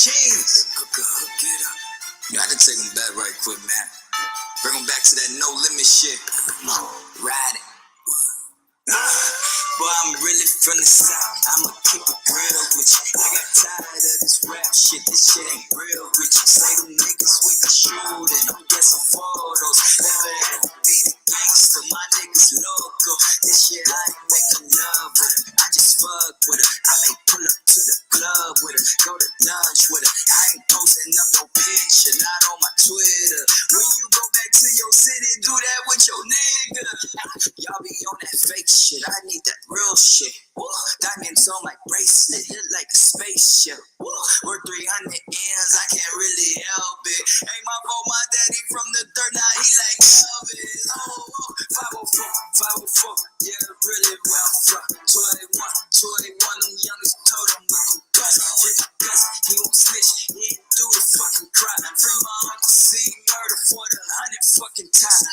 Cheese. Hook it up. You had to take them back right quick, man. Bring them back to that no limit shit. Come on, ride it. Boy, I'm really from the south. I'ma keep it real with you. I got tired of this rap shit. This shit ain't real with you. Say them niggas with the shooting. I'm guessing photos. Never had to be the gangster. My niggas local. This shit I ain't making love with her. I just fuck with her. I may pull up to the club with her. Go to lunch with her. I ain't posting up no picture. Not on my Twitter. When you go back to your city, do that with your nigga. Y'all be on that fake shit. I need that real shit. Diamonds on my bracelet, hit like a spaceship. We're 300 M's, I can't really help it. Ain't my fault, my daddy from the third, now he like Elvis. 504, 504, yeah, really well from 21, them youngest told him with them guts. He won't snitch, he ain't do the fucking crime. Free my uncle, see murder for the 100 fucking time.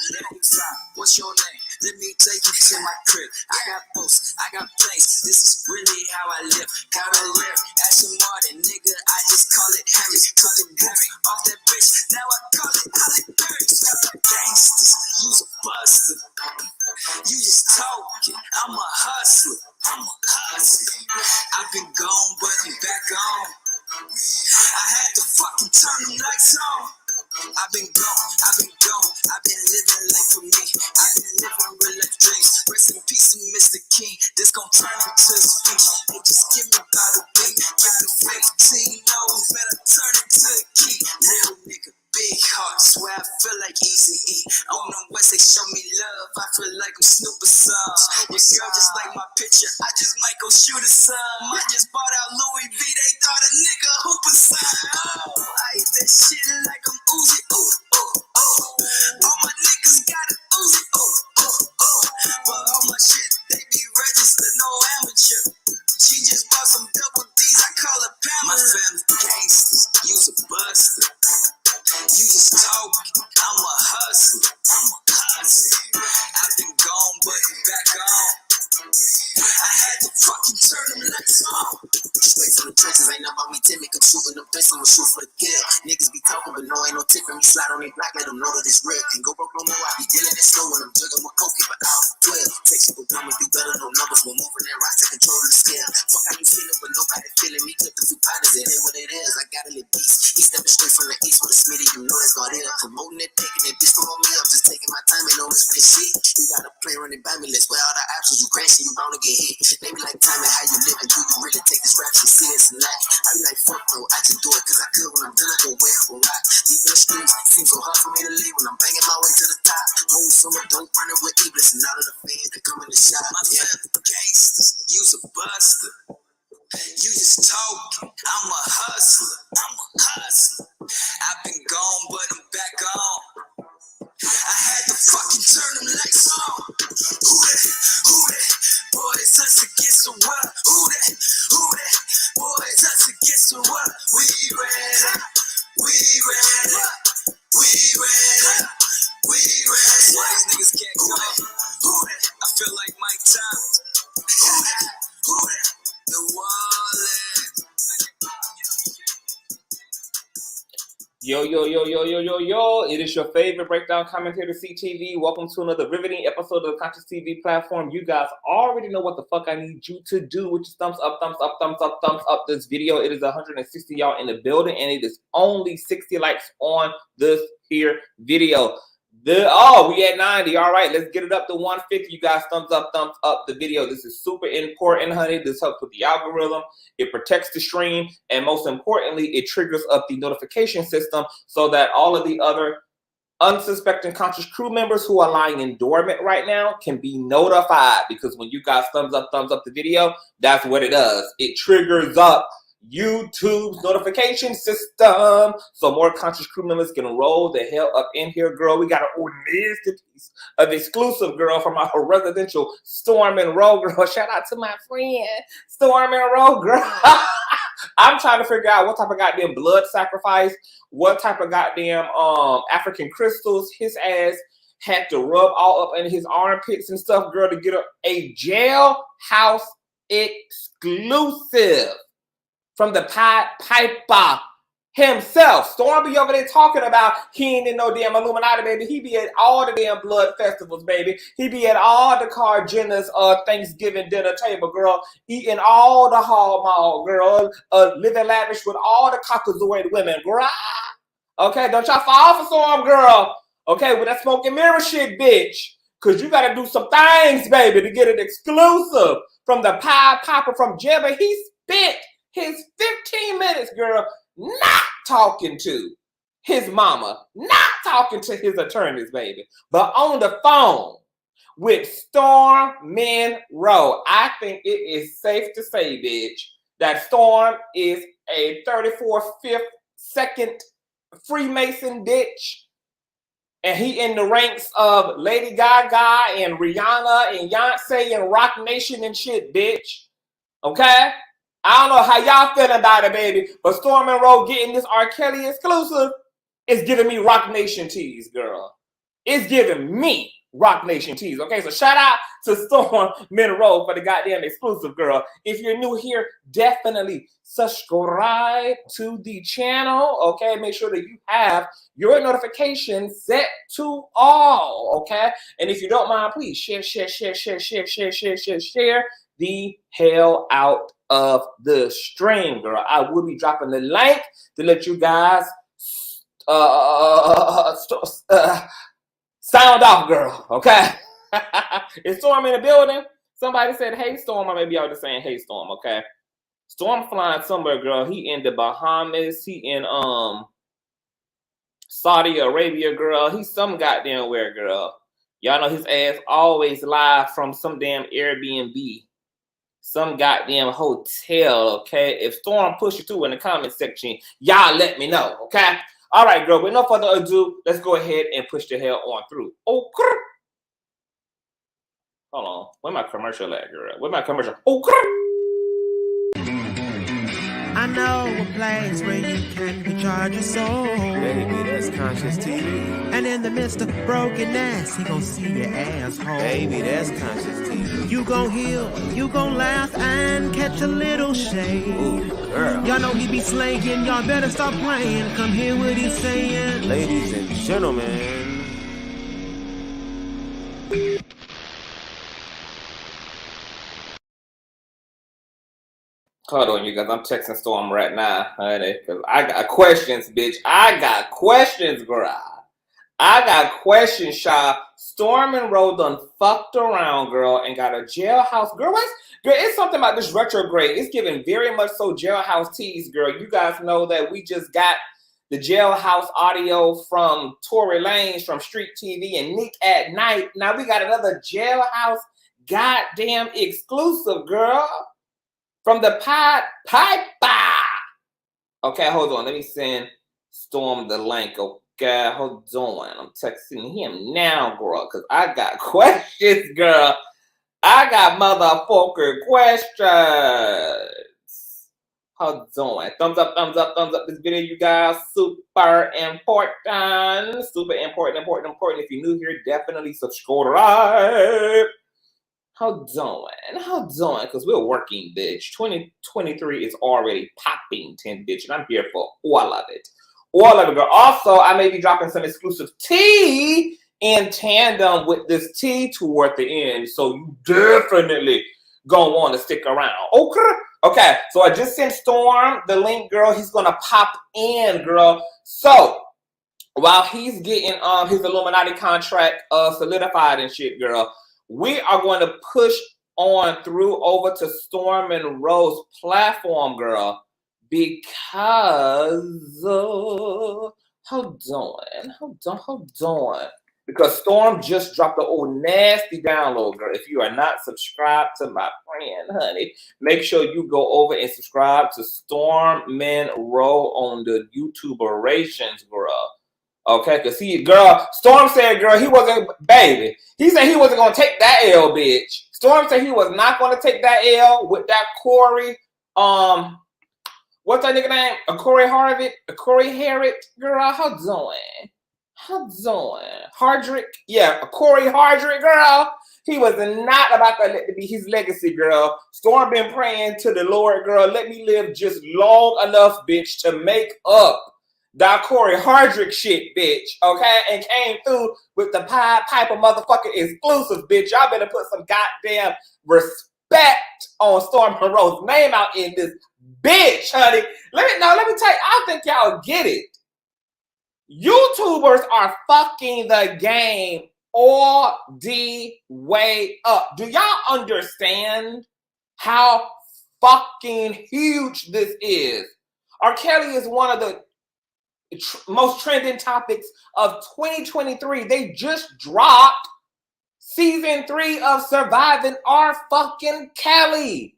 What's your name? Let me take you to my crib. I got boats, I got planes. This is really how I live. Got a rare, Aston Martin, nigga. I just call it Harry. Call it Harry. Off that bitch, now I call it Holly Berry. Gangsters, you's a buster. You just talking. I'm a hustler. I've been gone, but I'm back on. I had to fucking turn them lights on. I've been gone, I've been living life for me. I've been living real life dreams. Rest in peace to Mr. King. This gon' turn into a speech. Hey, just give me about a beat. Give me 15 no's, better turn it to a key. Real nigga, big heart, swear I feel like Easy-E. On the west, they show me love. I feel like I'm Snoop or some. Your girl just like my picture. I just might go shoot her some. I just bought out Louis V. They thought a nigga hooper son. Oh, I eat that shit like I'm Uzi. All my niggas got an Uzi. But all my shit, they be registered, no amateur. She just bought some double D's, I call her Pamela. My family gangsters, you's a buster. You just talking, I'm a hustler. I've been gone, but I'm back on. I had to fucking turn them lights on. Straight from the trenches, ain't nothing about me timid. I'm shooting them threats, I'ma shoot for the kill. Niggas be talking, but no, ain't no tip. When me slide on their block, let them know that it's real. Can't go broke no more, I be dealing it slow when I'm juggling with coke, but out 12. Takes people dumb and do better, no numbers. We're moving that rocks to control the scale. Fuck how you feeling, but nobody feeling me. Clip the few partners, it ain't what it is. I got a little beast. He stepping straight from the east with a smitty, you know that's not it. Promoting it, taking it, bitch, throwing me up. Just taking my time, ain't no risk for this shit. You got a play running by me, let's wear all the options. You crashing, you bound to get hit. They be like, timing, how you living? Do you really take this rap shit serious and not? I be like, fuck no, I just do it cause I could. When I'm done, I go wear it for rock. Deep in the streets, seems so hard for me to leave when I'm banging my way to the top. Whole summer, don't burn it with Iblis and all of the fans that come in the shop. My family gangsters, you's a buster. You just talking, I'm a hustler. I've been gone, but I'm back on. I had to fucking turn them lights on. Who that? Boys, us against the world. Who that? Boys, us against the world. We ready. Why these niggas can't come? Who that? I feel like Mike Thomas. Who that? The wallet. Yo. It is your favorite breakdown commentator, CTV. Welcome to another riveting episode of the Consciouztv platform. You guys already know what the fuck I need you to do, which is thumbs up this video. It is 160 y'all in the building, and it is only 60 likes on this here video. We at 90. All right, let's get it up to 150. You guys, thumbs up the video. This is super important, honey. This helps with the algorithm. It protects the stream, and most importantly, it triggers up the notification system so that all of the other unsuspecting conscious crew members who are lying in dormant right now can be notified. Because when you guys thumbs up the video, that's what it does. It triggers up YouTube's notification system, so more conscious crew members can roll the hell up in here, girl. We got an nasty piece of exclusive, girl, from our residential Storm Monroe, girl. Shout out to my friend Storm Monroe, girl. I'm trying to figure out what type of goddamn blood sacrifice, what type of goddamn African crystals his ass had to rub all up in his armpits and stuff, girl, to get a Jailhouse exclusive from the Pied Piper himself. Storm be over there talking about he ain't in no damn Illuminati, baby. He be at all the damn blood festivals, baby. He be at all the Car Jenner's Thanksgiving dinner table, girl. Eating all the Hall Mall, girl. Living lavish with all the Consciouztv women, girl. Okay, don't y'all fall for Storm, girl. Okay, with that smoke and mirror shit, bitch. Because you got to do some things, baby, to get it exclusive from the Pied Piper from jail. But he spent his 15 minutes, girl, not talking to his mama, not talking to his attorneys, baby, but on the phone with Storm Monroe. I think it is safe to say, bitch, that Storm is a 34th, 5th, 2nd Freemason, bitch. And he in the ranks of Lady Gaga and Rihanna and Beyonce and Rock Nation and shit, bitch. Okay? I don't know how y'all feeling about it, baby, but Storm Monroe getting this R. Kelly exclusive is giving me Rock Nation tease, girl. It's giving me Rock Nation tease. Okay, so shout out to Storm Monroe for the goddamn exclusive, girl. If you're new here, definitely subscribe to the channel. Okay, make sure that you have your notifications set to all. Okay, and if you don't mind, please share the hell out of the stream, girl. I will be dropping the link to let you guys sound off, girl. Okay. Is Storm in the building? Somebody said, hey, Storm. Or maybe y'all just saying, hey, Storm. Okay. Storm flying somewhere, girl. He in the Bahamas. He in Saudi Arabia, girl. He's some goddamn where, girl. Y'all know his ass always live from some damn Airbnb. Some goddamn hotel, okay? If Storm push you through in the comment section, y'all let me know, okay? All right, girl, with no further ado, let's go ahead and push the hell on through. Oh, hold on. Where my commercial at, girl? Where my commercial? Oh, I know a place where you can recharge your soul. Baby, that's Consciouztv. And in the midst of brokenness, he gon' see your asshole. Baby, that's Consciouztv. You gon' heal, you gon' laugh and catch a little shade. Ooh, girl. Y'all know he be slaying, y'all better stop playing. Come hear what he's saying. Ladies and gentlemen. hold on, you guys. I'm texting Storm right now, honey, because I got questions, bitch. I got questions, girl. I got questions, Shaw. Storm Monroe done fucked around, girl, and got a jailhouse. Girl, it's something about this retrograde. It's giving very much so jailhouse tease, girl. You guys know that we just got the jailhouse audio from Tory Lanez from Street TV and Nick at Night. Now we got another jailhouse goddamn exclusive, girl, from the Pied Piper. Okay, hold on. Let me send Storm the link. Okay, hold on. I'm texting him now, girl, because I got questions, girl. I got motherfucking questions. Hold on. Thumbs up this video, you guys. Super important. Super important. If you're new here, definitely subscribe. Hold on, because we're working, bitch. 2023 is already popping 10, bitch, and I'm here for all of it. All of it, girl. Also, I may be dropping some exclusive tea in tandem with this tea toward the end, so you definitely gonna want to stick around. Okay, so I just sent Storm the link, girl. He's gonna pop in, girl. So while he's getting his Illuminati contract solidified and shit, girl, we are going to push on through over to Storm Monroe's platform, girl, because hold on. Because Storm just dropped the old nasty download, girl. If you are not subscribed to my friend, honey, make sure you go over and subscribe to Storm Monroe on the YouTuberations, girl. Okay, because Storm said, girl, he wasn't, baby. He said he wasn't going to take that L, bitch. Storm said he was not going to take that L with that Corey, what's that nigga name? Corey Harriet, girl, how doing? Hardrick, yeah, Corey Hardrick, girl. He was not about to let it be his legacy, girl. Storm been praying to the Lord, girl. Let me live just long enough, bitch, to make up that Corey Hardrick shit, bitch, okay? And came through with the Pied Piper motherfucking exclusive, bitch. Y'all better put some goddamn respect on Storm Monroe's name out in this bitch, honey. Let me tell you, I think y'all get it. YouTubers are fucking the game all the way up. Do y'all understand how fucking huge this is? R. Kelly is one of the most trending topics of 2023. They just dropped season 3 of Surviving R. fucking Kelly.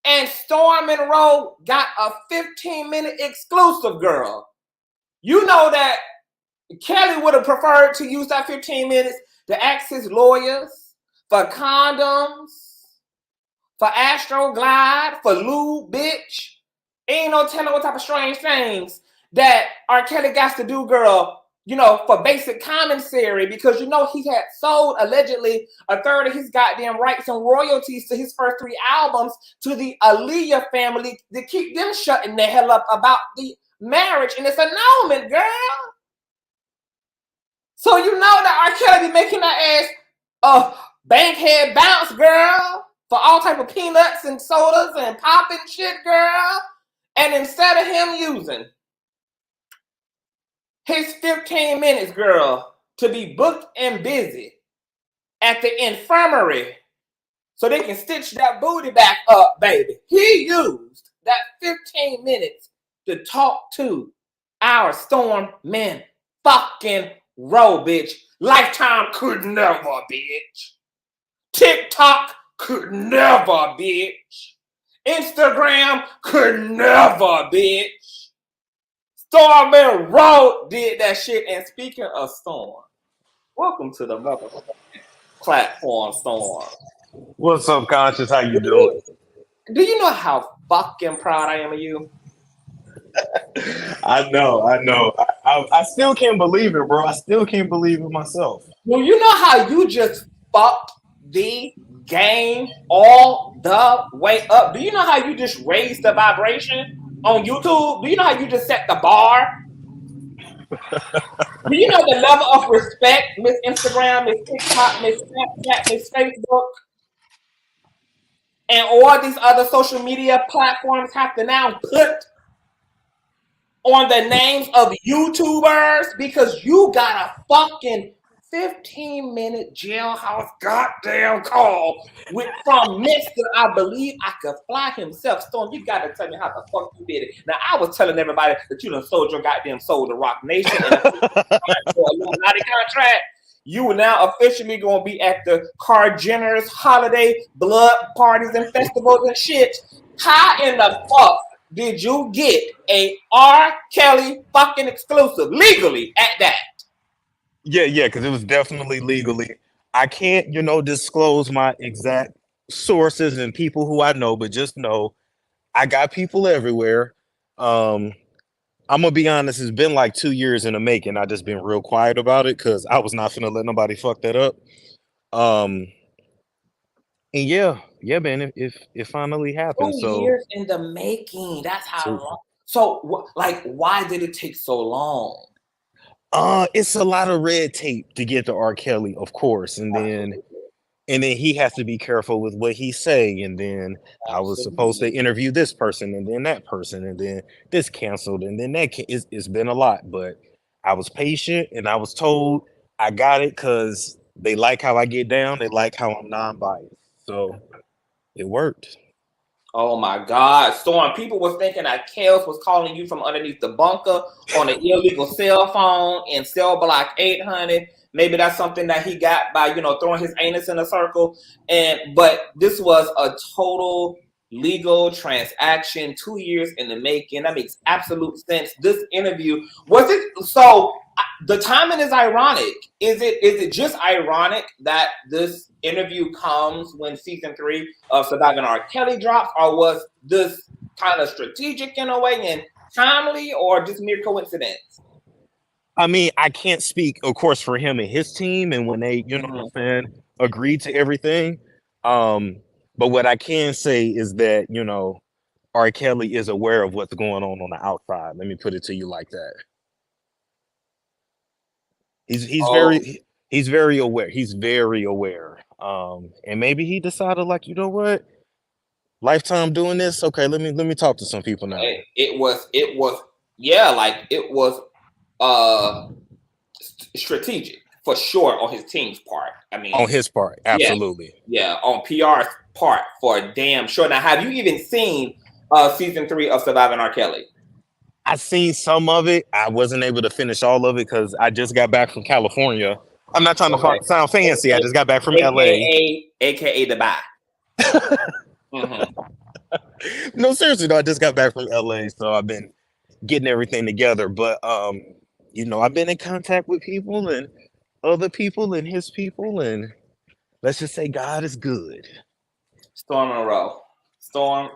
And Storm Monroe got a 15-minute exclusive, girl. You know that Kelly would have preferred to use that 15 minutes to ask his lawyers for condoms, for Astroglide, for lube, bitch. Ain't no telling what type of strange things that R. Kelly got to do, girl, you know, for basic commissary, because you know he had sold allegedly a third of his goddamn rights and royalties to his first 3 albums to the Aaliyah family to keep them shutting the hell up about the marriage and its annulment, girl. So you know that R. Kelly be making that ass bankhead bounce, girl, for all type of peanuts and sodas and popping shit, girl. And instead of him using his 15 minutes, girl, to be booked and busy at the infirmary so they can stitch that booty back up, baby, he used that 15 minutes to talk to our Storm fucking Monroe, bitch. Lifetime could never, bitch. TikTok could never, bitch. Instagram could never, bitch. Storm Monroe did that shit. And speaking of Storm, welcome to the motherfucking platform, Storm. What's up, Conscious? How you doing? Do you know how fucking proud I am of you? I know. I still can't believe it, bro. I still can't believe it myself. Well, you know how you just fucked the game all the way up? Do you know how you just raised the vibration on YouTube? Do you know how you just set the bar? Do you know the level of respect Miss Instagram, Miss TikTok, Miss Snapchat, Miss Facebook, and all these other social media platforms have to now put on the names of YouTubers because you got a fucking 15-minute jailhouse goddamn call from Mr. I believe I could fly himself. Storm, you gotta tell me how the fuck you did it. Now, I was telling everybody that you done sold your goddamn soul to Rock Nation and for a Illuminati contract. You are now officially gonna be at the Jenner's holiday blood parties and festivals and shit. How in the fuck did you get a R. Kelly fucking exclusive legally at that? Yeah, because it was definitely legally. I can't, disclose my exact sources and people who I know, but just know I got people everywhere. I'm gonna be honest, it's been like 2 years in the making. I just been real quiet about it because I was not gonna let nobody fuck that up. And yeah, man, it finally happened. 2 So years in the making. That's how long. So, why did it take so long? It's a lot of red tape to get to R. Kelly, of course, and then he has to be careful with what he's saying. And then I was supposed to interview this person, and then that person, and then this canceled, and then that it's been a lot. But I was patient, and I was told I got it because they like how I get down. They like how I'm non-biased, so it worked. Oh my God, Storm! People was thinking that Kels was calling you from underneath the bunker on an illegal cell phone in cell block 800. Maybe that's something that he got by throwing his anus in a circle. But this was a total legal transaction, 2 years in the making. That makes absolute sense. This interview was it so. The timing is ironic. Is it just ironic that this interview comes when season 3 of Surviving R. Kelly drops, or was this kind of strategic in a way and timely, or just mere coincidence? I mean, I can't speak, of course, for him and his team, and when they, what I'm saying, agreed to everything. But what I can say is that, you know, R. Kelly is aware of what's going on the outside. Let me put it to you like that. He's Oh, he's very aware. He's very aware. And maybe he decided, like, you know what, lifetime doing this. Okay, let me talk to some people now. it was yeah, like it was uh strategic for sure on his team's part. I On mean, his part, yeah, absolutely. yeah, on PR's part for damn sure. Now, have you even seen season 3 of Surviving R. Kelly? I seen some of it. I wasn't able to finish all of it because I just got back from California. I'm not trying Okay. to sound fancy. I just got back from LA. AKA Dubai. Mm-hmm. No, seriously though, I just got back from LA, so I've been getting everything together. But you know, I've been in contact with people and other people and his people, and let's just say God is good. Storm Monroe. Storm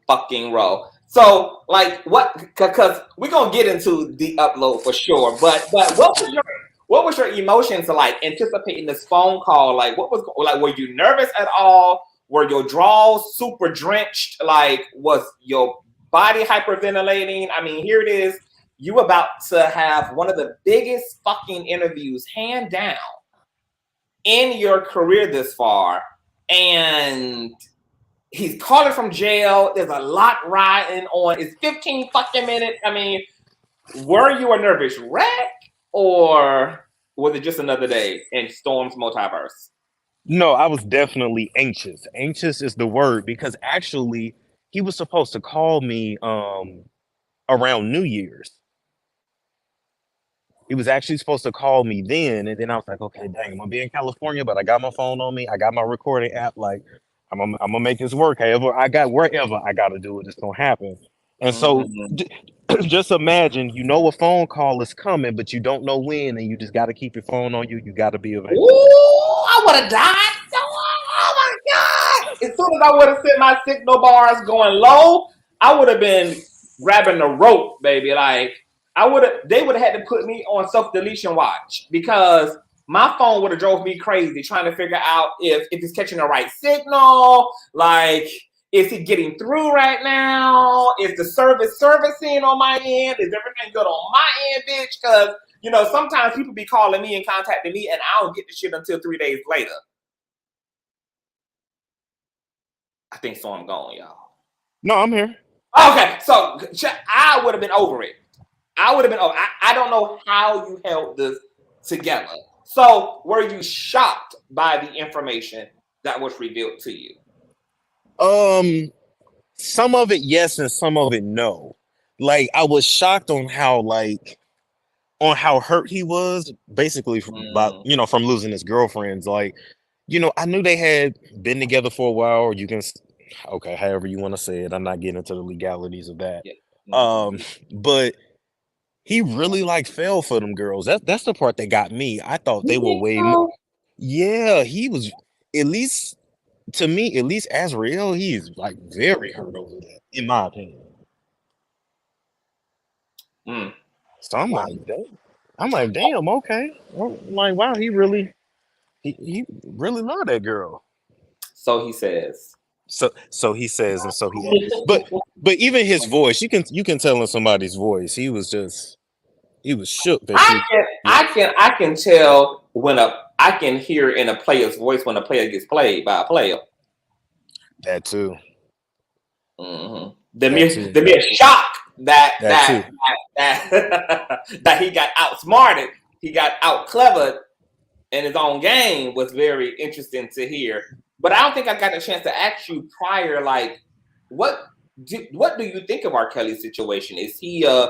fucking row. So, like, what? Because we're gonna get into the upload for sure. But what was your emotions like anticipating this phone call? Like, what was like? Were you nervous at all? Were your draws super drenched? Like, was your body hyperventilating? I mean, here it is. You about to have one of the biggest fucking interviews, hand down, in your career this far, and he's calling from jail. There's a lot riding on. It's 15 fucking minutes. I mean, were you a nervous wreck, or was it just another day in Storm's multiverse? No, I was definitely anxious. Anxious is the word because actually he was supposed to call me around New Year's. He was actually supposed to call me then, and then I was like, okay, dang, I'm gonna be in California, but I got my phone on me. I got my recording app. Like, I'm gonna make this work. However, wherever I gotta do it, it's gonna happen. And so, Mm-hmm. just imagine, you know, a phone call is coming, but you don't know when, and you just got to keep your phone on you. You got to be available. Ooh, I would have died. Oh my God. As soon as I would have set my signal bars going low, I would have been grabbing the rope, baby. Like, they would have had to put me on self-deletion watch because my phone would have drove me crazy trying to figure out if it's catching the right signal. Like, is he getting through right now? Is the servicing on my end? Is everything good on my end, bitch? Because you know, sometimes people be calling me and contacting me, and I don't get the shit until 3 days later. I think so. I'm gone, y'all. No, I'm here. Okay, so I would have been over it. I would have been over. I don't know how you held this together. So, were you shocked by the information that was revealed to you? Some of it yes, and some of it no. Like, I was shocked on how hurt he was, basically Mm. from losing his girlfriends. Like, you know, I knew they had been together for a while, or okay, however you want to say it. I'm not getting into the legalities of that. Yeah. Um, but he really like fell for them girls. That's the part that got me. I thought they You were think way more. so? Yeah, he was, at least to me, at least as real, he's like very hurt over that, in my opinion. Mm. So I'm Wow. like, damn. I'm like, damn, okay. I'm like, wow, he really loved that girl. So he says. So he says, and so he but even his voice, you can tell in somebody's voice, he was shook that she, yeah, I can tell when I can hear in a player's voice when a player gets played by a player. that too. Mm-hmm. That too. The mere shock That too. that that he got outsmarted, he got out clevered in his own game was very interesting to hear. But I don't think I got a chance to ask you prior, like, what do you think of R. Kelly's situation? Is he a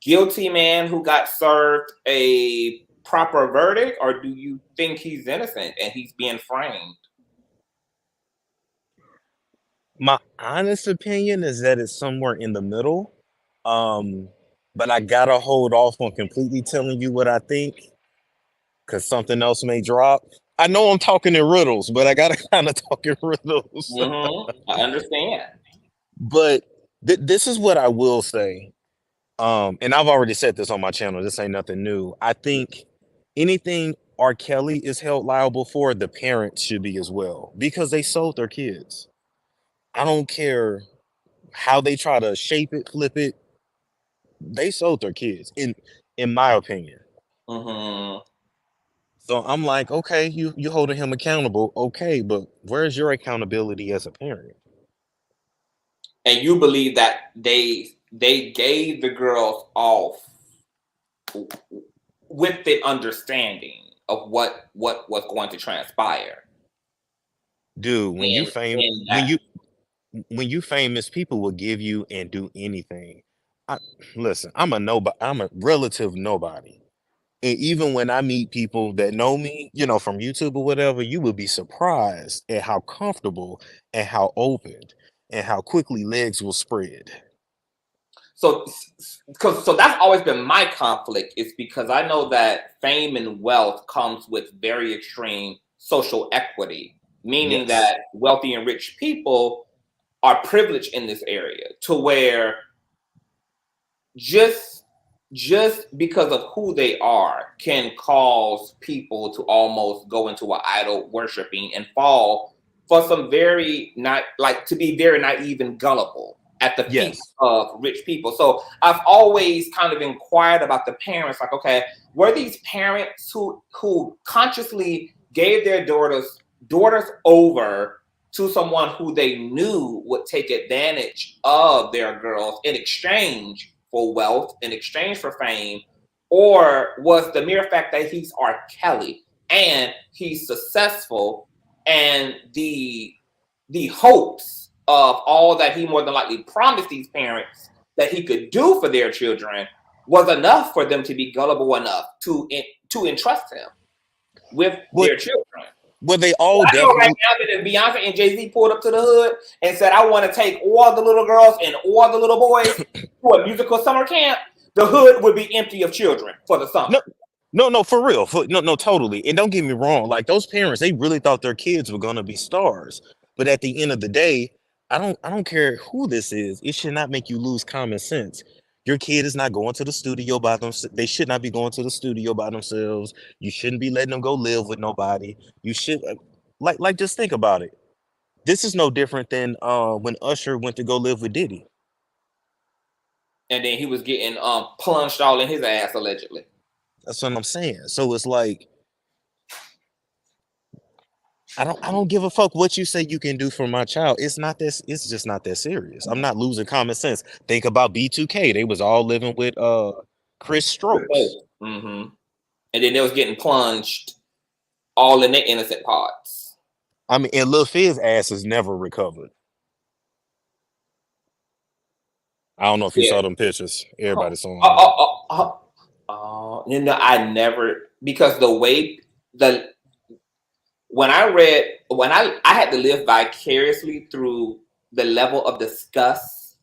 guilty man who got served a proper verdict, or do you think he's innocent and he's being framed? My honest opinion is that it's somewhere in the middle. But I gotta hold off on completely telling you what I think because something else may drop. I know I'm talking in riddles, but I gotta kind of talk in riddles. Mm-hmm. I understand. But this is what I will say. And I've already said this on my channel. This ain't nothing new. I think anything R. Kelly is held liable for, the parents should be as well, because they sold their kids. I don't care how they try to shape it, flip it. They sold their kids, in my opinion. Mm-hmm. So I'm like, okay, you holding him accountable, okay, but where's your accountability as a parent? And you believe that they gave the girls off with the understanding of what was going to transpire. Dude, when you fame, In that, when you famous, people will give you and do anything. I Listen, I'm a relative nobody. And even when I meet people that know me, from YouTube or whatever, you will be surprised at how comfortable and how open and how quickly legs will spread. so that's always been my conflict, is because I know that fame and wealth comes with very extreme social equity, meaning Yes. that wealthy and rich people are privileged in this area, to where just because of who they are can cause people to almost go into an idol worshiping and fall for some very not like to be very naive and gullible at the feet Yes. of rich people. So I've always kind of inquired about the parents, like, okay, were these parents who consciously gave their daughters over to someone who they knew would take advantage of their girls in exchange for wealth, in exchange for fame? Or was the mere fact that he's R. Kelly and he's successful, and the hopes of all that he more than likely promised these parents that he could do for their children was enough for them to be gullible enough to entrust him with What their children? Well, they all I know right definitely. now that if Beyonce and Jay-Z pulled up to the hood and said, I want to take all the little girls and all the little boys to a musical summer camp, the hood would be empty of children for the summer. No, for real. No, totally. And don't get me wrong. Like, those parents, they really thought their kids were gonna be stars. But at the end of the day, I don't care who this is. It should not make you lose common sense. Your kid is not going to the studio by themselves. They should not be going to the studio by themselves. You shouldn't be letting them go live with nobody. You should, like just think about it. This is no different than when Usher went to go live with Diddy. And then he was getting plunged all in his ass, allegedly. That's what I'm saying. So it's like, I don't give a fuck what you say you can do for my child. It's just not that serious. I'm not losing common sense. Think about B2K. They was all living with Chris Strokes. Mm-hmm. And then they was getting plunged all in their innocent parts. I mean, and Lil Fizz ass has never recovered. I don't know if you saw them pictures. Everybody saw them. I never, because the way when I had to live vicariously through the level of disgust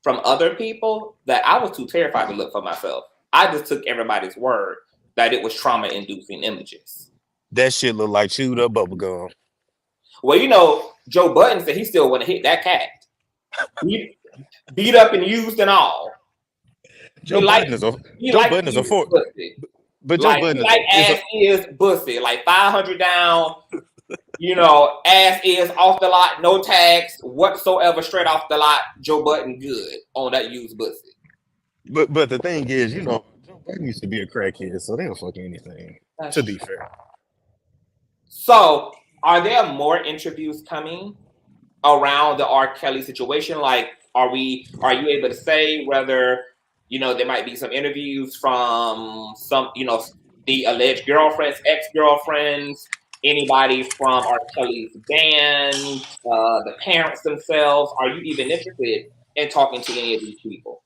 from other people, that I was too terrified to look for myself. I just took everybody's word that it was trauma-inducing images. That shit looked like chewed up bubble gum. Well, Joe Budden said he still want to hit that cat. Beat up and used and all. Joe Budden is a four. But Joe Budden is bussy, like 500 down. Ass is off the lot, no tags whatsoever, straight off the lot. Joe Budden good on that used bussy. But the thing is, Joe Budden used to be a crackhead, so they'll fuck anything. To be fair. So, are there more interviews coming around the R. Kelly situation? Like, are you able to say whether there might be some interviews from some, the alleged girlfriends, ex-girlfriends, anybody from R. Kelly's band, the parents themselves? Are you even interested in talking to any of these people?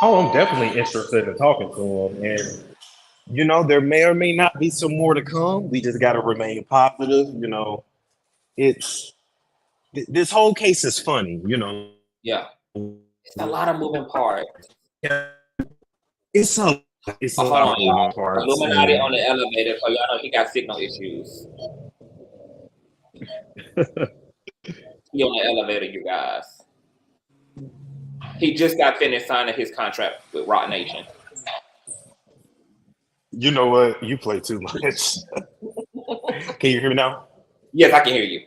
Oh, I'm definitely interested in talking to them. And, there may or may not be some more to come. We just got to remain positive. This whole case is funny, Yeah. It's a lot of moving parts. It's a lot of moving parts. Illuminati on the elevator, so y'all know he got signal issues. He on the elevator, you guys. He just got finished signing his contract with Roc Nation. You know what? You play too much. Can you hear me now? Yes, I can hear you.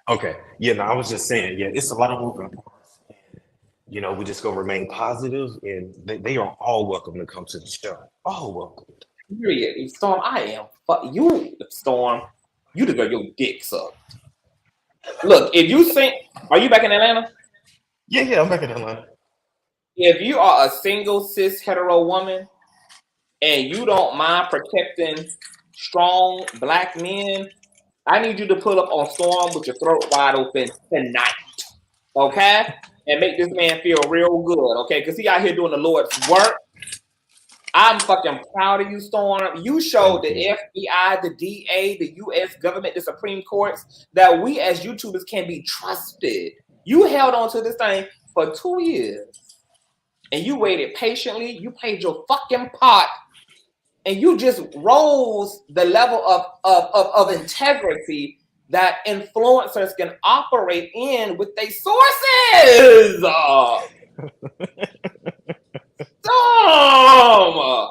Okay. Yeah, no, I was just saying, yeah, it's a lot of moving parts. You know, we just gonna remain positive, and they are all welcome to come to the show. All welcome. Period. Storm, I am you, Storm. You deserve your dick sucked. Look, if you think, are you back in Atlanta? Yeah, I'm back in Atlanta. If you are a single cis hetero woman and you don't mind protecting strong black men, I need you to pull up on Storm with your throat wide open tonight, okay? And make this man feel real good, okay? Because he out here doing the Lord's work. I'm fucking proud of you, Storm. You showed Thank the you. FBI, the DA, the U.S. government, the Supreme Courts that we as YouTubers can be trusted. You held on to this thing for 2 years. And you waited patiently. You played your fucking part. And you just rose the level of integrity that influencers can operate in with their sources. Dumb.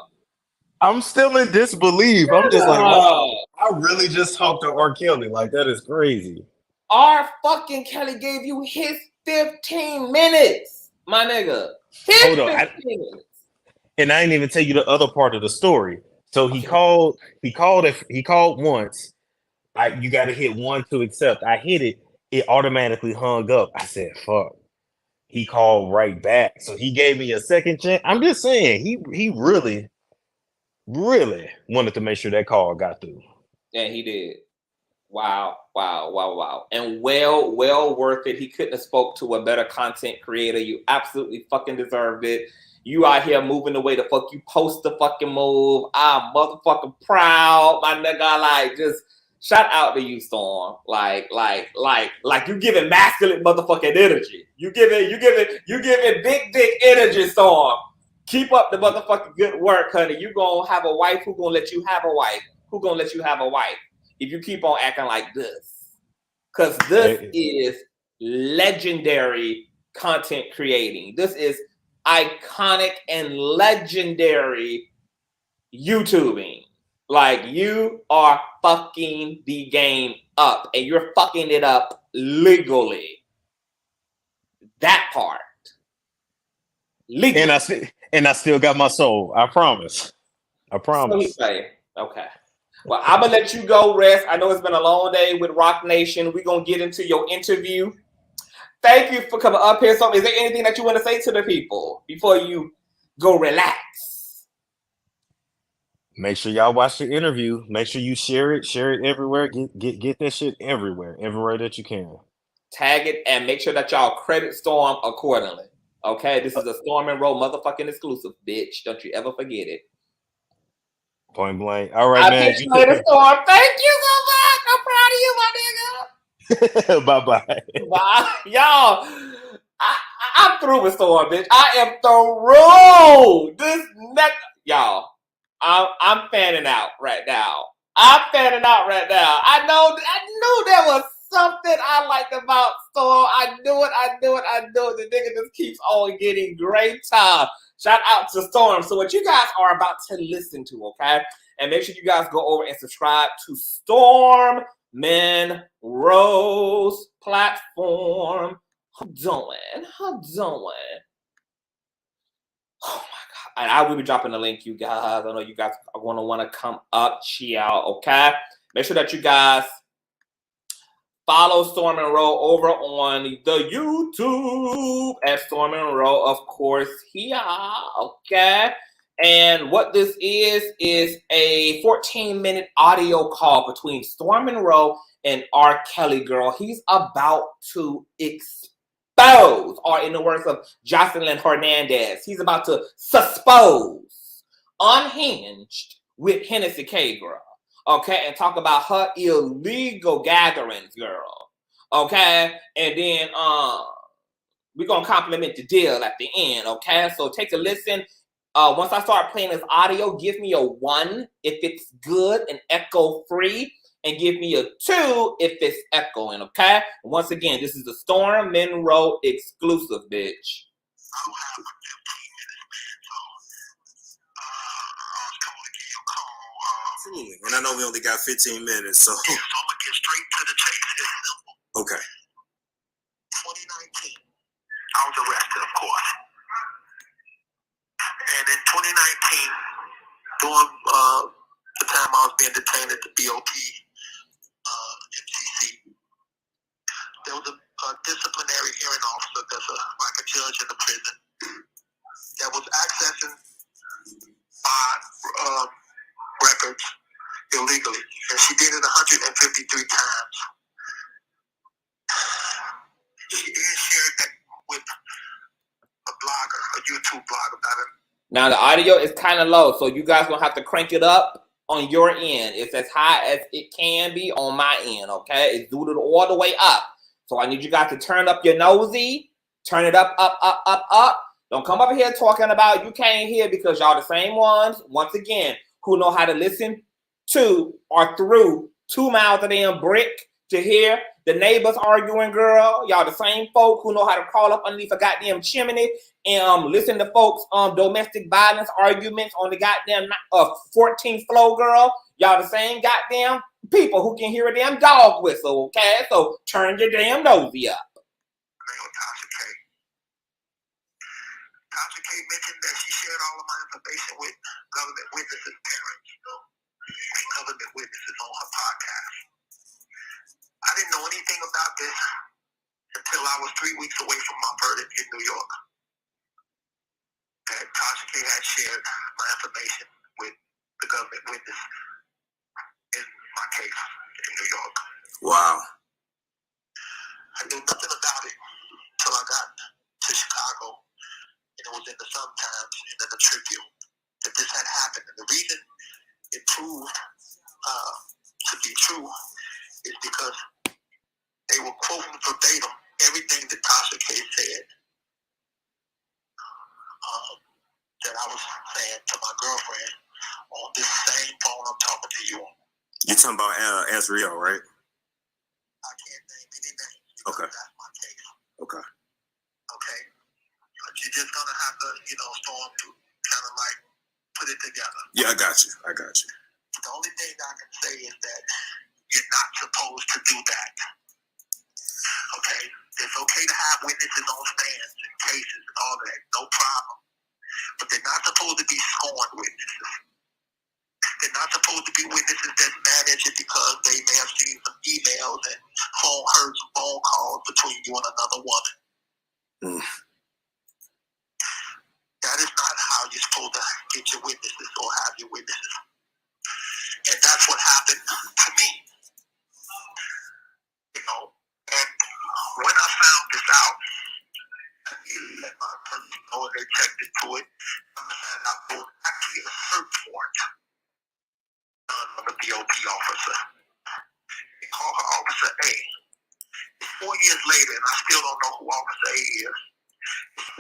I'm still in disbelief. I'm just like, wow, I really just talked to R. Kelly. Like, that is crazy. R. fucking Kelly gave you his 15 minutes, my nigga. Hold on. 15 minutes. And I didn't even tell you the other part of the story. So he called once. You got to hit one to accept. I hit it. It automatically hung up. I said, fuck. He called right back. So he gave me a second chance. I'm just saying, he really, really wanted to make sure that call got through. Yeah, he did. Wow. And well worth it. He couldn't have spoke to a better content creator. You absolutely fucking deserved it. You out here moving the way the fuck you post the fucking move. I'm motherfucking proud, my nigga. Like, just shout out to you, Storm. Like you giving masculine motherfucking energy. You giving big dick energy, Storm. Keep up the motherfucking good work, honey. You gonna have a wife who gonna let you have a wife. Who gonna let you have a wife if you keep on acting like this? Because this is legendary content creating. This is iconic and legendary YouTubing. Like, you are fucking the game up, and you're fucking it up legally. That part. Legally. And I still got my soul. I promise. So he say, okay. Well, I'm gonna let you go rest. I know it's been a long day with Rock Nation. We're gonna get into your interview. Thank you for coming up here. So, is there anything that you want to say to the people before you go relax? Make sure y'all watch the interview. Make sure you share it everywhere. Get that shit everywhere that you can. Tag it and make sure that y'all credit Storm accordingly. Okay, this is a Storm Monroe motherfucking exclusive, bitch. Don't you ever forget it. Point blank. All right, man. You later, Storm. Thank you so much. I'm proud of you, my nigga. Bye. Bye, y'all. I'm through with Storm, bitch. I am through. This next, y'all. I'm fanning out right now. I knew there was something I liked about Storm. I knew it. The nigga just keeps on getting great time. Shout out to Storm. So what you guys are about to listen to, okay? And make sure you guys go over and subscribe to Storm Monroe's platform. How doing? Oh my God. And I will be dropping the link, you guys. I know you guys are going to want to come up, chill, okay? Make sure that you guys follow Storm Monroe over on the YouTube at Storm Monroe, of course, here, okay? And what this is a 14-minute audio call between Storm Monroe and R. Kelly, girl. He's about to expose, or in the words of Jocelyn Hernandez, he's about to suspose Unhinged with Hennessy K, girl. Okay, and talk about her illegal gatherings, girl. Okay, and then we're gonna compliment the deal at the end. Okay, so take a listen. Once I start playing this audio, give me a 1 if it's good and echo free, and give me a 2 if it's echoing. Okay. Once again, this is the Storm Monroe exclusive, bitch. Absolutely. And I know we only got 15 minutes, so. Yeah, so I'm gonna get straight to the chase. It's simple. Okay. 2019, I was arrested, of course. And in 2019, during the time I was being detained at the BOP MCC, there was a disciplinary hearing officer that's like a judge in the prison that was accessing my records illegally. And she did it 153 times. She did share that with a blogger, a YouTube blogger about it. Now the audio is kind of low, so you guys gonna have to crank it up on your end. It's as high as it can be on my end, okay? It's zooted all the way up. So I need you guys to turn up your nosy, turn it up, up, up, up, up. Don't come up here talking about you can't hear because y'all the same ones, once again, who know how to listen to or through 2 miles of damn brick to hear the neighbors arguing, girl. Y'all the same folk who know how to crawl up underneath a goddamn chimney and listen to folks domestic violence arguments on the goddamn 14th floor, girl. Y'all the same goddamn people who can hear a damn dog whistle, okay? So turn your damn nosy up. Tasha K. Tasha K mentioned that she shared all of my information with government witnesses' parents, and government witnesses on her podcast. I didn't know anything about this until I was 3 weeks away from my verdict in New York. That Tasha K had shared my information with the government witness in my case in New York. Wow. I knew nothing about it until I got to Chicago, and it was in the Sun Times and in the Tribune that this had happened. And the reason it proved to be true is because they were quoting verbatim everything that Tasha K said that I was saying to my girlfriend on this same phone I'm talking to you on. You're talking about Azriel, right? I can't name any names. Okay. That's my case. Okay. Okay? But you're just going to have to, Storm, to kind of like put it together. Yeah, I got you. The only thing I can say is that you're not supposed to do that. Okay? It's okay to have witnesses on stands and cases and all that. No problem. But they're not supposed to be scorned witnesses. They're not supposed to be witnesses that's mad at you because they may have seen some emails and heard some phone calls between you and another woman. That is not how you're supposed to get your witnesses or have your witnesses. And that's what happened to me. And when I found this out, I let my person know and they checked into it. And I pulled actually a search warrant on the BOP officer. They call her Officer A. It's 4 years later, and I still don't know who Officer A is.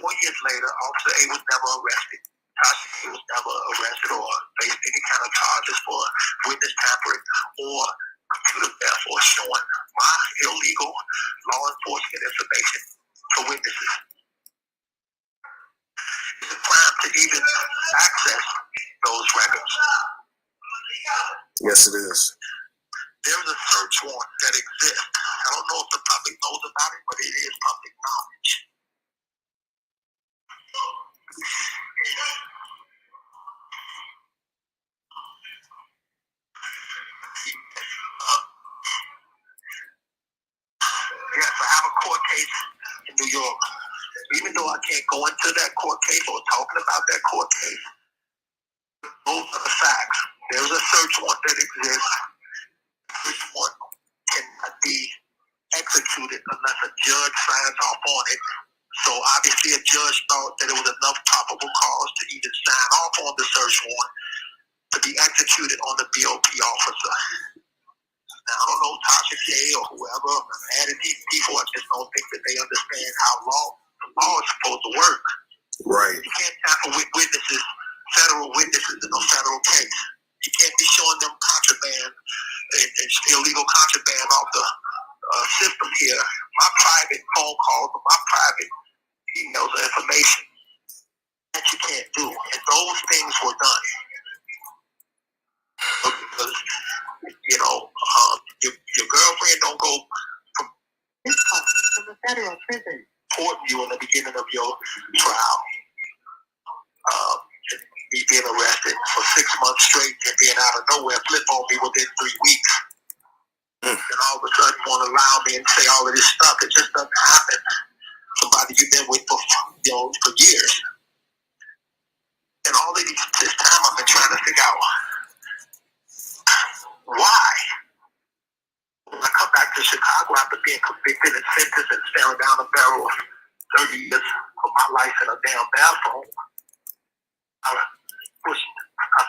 4 years later, Officer A was never arrested. Tasha K was never arrested or faced any kind of charges for witness tampering or computer theft or showing my illegal law enforcement information to witnesses. It's a crime to even access those records. Yes, it is. There's a search warrant that exists. I don't know if the public knows about it, but it is public knowledge. Yes, I have a court case in New York. Even though I can't go into that court case or talking about that court case, those are the facts. There's a search warrant that exists. This one cannot be executed unless a judge signs off on it. So obviously a judge thought that it was enough probable cause to even sign off on the search warrant to be executed on the BOP officer. Now, I don't know Tasha K or whoever, I'm mad at these people. I just don't think that they understand how the law is supposed to work. Right. You can't tamper with witnesses, federal witnesses in a federal case. You can't be showing them contraband and illegal contraband off the system here. My private phone calls or my private emails or information that you can't do. And those things were done. You know, your girlfriend don't go from the federal prison reporting you in the beginning of your trial. Me being arrested for 6 months straight and being out of nowhere, flip on me within 3 weeks. And all of a sudden want to allow me and say all of this stuff. It just doesn't happen. Somebody you've been with for years. And all of this time I've been trying to figure out why. When I come back to Chicago after being convicted and sentenced and staring down a barrel of 30 years of my life in a damn bathroom, I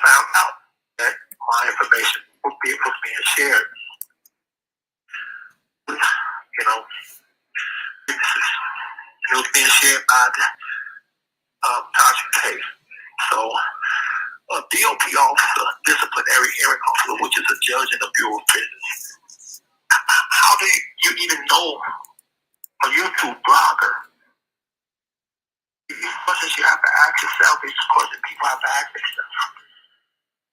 found out that my information was being shared. You know, it was being shared by Tasha K. So, a DOP officer, disciplinary hearing officer, which is a judge in the Bureau of Prisons. How do you even know a YouTube blogger? These questions you have to ask yourself. These questions people have to ask themselves.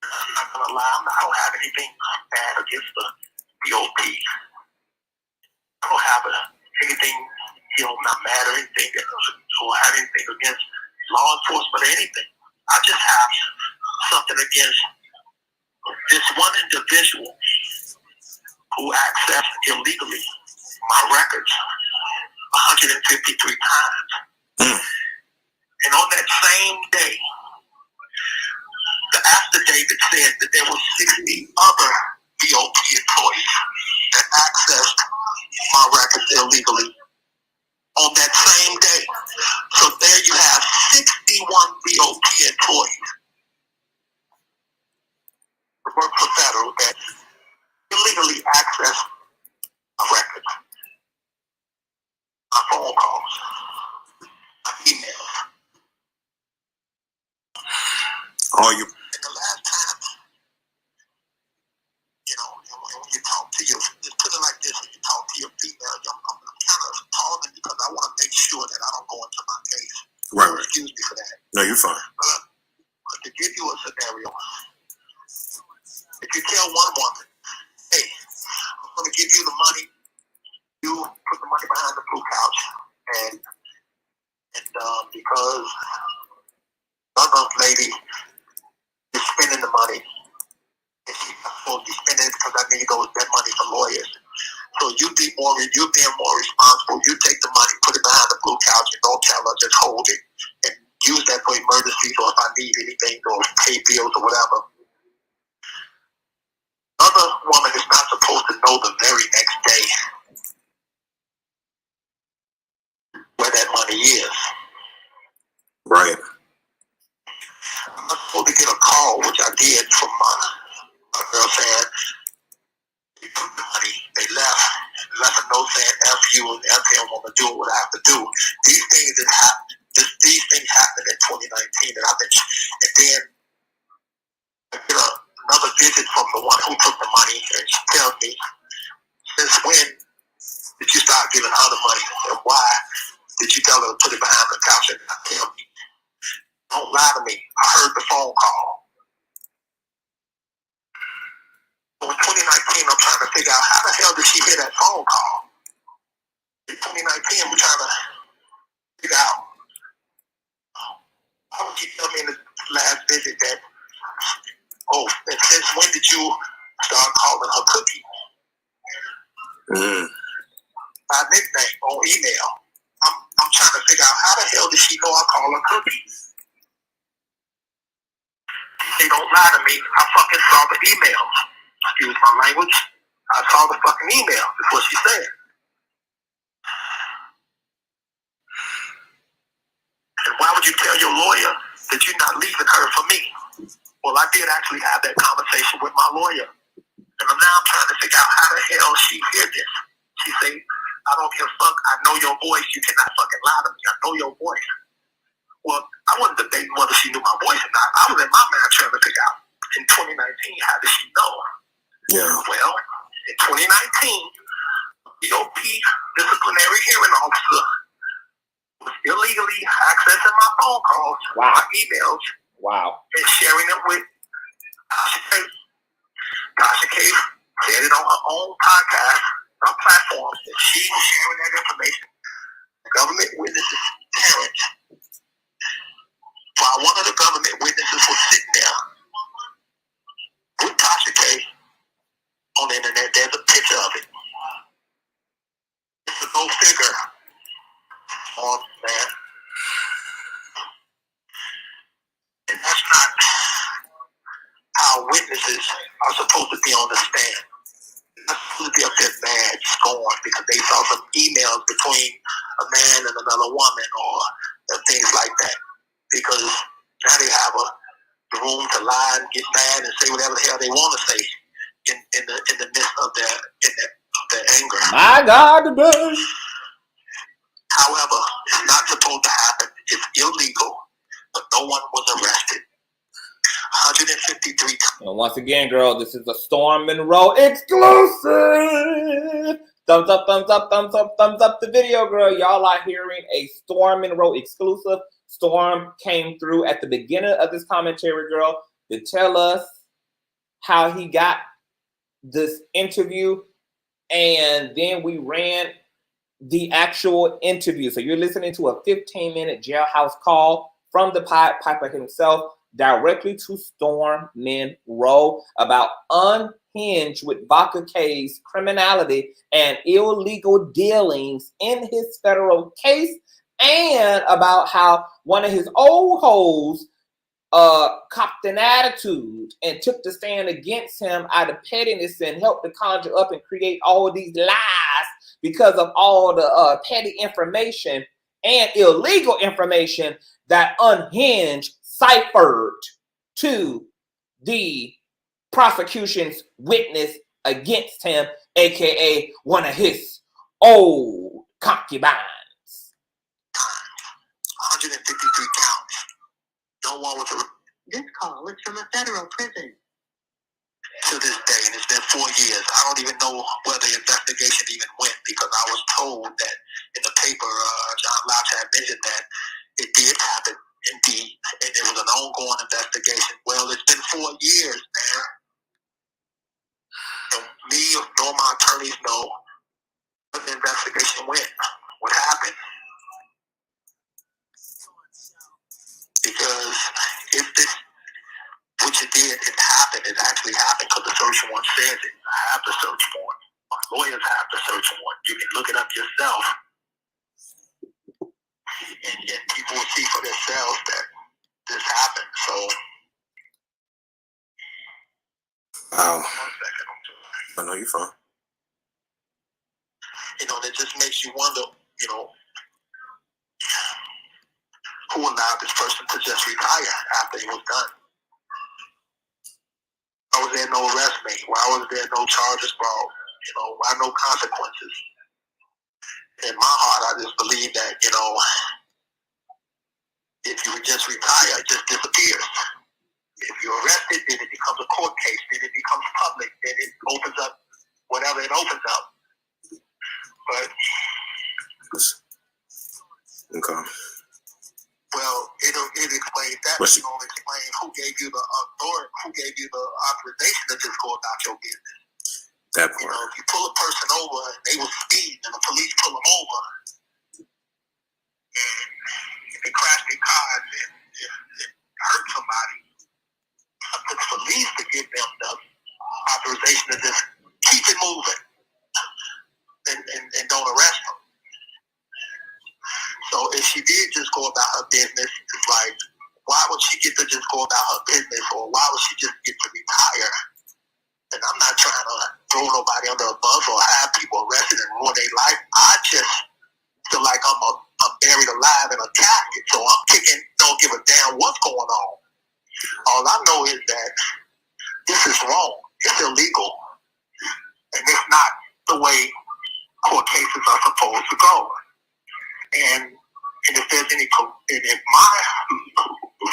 I'm not going to lie. I don't have anything bad against the DOP. I don't have anything, not mad or anything, or have anything against law enforcement or anything. I just have something against this one individual who accessed illegally my records 153 times. And on that same day, the affidavit said that there were 60 other DOP employees that accessed my records illegally on that same day. So there you have 61 DOP employees who work for federal that illegally access my records, my phone calls, my emails. And the last time, when you talk to your, just put it like this, when you talk to your female, I'm kind of pausing because I want to make sure that I don't go into my case. Right. Excuse me for that. No, you're fine. But to give you a scenario, if you tell one woman, hey, I'm going to give you the money, you put the money behind the blue couch, and because another lady is spending the money, and she's supposed to be spending it because I need that money for lawyers. So you're being more responsible. You take the money, put it behind the blue couch, and don't tell her, just hold it and use that for emergencies or if I need anything or pay bills or whatever. Another woman is not supposed to know the very next day where that money is. Right. I'm not supposed to get a call, which I did from my girl saying, they took the money, they left a note saying F you and F him, want to do what I have to do. These things that happened, these things happened in 2019 and and then I get another visit from the one who took the money and she tells me, since when did you start giving her the money and why did you tell her to put it behind the couch and not tell me? Don't lie to me. I heard the phone call. So in 2019, I'm trying to figure out how the hell did she hear that phone call? In 2019, I'm trying to figure out how would you tell me in the last visit that, and since when did you start calling her Cookie? My nickname on email. I'm trying to figure out how the hell did she know I call her Cookie? They don't lie to me. I fucking saw the email. Excuse my language. I saw the fucking email. That's what she said. And why would you tell your lawyer that you're not leaving her for me? Well, I did actually have that conversation with my lawyer. And now I'm trying to figure out how the hell she heard this. She said, I don't give a fuck. I know your voice. You cannot fucking lie to me. I know your voice. Well, I wasn't debating whether she knew my voice or not. I was in my mind trying to figure out, in 2019, how did she know? Yeah. Well, in 2019, DOP disciplinary hearing officer was illegally accessing my phone calls, my emails, and sharing them with Tasha K. Tasha K said it on her own podcast, on platform, that she was sharing that information. Government witnesses, Terrence, while one of the government witnesses was sitting there with Tasha K on the internet, there's a picture of it. It's a no figure on man. And that's not how witnesses are supposed to be on the stand. They're not supposed to be up there mad, scorned, because they saw some emails between a man and another woman or things like that. Because now they have the room to lie and get mad and say whatever the hell they want to say in the midst of their anger. My God, the blood. However, it's not supposed to happen. It's illegal, but no one was arrested. 153 times. And once again, girl, this is a Storm Monroe exclusive. Thumbs up, thumbs up, thumbs up, thumbs up the video, girl. Y'all are hearing a Storm Monroe exclusive. Storm came through at the beginning of this commentary, girl, to tell us how he got this interview, and then we ran the actual interview. So you're listening to a 15-minute Jailhouse call from the Pied Piper himself directly to Storm Monroe about Unhinged with Vodka K's criminality and illegal dealings in his federal case, and about how one of his old hoes copped an attitude and took the stand against him out of pettiness and helped to conjure up and create all of these lies because of all the petty information and illegal information that Unhinged ciphered to the prosecution's witness against him, aka one of his old concubines. 153 counts. No one was arrested. This call is from a federal prison. To this day, and it's been 4 years. I don't even know where the investigation even went, because I was told that in the paper, John Lodge had mentioned that it did happen, indeed, and it was an ongoing investigation. Well, it's been 4 years, man. And me nor my attorneys know where the investigation went, what happened. Because if this, which it did, it happened, it actually happened, because the search warrant says it. I have the search warrant. My lawyers have the search warrant. You can look it up yourself. And people will see for themselves that this happened. So, Wow. 1 second. I know you're fine. You know, that just makes you wonder, you know, who allowed this person to just retire after he was done? Why was there no arrest made? Why was there no charges brought? You know, why no consequences? In my heart, I just believe that, you know, if you just retire, it just disappears. If you're arrested, then it becomes a court case, then it becomes public, then it opens up whatever it opens up. But, Okay. well, it explains that. It don't explain who gave you the authority, who gave you the authorization to just go about your business. That You part. know, if you pull a person over and they were speeding and the police pull them over and they crash their cars and hurt somebody, it's up to the police to give them the authorization to just keep it moving and don't arrest them. So if she did just go about her business, it's like, why would she get to just go about her business, or why would she just get to retire? And I'm not trying to throw nobody under a bus or have people arrested and ruin their life. I just feel like I'm buried alive in a casket, so I'm kicking, don't give a damn what's going on. All I know is that this is wrong. It's illegal. And it's not the way court cases are supposed to go. And if there's any, if my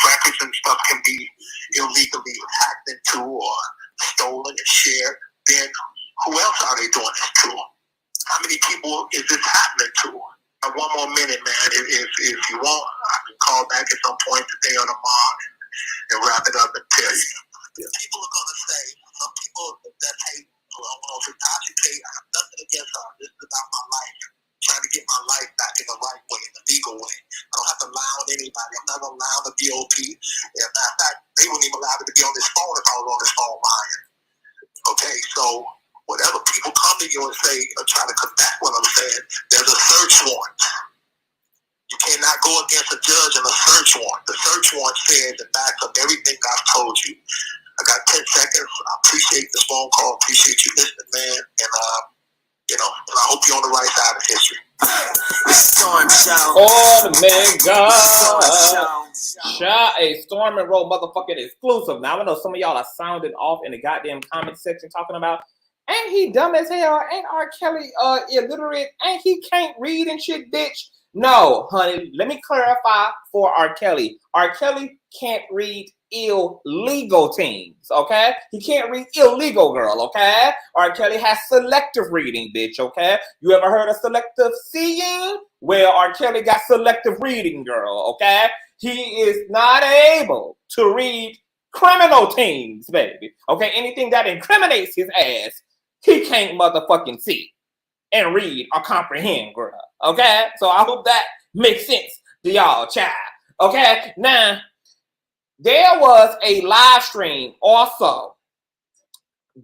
records and stuff can be illegally hacked into or stolen and shared, then who else are they doing this to? How many people is this happening to? One more minute, man. If you want, I can call back at some point today or tomorrow and wrap it up and tell you. People are going to say, some people that hate, well, for Tasha K. I have nothing against her. This is about my life. Trying to get my life back in the right way, in the legal way. I don't have to lie on anybody. I'm not going to lie on the DOP. As a matter of fact, they wouldn't even allow me to be on this phone if I was on this phone lying. Okay, so whatever people come to you and say or try to combat what I'm saying, there's a search warrant. You cannot go against a judge in a search warrant. The search warrant says it backs up everything I've told you. I got 10 seconds. I appreciate this phone call. Appreciate you listening, man. And, I hope you're on the right side of history. Storm Show. Oh my God. Shot a Storm Monroe motherfucking exclusive. Now I know some of y'all are sounding off in the goddamn comment section talking about, ain't he dumb as hell? Ain't R. Kelly illiterate? Ain't he can't read and shit, bitch? No, honey. Let me clarify for R. Kelly. R. Kelly can't read illegal things, okay? He can't read illegal, girl, okay? R. Kelly has selective reading, bitch, okay? You ever heard of selective seeing? Well, R. Kelly got selective reading, girl, okay? He is not able to read criminal things, baby, okay? Anything that incriminates his ass, he can't motherfucking see and read or comprehend, girl, okay? So I hope that makes sense to y'all, child, okay? Now, there was a live stream also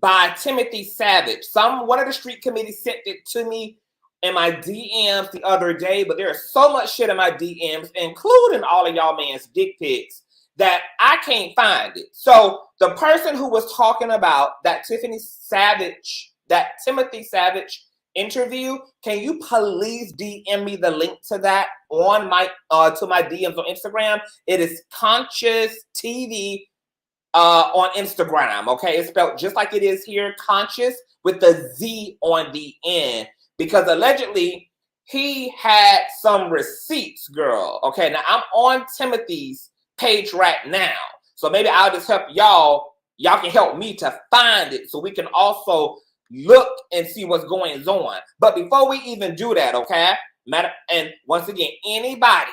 by Timothy Savage. One of the street committees sent it to me in my DMs the other day, but there's so much shit in my DMs, including all of y'all man's dick pics, that I can't find it. So the person who was talking about that Timothy Savage interview, can you please DM me the link to that on my to my DMs on Instagram? It is Consciouztv on Instagram. Okay, it's spelled just like it is here, conscious with the Z on the end, because allegedly he had some receipts, girl. Okay, now I'm on Timothy's page right now, so maybe I'll just help y'all. Y'all can help me to find it so we can also look and see what's going on. But before we even do that, okay, and once again, anybody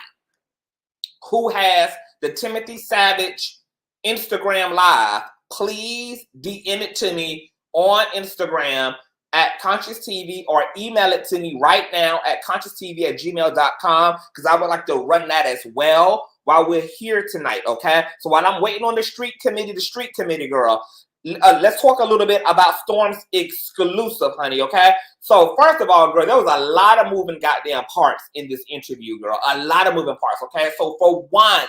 who has the Timothy Savage Instagram live, please DM it to me on Instagram at Consciouztv, or email it to me right now at consciouztv@gmail.com, because I would like to run that as well while we're here tonight, okay? So while I'm waiting on the street committee, girl, let's talk a little bit about Storm's exclusive, honey, okay? So first of all, girl, there was a lot of moving goddamn parts in this interview, girl. A lot of moving parts, okay? So for one,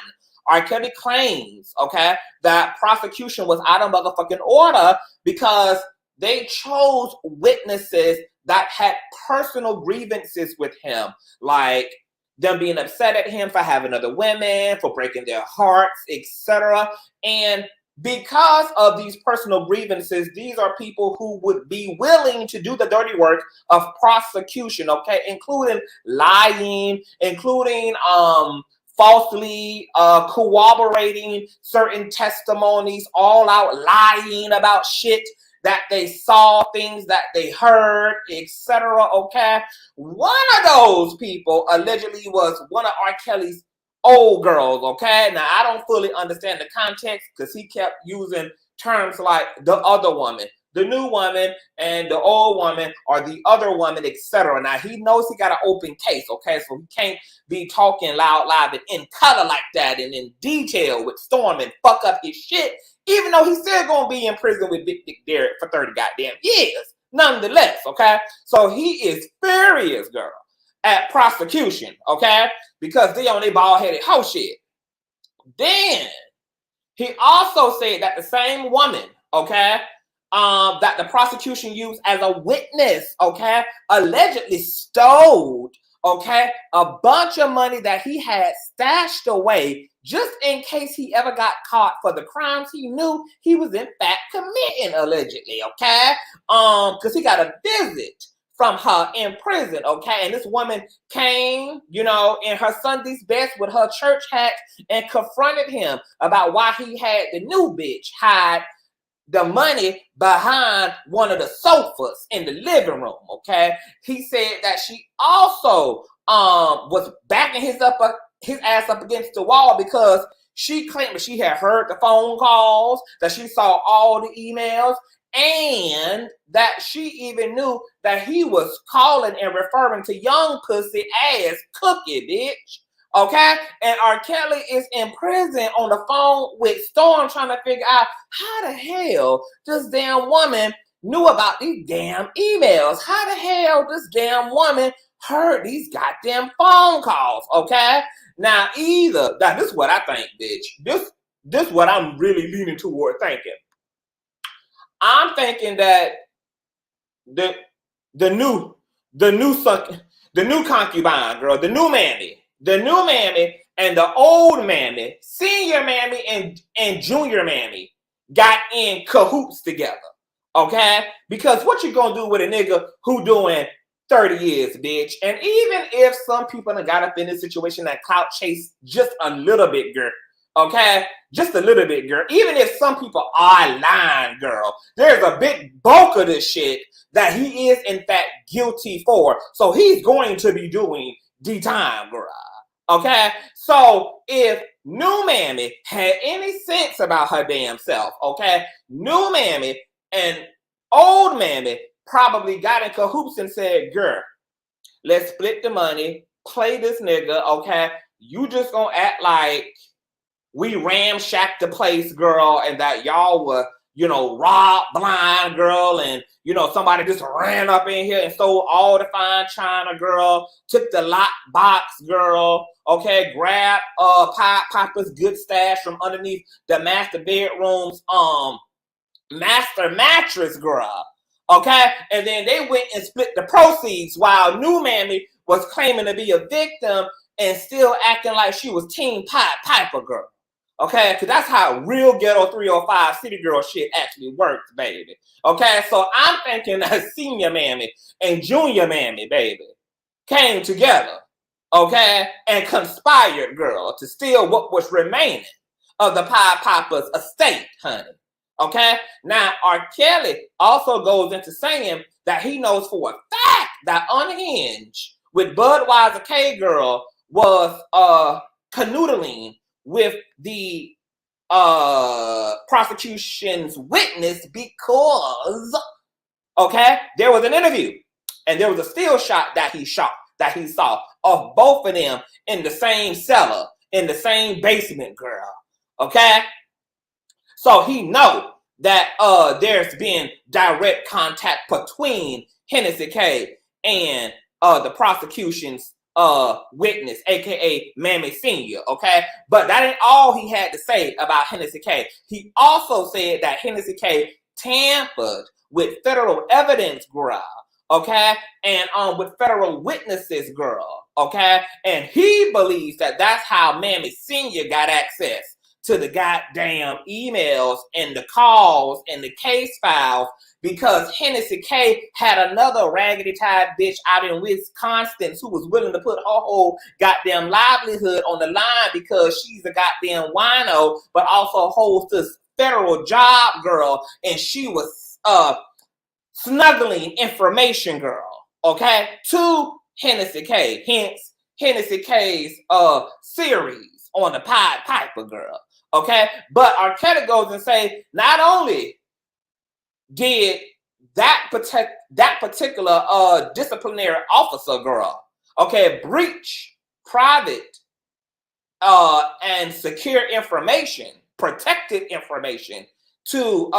R. Kelly claims, okay, that prosecution was out of motherfucking order because they chose witnesses that had personal grievances with him, like them being upset at him for having other women, for breaking their hearts, etc. And because of these personal grievances, these are people who would be willing to do the dirty work of prosecution, okay, including lying, including falsely corroborating certain testimonies, all out lying about shit that they saw, things that they heard, etc. Okay, one of those people allegedly was one of R. Kelly's old girls. Okay, now I don't fully understand the context because he kept using terms like the other woman, the new woman, and the old woman, or the other woman, etc. Now he knows he got an open case. Okay, so he can't be talking loud, and in color like that, and in detail with Storm and fuck up his shit, even though he's still gonna be in prison with Big Dick Derek for 30 goddamn years. Nonetheless, okay, so he is furious, girl, at prosecution, okay, because they on their bald-headed hoe shit. Then he also said that the same woman, okay, that the prosecution used as a witness, okay, allegedly stole, okay, a bunch of money that he had stashed away just in case he ever got caught for the crimes he knew he was in fact committing, allegedly, okay, because he got a visit from her in prison, okay, and this woman came, you know, in her Sunday's best with her church hat and confronted him about why he had the new bitch hide the money behind one of the sofas in the living room, okay? He said that she also was backing his ass up against the wall because she claimed that she had heard the phone calls, that she saw all the emails, and that she even knew that he was calling and referring to young pussy as Cookie, bitch. Okay? And R. Kelly is in prison on the phone with Storm trying to figure out how the hell this damn woman knew about these damn emails. How the hell this damn woman heard these goddamn phone calls, okay? Now, this is what I think, bitch. This is what I'm really leaning toward thinking. I'm thinking that the new concubine, girl, the new mammy and the old mammy, senior mammy and junior mammy got in cahoots together, okay? Because what you gonna do with a nigga who doing 30 years, bitch? And even if some people done got up in this situation that clout chase just a little bit, girl, okay? Just a little bit, girl. Even if some people are lying, girl, there's a big bulk of this shit that he is, in fact, guilty for. So he's going to be doing the time, girl. Okay? So if new mammy had any sense about her damn self, okay, new mammy and old mammy probably got in cahoots and said, girl, let's split the money, play this nigga, okay? You just gonna act like we ramshacked the place, girl, and that y'all were, robbed blind, girl, and, somebody just ran up in here and stole all the fine china, girl, took the lock box, girl, okay, grabbed Papa's good stash from underneath the master bedroom's master mattress, girl, okay, and then they went and split the proceeds while new mammy was claiming to be a victim and still acting like she was Team Piper, girl. Okay, because that's how real ghetto 305 city girl shit actually works, baby. Okay, so I'm thinking that senior mammy and junior mammy, baby, came together, okay, and conspired, girl, to steal what was remaining of the Pied Piper's estate, honey. Okay, now R. Kelly also goes into saying that he knows for a fact that Unhinged with Budweiser K girl was canoodling with the prosecution's witness because, okay, there was an interview and there was a still shot that he saw of both of them in the same cellar, in the same basement, girl. Okay? So he know that there's been direct contact between Hennessy K and the prosecution's witness, aka Mammy Senior, okay? But that ain't all he had to say about Hennessy K. He also said that Hennessy K tampered with federal evidence, girl, okay? And with federal witnesses, girl, okay? And he believes that that's how Mammy Senior got access to the goddamn emails and the calls and the case files, because Hennessy K had another raggedy-tied bitch out in Wisconsin who was willing to put her whole goddamn livelihood on the line because she's a goddamn wino, but also holds this federal job, girl, and she was snuggling information, girl, okay, to Hennessy K. Hence, Hennessy K's series on the Pied Piper, girl, okay? But R. Kelly goes and say, not only did that particular disciplinary officer, girl, okay, breach private and secure information, protected information to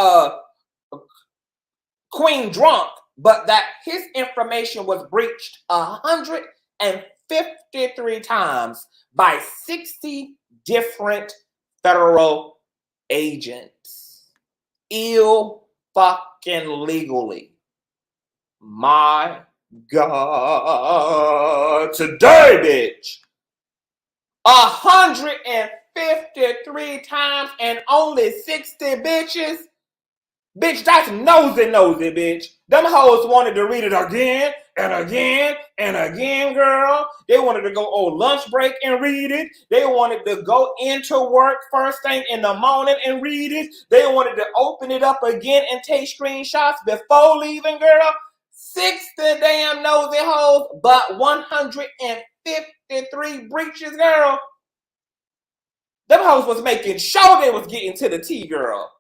Queen Drunk, but that his information was breached 153 times by 60 different federal agents. Fucking legally. My God. Today, bitch. 153 times and only 60 bitches. Bitch, that's nosy, bitch. Them hoes wanted to read it again and again and again, girl. They wanted to go on lunch break and read it. They wanted to go into work first thing in the morning and read it. They wanted to open it up again and take screenshots before leaving, girl. 60 damn nosy hoes, but 153 breaches, girl. Them hoes was making sure they was getting to the tea, girl.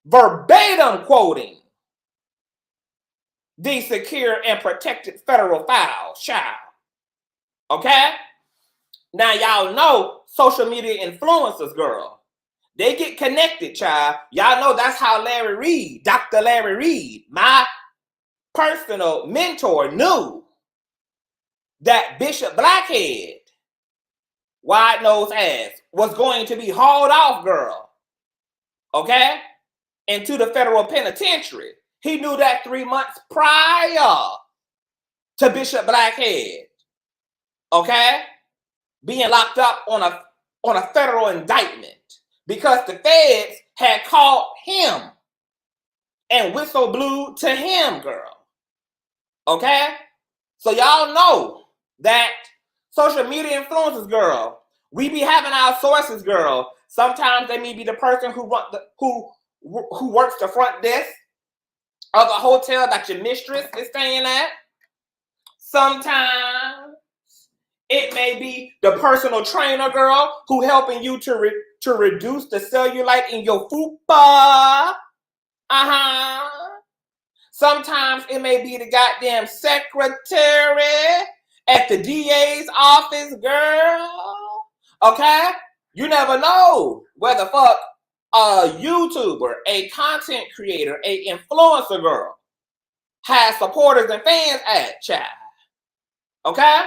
verbatim quoting the secure and protected federal files, child. Okay? Now, y'all know social media influencers, girl. They get connected, child. Y'all know that's how Larry Reed, Dr. Larry Reed, my personal mentor, knew that Bishop Blackhead, wide nose ass, was going to be hauled off, girl. Okay? Into the federal penitentiary. He knew that 3 months prior to Bishop Blackhead. Okay? Being locked up on a federal indictment because the feds had called him and whistle blew to him, girl. Okay? So y'all know that social media influencers, girl, we be having our sources, girl. Sometimes they may be the person who works the front desk of a hotel that your mistress is staying at. Sometimes it may be the personal trainer, girl, who helping you to reduce the cellulite in your fupa. Sometimes it may be the goddamn secretary at the DA's office, girl. Okay? You never know where the fuck a YouTuber, a content creator, a influencer girl has supporters and fans at, child. Okay?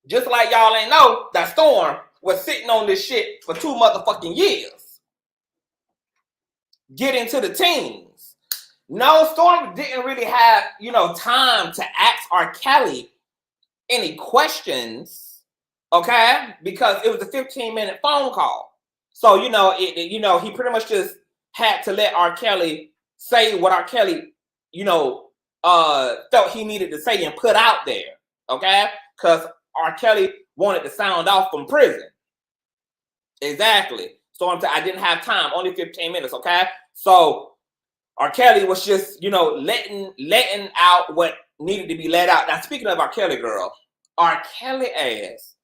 Just like y'all ain't know that Storm was sitting on this shit for 2 motherfucking years. Getting to the teens. No, Storm didn't really have, time to ask R. Kelly any questions, okay? Because it was a 15-minute phone call. So, he pretty much just had to let R. Kelly say what R. Kelly, felt he needed to say and put out there, okay? Because R. Kelly wanted to sound off from prison. Exactly. So I didn't have time, only 15 minutes, okay? So R. Kelly was just, letting out what needed to be let out. Now, speaking of R. Kelly, girl, R. Kelly ass.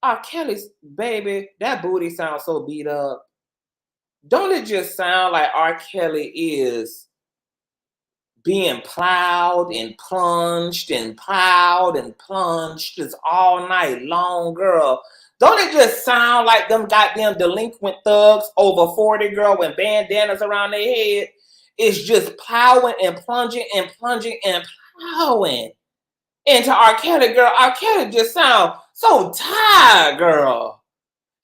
R. Kelly's, baby, that booty sounds so beat up. Don't it just sound like R. Kelly is being plowed and plunged and plowed and plunged just all night long, girl? Don't it just sound like them goddamn delinquent thugs over 40, girl, with bandanas around their head is just plowing and plunging and plunging and plowing into R. Kelly, girl? R. Kelly just sounds so tired, girl.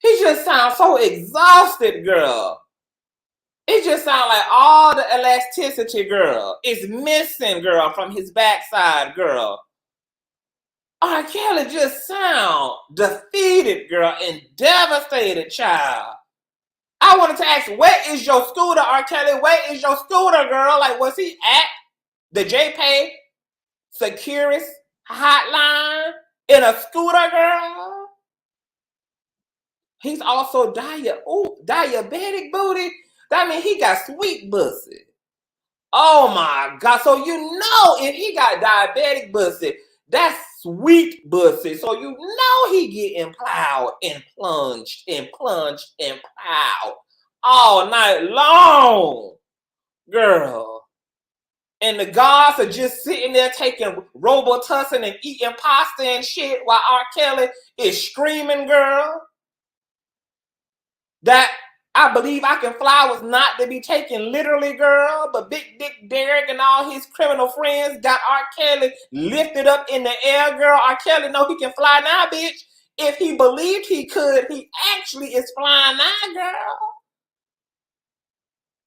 He just sounds so exhausted, girl. It just sounds like all the elasticity, girl, is missing, girl, from his backside, girl. R. Kelly just sound defeated, girl, and devastated, child. I wanted to ask, where is your scooter, R. Kelly? Where is your scooter, girl? Like, was he at the JPay Securus hotline in a scooter, girl? He's also diabetic booty. That means he got sweet pussy. Oh my God. So if he got diabetic pussy, that's sweet pussy. So he getting plowed and plunged and plunged and plowed all night long, girl. And the gods are just sitting there taking Robitussin and eating pasta and shit while R. Kelly is screaming, girl. That I Believe I Can Fly was not to be taken literally, girl, but Big Dick Derek and all his criminal friends got R. Kelly lifted up in the air, girl. R. Kelly know he can fly now, bitch. If he believed he could, he actually is flying now, girl.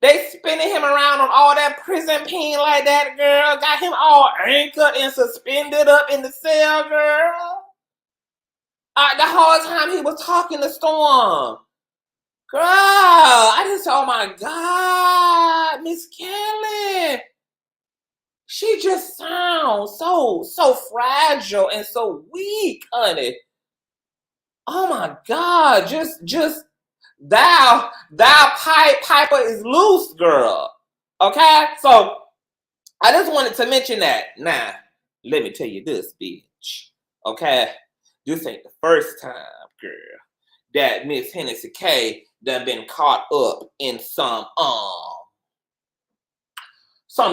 They spinning him around on all that prison pen like that, girl. Got him all anchored and suspended up in the cell, girl. The whole time he was talking to Storm. Girl, oh my God, Miss Kelly. She just sounds so fragile and so weak, honey. Oh my God, just thou piper is loose, girl. Okay, so I just wanted to mention that. Now, let me tell you this, bitch. Okay, this ain't the first time, girl, that Miss Hennessy K done been caught up in some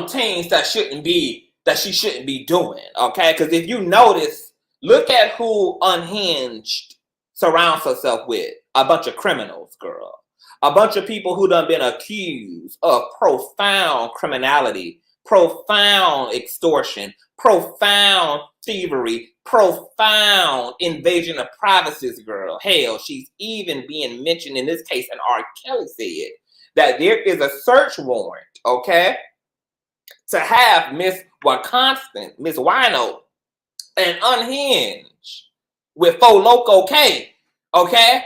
things that she shouldn't be doing, okay? Because if you notice, look at who Unhinged surrounds herself with. A bunch of criminals, girl. A bunch of people who done been accused of profound criminality, profound extortion, profound thievery, profound invasion of privacy, girl. Hell, she's even being mentioned in this case, and R. Kelly said that there is a search warrant, okay, to have Miss Wino and Unhinged with Fo Loco K, okay?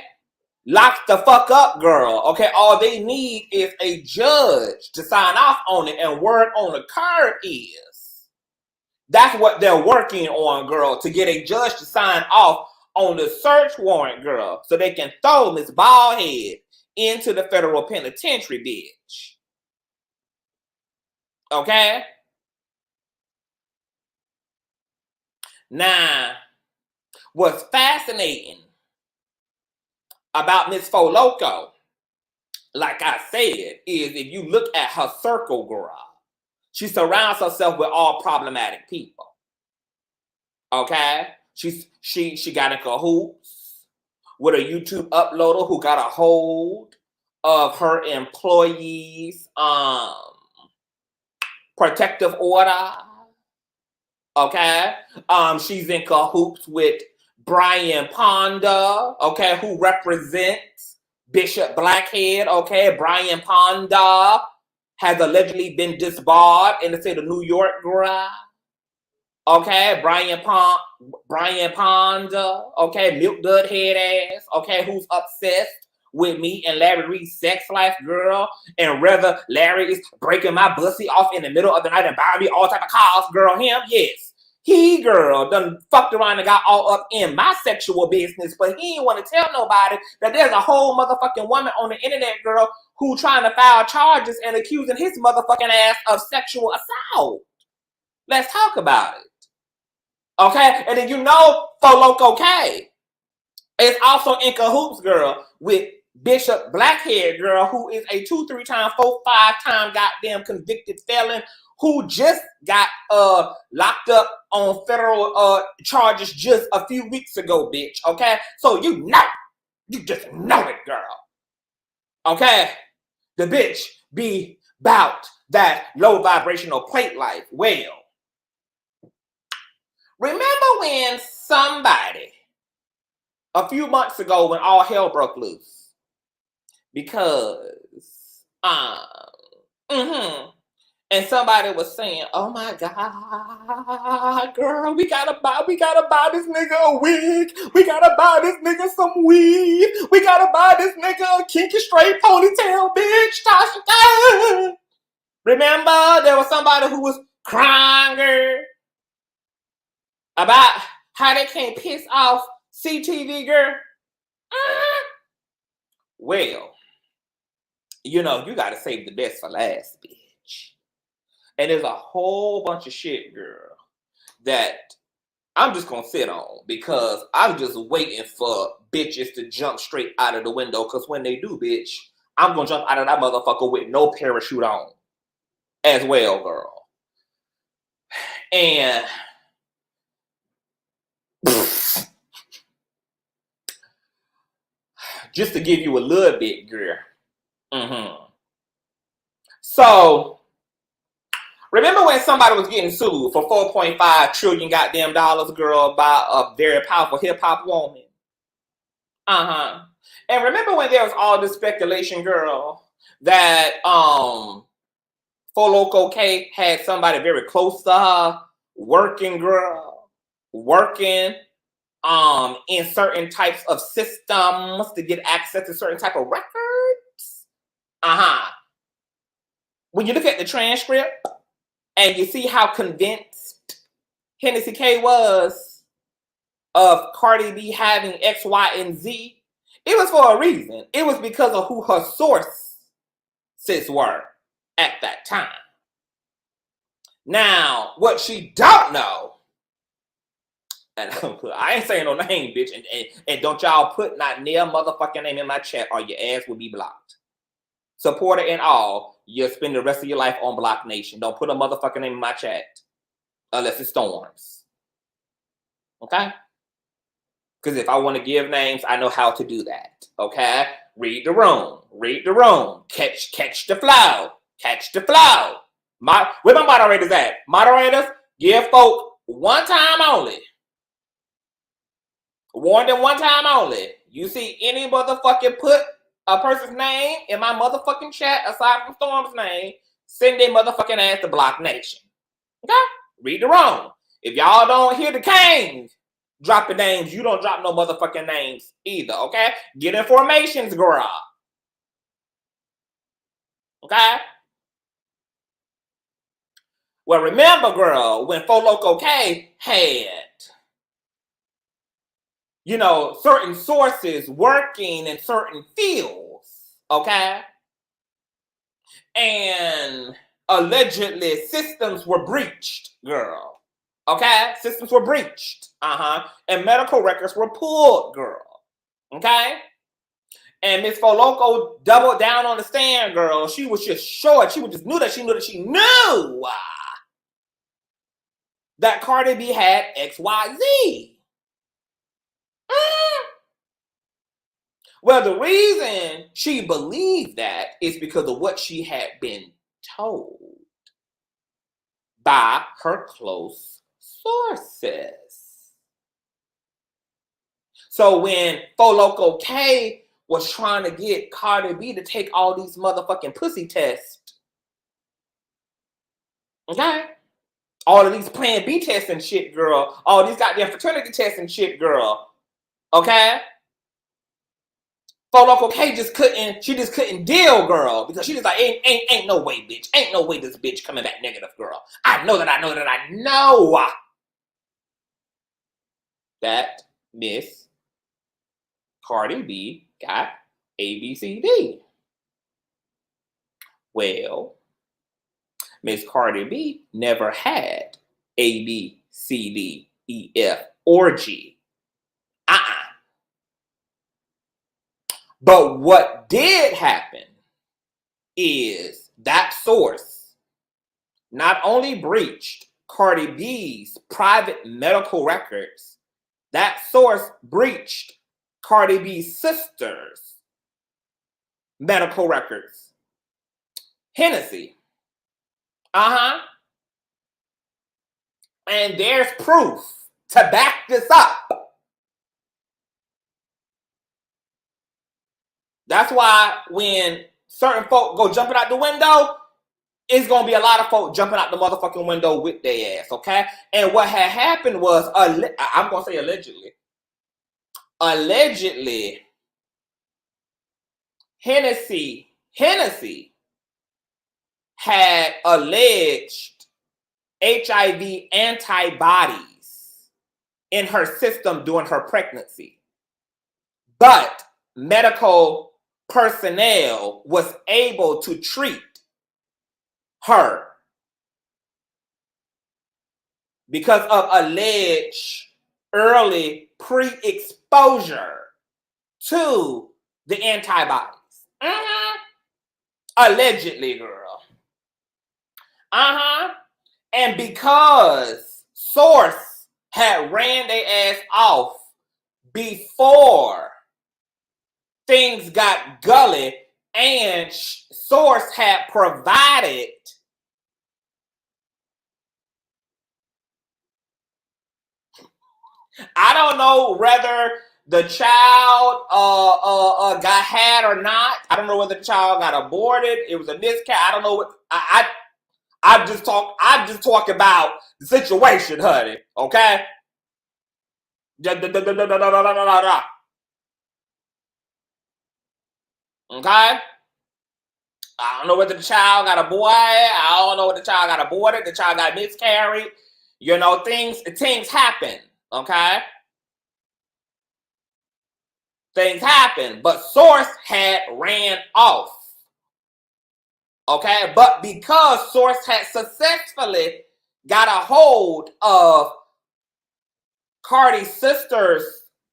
Lock the fuck up, girl. Okay, all they need is a judge to sign off on it, and word on the card is that's what they're working on, girl, to get a judge to sign off on the search warrant, girl, so they can throw Miss Baldhead into the federal penitentiary, bitch. Okay? Now, what's fascinating about Miss Fo Loco, like I said, is if you look at her circle, girl, she surrounds herself with all problematic people. Okay? She got in cahoots with a YouTube uploader who got a hold of her employees' protective order. Okay? She's in cahoots with Brian Ponda, okay, who represents Bishop Blackhead, okay? Brian Ponda has allegedly been disbarred in the state of New York, girl. Okay, Brian Ponda, okay, milk dud head ass, okay, who's obsessed with me and Larry Reed's sex life, girl, and rather Larry is breaking my pussy off in the middle of the night and buying me all type of calls, girl, him, yes. He, girl, done fucked around and got all up in my sexual business, but he ain't want to tell nobody that there's a whole motherfucking woman on the internet, girl, who trying to file charges and accusing his motherfucking ass of sexual assault. Let's talk about it. Okay? And then you know Fo Loco K is also in cahoots, girl, with Bishop Blackhead, girl, who is a 2, 3 time, 4, 5 time goddamn convicted felon who just got locked up on federal charges just a few weeks ago, bitch, okay? So you just know it, girl, okay? The bitch be bout that low vibrational plate life. Well, remember when somebody, a few months ago when all hell broke loose, because, and somebody was saying, "Oh my God, girl, we gotta buy this nigga a wig. We gotta buy this nigga some weed. We gotta buy this nigga a kinky straight ponytail, bitch, Tasha K." Remember, there was somebody who was crying, girl, about how they can't piss off CTV, girl. Well, you know, you gotta save the best for last, bitch. And there's a whole bunch of shit, girl, that I'm just gonna sit on because I'm just waiting for bitches to jump straight out of the window. Because when they do, bitch, I'm gonna jump out of that motherfucker with no parachute on as well, girl. And just to give you a little bit, girl. So, remember when somebody was getting sued for $4.5 trillion goddamn dollars, girl, by a very powerful hip-hop woman? And remember when there was all this speculation, girl, that Fo Loco K had somebody very close to her working, girl, working in certain types of systems to get access to certain type of records? When you look at the transcript and you see how convinced Hennessy K was of Cardi B having X, Y, and Z, it was for a reason. It was because of who her sources were at that time. Now, what she don't know And I ain't saying no name, bitch. And don't y'all put not near motherfucking name in my chat or your ass will be blocked. Supporter and all, you'll spend the rest of your life on Block Nation. Don't put a motherfucking name in my chat unless it storms. Okay? Because if I want to give names, I know how to do that. Okay? Read the room. Read the room. Catch the flow. Catch the flow. Where my moderators at? Moderators, give folk one time only. Warn them one time only. You see any motherfucking put a person's name in my motherfucking chat aside from Storm's name, send their motherfucking ass to Block Nation. Okay? Read the room. If y'all don't hear the king dropping names, you don't drop no motherfucking names either, okay? Get informations, girl. Okay? Well, remember, girl, when Loco K had, you know, certain sources working in certain fields, okay? And allegedly systems were breached, girl. Okay? Systems were breached. And medical records were pulled, girl. Okay? And Miss Loco doubled down on the stand, girl. She was just short. She just knew that Cardi B had XYZ. Well, the reason she believed that is because of what she had been told by her close sources. So when Loco K was trying to get Cardi B to take all these motherfucking pussy tests, okay? All of these Plan B tests and shit, girl. All these goddamn fraternity tests and shit, girl. Okay? Loco K just couldn't deal, girl, because she just like, ain't no way, bitch. Ain't no way this bitch coming back negative, girl. I know that Miss Cardi B got ABCD. Well, Miss Cardi B never had A, B, C, D, E, F, or G. But what did happen is that source not only breached Cardi B's private medical records, that source breached Cardi B's sister's medical records. Hennessy. And there's proof to back this up. That's why when certain folk go jumping out the window, it's going to be a lot of folk jumping out the motherfucking window with their ass, okay? And what had happened was, I'm going to say allegedly, Hennessy had alleged HIV antibodies in her system during her pregnancy. But medical personnel was able to treat her because of alleged early pre-exposure to the antibodies. Allegedly, girl. And because Source had ran their ass off before things got gully and Source had provided I don't know whether the child got had or not. I don't know whether the child got aborted. It was a miscarriage. I don't know what I just talk about the situation, honey. Okay? Okay? I don't know whether the child got a boy. I don't know whether the child got aborted. The child got miscarried. You know, things happen. Okay? Things happen. But Source had ran off. Okay? But because Source had successfully got a hold of Cardi's sister's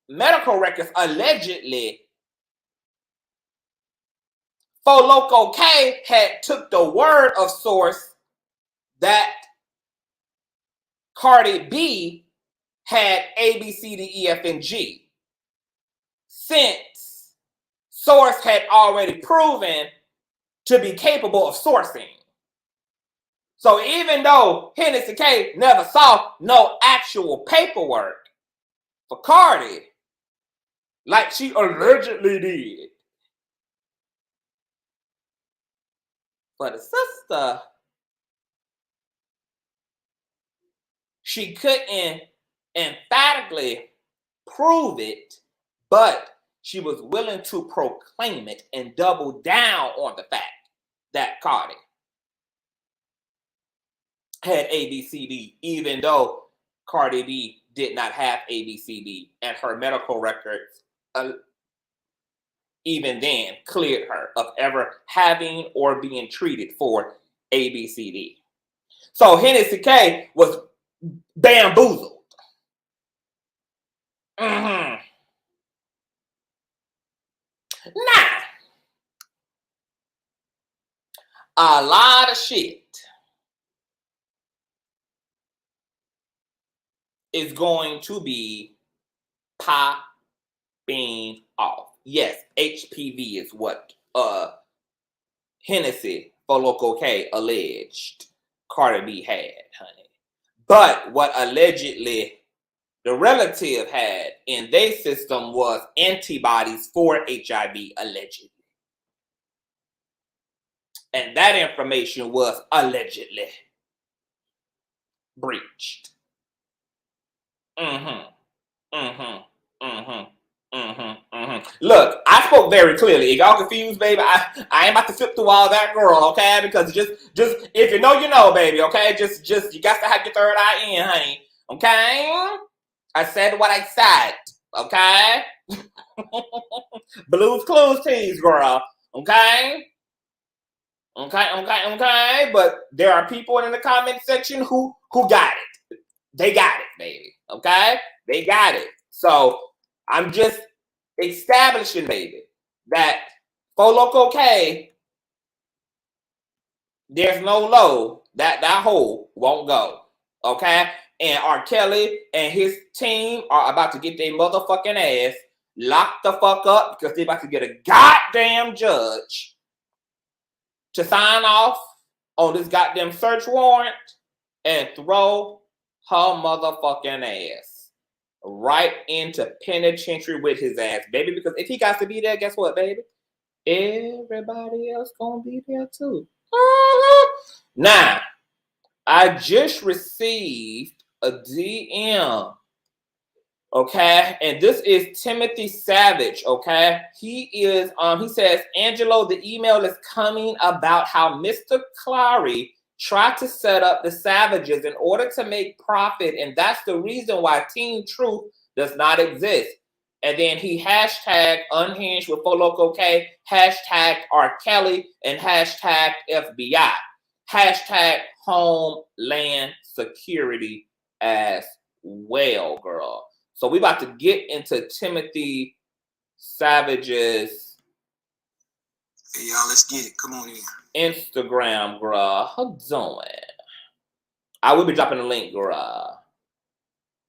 medical records allegedly, Loco K had took the word of source that Cardi B had A, B, C, D, E, F, and G, since source had already proven to be capable of sourcing. So even though Hennessy K never saw no actual paperwork for Cardi, like she allegedly did, for the sister, she couldn't emphatically prove it, but she was willing to proclaim it and double down on the fact that Cardi had ABCD, even though Cardi B did not have ABCD, and her medical records even then cleared her of ever having or being treated for ABCD. So Hennessy K was bamboozled. Now, a lot of shit is going to be popping off. Yes, HPV is what Hennessy Loco K alleged Cardi B had, honey. But what allegedly the relative had in their system was antibodies for HIV, allegedly. And that information was allegedly breached. Look, I spoke very clearly. If y'all confused, baby, I ain't about to flip through all that, girl, okay? Because just if you know, baby, okay? Just you got to have your third eye in, honey, okay? I said what I said, okay? Blues Clues tease, girl, okay? Okay. But there are people in the comment section who got it. They got it, baby, okay? They got it. So I'm just establishing, baby, that Loco K, there's no low that hole won't go, okay? And R. Kelly and his team are about to get their motherfucking ass locked the fuck up because they're about to get a goddamn judge to sign off on this goddamn search warrant and throw her motherfucking ass right into penitentiary with his ass, baby. Because if he got to be there, guess what, baby? Everybody else gonna be there too. Now, I just received a DM, okay, and this is Timothy Savage, okay. He says, Angelo, the email is coming about how Mr. Clary tried to set up the Savages in order to make profit, and that's the reason why Team Truth does not exist. And then he hashtag unhinged with Loco K, hashtag R. Kelly, and hashtag FBI, hashtag Homeland Security as well, girl. So we about to get into Timothy Savage's Hey, y'all, let's get it. Come on in. Instagram, girl. How doing? I will be dropping the link, girl,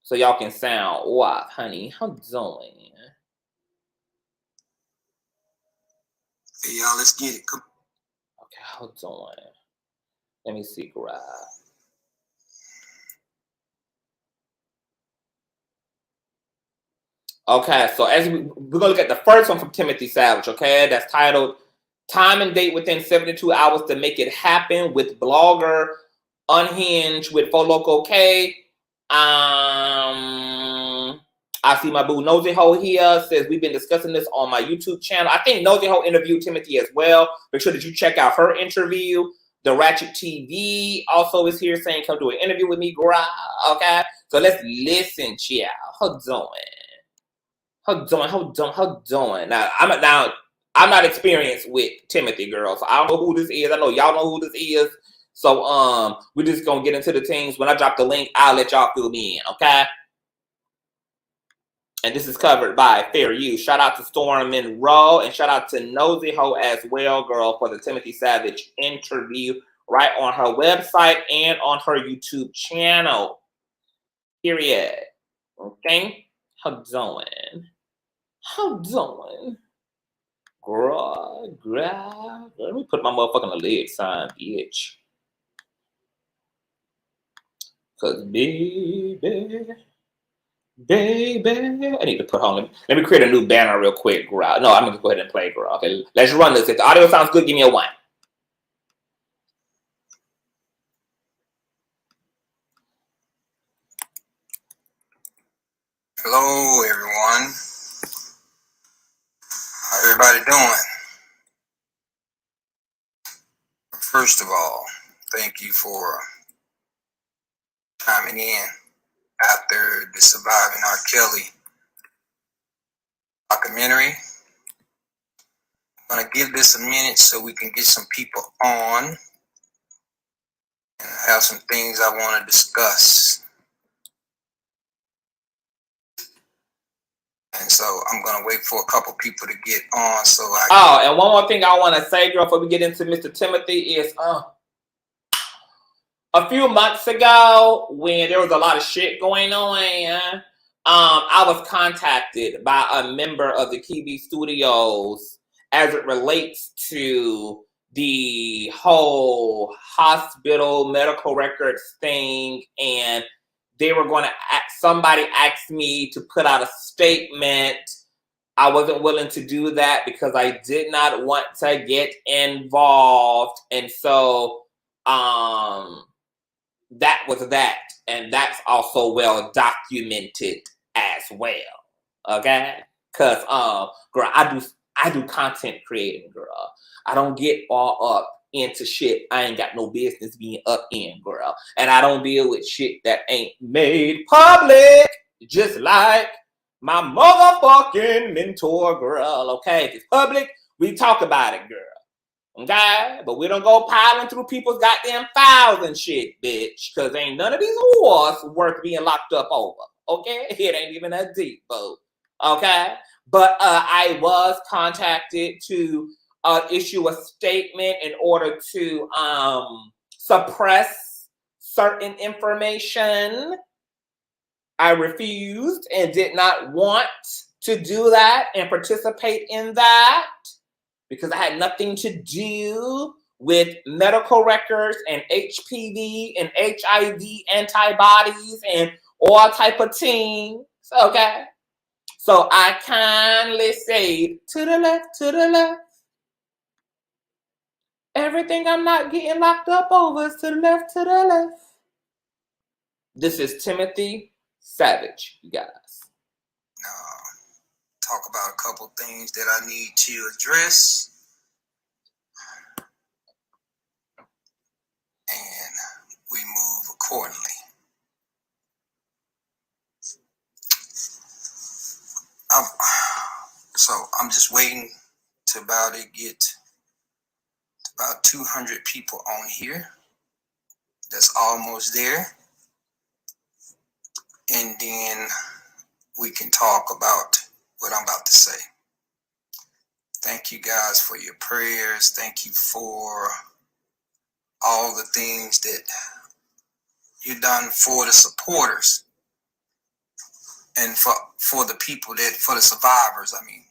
so y'all can sound off, honey. How doing? Hey, y'all, let's get it. Come. Okay, how doing? Let me see, girl. Okay, so as we're gonna look at the first one from Timothy Savage, okay, that's titled "Time and Date Within 72 Hours to Make It Happen" with blogger Unhinged with Loco K. I see my boo Nosy Ho here, says we've been discussing this on my YouTube channel. I think Nosy Ho interviewed Timothy as well. Make sure that you check out her interview. The Ratchet TV also is here saying come do an interview with me, girl. Okay, so let's listen, child. How doing? Now I'm not experienced with Timothy, girl, so I don't know who this is. I know y'all know who this is. So we're just gonna get into the things. When I drop the link, I'll let y'all fill me in, okay? And this is covered by Fair Use. Shout out to Storm Monroe and shout out to Nosy Ho as well, girl, for the Timothy Savage interview right on her website and on her YouTube channel. Period. Okay? How doing? How doing? Girl. Let me put my motherfucking leg sign, bitch. Cause baby, I need to put on. Let me create a new banner real quick, girl. No, I'm gonna go ahead and play, girl. Okay, let's run this. If the audio sounds good, give me a 1. Hello, everyone. How everybody doing? First of all, thank you for chiming in after the Surviving R. Kelly documentary. I'm gonna give this a minute so we can get some people on and have some things I want to discuss. And so I'm gonna wait for a couple people to get on so I can... Oh, and one more thing I want to say, girl, before we get into Mr. Timothy is a few months ago when there was a lot of shit going on, I was contacted by a member of the TV studios as it relates to the whole hospital medical records thing, and they were going to somebody asked me to put out a statement. I wasn't willing to do that because I did not want to get involved, and so that was that, and that's also well documented as well. Okay, cause girl, I do content creating, girl. I don't get all up into shit I ain't got no business being up in, girl. And I don't deal with shit that ain't made public, just like my motherfucking mentor, girl. Okay, if it's public, we talk about it, girl. Okay? But we don't go piling through people's goddamn files and shit, bitch. Because ain't none of these whores worth being locked up over. Okay? It ain't even that deep, boo. Okay? But I was contacted to issue a statement in order to suppress certain information. I refused and did not want to do that and participate in that, because I had nothing to do with medical records and HPV and HIV antibodies and all type of things, okay? So I kindly say, to the left. Everything I'm not getting locked up over is to the left. This is Timothy Savage, you guys. talk about a couple things that I need to address, and we move accordingly. So I'm just waiting to get about 200 people on here. That's almost there. And then we can talk about what I'm about to say. Thank you guys for your prayers. Thank you for all the things that you've done for the supporters and for the people for the survivors, I mean.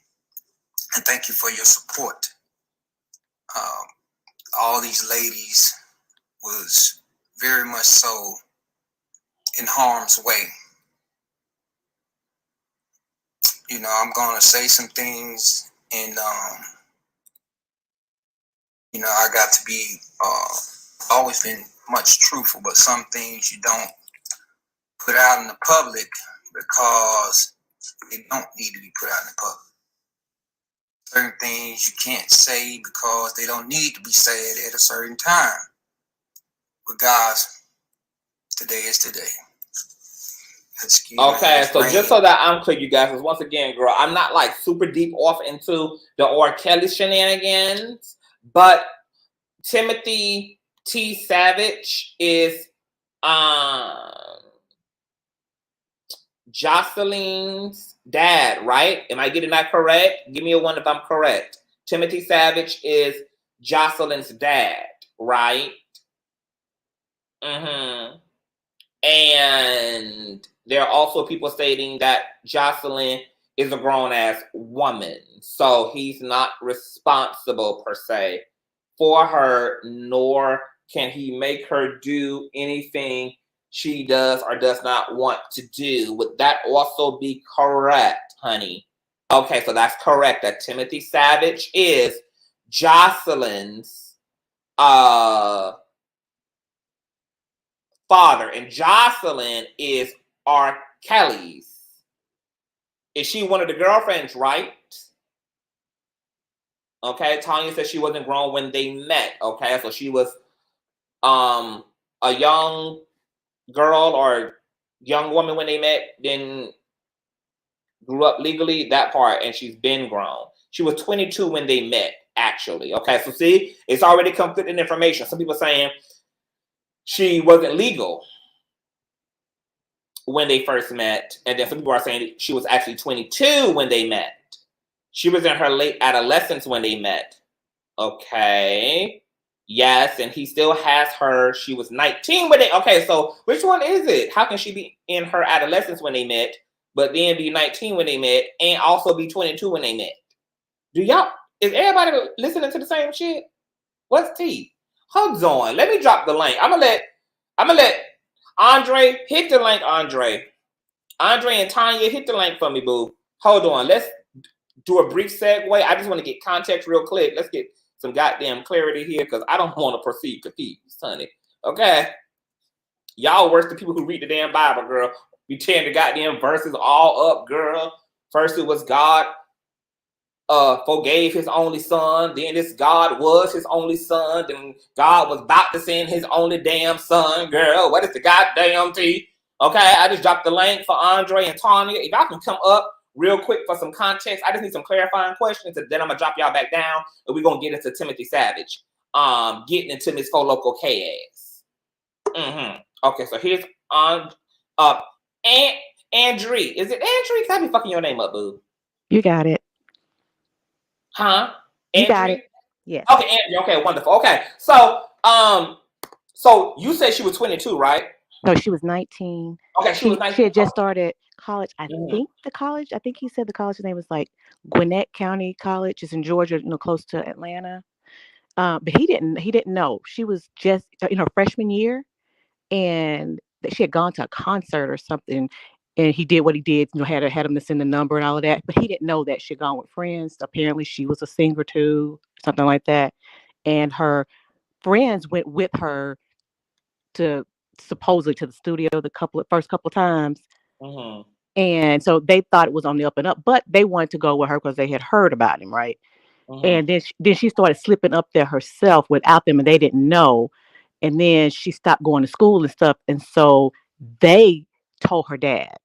And thank you for your support. All these ladies was very much so in harm's way. You know, I'm going to say some things, and, you know, I got to be, always been much truthful, but some things you don't put out in the public because they don't need to be put out in the public. Certain things you can't say because they don't need to be said at a certain time. But guys, today is today. Okay, so just so that I'm clear, you guys, because once again, girl, I'm not like super deep off into the R. Kelly shenanigans, but Timothy T. Savage is Jocelyn's dad, right? Am I getting that correct? Give me a one if I'm correct. Timothy Savage is Jocelyn's dad, right? Mm-hmm. And there are also people stating that Jocelyn is a grown-ass woman. So he's not responsible, per se, for her, nor can he make her do anything she does or does not want to do. Would that also be correct, honey? Okay, so that's correct. That Timothy Savage is Jocelyn's father, and Jocelyn is R. Kelly's. Is she one of the girlfriends, right? Okay, Tanya said she wasn't grown when they met. Okay, so she was a young girl or young woman when they met, then grew up legally, that part, and she's been grown. She was 22 when they met, actually. Okay, so see, it's already conflicting information. Some people saying she wasn't legal when they first met, and then some people are saying she was actually 22 when they met. She was in her late adolescence when they met. Okay. Yes, and he still has her. She was 19 when they... Okay, so which one is it? How can she be in her adolescence when they met, but then be 19 when they met, and also be 22 when they met? Do y'all... Is everybody listening to the same shit? What's T? Hold on. Let me drop the link. I'm gonna let Andre hit the link, Andre and Tanya, hit the link for me, boo. Hold on. Let's do a brief segue. I just want to get context real quick. Let's get some goddamn clarity here because I don't want to proceed confused, honey. Okay? Y'all worse than people who read the damn Bible, girl. We tearing the goddamn verses all up, girl. First it was God forgave his only son. Then this God was his only son. Then God was about to send his only damn son, girl. What is the goddamn tea? Okay, I just dropped the link for Andre and Tanya. If y'all can come up real quick for some context, I just need some clarifying questions, and then I'm gonna drop y'all back down, and we're gonna get into Timothy Savage, getting into Miss Fo Loco K ass. Okay, so here's Andre. Is it Andre? Can I be fucking your name up, boo? You got it. Huh? You got it. Yes. Okay, Andrew. Okay, wonderful. Okay, so so you said she was 22, right? No, she was 19. Okay, she was 19. She had just started college. I think he said the college's name was like Gwinnett County College. It's in Georgia, close to Atlanta. But he didn't know. She was just in her freshman year, and she had gone to a concert or something, and he did what he did, had him to send the number and all of that. But he didn't know that she had gone with friends. Apparently she was a singer too, something like that. And her friends went with her to supposedly to the studio the first couple of times. And so they thought it was on the up and up, but they wanted to go with her because they had heard about him, right? And then she started slipping up there herself without them, and they didn't know. And then she stopped going to school and stuff, and so they told her dad.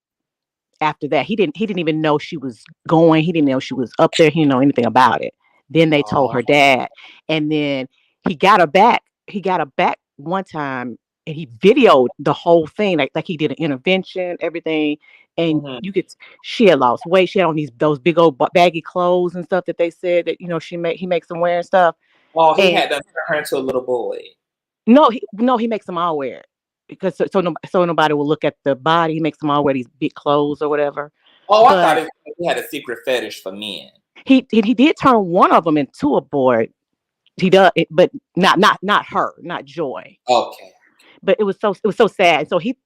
After that, he didn't even know she was going. He didn't know she was up there. He didn't know anything about it. Then they told her dad, and then he got her back. He got her back one time, and he videoed the whole thing, like he did an intervention, everything. And she had lost weight. She had on those big old baggy clothes and stuff that they said that he makes them wear and stuff. Oh, he had to turn her into a little boy. No, he makes them all wear it because so nobody will look at the body. He makes them all wear these big clothes or whatever. Oh, I thought he had a secret fetish for men. He did turn one of them into a boy. He does, but not her, not Joy. Okay. But it was so sad. So he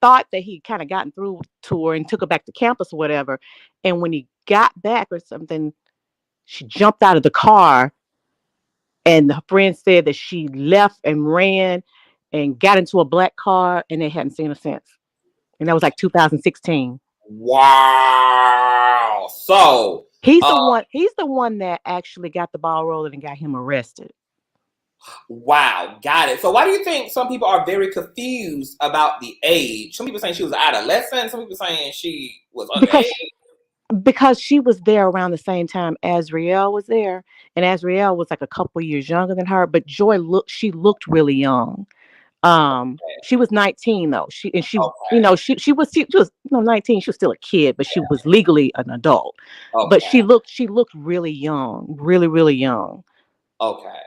thought that he kind of gotten through to her and took her back to campus or whatever. And when he got back or something, she jumped out of the car, and the friend said that she left and ran and got into a black car, and they hadn't seen her since. And that was like 2016. Wow. So he's the one that actually got the ball rolling and got him arrested. Wow, got it. So why do you think some people are very confused about the age? Some people saying she was adolescent. Some people saying she was underage. Because she was there around the same time Azriel was there, and Azriel was like a couple years younger than her. But Joy looked really young. She was 19 though. She Okay. she was 19. She was still a kid, but she was legally an adult. But Okay. she looked really young, really, really young. Okay.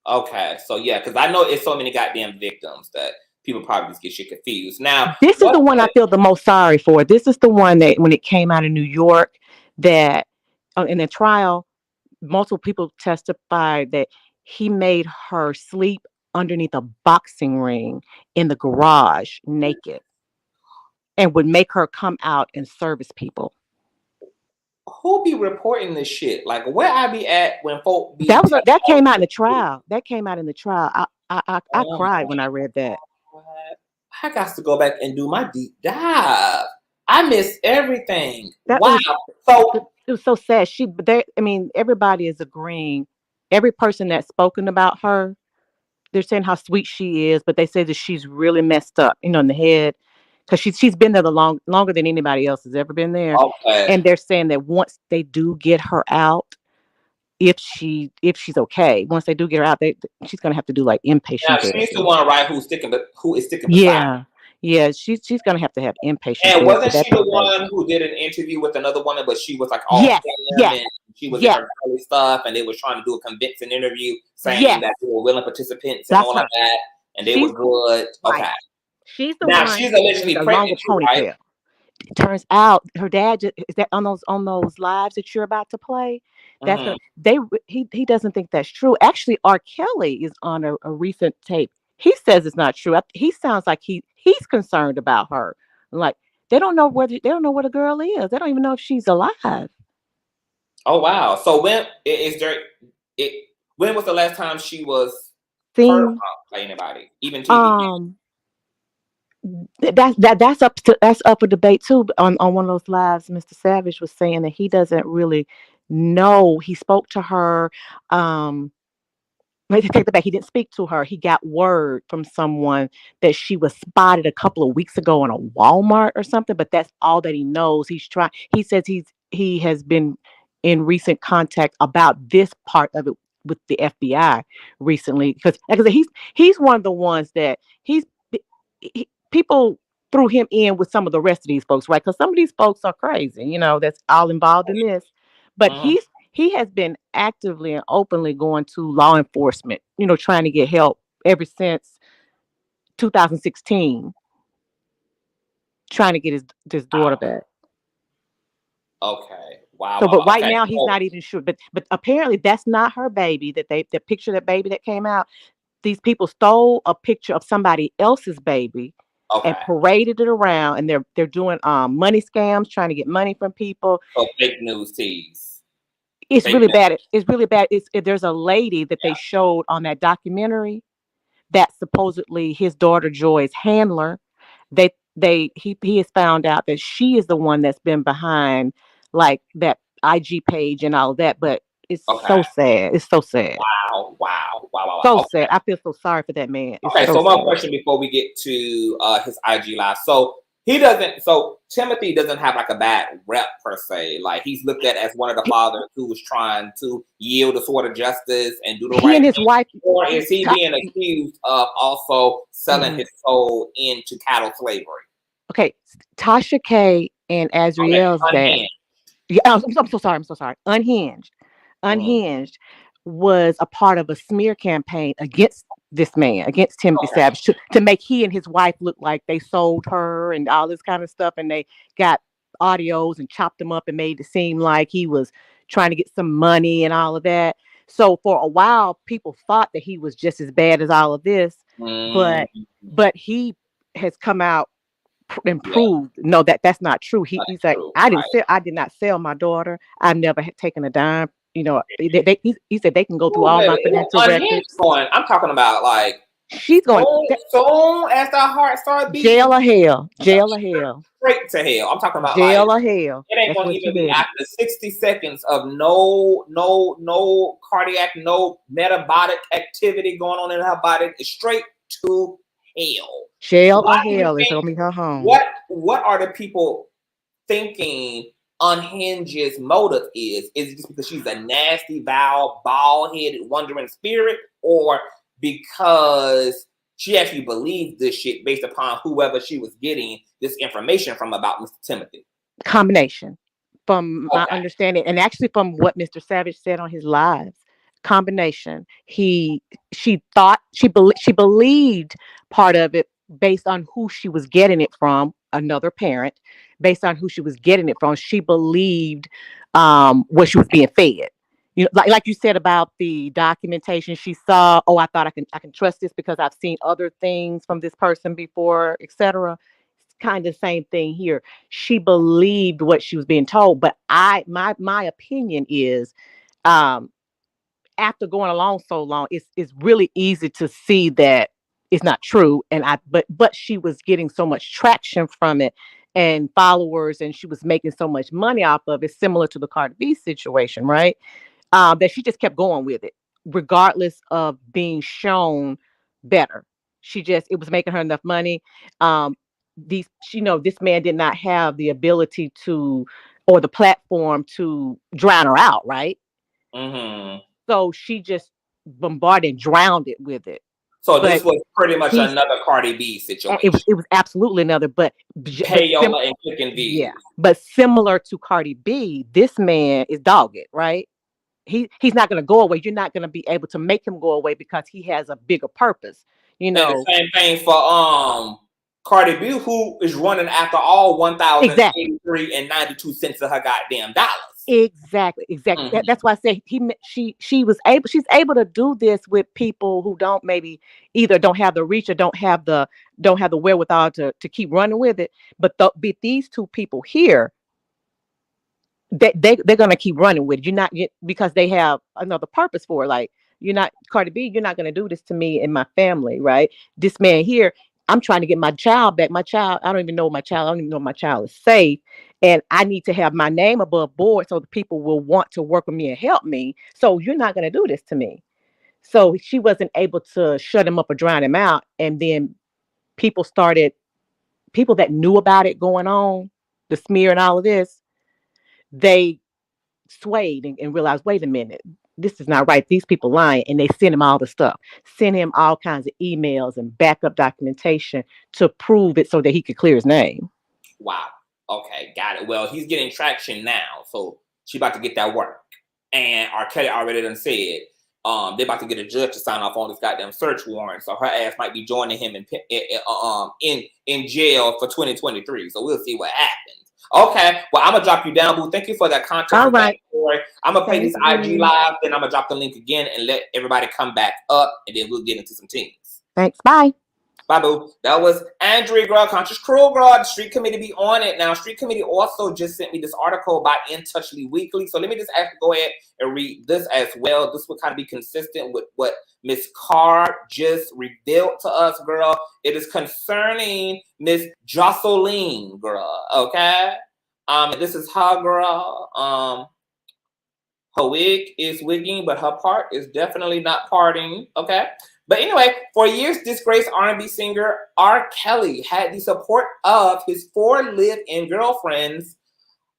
Okay. So yeah, because I know it's so many goddamn victims that people probably just get shit confused. Now, This is the one I feel the most sorry for. This is the one that when it came out in New York, that in the trial, multiple people testified that he made her sleep underneath a boxing ring in the garage naked and would make her come out and service people. who be reporting this shit? Like where I be at when folk be That came out in the trial. That came out in the trial. I oh cried when I read that. my God. I got to go back and do my deep dive. I miss everything. That Wow. So it was so sad. I mean, everybody is agreeing. Every person that's spoken about her, they're saying how sweet she is, but they say that she's really messed up, in the head, because she's been there longer than anybody else has ever been there. okay. And they're saying that once they do get her out, if she's okay, once they do get her out, she's gonna have to do like Now inpatient she's the therapy. one, right, who is sticking beside. Yeah, she's gonna have to have inpatient And therapy. wasn't That she the poor baby. one who did an interview with another woman, but she was like all Yes, femme yes, and she was in yes, her early stuff and they was trying to do a convincing interview saying yes. that they were willing participants and That's all of her. that and they were She's good. right. Okay. She's the Now one she's with allegedly the longer pregnant too, right? ponytail. Turns out her dad is that on those lives that you're about to play. That's Mm-hmm. he doesn't think that's true. Actually, R. Kelly is on a recent tape. He says it's not true. He sounds like he's concerned about her. Like they don't know where the girl is. They don't even know if she's alive. Oh wow. So when was the last time she was heard Seen about by anybody? Even TV? um that's up for debate too. On one of those lives, Mr. Savage was saying that he doesn't really know. He spoke to her. Take that back. He didn't speak to her. He got word from someone that she was spotted a couple of weeks ago in a Walmart or something. But that's all that he knows. He says he has been in recent contact about this part of it with the FBI recently because like I said, he's one of the ones that people threw him in with some of the rest of these folks, right? Because some of these folks are crazy, that's all involved in this. But Mm-hmm. he has been actively and openly going to law enforcement, trying to get help ever since 2016, trying to get his daughter back. Okay. Wow. So, Wow. but right Okay. now he's not even sure. But apparently that's not her baby. The picture of that baby that came out. These people stole a picture of somebody else's baby Okay. and paraded it around, and they're doing money scams, trying to get money from people. So fake news tease. It's Fake really news. bad. It's really bad. There's a lady that they showed on that documentary that supposedly his daughter Joy's handler. He has found out that she is the one that's been behind like that IG page and all of that. But it's so sad. It's so sad. Wow. Wow. Wow. Wow. So Wow. sad. I feel so sorry for that man. It's Okay, so so one sad. question before we get to his IG live. So Timothy doesn't have like a bad rep per se. Like he's looked at as one of the fathers who was trying to yield a sort of justice and do the He right and his thing. wife. Or is he being accused of also selling Mhm. his soul into cattle slavery? Okay, Tasha K and Okay, Azriel's dad. unhinged. Yeah, I'm so sorry. I'm so sorry. Unhinged. Mhm. Unhinged was a part of a smear campaign against this man, against Timothy Okay. Savage, to make he and his wife look like they sold her and all this kind of stuff. And they got audios and chopped them up and made it seem like he was trying to get some money and all of that. So for a while, people thought that he was just as bad as all of this, Mm, but he has come out and yeah, proved no that's not true. He's that's like, true. I Right. did not sell my daughter. I've never had taken a dime. He said they can go through Ooh, all my baby, financial unhinged records. going. I'm talking about like She's going soon as the heart starts beating. jail or hell, jail or hell, Straight to hell. I'm talking about like jail or hell. it ain't That's gonna what she even be headed. after 60 seconds of no cardiac, no metabolic activity going on in her body. It's straight to hell. Jail or Why do you hell is think gonna be her home. what are the people thinking Unhinged's motive is? Is it just because she's a nasty, vile, bald-headed, wandering spirit, or because she actually believed this shit based upon whoever she was getting this information from about Mr. Timothy. Combination, from my understanding, and actually from what Mr. Savage said on his lives. Combination. She thought she believed part of it based on who she was getting it from, another parent. Based on who she was getting it from, she believed what she was being fed. You know, like you said about the documentation she saw. Oh, I thought I can trust this because I've seen other things from this person before, etc. It's kind of the same thing here. She believed what she was being told, but my opinion is, um, after going along so long, it's really easy to see that it's not true. And but she was getting so much traction from it and followers, and she was making so much money off of it, similar to the Cardi B situation, right? That she just kept going with it, regardless of being shown better. It was making her enough money. This man did not have the ability to, or the platform to drown her out, right? Mm-hmm. So she just bombarded and drowned it with it. So But this was pretty much another Cardi B situation. It was absolutely another, but payola and clicking views. Yeah, but similar to Cardi B, this man is dogged, right? He's not going to go away. You're not going to be able to make him go away because he has a bigger purpose. You know, and the same thing for Cardi B, who is running after all 1,083 and 92 cents of her goddamn dollars. Exactly. Mm-hmm. That's why I say she's able to do this with people who don't, maybe either don't have the reach or don't have the wherewithal to keep running with it. But these two people here, they're gonna keep running with it. Because they have another purpose for it. Like, you're not, Cardi B, you're not gonna do this to me and my family, right? This man here, I'm trying to get my child back. My child, I don't even know my child. I don't even know my child is safe. And I need to have my name above board so the people will want to work with me and help me. So you're not gonna do this to me. So she wasn't able to shut him up or drown him out. And then people that knew about it going on, the smear and all of this, they swayed and realized, wait a minute, this is not right. These people lying, and they sent him all the stuff, sent him all kinds of emails and backup documentation to prove it so that he could clear his name. Wow. Okay, got it. Well, he's getting traction now, so she about to get that work. And R. Kelly already done said they're about to get a judge to sign off on this goddamn search warrant, so her ass might be joining him in jail for 2023. So we'll see what happens. Okay, well, I'm gonna drop you down, boo. Thank you for that context. All right. I'm gonna play this IG live, then I'm gonna drop the link again and let everybody come back up, and then we'll get into some teams. Thanks. Bye. Bye, boo. That was Andrea, girl, Conscious Crew, girl. The Street Committee be on it. Now, Street Committee also just sent me this article by In Touchly Weekly. So let me just go ahead and read this as well. This would kind of be consistent with what Miss Carr just revealed to us, girl. It is concerning Miss Jocelyn, girl. Okay? This is her, girl. Her wig is wigging, but her part is definitely not parting. Okay? But anyway, for years, disgraced R&B singer R. Kelly had the support of his 4 live-in girlfriends,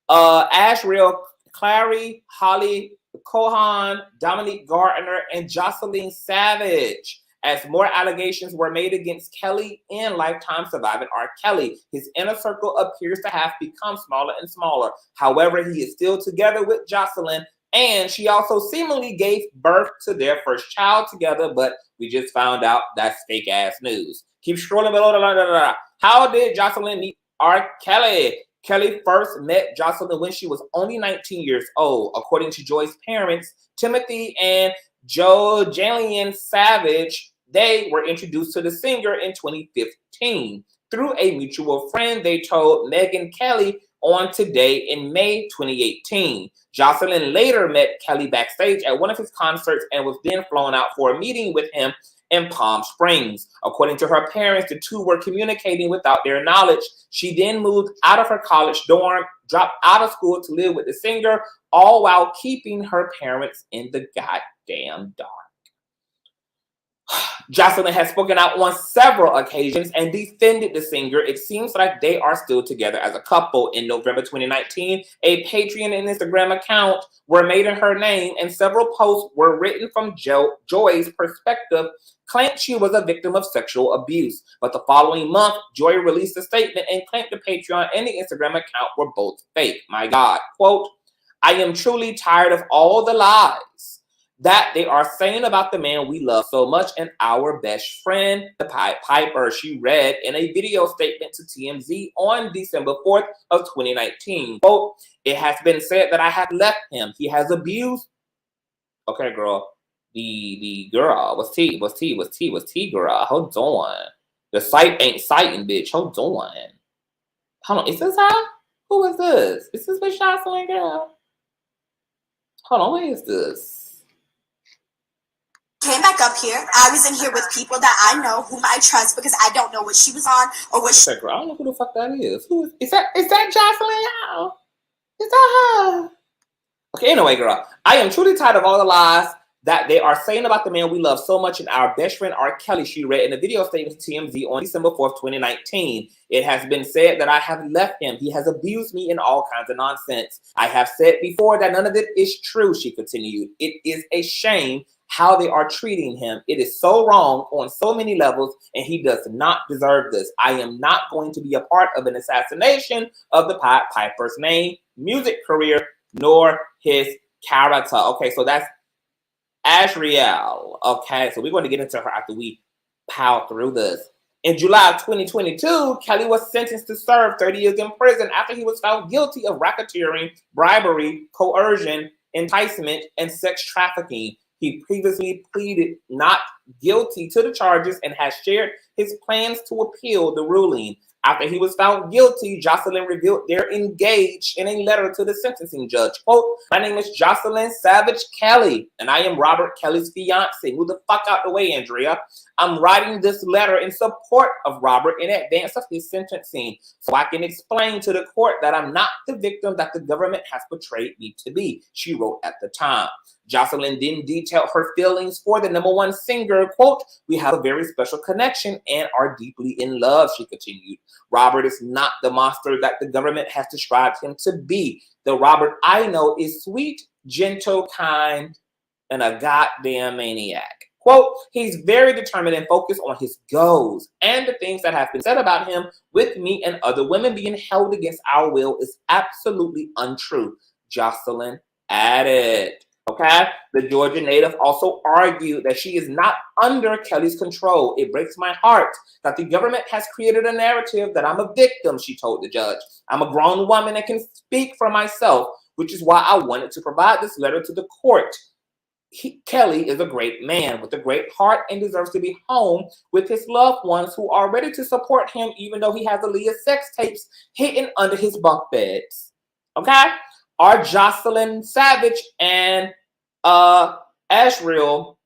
Ashriel Clary, Holly Cohan, Dominique Gardner, and Jocelyn Savage, as more allegations were made against Kelly and lifetime surviving R. Kelly. His inner circle appears to have become smaller and smaller. However, he is still together with Jocelyn, and she also seemingly gave birth to their first child together, but we just found out that's fake ass news. Keep scrolling below. How did Jocelyn meet R. Kelly? Kelly first met Jocelyn when she was only 19 years old. According to Joy's parents, Timothy and Gworlllll Savage, they were introduced to the singer in 2015. Through a mutual friend, they told Megyn Kelly on Today in May 2018. Jocelyn later met Kelly backstage at one of his concerts and was then flown out for a meeting with him in Palm Springs. According to her parents, the two were communicating without their knowledge. She then moved out of her college dorm, dropped out of school to live with the singer, all while keeping her parents in the goddamn dark. Jocelyn has spoken out on several occasions and defended the singer. It seems like they are still together as a couple. In November 2019, a Patreon and Instagram account were made in her name, and several posts were written from Joy's perspective, claimed she was a victim of sexual abuse. But the following month, Joy released a statement and claimed the Patreon and the Instagram account were both fake. My God. Quote, I am truly tired of all the lies that they are saying about the man we love so much and our best friend, the Pied Piper, she read in a video statement to TMZ on December 4th of 2019. Quote, it has been said that I have left him. He has abused. Okay, girl. The girl was T, girl. Hold on. The site ain't citing, bitch. Hold on. Hold on. Is this her? Who is this? Is this bitch Jocelyn, girl? Hold on. What is this? Came back up here. I was in here with people that I know, whom I trust, because I don't know what she was on or what she... I don't know who the fuck that is. Who is that? Is that Jocelyn? Is that her? Okay, anyway, girl. I am truly tired of all the lies that they are saying about the man we love so much and our best friend R. Kelly, she read in a video statement to TMZ on December 4th, 2019. It has been said that I have left him. He has abused me in all kinds of nonsense. I have said before that none of it is true, she continued. It is a shame how they are treating him. It is so wrong on so many levels, and he does not deserve this. I am not going to be a part of an assassination of the Pied Piper's name, music career, nor his character. Okay, so that's Azriel. Okay, so we're going to get into her after we power through this. In July of 2022, Kelly was sentenced to serve 30 years in prison after he was found guilty of racketeering, bribery, coercion, enticement, and sex trafficking. He previously pleaded not guilty to the charges and has shared his plans to appeal the ruling. After he was found guilty, Jocelyn revealed they're engaged in a letter to the sentencing judge. Quote, my name is Jocelyn Savage Kelly, and I am Robert Kelly's fiance. Move the fuck out the way, Andrea. I'm writing this letter in support of Robert in advance of his sentencing, so I can explain to the court that I'm not the victim that the government has portrayed me to be, she wrote at the time. Jocelyn then detailed her feelings for the #1 singer. Quote, we have a very special connection and are deeply in love, she continued. Robert is not the monster that the government has described him to be. The Robert I know is sweet, gentle, kind, and a goddamn maniac. Quote, he's very determined and focused on his goals, and the things that have been said about him with me and other women being held against our will is absolutely untrue, Jocelyn added. Okay, the Georgia native also argued that she is not under Kelly's control. It breaks my heart that the government has created a narrative that I'm a victim, she told the judge. I'm a grown woman and can speak for myself, which is why I wanted to provide this letter to the court. Kelly is a great man with a great heart and deserves to be home with his loved ones who are ready to support him, even though he has Aaliyah sex tapes hidden under his bunk beds. Okay? Are Jocelyn Savage and Azriel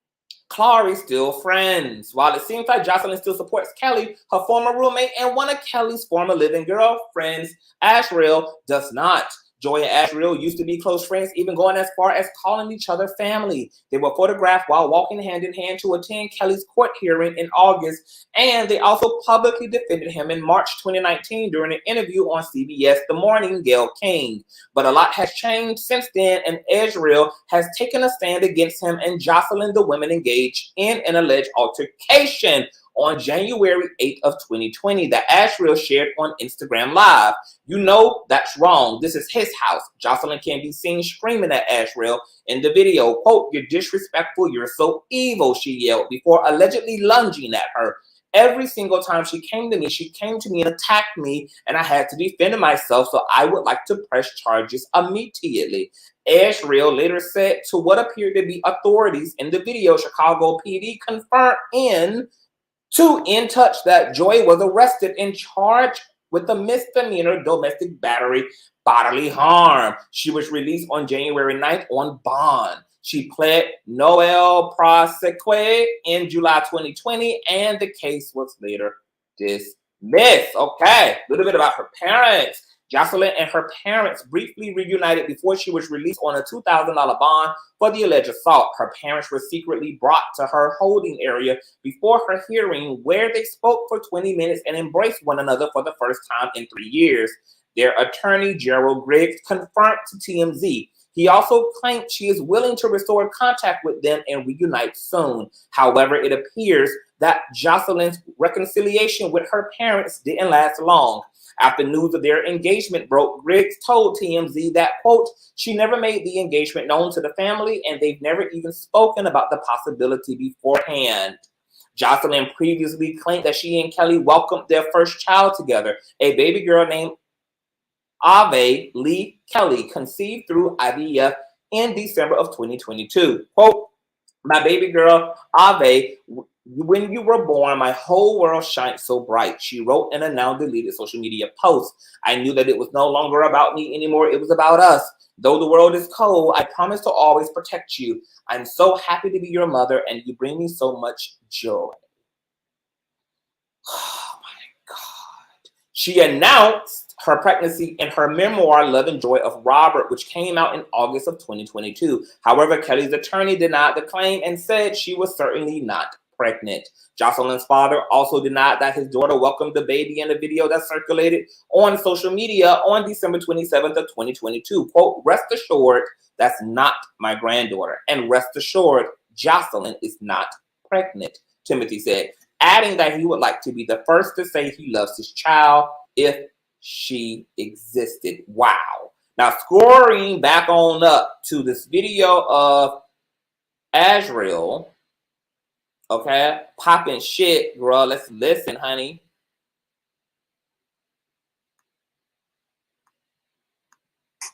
Clary still friends? While it seems like Jocelyn still supports Kelly, her former roommate and one of Kelly's former living girlfriends, Azriel, does not. Joy and Azriel used to be close friends, even going as far as calling each other family. They were photographed while walking hand in hand to attend Kelly's court hearing in August, and they also publicly defended him in March 2019 during an interview on CBS The Morning, Gayle King. But a lot has changed since then, and Azriel has taken a stand against him and Jocelyn, the women engaged in an alleged altercation on January 8th of 2020 that Azriel shared on Instagram Live. You know that's wrong. This is his house. Jocelyn can be seen screaming at Azriel in the video. Quote, you're disrespectful, you're so evil, she yelled before allegedly lunging at her. Every single time she came to me and attacked me, and I had to defend myself, so I would like to press charges immediately. Azriel later said to what appeared to be authorities in the video, Chicago PD confirmed in touch that Joy was arrested and charged with a misdemeanor domestic battery bodily harm. She was released on January 9th on bond. She pled noel proseque in July 2020, and the case was later dismissed. Okay, a little bit about her parents. Jocelyn and her parents briefly reunited before she was released on a $2,000 bond for the alleged assault. Her parents were secretly brought to her holding area before her hearing, where they spoke for 20 minutes and embraced one another for the first time in 3 years. Their attorney, Gerald Griggs, confirmed to TMZ. He also claimed she is willing to restore contact with them and reunite soon. However, it appears that Jocelyn's reconciliation with her parents didn't last long. After news of their engagement broke, Griggs told TMZ that, quote, she never made the engagement known to the family and they've never even spoken about the possibility beforehand. Jocelyn previously claimed that she and Kelly welcomed their first child together, a baby girl named Ave Lee Kelly, conceived through IVF in December of 2022. Quote, my baby girl, Ave, when you were born, my whole world shined so bright, she wrote in a now deleted social media post. I knew that it was no longer about me anymore. It was about us. Though the world is cold, I promise to always protect you. I'm so happy to be your mother and you bring me so much joy. Oh my God. She announced her pregnancy in her memoir, Love and Joy of Robert, which came out in August of 2022. However, Kelly's attorney denied the claim and said she was certainly not pregnant. Jocelyn's father also denied that his daughter welcomed the baby in a video that circulated on social media on December 27th of 2022. Quote, rest assured, that's not my granddaughter. And rest assured, Jocelyn is not pregnant, Timothy said, adding that he would like to be the first to say he loves his child if she existed. Wow. Now, scoring back on up to this video of Azriel, okay, popping shit, girl. Let's listen, honey.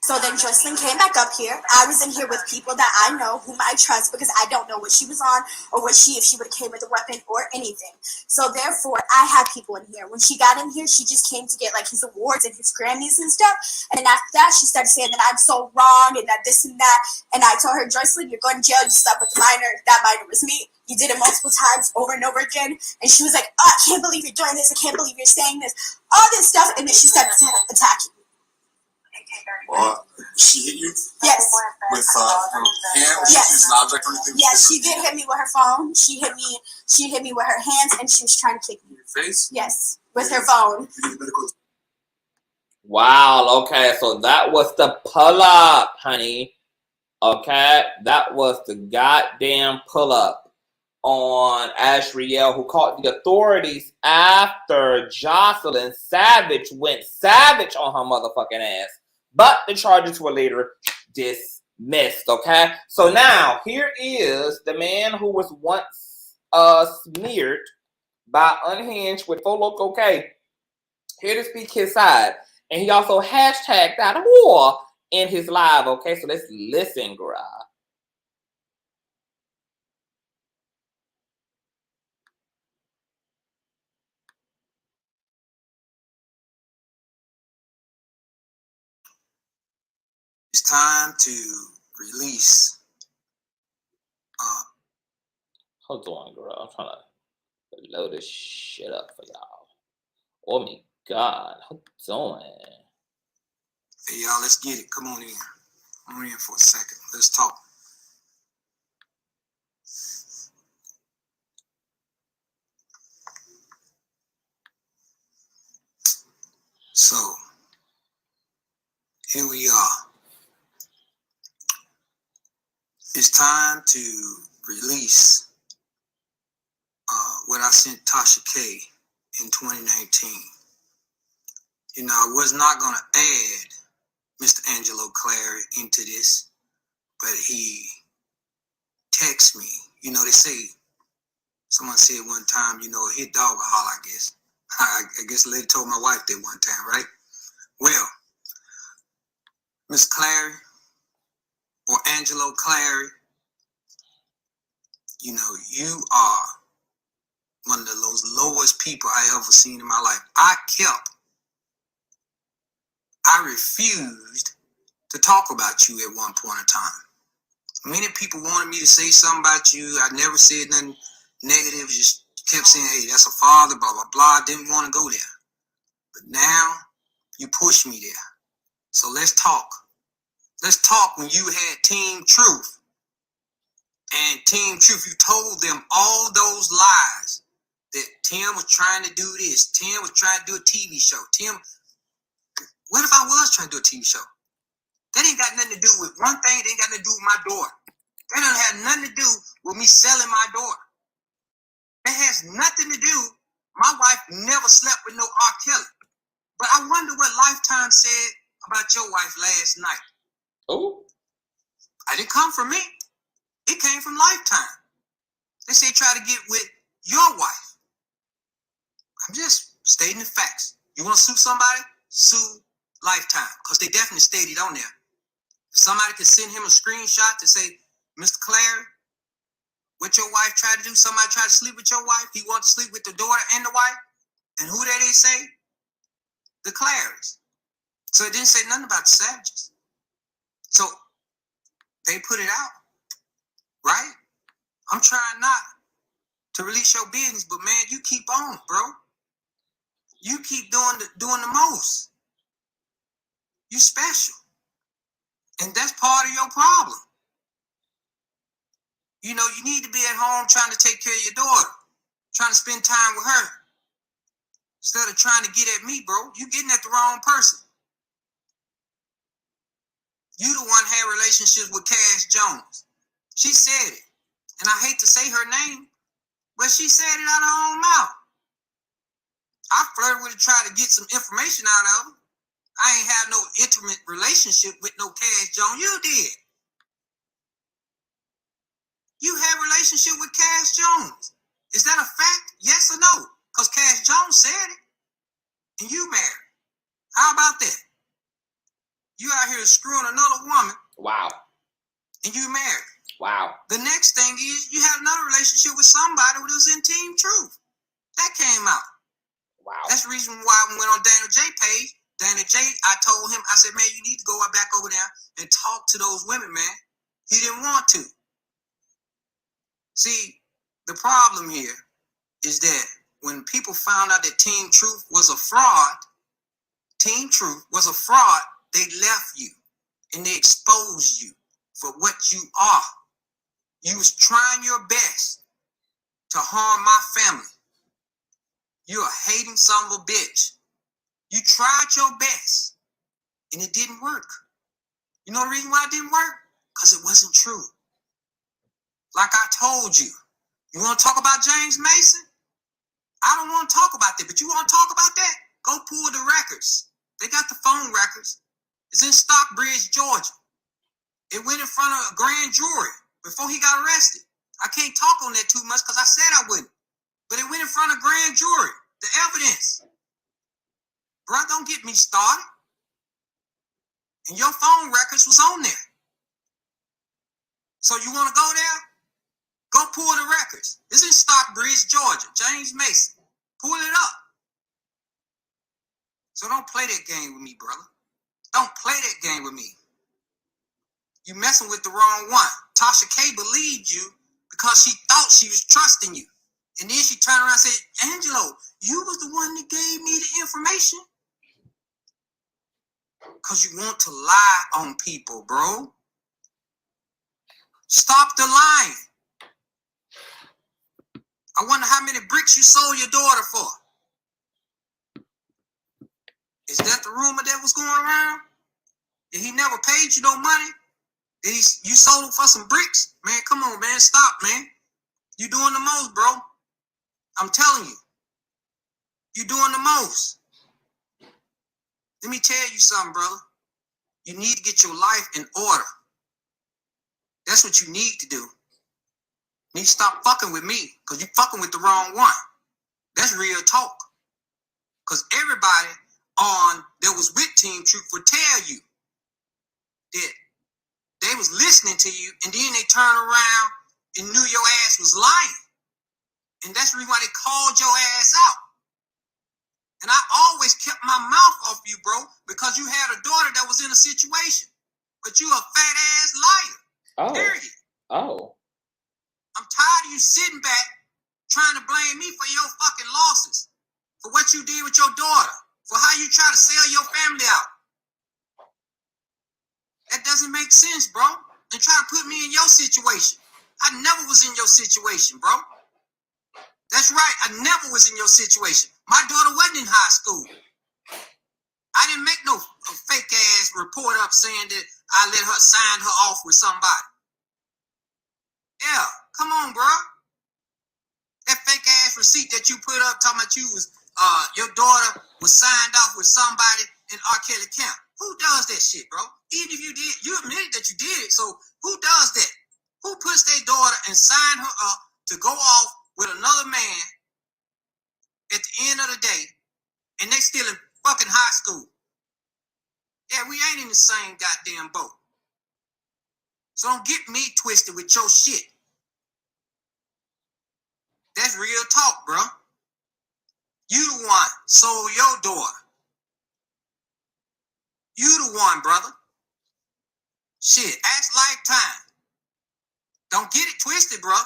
So then Jocelyn came back up here. I was in here with people that I know, whom I trust, because I don't know what she was on or if she would have came with a weapon or anything. So therefore, I had people in here. When she got in here, she just came to get like his awards and his Grammys and stuff. And after that, she started saying that I'm so wrong and that this and that. And I told her, Jocelyn, you're going to jail. You slept with a minor. That minor was me. You did it multiple times over and over again. And she was like, oh, I can't believe you're doing this. I can't believe you're saying this. All this stuff. And then she started attacking. Well, she hit you? Yes. With her hand? Or she used an object or anything? Yes, she did hit me with her phone. She hit me with her hands, and she was trying to kick me. Your face? Yes, with her phone. Wow, okay, so that was the pull-up, honey. Okay, that was the goddamn pull-up on Azriel, who called the authorities after Jocelyn Savage went savage on her motherfucking ass. But the charges were later dismissed, okay? So now, here is the man who was once smeared by Unhinged with Folo K, here to speak his side. And he also hashtagged that war in his live, okay? So let's listen, girl. It's time to release. Hold on, girl. I'm trying to load this shit up for y'all. Oh my God. Hold on. Hey, y'all, let's get it. Come on in. Come on in for a second. Let's talk. So, here we are. It's time to release what I sent Tasha K in 2019. You know, I was not going to add Mr. Angelo Clary into this, but he texted me. You know, they say, someone said one time, you know, a hit dog will holler, I guess. I guess the lady told my wife that one time, right? Well, Miss Clary, or Angelo Clary, you know, you are one of the lowest people I ever seen in my life. I refused to talk about you at one point in time. Many people wanted me to say something about you. I never said nothing negative, just kept saying, hey, that's a father, blah, blah, blah. I didn't want to go there. But now, You pushed me there. So let's talk. Let's talk when you had Team Truth. And Team Truth, you told them all those lies. That Tim was trying to do this. Tim was trying to do a TV show. Tim, what if I was trying to do a TV show? That ain't got nothing to do with one thing. It ain't got nothing to do with my daughter. That don't have nothing to do with me selling my daughter. That has nothing to do. My wife never slept with no R. Kelly. But I wonder what Lifetime said about your wife last night. Oh. I didn't come from me. It came from Lifetime. They say try to get with your wife. I'm just stating the facts. You want to sue somebody? Sue Lifetime. Because they definitely stated on there. If somebody could send him a screenshot to say, Mr. Clary, what your wife tried to do, somebody tried to sleep with your wife, he wanted to sleep with the daughter and the wife, and who did they say? The Clarys. So it didn't say nothing about the Savages. So they put it out, right? I'm trying not to release your business, but man, you keep on, bro. You keep doing the most. You special. And that's part of your problem. You know, you need to be at home trying to take care of your daughter, trying to spend time with her. Instead of trying to get at me, bro, you getting at the wrong person. You the one had relationships with Cash Jones. She said it. And I hate to say her name, but she said it out of her own mouth. I flirted with her, tried to get some information out of her. I ain't have no intimate relationship with no Cash Jones. You did. You had a relationship with Cash Jones. Is that a fact? Yes or no? Because Cash Jones said it. And you married. How about that? You out here screwing another woman. Wow. And you married. Wow. The next thing is you had another relationship with somebody who was in Team Truth. That came out. Wow. That's the reason why I went on Daniel J page. Daniel J, I told him, I said, man, you need to go back over there and talk to those women, man. He didn't want to. See, the problem here is that when people found out that Team Truth was a fraud, they left you and they exposed you for what you are. You was trying your best to harm my family. You're a hating son of a bitch. You tried your best and it didn't work. You know the reason why it didn't work? Because it wasn't true. Like I told you, you want to talk about James Mason? I don't want to talk about that, but you want to talk about that? Go pull the records. They got the phone records. It's in Stockbridge, Georgia. It went in front of a grand jury before he got arrested. I can't talk on that too much because I said I wouldn't. But it went in front of grand jury. The evidence. Bro, don't get me started. And your phone records was on there. So you want to go there? Go pull the records. It's in Stockbridge, Georgia. James Mason. Pull it up. So don't play that game with me, brother. Don't play that game with me. You messing with the wrong one. Tasha K believed you because she thought she was trusting you. And then she turned around and said, Angelo, you was the one that gave me the information. Because you want to lie on people, bro. Stop the lying. I wonder how many bricks you sold your daughter for. Is that the rumor that was going around? That he never paid you no money? That you sold him for some bricks? Man, come on, man. Stop, man. You doing the most, bro. I'm telling you. You doing the most. Let me tell you something, brother. You need to get your life in order. That's what you need to do. You need to stop fucking with me because you're fucking with the wrong one. That's real talk. Because everybody that was with Team Truth would tell you that they was listening to you and then they turned around and knew your ass was lying. And that's the reason why they called your ass out. And I always kept my mouth off you, bro, because you had a daughter that was in a situation. But you a fat ass liar. Oh. Period. Oh. I'm tired of you sitting back trying to blame me for your fucking losses. For what you did with your daughter. for how you try to sell your family out. That doesn't make sense, bro. And try to put me in your situation. I never was in your situation, bro. That's right. I never was in your situation. My daughter wasn't in high school. I didn't make no fake ass report up saying that I let her sign her off with somebody. Yeah, come on, bro. That fake ass receipt that you put up talking about you was your daughter was signed off with somebody in R. Kelly Camp. Who does that shit, bro? Even if you did, you admitted that you did it. So who does that? Who puts their daughter and sign her up to go off with another man at the end of the day, and they still in fucking high school? Yeah, we ain't in the same goddamn boat. So don't get me twisted with your shit. That's real talk, bro. You the one sold your daughter. You the one, brother. Shit, ask Lifetime. Don't get it twisted, bro.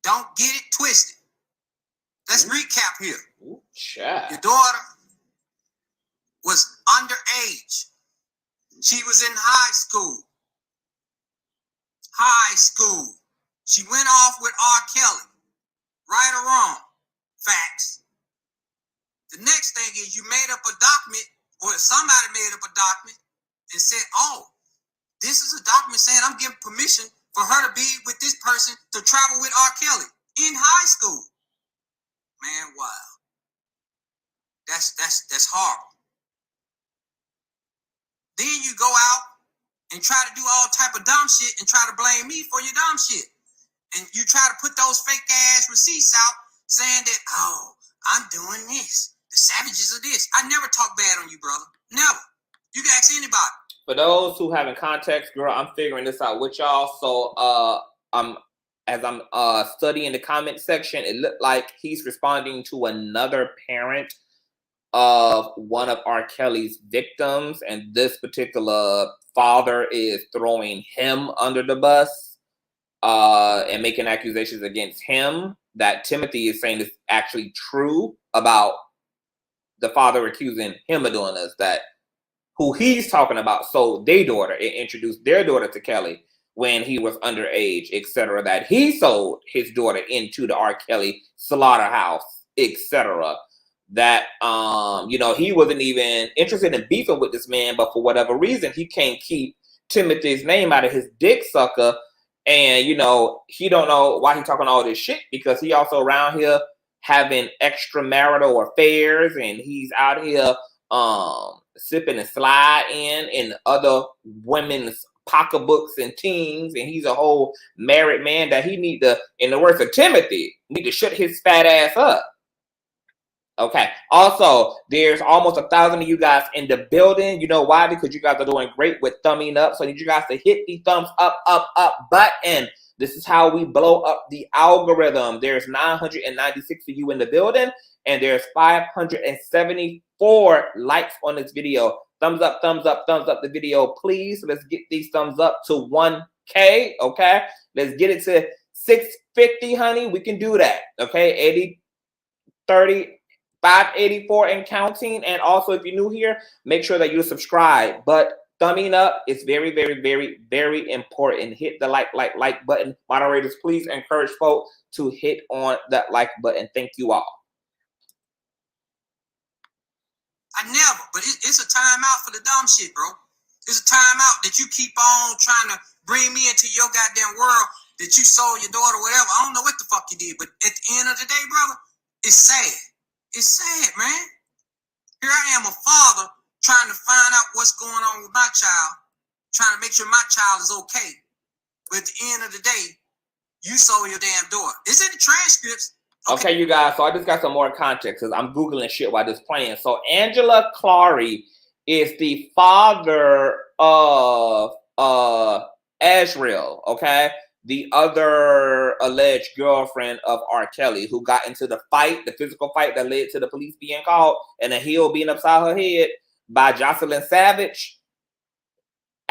Don't get it twisted. Let's recap here. Ooh, child. Your daughter was underage. She was in high school. High school. She went off with R. Kelly. Right or wrong? Facts. The next thing is you made up a document, or somebody made up a document and said, oh, this is a document saying I'm giving permission for her to be with this person to travel with R. Kelly in high school. Man, wow. That's horrible. Then you go out and try to do all type of dumb shit and try to blame me for your dumb shit. And you try to put those fake ass receipts out saying that, oh, I'm doing this. The savages of this. I never talk bad on you, brother. Never. You can ask anybody. For those who have in context, girl, I'm figuring this out with y'all. So as I'm studying the comment section, it looked like he's responding to another parent of one of R. Kelly's victims, and this particular father is throwing him under the bus and making accusations against him that Timothy is saying is actually true about the father accusing him of doing this, that who he's talking about sold their daughter and introduced their daughter to Kelly when he was underage, etc., that he sold his daughter into the R. Kelly slaughterhouse, etc., that you know, he wasn't even interested in beefing with this man, but for whatever reason he can't keep Timothy's name out of his dick sucker. And you know, he don't know why he talking all this shit, because he also around here having extramarital affairs, and he's out here sipping and sliding in other women's pocketbooks and teens, and he's a whole married man that he need to, in the words of Timothy, need to shut his fat ass up. Okay. Also, there's almost 1,000 of you guys in the building. You know why? Because you guys are doing great with thumbing up. So I need you guys to hit the thumbs up button. This is how we blow up the algorithm. There's 996 of you in the building, and there's 574 likes on this video. Thumbs up the video, please. Let's get these thumbs up to 1K, okay? Let's get it to 650, honey. We can do that, okay? 80, 30, 584 and counting. And also, if you're new here, make sure that you subscribe. But thumbing up is very, very, very, very important. Hit the like button. Moderators, please encourage folks to hit on that like button. Thank you all. I never, but it's a timeout for the dumb shit, bro. It's a timeout that you keep on trying to bring me into your goddamn world that you sold your daughter, whatever. I don't know what the fuck you did, but at the end of the day, brother, it's sad. It's sad, man. Here I am, a father, trying to find out what's going on with my child, trying to make sure my child is okay. But at the end of the day, you sold your damn daughter. It's in the transcripts. Okay, you guys, so I just got some more context because I'm Googling shit while this playing. So Angela Clary is the father of Azriel, okay? The other alleged girlfriend of R. Kelly, who got into the fight, the physical fight that led to the police being called and a heel being upside her head by Jocelyn Savage.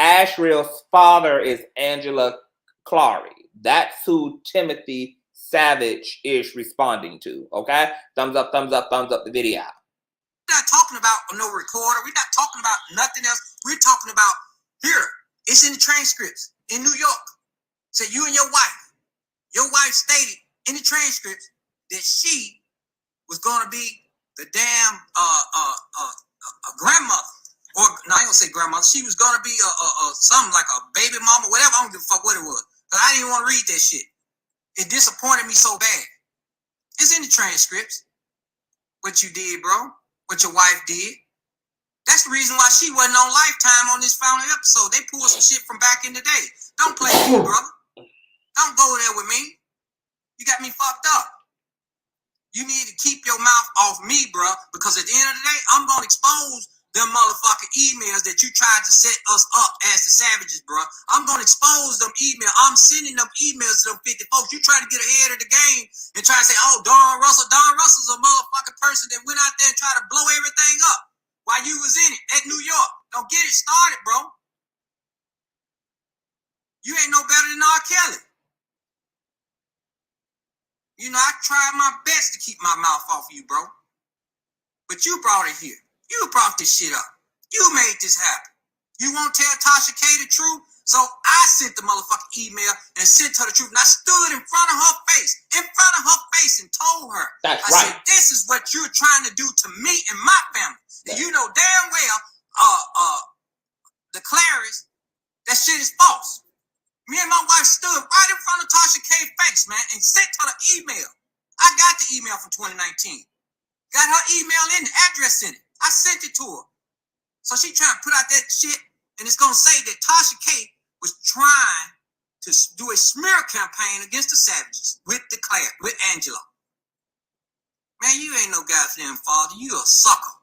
Azriel's father is Angela Clary. That's who Timothy Savage is responding to. Okay, thumbs up the video. We're not talking about no recorder. We're not talking about nothing else. We're talking about here. It's in the transcripts in New York. So you and your wife stated in the transcripts that she was going to be the damn grandmother, or no, I ain't gonna say grandmother. She was going to be something like a baby mama, whatever. I don't give a fuck what it was, but I didn't want to read that shit. It disappointed me so bad. It's in the transcripts what you did, bro. What your wife did. That's the reason why she wasn't on Lifetime on this final episode. They pulled some shit from back in the day. Don't play with me, brother. Don't go there with me. You got me fucked up. You need to keep your mouth off me, bro, because at the end of the day, I'm going to expose them motherfucking emails that you tried to set us up as the savages, bro. I'm going to expose them emails. I'm sending them emails to them 50 folks. You try to get ahead of the game and try to say, oh, Don Russell's a motherfucking person that went out there and tried to blow everything up while you was in it at New York. Don't get it started, bro. You ain't no better than R. Kelly. You know, I tried my best to keep my mouth off you, bro. But you brought it here. You brought this shit up. You made this happen. You won't tell Tasha K the truth? So I sent the motherfucking email and sent her the truth. And I stood in front of her face, and told her. I said, this is what you're trying to do to me and my family. And you know damn well, the Clarice, that shit is false. Me and my wife stood right in front of Tasha K's face, man, and sent her the email. I got the email from 2019. Got her email in, the address in it. I sent it to her. So she trying to put out that shit, and it's going to say that Tasha K was trying to do a smear campaign against the savages with Angela. Man, you ain't no goddamn father. You a sucker.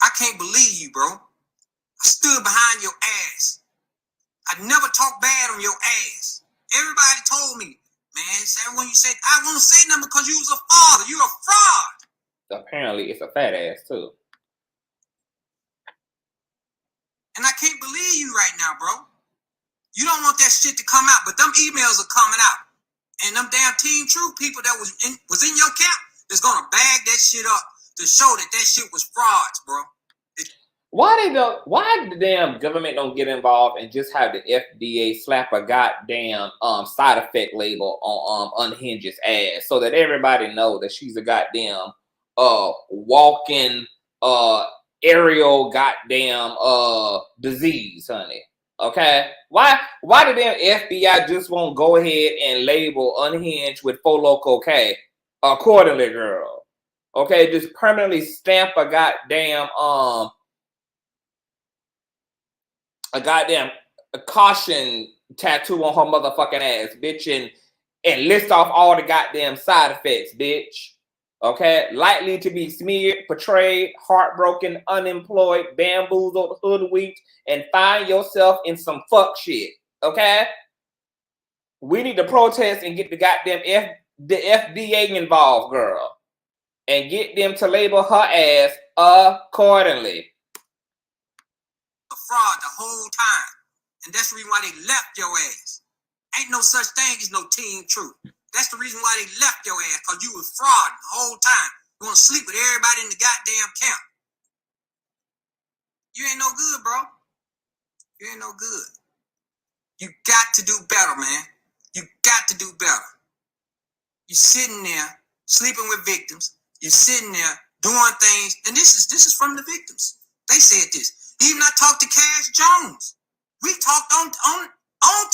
I can't believe you, bro. I stood behind your ass. I never talked bad on your ass. Everybody told me, man, when you said, I won't say nothing because you was a father. You a fraud. Apparently, it's a fat ass, too. And I can't believe you right now, bro. You don't want that shit to come out, but them emails are coming out. And them damn Team True people that was in your camp is going to bag that shit up to show that shit was frauds, bro. Why the damn government don't get involved and just have the FDA slap a goddamn side effect label on Unhinged's ass so that everybody know that she's a goddamn walking aerial goddamn disease, honey. Okay? Why the damn FBI just won't go ahead and label Unhinged with Four Loko K accordingly, girl? Okay, just permanently stamp a goddamn a caution tattoo on her motherfucking ass, bitch, and list off all the goddamn side effects, bitch. Okay? Likely to be smeared, portrayed, heartbroken, unemployed, bamboozled, hoodwinked, and find yourself in some fuck shit. Okay? We need to protest and get the goddamn the FDA involved, girl. And get them to label her ass accordingly. A fraud the whole time. And that's the reason why they left your ass. Ain't no such thing as no Team Truth. That's the reason why they left your ass, because you was fraud the whole time. You want to sleep with everybody in the goddamn camp. You ain't no good, bro. You ain't no good. You got to do better, man. You got to do better. You sitting there sleeping with victims. You're sitting there doing things, and this is from the victims. They said this. Even I talked to Cash Jones. We talked on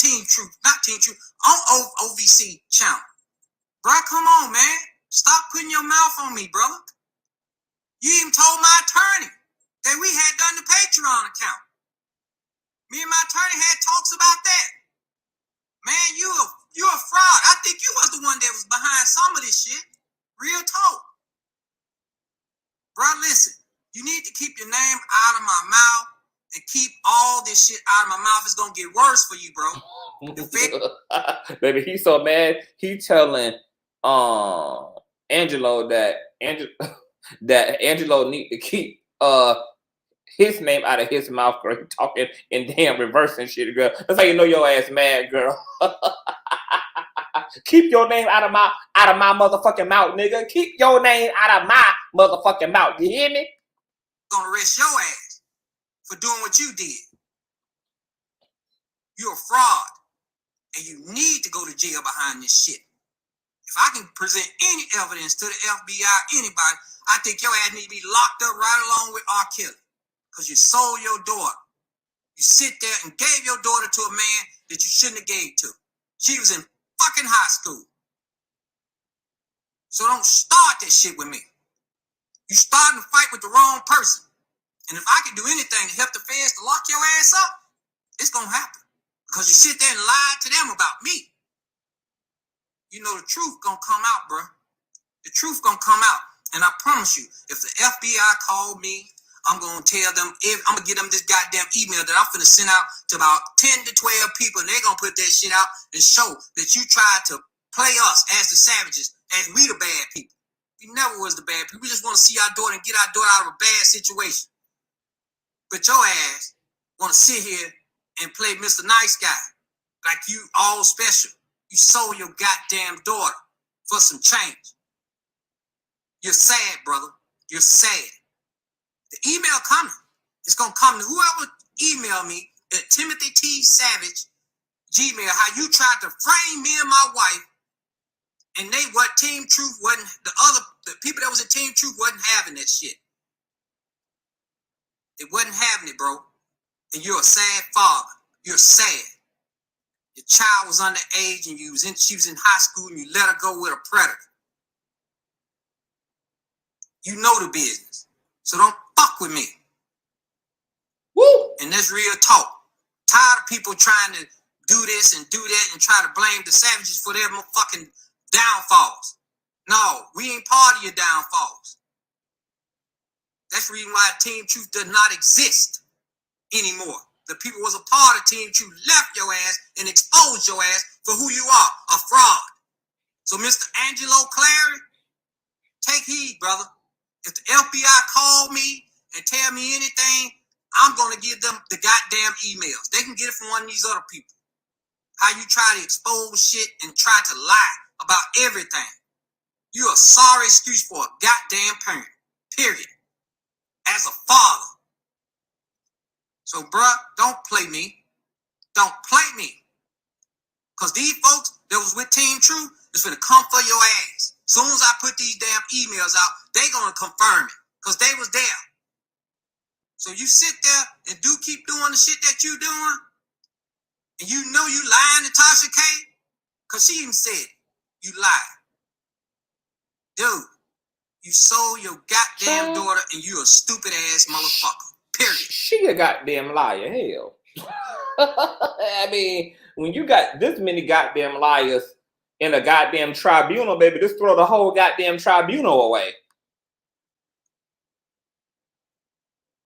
Team Truth, not Team Truth, on OVC channel. Bro, come on, man. Stop putting your mouth on me, brother. You even told my attorney that we had done the Patreon account. Me and my attorney had talks about that. Man, you a fraud. I think you was the one that was behind some of this shit. Real talk. Bro, listen. You need to keep your name out of my mouth and keep all this shit out of my mouth. It's gonna get worse for you, bro. Baby, he's so mad. He telling Angelo that Angelo need to keep his name out of his mouth, girl. He talking in damn reverse and shit, girl. That's how you know your ass mad, girl. Keep your name out of my motherfucking mouth, nigga. Keep your name out of my motherfucking mouth. You hear me? Gonna arrest your ass for doing what you did. You're a fraud, and you need to go to jail behind this shit. If I can present any evidence to the FBI, anybody, I think your ass need to be locked up right along with R. Kelly, because you sold your daughter. You sit there and gave your daughter to a man that you shouldn't have gave to. She was in fucking high school. So don't start that shit with me. You starting to fight with the wrong person. And if I can do anything to help the feds to lock your ass up, it's gonna happen. Because you sit there and lie to them about me. You know the truth gonna come out, bro. The truth gonna come out. And I promise you, if the FBI called me, I'm gonna tell them, I'm gonna get them this goddamn email that I'm finna send out to about 10 to 12 people, and they're gonna put that shit out and show that you tried to play us as the savages, as we the bad people. We never was the bad people. We just want to see our daughter and get our daughter out of a bad situation. But your ass want to sit here and play Mr. Nice Guy like you all special. You sold your goddamn daughter for some change. You're sad, brother. You're sad. The email coming. It's going to come to whoever emailed me at Timothy T. Savage Gmail, how you tried to frame me and my wife, and Team Truth wasn't, the people that was in Team Truth wasn't having that shit. They wasn't having it, bro. And you're a sad father. You're sad. Your child was underage and she was in high school and you let her go with a predator. You know the business. So don't fuck with me. Woo! And that's real talk. Tired of people trying to do this and do that and try to blame the savages for their fucking downfalls. No, we ain't part of your downfalls. That's the reason why Team Truth does not exist anymore. The people was a part of Team Truth, left your ass and exposed your ass for who you are, a fraud. So Mr. Angelo Clary, take heed, brother. If the FBI call me and tell me anything, I'm going to give them the goddamn emails. They can get it from one of these other people. How you try to expose shit and try to lie about everything. You're a sorry excuse for a goddamn parent, period. As a father. So, bruh, don't play me. Don't play me. Because these folks that was with Team Truth is going to come for your ass. As soon as I put these damn emails out, they going to confirm it. Because they was there. So you sit there and keep doing the shit that you doing. And you know you lying to Tasha K. Because she even said, you lied. Dude, you sold your goddamn daughter and you a stupid ass motherfucker. Period. She a goddamn liar. Hell. I mean, when you got this many goddamn liars in a goddamn tribunal, baby, just throw the whole goddamn tribunal away.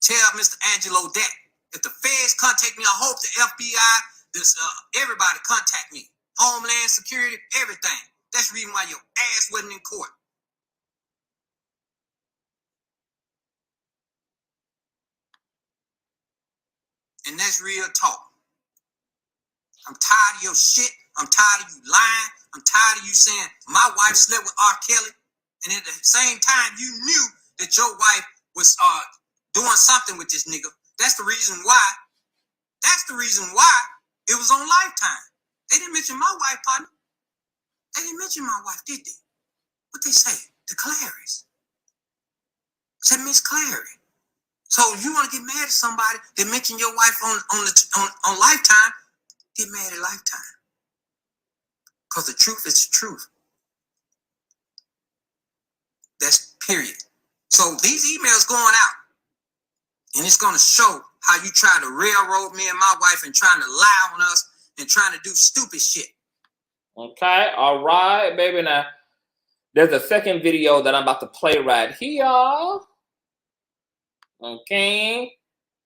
Tell Mr. Angelo that. If the feds contact me, I hope the FBI, everybody contact me. Homeland Security, everything. That's the reason why your ass wasn't in court. And that's real talk. I'm tired of your shit. I'm tired of you lying. I'm tired of you saying my wife slept with R. Kelly. And at the same time, you knew that your wife was doing something with this nigga. That's the reason why. That's the reason why it was on Lifetime. They didn't mention my wife, partner. They didn't mention my wife, did they? What they say? The Clarys. Said Miss Clary. So you want to get mad at somebody that mentioned your wife on Lifetime? Get mad at Lifetime. Because the truth is the truth. That's period. So these emails going out. And it's going to show how you try to railroad me and my wife and trying to lie on us and trying to do stupid shit. Okay, all right, baby. Now, there's a second video that I'm about to play right here. Okay.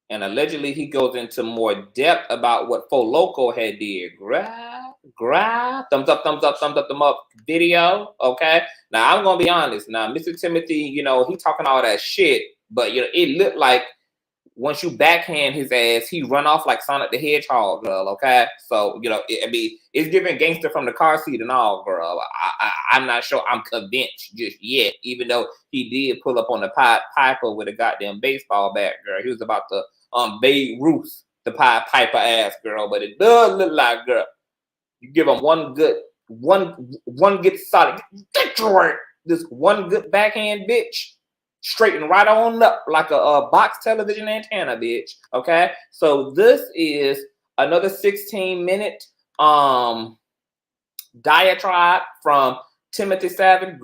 And allegedly, he goes into more depth about what Fo Loco had did. Grab, thumbs up, thumbs up video. Okay. Now, I'm going to be honest. Now, Mr. Timothy, you know, he talking all that shit. But, you know, it looked like once you backhand his ass, he run off like Sonic the Hedgehog, girl. Okay, so you know, I mean, it's giving gangster from the car seat and all, girl. I'm not sure I'm convinced just yet, even though he did pull up on the Piper with a goddamn baseball bat, girl. He was about to Babe Ruth the Piper ass, girl. But it does look like, girl, you give him one good solid, this one good backhand, bitch. Straighten right on up like a box television antenna, bitch. Okay, so this is another 16-minute diatribe from Timothy Savage.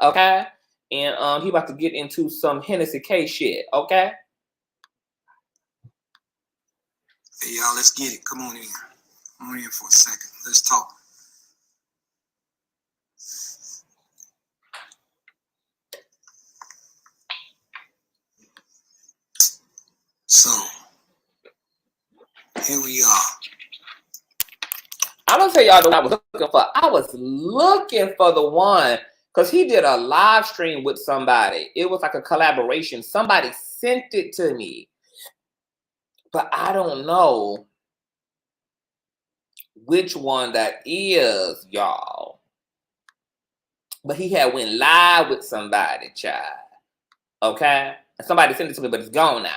Okay, and he about to get into some Hennessy K shit. Okay. Hey y'all, let's get it. Come on in. Come on in for a second. Let's talk. So, here we are. I'm gonna tell y'all what I was looking for. I was looking for the one because he did a live stream with somebody. It was like a collaboration. Somebody sent it to me, but I don't know which one that is, y'all. But he had went live with somebody, child. Okay, and somebody sent it to me, but it's gone now.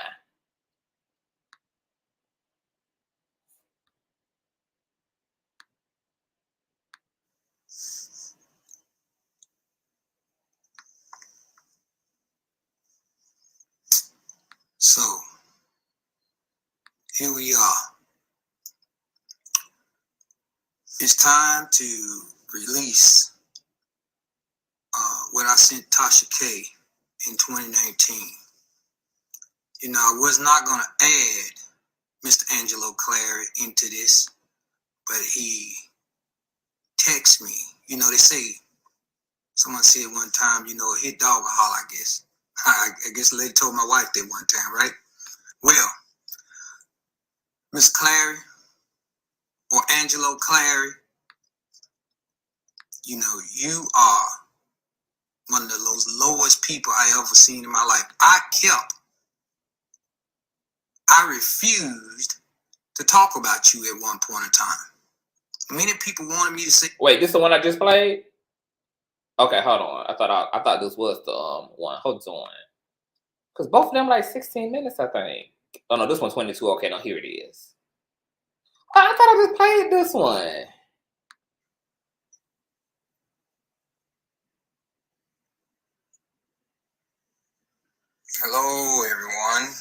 So, here we are. It's time to release what I sent Tasha K in 2019. You know, I was not going to add Mr. Angelo Clary into this, but he texted me. You know, they say, someone said one time, you know, a hit dog will holler, I guess. I guess the lady told my wife that one time, right? Well, Miss Clary or Angelo Clary, you know, you are one of the lowest people I ever seen in my life. I refused to talk about you at one point in time. Many people wanted me to say, wait, this is the one I just played? Okay, hold on. I thought this was the one. Hold on. Because both of them like 16 minutes, I think. Oh no, this one's 22. Okay, no, here it is. Oh, I thought I just played this one. hello, everyone.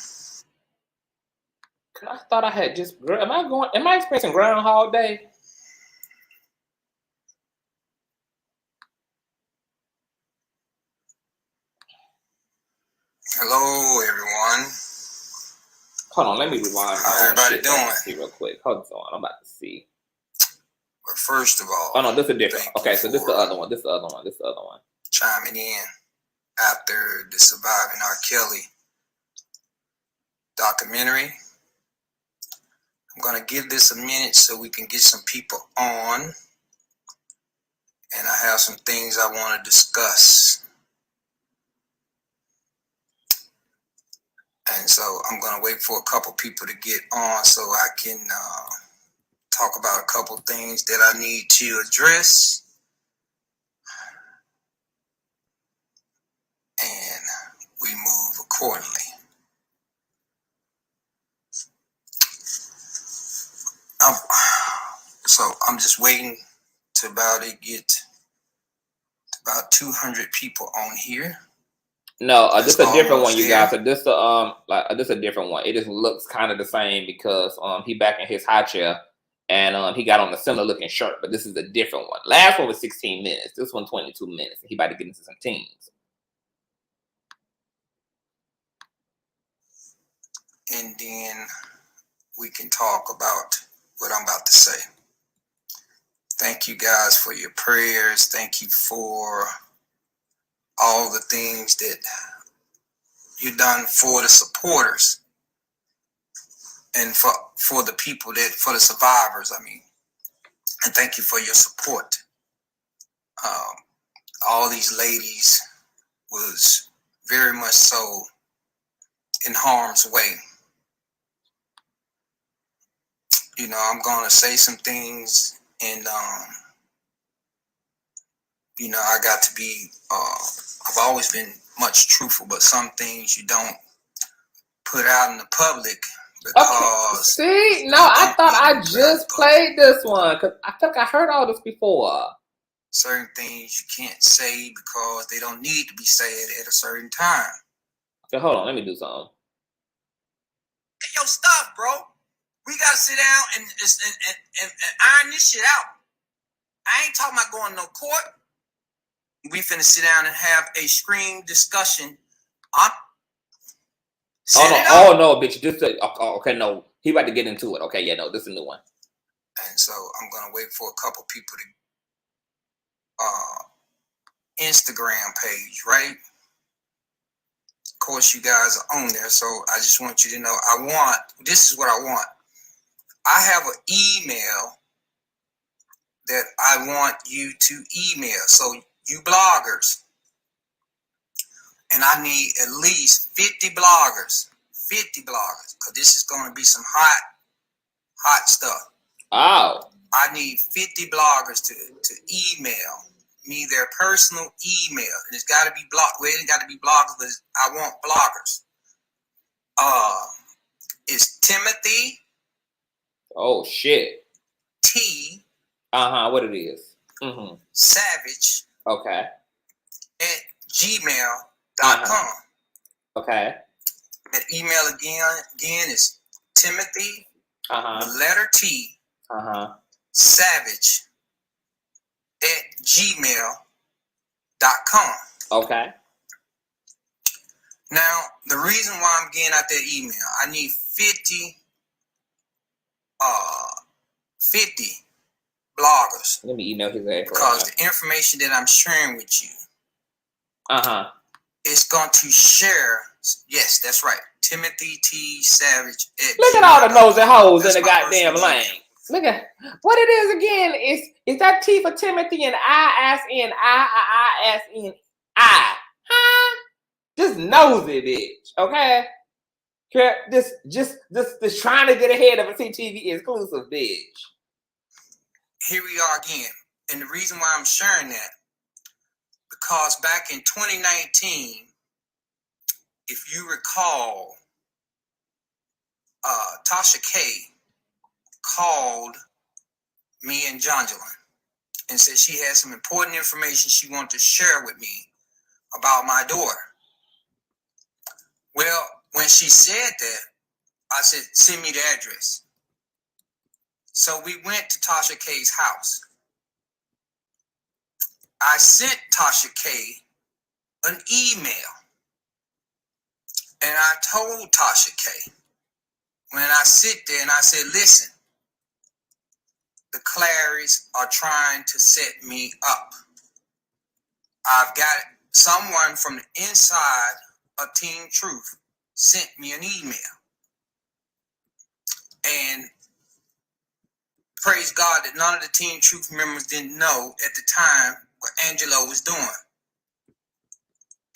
I thought I had just. Am I experiencing Groundhog Day? Hello, everyone. Hold on, let me rewind. How's everybody doing? See real quick. Hold on, I'm about to see. But first of all, oh no, this is different. Okay, so this is the other one. This is the other one. This is the other one. Chiming in after the Surviving R. Kelly documentary. I'm gonna give this a minute so we can get some people on, and I have some things I want to discuss. And so I'm gonna wait for a couple people to get on so I can talk about a couple things that I need to address. And we move accordingly. So I'm just waiting to get about 200 people on here. No, this is a different one, you guys. So this this a different one. It just looks kind of the same because he back in his high chair and he got on a similar looking shirt, but this is a different one. Last one was 16 minutes. This one 22 minutes. He about to get into some teams. And then we can talk about what I'm about to say. Thank you guys for your prayers. Thank you for all the things that you've done for the supporters and for the people for the survivors, I mean. And thank you for your support. All these ladies was very much so in harm's way. You know, I'm gonna say some things, and you know, I got to be. I've always been much truthful, but some things you don't put out in the public because. Okay. See, no, I thought I just played this one because I think I heard all this before. Certain things you can't say because they don't need to be said at a certain time. Okay, hold on, let me do something. Hey, yo, stop, bro. We gotta sit down and iron this shit out. I ain't talking about going to no court. We finna sit down and have a screen discussion. Oh no, bitch. This okay, no. He about to get into it. Okay, yeah, no, this is a new one. And so I'm gonna wait for a couple people to Instagram page, right? Of course, you guys are on there, so I just want you to know this is what I want. I have an email that I want you to email. So you bloggers, and I need at least 50 bloggers, because this is going to be some hot stuff. Oh. I need 50 bloggers to email me their personal email. And it's got to be well, it ain't got to be bloggers, but I want bloggers. It's Timothy. Oh shit. T. What it is? Savage. Okay. At gmail.com. Okay. That email again is Timothy. The letter T. Savage at gmail.com. Okay. Now, the reason why I'm getting out that email, I need 50 bloggers. Let me email his ass. Because the information that I'm sharing with you, it's going to share. Yes, that's right. Timothy T. Savage. Look at all the nosy hoes in the goddamn lane. Look at what it is again. Is that T for Timothy and I as in I as in I? Huh? Just nosy bitch. Okay. Just trying to get ahead of a CTV exclusive bitch. Here we are again. And the reason why I'm sharing that, because back in 2019, if you recall, Tasha K called me and Gworlllll and said she had some important information she wanted to share with me about my daughter. Well, when she said that, I said, send me the address. So we went to Tasha K's house. I sent Tasha K an email. And I told Tasha K, when I sit there and I said, listen, the Clarys are trying to set me up. I've got someone from the inside of Team Truth sent me an email. And praise God that none of the Team Truth members didn't know at the time what Angelo was doing.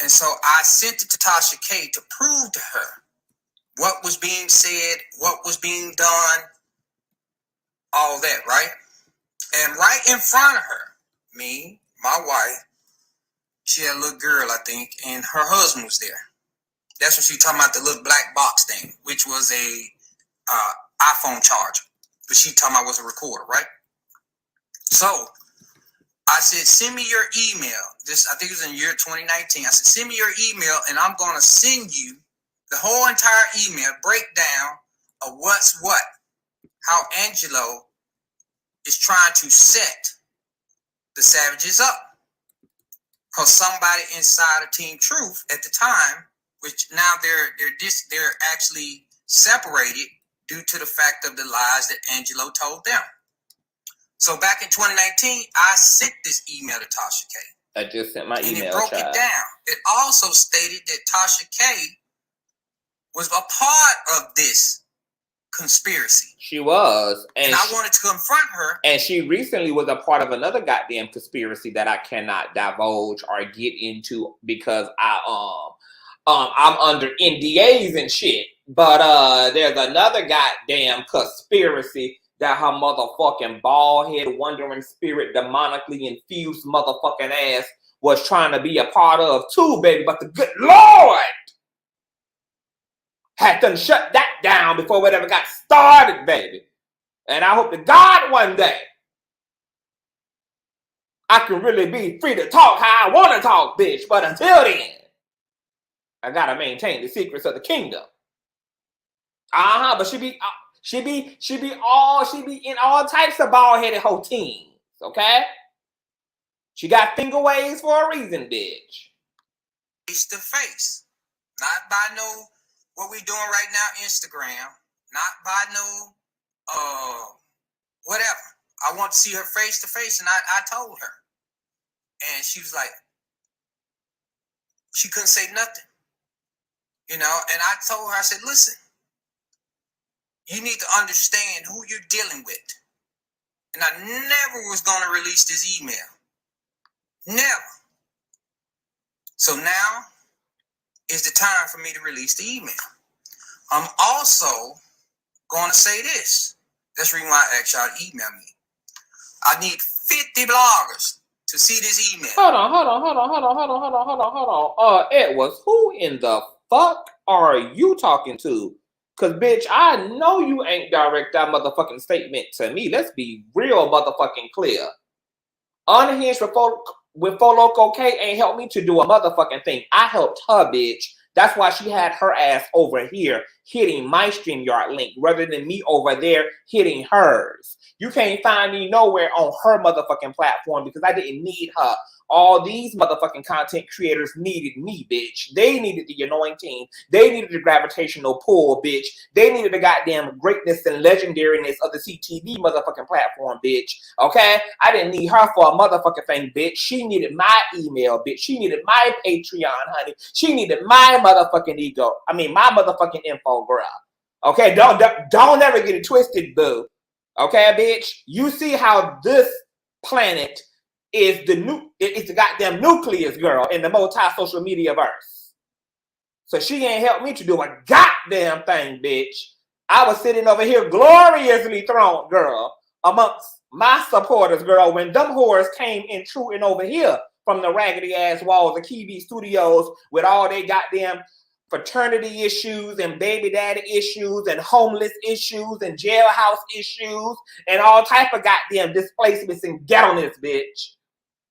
And so I sent it to Tasha K to prove to her what was being said, what was being done, all that, right? And right in front of her, me, my wife, she had a little girl, I think, and her husband was there. That's what she was talking about, the little black box thing, which was a iPhone charger. But she talking about was a recorder, right? So I said, send me your email. I think it was in the year 2019. I said, send me your email, and I'm going to send you the whole entire email breakdown of what's what, how Angelo is trying to set the Savages up. Because somebody inside of Team Truth at the time, which now they're actually separated due to the fact of the lies that Angelo told them. So back in 2019, I sent this email to Tasha K. I just sent my email. And it broke it down. It also stated that Tasha K was a part of this conspiracy. She was. And I wanted to confront her. And she recently was a part of another goddamn conspiracy that I cannot divulge or get into because I'm under NDAs and shit. But there's another goddamn conspiracy that her motherfucking bald-head, wandering spirit, demonically infused motherfucking ass was trying to be a part of too, baby. But the good Lord had done shut that down before it ever got started, baby. And I hope to God one day I can really be free to talk how I want to talk, bitch. But until then, I gotta maintain the secrets of the kingdom. But she be in all types of bald-headed routines, okay? She got finger waves for a reason, bitch. Face to face, not by no what we doing right now, Instagram, not by no whatever. I want to see her face to face, and I told her, and she was like, she couldn't say nothing, you know. And I told her, I said, listen, you need to understand who you're dealing with. And I never was going to release this email. Never. So now is the time for me to release the email. I'm also going to say this. That's the reason why I asked y'all to email me. I need 50 bloggers to see this email. Hold on. Edwards, who in the fuck are you talking to? Cause bitch, I know you ain't direct that motherfucking statement to me. Let's be real motherfucking clear. Unhinged with Loco K ain't helped me to do a motherfucking thing. I helped her, bitch. That's why she had her ass over here hitting my StreamYard link rather than me over there hitting hers. You can't find me nowhere on her motherfucking platform because I didn't need her. All these motherfucking content creators needed me, bitch. They needed the anointing. They needed the gravitational pull, bitch. They needed the goddamn greatness and legendariness of the CTV motherfucking platform, bitch. Okay? I didn't need her for a motherfucking thing, bitch. She needed my email, bitch. She needed my Patreon, honey. She needed my motherfucking ego. I mean, my motherfucking info, girl. Okay? Don't ever get it twisted, boo. Okay, bitch? You see how this planet is it's the goddamn nucleus, girl, in the multi-social media verse. So she ain't helped me to do a goddamn thing, bitch. I was sitting over here gloriously thrown, girl, amongst my supporters, girl, when them whores came intruding over here from the raggedy ass walls of KB Studios with all they goddamn fraternity issues and baby daddy issues and homeless issues and jailhouse issues and all type of goddamn displacements and ghetto-ness, bitch.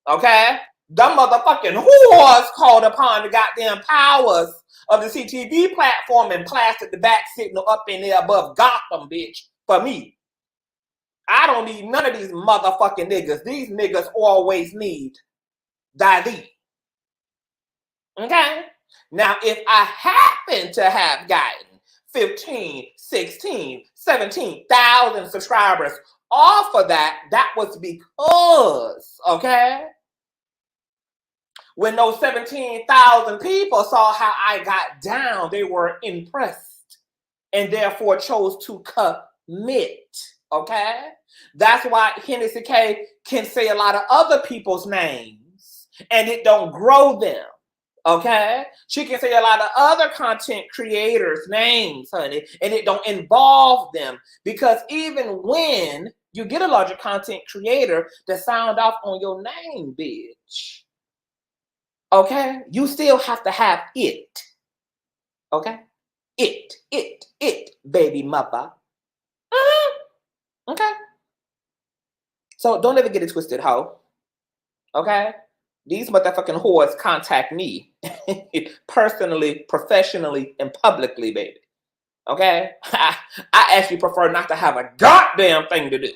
Okay? Them motherfucking whores called upon the goddamn powers of the CTV platform and plastered the back signal up in there above Gotham, bitch, for me. I don't need none of these motherfucking niggas. These niggas always need thee. Okay? Now, if I happen to have gotten 15, 16, 17,000 subscribers off of that, that was because, okay, when those 17,000 people saw how I got down, they were impressed and therefore chose to commit, okay? That's why Hennessy K can say a lot of other people's names and it don't grow them. Okay, she can say a lot of other content creators' names, honey, and it don't involve them because even when you get a larger content creator to sound off on your name, bitch, okay, you still have to have it. Okay, it, baby mother. Okay, so don't ever get it twisted, ho. Okay. These motherfucking whores contact me personally, professionally, and publicly, baby. Okay? I actually prefer not to have a goddamn thing to do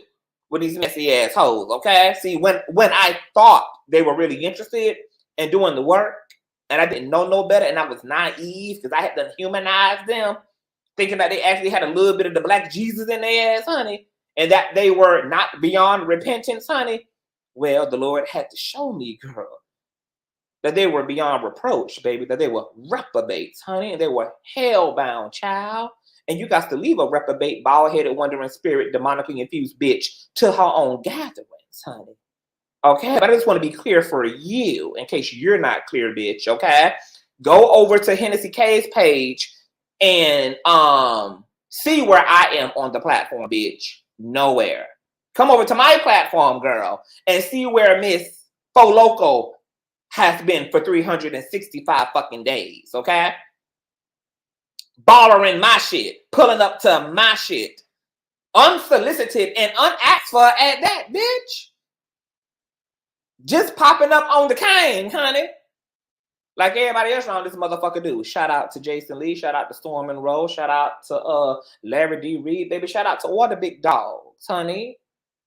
with these messy ass hoes, okay? See, when I thought they were really interested in doing the work, and I didn't know no better, and I was naive because I had to humanize them, thinking that they actually had a little bit of the black Jesus in their ass, honey, and that they were not beyond repentance, honey. Well, the Lord had to show me, girl, that they were beyond reproach, baby, that they were reprobates, honey, and they were hell-bound, child. And you got to leave a reprobate, bald-headed, wandering spirit, demonically infused bitch to her own gatherings, honey. Okay? But I just want to be clear for you, in case you're not clear, bitch, okay? Go over to Hennessy K's page and see where I am on the platform, bitch. Nowhere. Come over to my platform, girl, and see where Miss Fo Loco has been for 365 fucking days, okay? Bothering my shit, pulling up to my shit, unsolicited and unasked for at that, bitch. Just popping up on the cane, honey. Like everybody else around this motherfucker do. Shout out to Jason Lee. Shout out to Storm Monroe. Shout out to Larry D. Reed, baby. Shout out to all the big dogs, honey.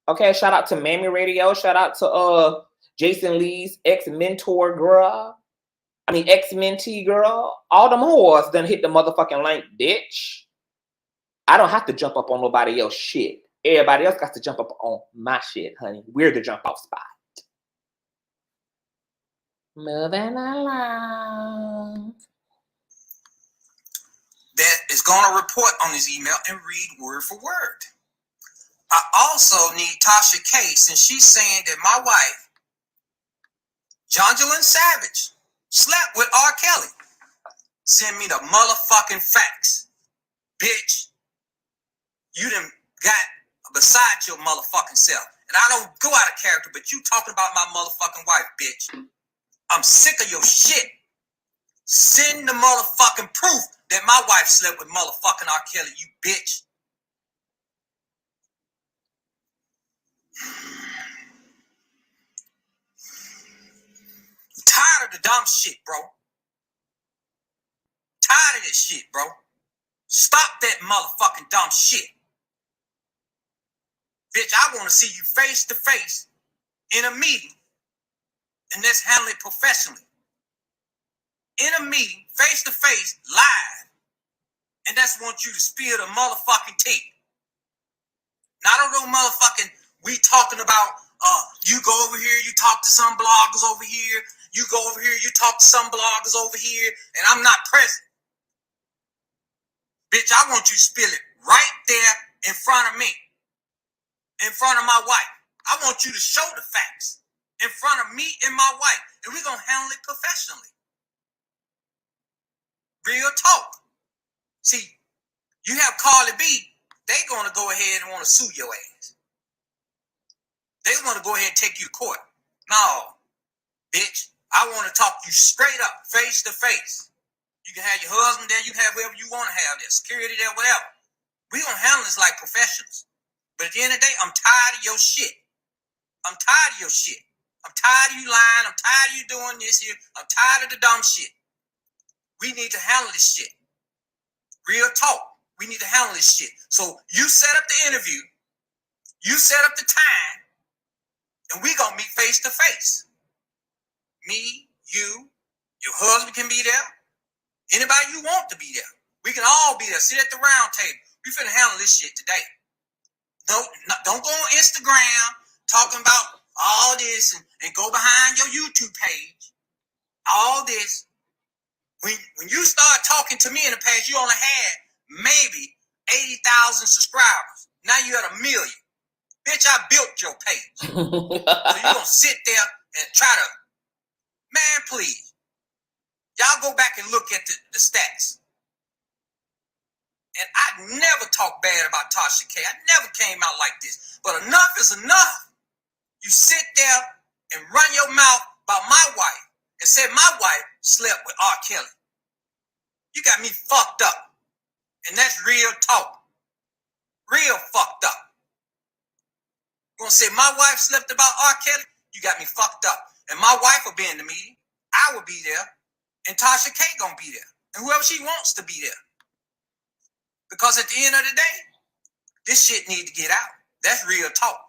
Okay, shout out to Mammy Radio. Shout out to Jason Lee's ex-mentor girl. I mean, ex-mentee girl. All them whores done hit the motherfucking link, bitch. I don't have to jump up on nobody else's shit. Everybody else got to jump up on my shit, honey. We're the jump off spot. Moving along. That is going to report on his email and read word for word. I also need Tasha K, since she's saying that my wife, Gworlllll Savage, slept with R. Kelly. Send me the motherfucking facts, bitch. You done got beside your motherfucking self. And I don't go out of character, but you talking about my motherfucking wife, bitch. I'm sick of your shit. Send the motherfucking proof that my wife slept with motherfucking R. Kelly, you bitch. Tired of the dumb shit, bro. Tired of this shit, bro. Stop that motherfucking dumb shit. Bitch, I want to see you face to face in a meeting, and let's handle it professionally. In a meeting, face to face, live, and that's want you to spill the motherfucking tea. Not on no motherfucking, we talking about, you go over here, you talk to some bloggers over here, you go over here, you talk to some bloggers over here, and I'm not present. Bitch, I want you to spill it right there in front of me, in front of my wife. I want you to show the facts in front of me and my wife, and we're going to handle it professionally. Real talk. See, you have Carly B, they going to go ahead and want to sue your ass. They want to go ahead and take you to court. No, bitch, I want to talk you straight up, face to face. You can have your husband there, you can have whoever you want to have there, security there, whatever. We going to handle this like professionals. But at the end of the day, I'm tired of your shit. I'm tired of your shit. I'm tired of you lying. I'm tired of you doing this here. I'm tired of the dumb shit. We need to handle this shit. Real talk. We need to handle this shit. So you set up the interview. You set up the time. And we going to meet face to face. Me, you, your husband can be there. Anybody you want to be there. We can all be there. Sit at the round table. We finna handle this shit today. Don't go on Instagram talking about all this and go behind your YouTube page. All this. When you start talking to me in the past, you only had maybe 80,000 subscribers. Now you at 1 million. Bitch, I built your page. So you gonna sit there and try to, man, please. Y'all go back and look at the stats. And I never talk bad about Tasha K. I never came out like this. But enough is enough. You sit there and run your mouth about my wife and say my wife slept with R. Kelly. You got me fucked up. And that's real talk. Real fucked up. You gonna say my wife slept about R. Kelly? You got me fucked up. And my wife will be in the meeting. I will be there. And Tasha K gonna be there. And whoever she wants to be there. Because at the end of the day, this shit need to get out. That's real talk.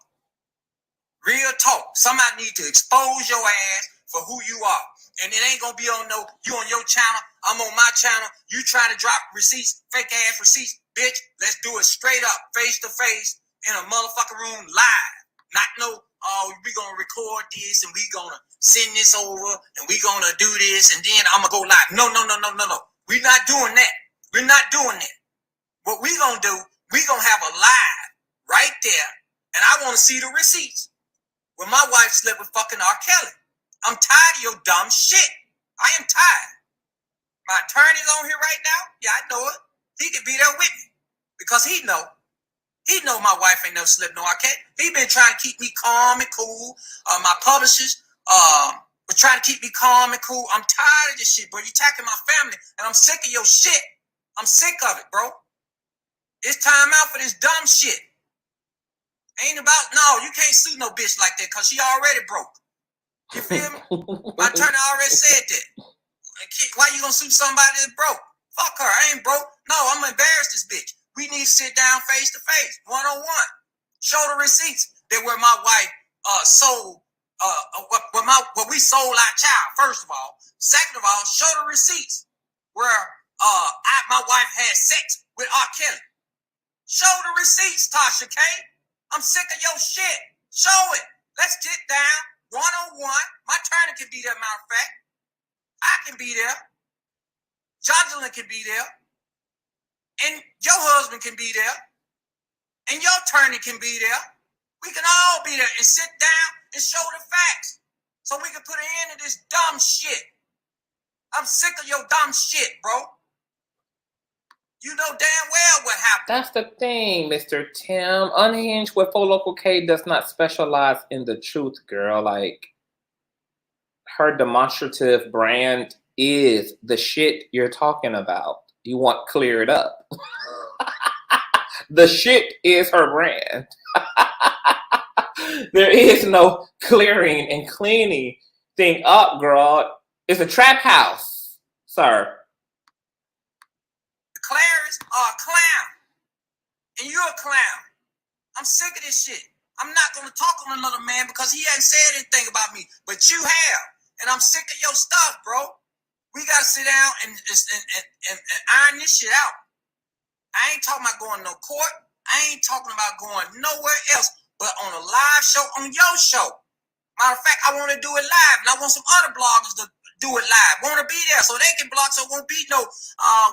Real talk. Somebody need to expose your ass for who you are. And it ain't gonna be on you on your channel, I'm on my channel. You trying to drop receipts, fake ass receipts. Bitch, let's do it straight up, face to face, in a motherfucking room live. Not we gonna record this and we gonna send this over and we gonna do this and then I'm gonna go live. No. We're not doing that. We're not doing that. What we gonna do, we gonna have a live right there, and I want to see the receipts. When my wife slept with fucking R. Kelly. I'm tired of your dumb shit. I am tired. My attorney's on here right now. Yeah, I know it. He could be there with me because he know my wife ain't never slept no R. Kelly. He been trying to keep me calm and cool. My publishers were trying to keep me calm and cool. I'm tired of this shit, bro. You attacking my family, and I'm sick of your shit. I'm sick of it, bro. It's time out for this dumb shit. Ain't about, no, you can't sue no bitch like that because she already broke. You feel me? My attorney already said that. Why you gonna sue somebody that's broke? Fuck her, I ain't broke. No, I'm gonna embarrass this bitch. We need to sit down face to face, one-on-one. Show the receipts that where my wife sold, what we sold our child, first of all. Second of all, show the receipts where my wife had sex with R. Kelly. Show the receipts, Tasha K. I'm sick of your shit. Show it. Let's get down one-on-one. My attorney can be there, matter of fact. I can be there. Jocelyn can be there. And your husband can be there. And your attorney can be there. We can all be there and sit down and show the facts. So we can put an end to this dumb shit. I'm sick of your dumb shit, bro. You know damn well what happened. That's the thing, Mr. Tim. Unhinged with Full Local K does not specialize in the truth, girl. Like, her demonstrative brand is the shit you're talking about. You want to clear it up. The shit is her brand. There is no clearing and cleaning thing up, girl. It's a trap house, sir. Clarence are a clown. And you're a clown. I'm sick of this shit. I'm not going to talk on another man because he hasn't said anything about me. But you have. And I'm sick of your stuff, bro. We got to sit down and iron this shit out. I ain't talking about going to no court. I ain't talking about going nowhere else but on a live show on your show. Matter of fact, I want to do it live. And I want some other bloggers to do it live. Want to be there so they can blog, so it won't be no,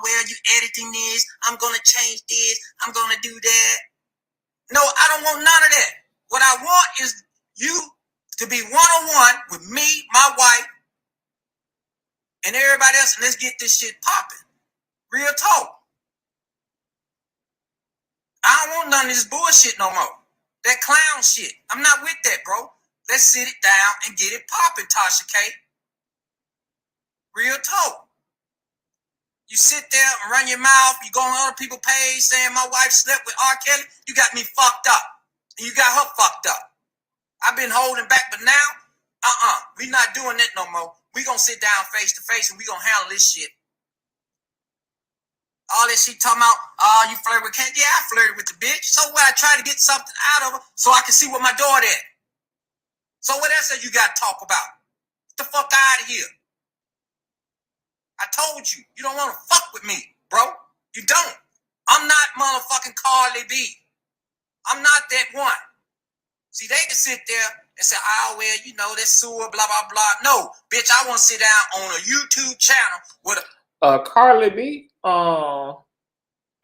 well, you editing this. I'm going to change this. I'm going to do that. No, I don't want none of that. What I want is you to be one-on-one with me, my wife, and everybody else, and let's get this shit popping. Real talk. I don't want none of this bullshit no more. That clown shit. I'm not with that, bro. Let's sit it down and get it popping, Tasha K. Real talk. You sit there and run your mouth. You go on other people's page saying my wife slept with R. Kelly. You got me fucked up. And you got her fucked up. I've been holding back, but now, we not doing that no more. We gonna sit down face to face and we gonna handle this shit. All that shit talking about, you flirt with Kelly. Yeah, I flirted with the bitch. So what? I try to get something out of her so I can see what my daughter at. So what else have you got to talk about? Get the fuck out of here. I told you, you don't want to fuck with me, bro. You don't. I'm not motherfucking Carly B. I'm not that one. See, they can sit there and say, oh, well, you know, that's sewer, blah, blah, blah. No, bitch, I want to sit down on a YouTube channel with a... Carly B,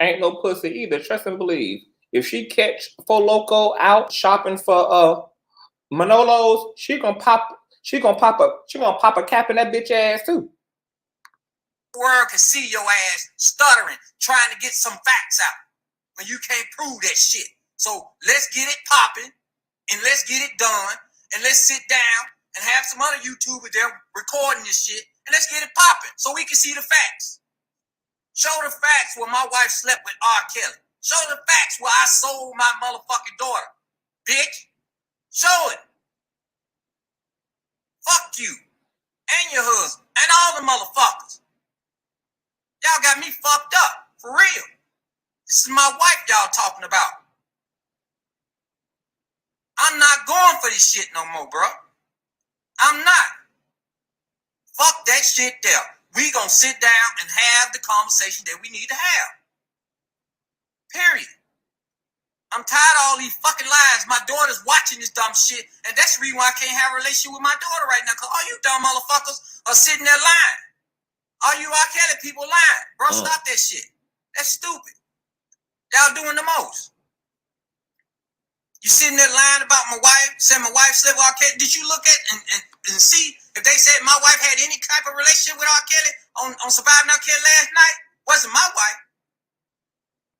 ain't no pussy either. Trust and believe. If she catch Full Loco out shopping for Manolos, she gonna pop a cap in that bitch ass too. World can see your ass stuttering, trying to get some facts out when you can't prove that shit. So let's get it popping and let's get it done and let's sit down and have some other YouTubers there recording this shit and let's get it popping so we can see the facts. Show the facts where my wife slept with R. Kelly. Show the facts where I sold my motherfucking daughter. Bitch. Show it. Fuck you. And your husband. And all the motherfuckers. Y'all got me fucked up. For real. This is my wife y'all talking about. I'm not going for this shit no more, bro. I'm not. Fuck that shit there. We gonna sit down and have the conversation that we need to have. Period. I'm tired of all these fucking lies. My daughter's watching this dumb shit, and that's the reason why I can't have a relationship with my daughter right now, because all you dumb motherfuckers are sitting there lying. All you R. Kelly people lying. Bro, stop that shit. That's stupid. Y'all doing the most. You sitting there lying about my wife, saying my wife slept with R. Kelly. Did you look at and see if they said my wife had any type of relationship with R. Kelly on Surviving R. Kelly last night wasn't my wife.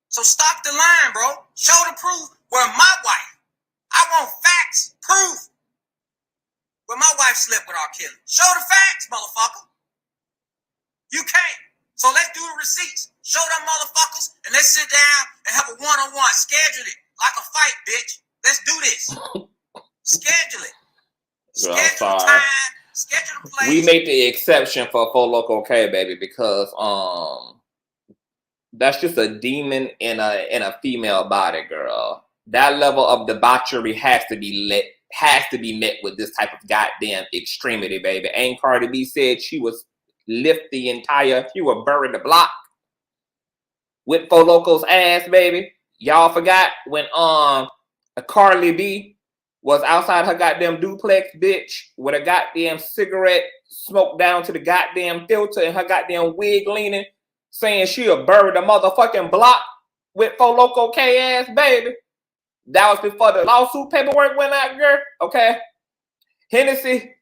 So stop the line, bro. Show the proof where my wife. I want facts, proof. Where my wife slept with R. Kelly. Show the facts, motherfucker. You can't. So let's do the receipts. Show them motherfuckers, and let's sit down and have a one-on-one. Schedule it like a fight, bitch. Let's do this. Schedule it. Schedule the time. Schedule the place. We make the exception for Four Loko K, baby, because that's just a demon in a female body, girl. That level of debauchery has to be met with this type of goddamn extremity, baby. Ain't Cardi B said she was lift the entire, she would bury the block with Four Loko's ass, baby. Y'all forgot when Cardi B was outside her goddamn duplex, bitch, with a goddamn cigarette smoked down to the goddamn filter and her goddamn wig leaning, saying she'll bury the motherfucking block with Four Loko K ass, baby. That was before the lawsuit paperwork went out, girl. Okay. Hennessy,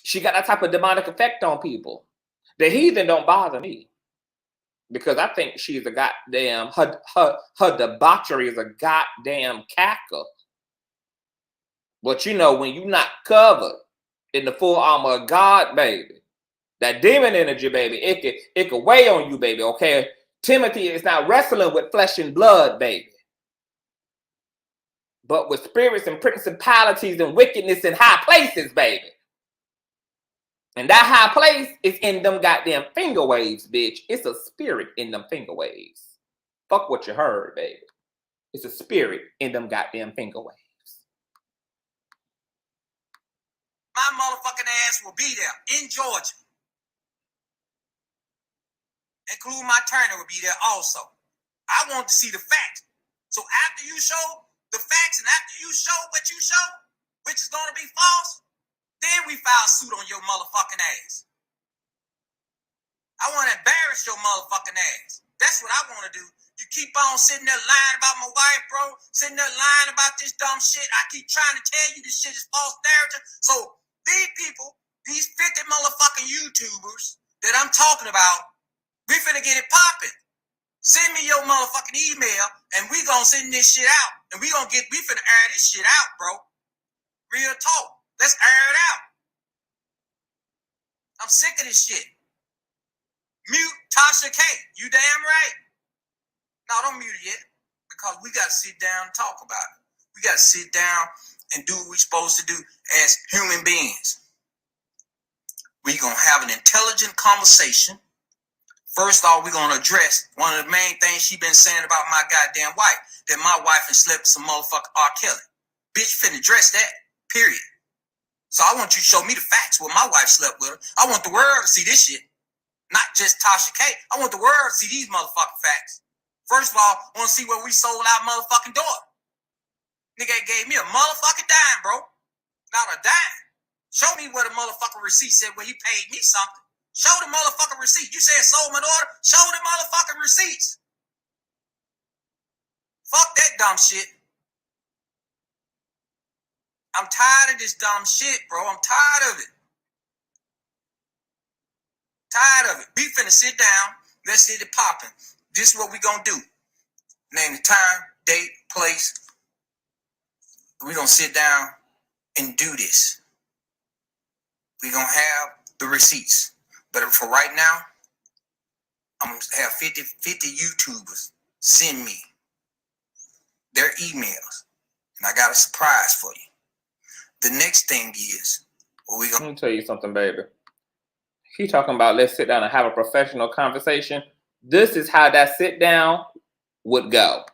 she got that type of demonic effect on people. The heathen don't bother me. Because I think she's a goddamn, her debauchery is a goddamn cackle. But you know, when you're not covered in the full armor of God, baby, that demon energy, baby, it can weigh on you, baby, okay? Timothy is not wrestling with flesh and blood, baby, but with spirits and principalities and wickedness in high places, baby. And that high place is in them goddamn finger waves, bitch. It's a spirit in them finger waves. Fuck what you heard, baby. It's a spirit in them goddamn finger waves. My motherfucking ass will be there in Georgia. Include my attorney will be there also. I want to see the facts. So after you show the facts and after you show what you show, which is going to be false, then we file suit on your motherfucking ass. I want to embarrass your motherfucking ass. That's what I want to do. You keep on sitting there lying about my wife, bro. Sitting there lying about this dumb shit. I keep trying to tell you this shit is false narrative. So these people, these 50 motherfucking YouTubers that I'm talking about, we finna get it popping. Send me your motherfucking email and we gonna send this shit out. And we finna air this shit out, bro. Real talk. Let's air it out. I'm sick of this shit. Mute Tasha K. You damn right. No, don't mute it yet. Because we gotta sit down and talk about it. We gotta sit down and do what we're supposed to do as human beings. We're gonna have an intelligent conversation. First off, we're gonna address one of the main things she been saying about my goddamn wife. That my wife has slept with some motherfucker R. Kelly. Bitch, finna address that. Period. So I want you to show me the facts where my wife slept with her. I want the world to see this shit. Not just Tasha K. I want the world to see these motherfucking facts. First of all, I want to see where we sold our motherfucking daughter. Nigga gave me a motherfucking dime, bro. Not a dime. Show me where the motherfucking receipt said where he paid me something. Show the motherfucking receipt. You said sold my daughter? Show the motherfucking receipts. Fuck that dumb shit. I'm tired of this dumb shit, bro. I'm tired of it. Tired of it. We finna sit down. Let's get it popping. This is what we gonna do. Name the time, date, place. We gonna sit down and do this. We gonna have the receipts. But for right now, I'm gonna have 50 YouTubers send me their emails. And I got a surprise for you. The next thing is, what we gonna... Let me tell you something, baby. He talking about let's sit down and have a professional conversation. This is how that sit down would go.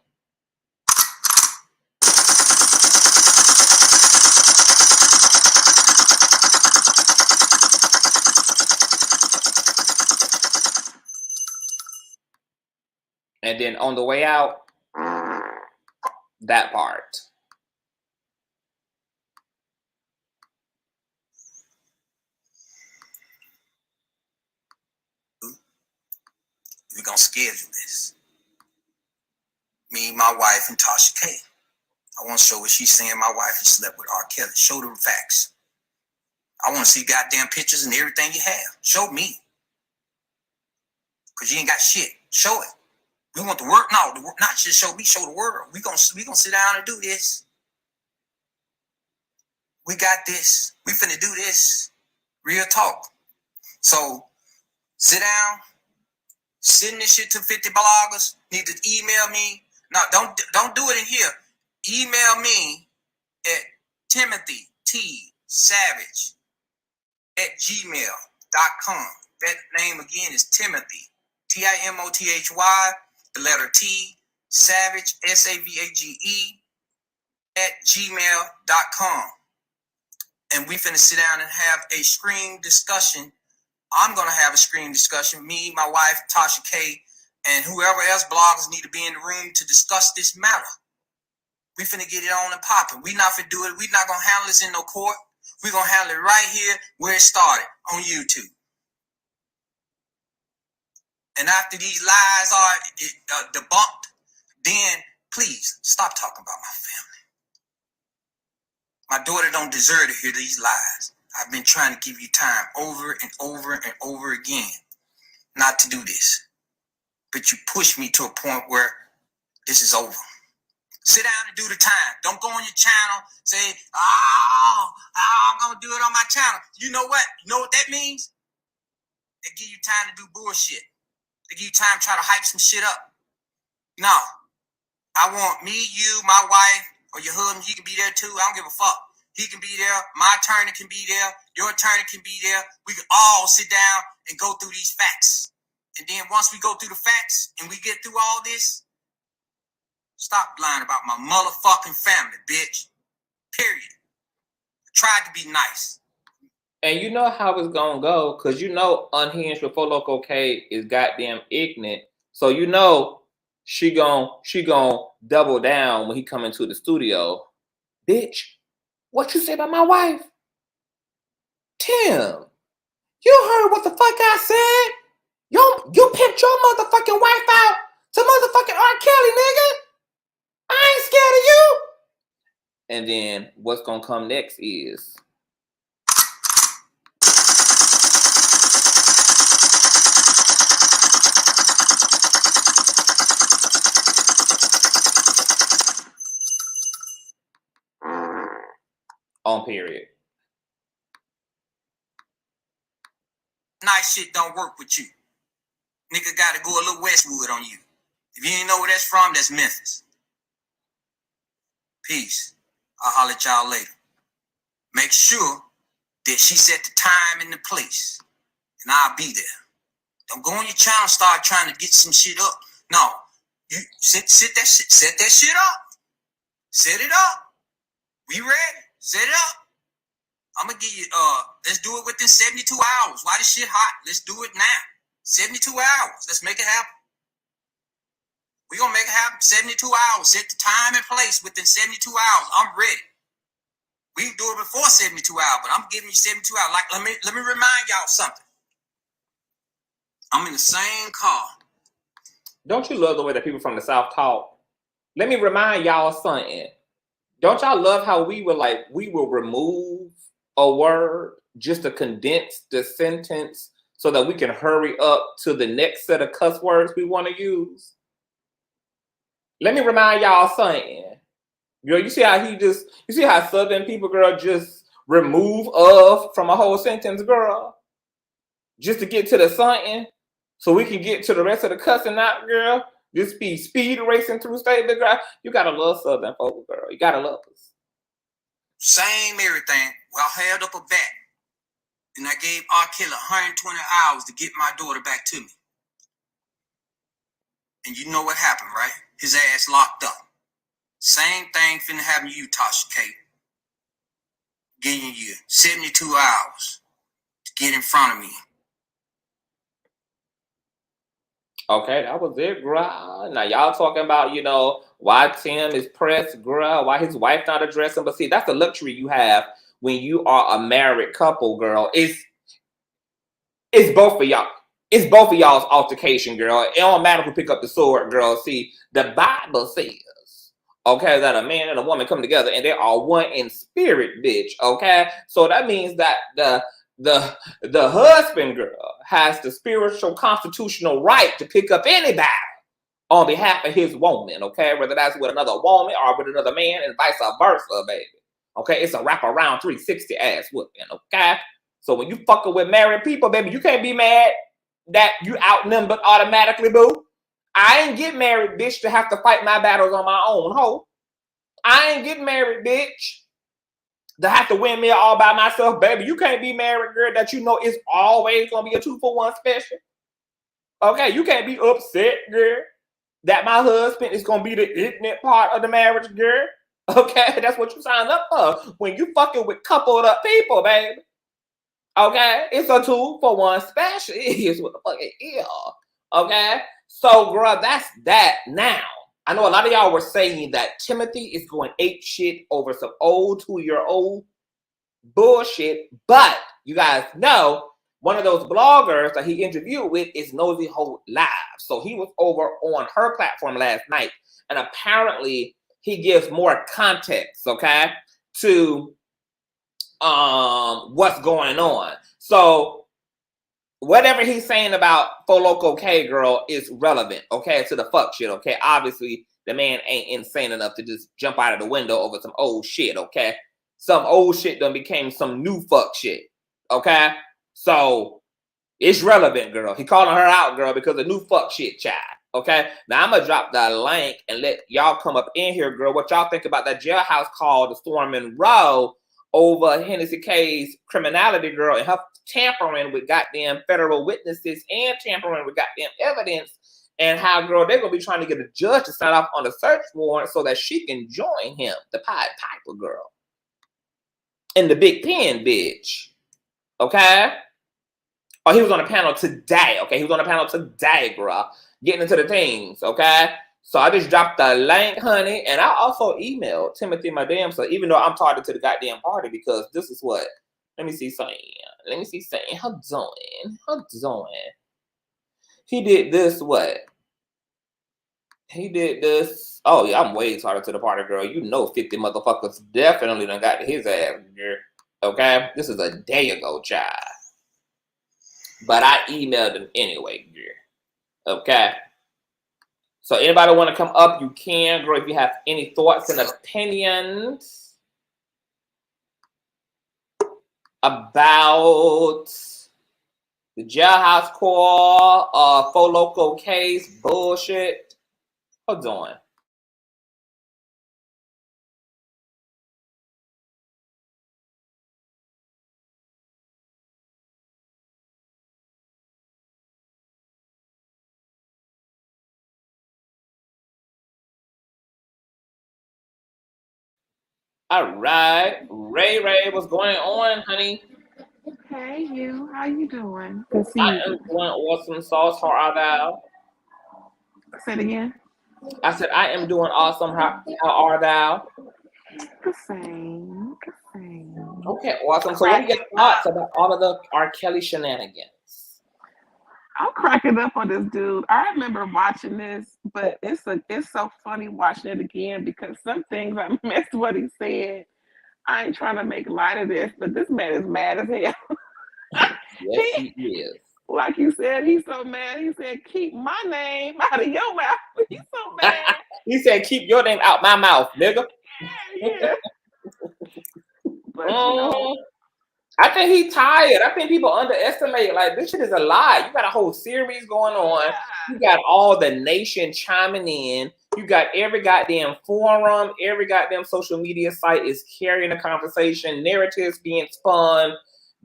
And then on the way out, that part. We're going to schedule this. Me, my wife, and Tasha K. I want to show what she's saying my wife has slept with R. Kelly. Show them facts. I want to see goddamn pictures and everything you have. Show me. Because you ain't got shit. Show it. We want the work. No, the work, not just show me, show the world. We gonna sit down and do this. We got this. We finna do this. Real talk. So sit down. Send this shit to 50 bloggers. Need to email me. No, don't do it in here. Email me at timothy.savage@gmail.com. That name again is Timothy. Timothy. The letter T. Savage. SAVAGE @gmail.com. And we finna sit down and have a screen discussion. I'm going to have a screen discussion. Me, my wife, Tasha K, and whoever else bloggers need to be in the room to discuss this matter. We finna get it on and popping. We not finna do it. We not going to handle this in no court. We going to handle it right here where it started, on YouTube. And after these lies are debunked, then please stop talking about my family. My daughter don't deserve to hear these lies. I've been trying to give you time over and over and over again not to do this. But you push me to a point where this is over. Sit down and do the time. Don't go on your channel, say, I'm going to do it on my channel. You know what? You know what that means? They give you time to do bullshit. They give you time to try to hype some shit up. No. I want me, you, my wife, or your husband, he can be there too. I don't give a fuck. He can be there. My attorney can be there. Your attorney can be there. We can all sit down and go through these facts. And then once we go through the facts and we get through all this, stop lying about my motherfucking family, bitch. Period. I tried to be nice. And you know how it's gonna go, because you know Unhinged with Loco K is goddamn ignorant. So you know she gon' double down when he come into the studio. Bitch, what you say about my wife? Tim, you heard what the fuck I said? You pimped your motherfucking wife out to motherfucking R. Kelly, nigga. I ain't scared of you. And then what's gonna come next is on period. Nice shit don't work with you. Nigga gotta go a little Westwood on you. If you ain't know where that's from, that's Memphis. Peace. I'll holler at y'all later. Make sure that she set the time and the place, and I'll be there. Don't go on your channel and start trying to get some shit up. No, you set that shit up. Set it up. We ready? Set it up. I'm gonna give you let's do it within 72 hours. Why this shit hot? Let's do it now. 72 hours. Let's make it happen. We're gonna make it happen. 72 hours. Set the time and place within 72 hours. I'm ready. We can do it before 72 hours, but I'm giving you 72 hours. Like, let me remind y'all something. I'm in the same car. Don't you love the way that people from the South talk? Let me remind y'all something. Don't y'all love how we will remove a word just to condense the sentence so that we can hurry up to the next set of cuss words we want to use? Let me remind y'all something. Girl, you see how Southern people, girl, just remove of from a whole sentence, girl? Just to get to the something so we can get to the rest of the cussing out, girl. Just be speed racing through statement, girl. You gotta love Southern folk, girl. You gotta love us. Same everything. Well, I held up a bat. And I gave R. Kelly 120 hours to get my daughter back to me. And you know what happened, right? His ass locked up. Same thing finna happen to you, Tasha K. Giving you 72 hours to get in front of me. Okay, that was it, girl. Now y'all talking about, why Tim is pressed, girl, why his wife not addressing. But see, that's the luxury you have when you are a married couple, girl. It's both of y'all. It's both of y'all's altercation, girl. It don't matter who pick up the sword, girl. See, the Bible says, okay, that a man and a woman come together and they are one in spirit, bitch. Okay, so that means that the husband, girl, has the spiritual constitutional right to pick up anybody on behalf of his woman, okay? Whether that's with another woman or with another man and vice versa, baby. Okay, it's a wraparound 360 ass whooping, okay? So when you fucking with married people, baby, you can't be mad that you outnumbered automatically, boo. I ain't get married, bitch, to have to fight my battles on my own, ho. I ain't get married, bitch, to have to win me all by myself, baby. You can't be married, girl, that you know is always gonna be a 2-for-1 special. Okay, you can't be upset, girl, that my husband is gonna be the ignorant part of the marriage, girl. Okay, that's what you signed up for when you fucking with coupled up people, baby. Okay, it's a 2-for-1 special. It is what the fuck it is. Okay, so girl, that's that. Now, I know a lot of y'all were saying that Timothy is going ape shit over some old 2-year-old bullshit, but you guys know one of those bloggers that he interviewed with is Nosy Ho Live. So he was over on her platform last night, and apparently he gives more context, okay, to what's going on. So whatever he's saying about Foloco K, girl, is relevant, okay, to the fuck shit, okay? Obviously, the man ain't insane enough to just jump out of the window over some old shit, okay? Some old shit done became some new fuck shit, okay? So it's relevant, girl. He calling her out, girl, because of new fuck shit, child. Okay, now I'm gonna drop the link and let y'all come up in here, girl. What y'all think about that jailhouse call to Storm Monroe over Hennessy K's criminality, girl, and her tampering with goddamn federal witnesses and tampering with goddamn evidence, and how, girl, they're gonna be trying to get a judge to sign off on the search warrant so that she can join him, the Pied Piper, girl, in the big pen, bitch. Okay. Oh, he was on a panel today. Okay, he was on a panel today, girl. Getting into the things, okay? So I just dropped the link, honey, and I also emailed Timothy, my damn son, even though I'm targeted to the goddamn party, because this is what. Let me see something. Let me see something. How doing? How doing? He did this, what? He did this. Oh, yeah, I'm way targeted to the party, girl. You know 50 motherfuckers definitely done got to his ass, girl. Okay? This is a day ago, child. But I emailed him anyway, girl. Okay. So anybody want to come up, you can, girl, if you have any thoughts and opinions about the jailhouse call, Foloco case, bullshit. Hold on. All right. Ray, what's going on, honey? Hey, you. How you doing? Good see I you. am doing awesome sauce. How are thou? Say it again. I said, I am doing awesome. How are thou? The same. The same. Okay, awesome. So what are your thoughts about all of the R. Kelly shenanigans? I'm cracking up on this dude. I remember watching this, but it's so funny watching it again because some things I missed what he said. I ain't trying to make light of this, but this man is mad as hell. Yes, he is. Like you said, he's so mad. He said, "Keep my name out of your mouth." He's so mad. He said, "Keep your name out my mouth, nigga." Yeah. But you know, I think he's tired. I think people underestimate, like, this shit is a lie. You got a whole series going on. You got all the nation chiming in. You got every goddamn forum, every goddamn social media site is carrying the conversation, narratives being spun,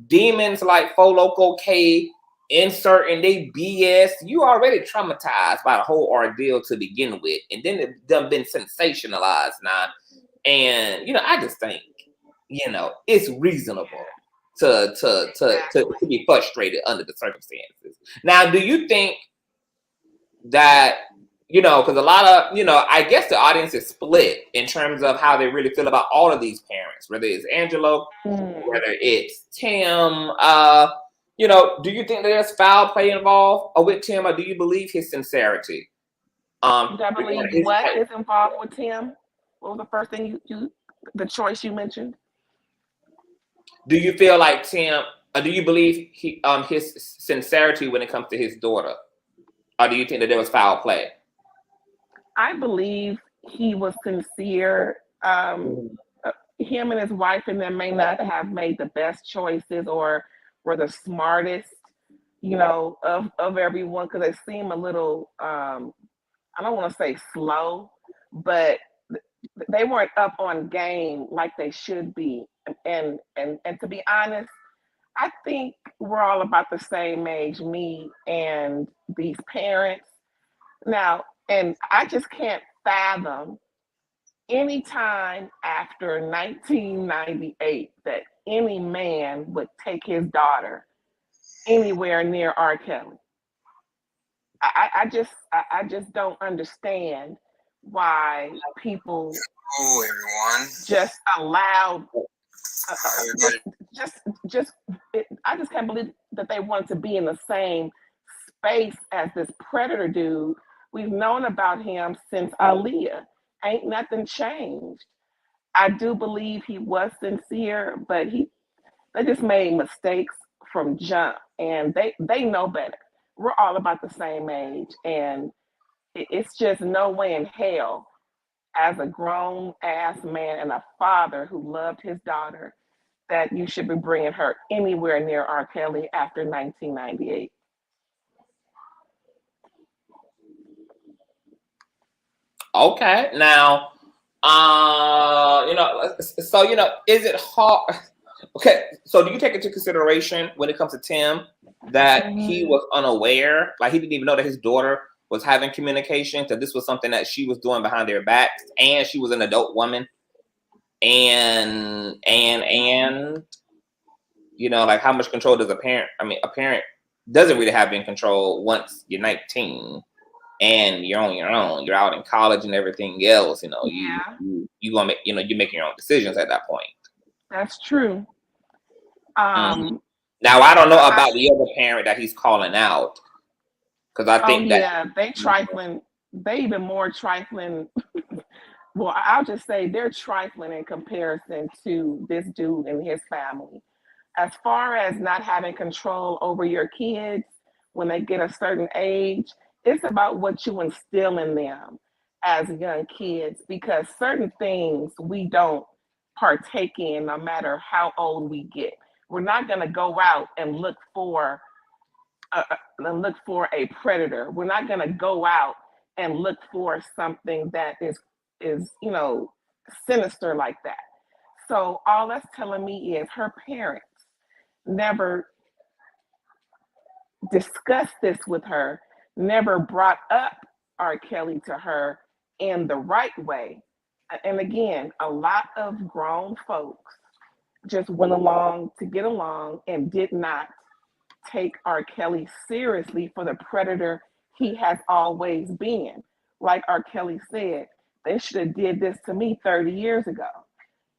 demons like Foloco K inserting they BS. You already traumatized by the whole ordeal to begin with. And then it's done been sensationalized now. And, you know, I just think, you know, it's reasonable to be frustrated under the circumstances. Now, do you think that, you know, because a lot of, you know, I guess the audience is split in terms of how they really feel about all of these parents, whether it's Angelo, whether it's Tim, you know, do you think there's foul play involved with Tim, or do you believe his sincerity? Do I believe what is involved with Tim? What was the first thing the choice you mentioned? Do you feel like Tim, Do you believe his sincerity when it comes to his daughter, or do you think that there was foul play? I believe he was sincere. Him and his wife and them may not have made the best choices or were the smartest, of everyone, because they seem a little, I don't want to say slow, but they weren't up on game like they should be. And to be honest, I think we're all about the same age, me and these parents. Now, and I just can't fathom any time after 1998 that any man would take his daughter anywhere near R. Kelly. I just don't understand why people just allowed I just can't believe that they want to be in the same space as this predator dude. We've known about him since Aaliyah. Ain't nothing changed. I do believe he was sincere, but they just made mistakes from jump, and they know better. We're all about the same age, and it's just no way in hell, as a grown ass man and a father who loved his daughter, that you should be bringing her anywhere near R. Kelly after 1998. Okay, now, is it hard? Okay, so do you take into consideration when it comes to Tim that he was unaware, like he didn't even know that his daughter was having communication, that this was something that she was doing behind their backs, and she was an adult woman, and like how much control does a parent? I mean, a parent doesn't really have any control once you're 19 and you're on your own. You're out in college and everything else. You gonna make, you're making your own decisions at that point. That's true. Now I don't know about the other parent that he's calling out, because I think they trifling. They even more trifling. Well, I'll just say they're trifling in comparison to this dude and his family. As far as not having control over your kids when they get a certain age, it's about what you instill in them as young kids, because certain things we don't partake in no matter how old we get. We're not going to go out and look for a predator. We're not going to go out and look for something that is sinister like that. So all that's telling me is her parents never discussed this with her, never brought up R. Kelly to her in the right way. And again, a lot of grown folks just went along to get along and did not take R. Kelly seriously for the predator he has always been. Like R. Kelly said, they should have did this to me 30 years ago.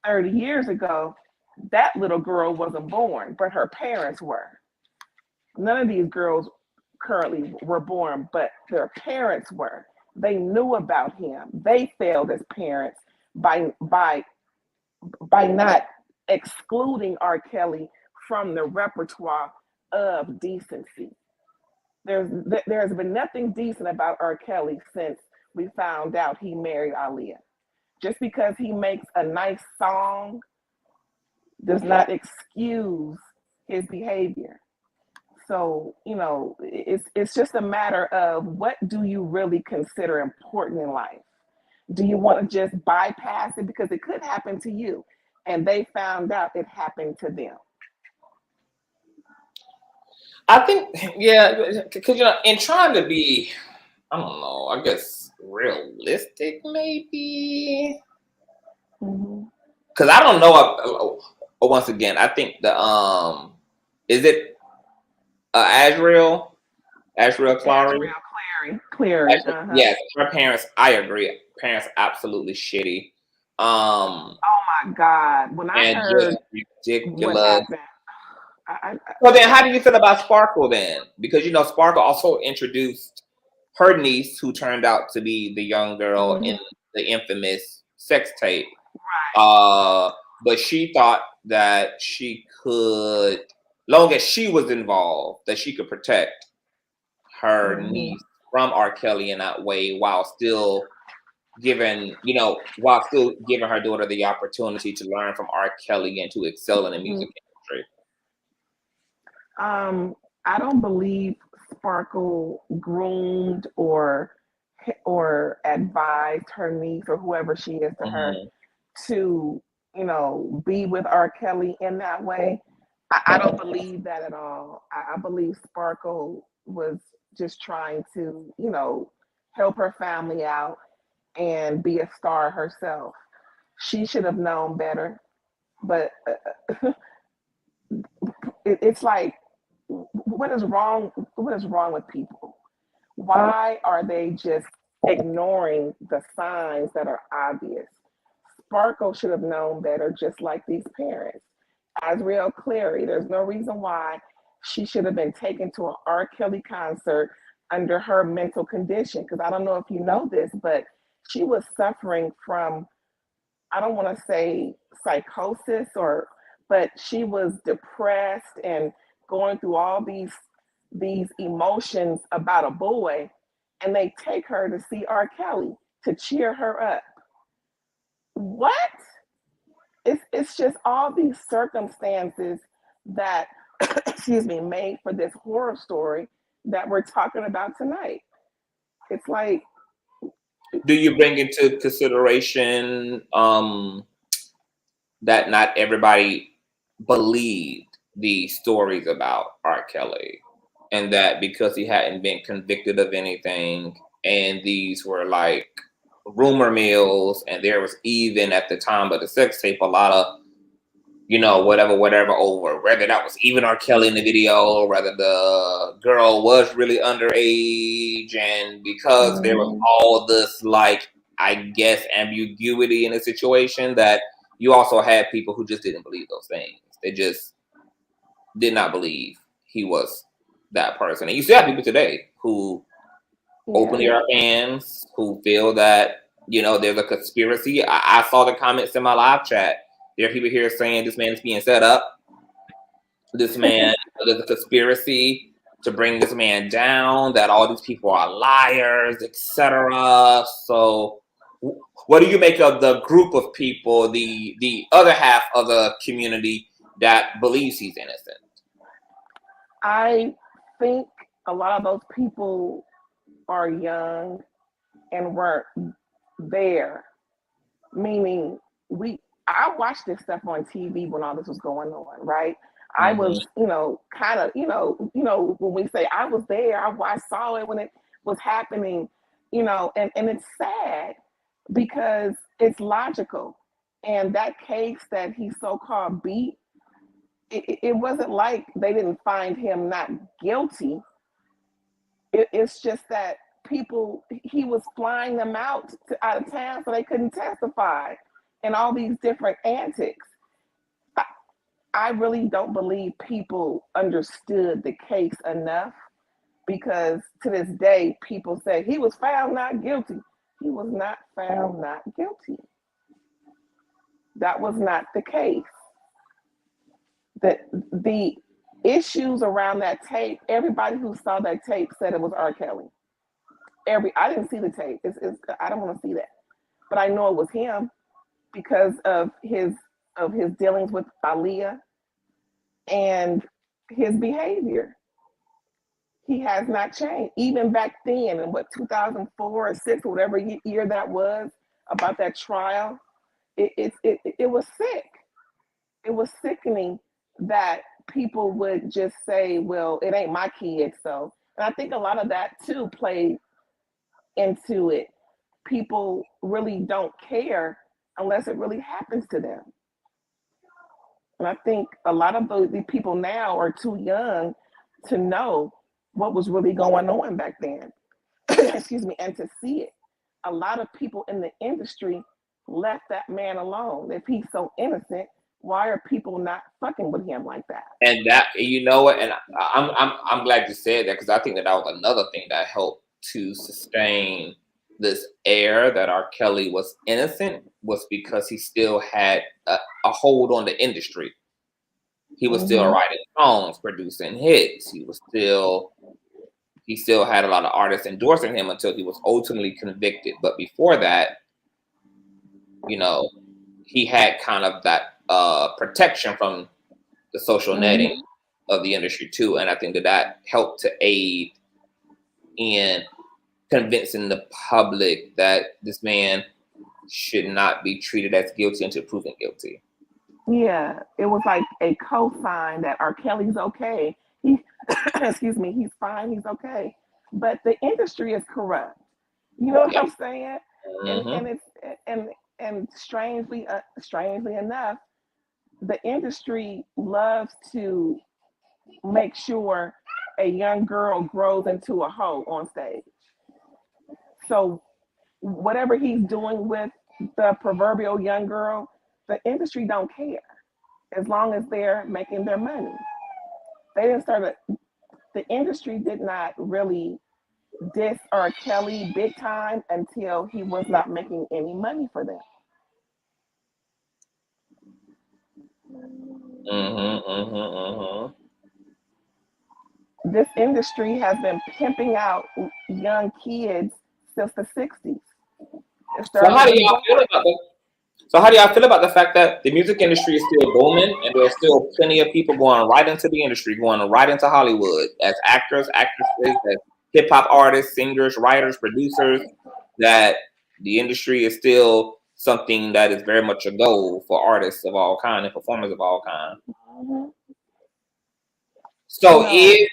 30 years ago, that little girl wasn't born, but her parents were. None of these girls currently were born, but their parents were. They knew about him. They failed as parents by not excluding R. Kelly from the repertoire of decency. There's been nothing decent about R. Kelly since we found out he married Aaliyah. Just because he makes a nice song does not excuse his behavior. So, it's just a matter of what do you really consider important in life? Do you want to just bypass it because it could happen to you? And they found out it happened to them. I think, because, in trying to be, I don't know, I guess realistic maybe. Because I don't know. Once again, I think is it Azriel Clary? Clary. Yes, her parents, I agree. Parents absolutely shitty. Oh my God. When I heard ridiculous. What happened, So then how do you feel about Sparkle then? Because Sparkle also introduced her niece, who turned out to be the young girl in the infamous sex tape. Right. But she thought that she could long as she was involved, that she could protect her niece from R. Kelly in that way, while still giving her daughter the opportunity to learn from R. Kelly and to excel in the music industry. I don't believe Sparkle groomed or advised her niece or whoever she is to her to, be with R. Kelly in that way. I don't believe that at all. I believe Sparkle was just trying to, help her family out and be a star herself. She should have known better, but it's like, what is wrong with people? Why are they just ignoring the signs that are obvious? Sparkle should have known better, just like these parents. Azriel Clary, there's no reason why she should have been taken to an R. Kelly concert under her mental condition. Because I don't know if you know this, but she was suffering from, I don't want to say psychosis, but she was depressed and going through all these emotions about a boy, and they take her to see R. Kelly to cheer her up. What? It's just all these circumstances that made for this horror story that we're talking about tonight. It's like, do you bring into consideration that not everybody believed the stories about R. Kelly, and that because he hadn't been convicted of anything, and these were like rumor mills, and there was even at the time of the sex tape a lot of whatever over whether that was even R. Kelly in the video, whether the girl was really underage, and because there was all this, like, I guess, ambiguity in the situation, that you also had people who just didn't believe those things. They just did not believe he was that person. And you still have people today who open their hands, who feel that, there's a conspiracy. I saw the comments in my live chat. There are people here saying this man is being set up. This man, there's a conspiracy to bring this man down, that all these people are liars, etc. So what do you make of the group of people, the other half of the community that believes he's innocent? I think a lot of those people are young and weren't there. Meaning, I watched this stuff on TV when all this was going on, right? I was, kind of, when we say I was there, I saw it when it was happening, and it's sad because it's logical. And that case that he so-called beat, it wasn't like they didn't find him not guilty. It's just that he was flying them out of town so they couldn't testify, and all these different antics. I really don't believe people understood the case enough, because to this day, people say he was found not guilty. He was not found not guilty. That was not the case. The issues around that tape, everybody who saw that tape said it was R. Kelly. I didn't see the tape. I don't want to see that, but I know it was him because of his dealings with Aaliyah and his behavior. He has not changed. Even back then, in 2004 or 6 or whatever year that was, about that trial, it was sick. It was sickening that people would just say, well, it ain't my kid. So, and I think a lot of that too played into it. People really don't care unless it really happens to them. And I think a lot of the people now are too young to know what was really going on back then. Excuse me, and to see it. A lot of people in the industry left that man alone. If he's so innocent, why are people not fucking with him like that? And that, and I'm glad you said that, because I think that was another thing that helped to sustain this air that R. Kelly was innocent, was because he still had a hold on the industry. He was still writing songs, producing hits. He still had a lot of artists endorsing him until he was ultimately convicted. But before that, you know, he had kind of that protection from the social netting of the industry too. And I think that helped to aid in convincing the public that this man should not be treated as guilty until proven guilty. Yeah, it was like a cosign that R. Kelly's okay. He, excuse me, he's fine, he's okay. But the industry is corrupt. You know what I'm saying? And strangely enough, the industry loves to make sure a young girl grows into a hoe on stage. So whatever he's doing with the proverbial young girl, the industry don't care as long as they're making their money. They didn't start the industry did not really diss R. Kelly big time until he was not making any money for them. This industry has been pimping out young kids since the 60s. So how do y'all feel about the fact that the music industry is still booming and there's still plenty of people going right into the industry, going right into Hollywood as actors, actresses, as hip hop artists, singers, writers, producers, that the industry is still something that is very much a goal for artists of all kind and performers of all kind. So is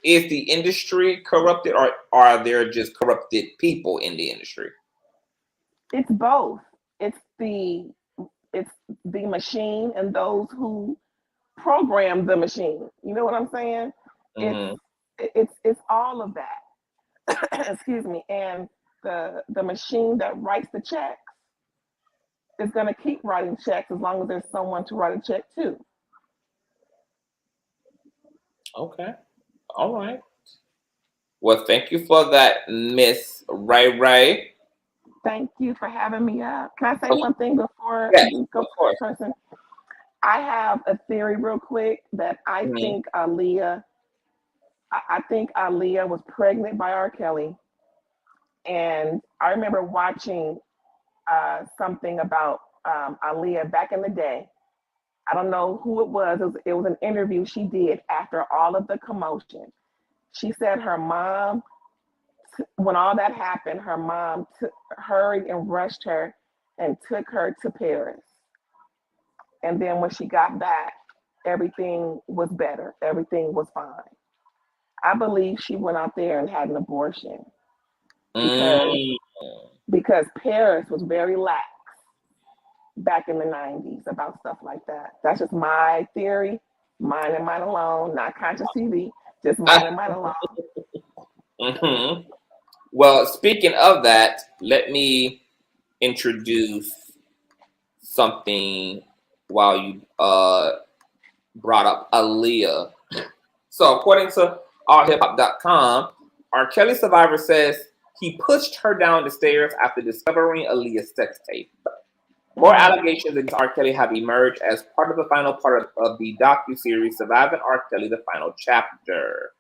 the industry corrupted, or are there just corrupted people in the industry? It's both. It's the machine and those who program the machine. You know what I'm saying? It's all of that. Excuse me. And the machine that writes the checks is going to keep writing checks as long as there's someone to write a check to. Okay. All right. Well, thank you for that, Miss Ray Ray. Thank you for having me up. Can I say one thing before you go to the person? I have a theory real quick that I think Aaliyah was pregnant by R. Kelly. And I remember watching something about Aaliyah back in the day. I don't know who it was. It was an interview she did after all of the commotion. She said her mom, when all that happened, her mom hurried and rushed her and took her to Paris. And then when she got back, everything was better. Everything was fine. I believe she went out there and had an abortion because Paris was very lax back in the 90s about stuff like that. That's just my theory, mine and mine alone, not Consciouztv, just mine and mine alone. Well, speaking of that, let me introduce something while you brought up Aaliyah. So according to allhiphop.com, R. Kelly survivor says he pushed her down the stairs after discovering Aaliyah's sex tape. More allegations against R. Kelly have emerged as part of the final part of the docuseries Surviving R. Kelly, the Final Chapter.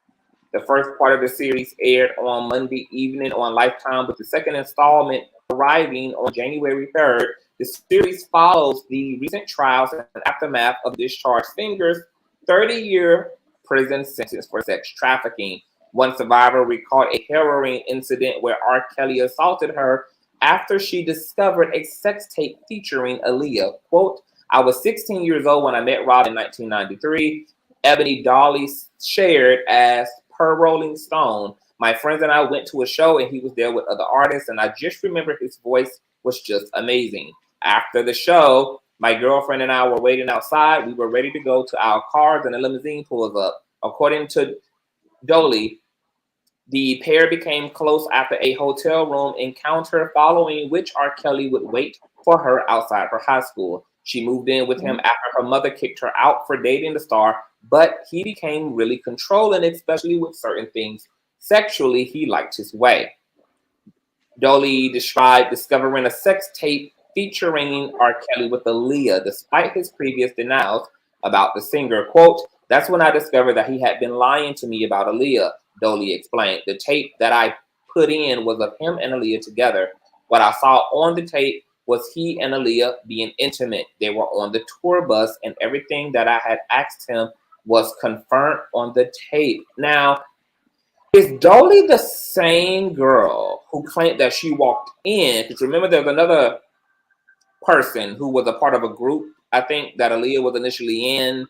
The first part of the series aired on Monday evening on Lifetime, with the second installment arriving on January 3rd. The series follows the recent trials and aftermath of discharged singer's 30-year prison sentence for sex trafficking. One survivor recalled a harrowing incident where R. Kelly assaulted her after she discovered a sex tape featuring Aaliyah. Quote, "I was 16 years old when I met Rob in 1993. Ebony Dolly shared as per Rolling Stone. My friends and I went to a show and he was there with other artists, and I just remember his voice was just amazing. After the show, my girlfriend and I were waiting outside. We were ready to go to our cars and a limousine pulls up. According to Dolly, the pair became close after a hotel room encounter, following which R. Kelly would wait for her outside her high school. She moved in with him after her mother kicked her out for dating the star, but he became really controlling, especially with certain things. Sexually, he liked his way." Dolly described discovering a sex tape featuring R. Kelly with Aaliyah, despite his previous denials. about the singer. Quote, that's when I discovered that he had been lying to me about Aaliyah, Gworlllll explained. The tape that I put in was of him and Aaliyah together. What I saw on the tape was he and Aaliyah being intimate. They were on the tour bus, and everything that I had asked him was confirmed on the tape. Now, is Gworlllll the same girl who claimed that she walked in? Because remember, there's another person who was a part of a group, I think, that Aaliyah was initially in,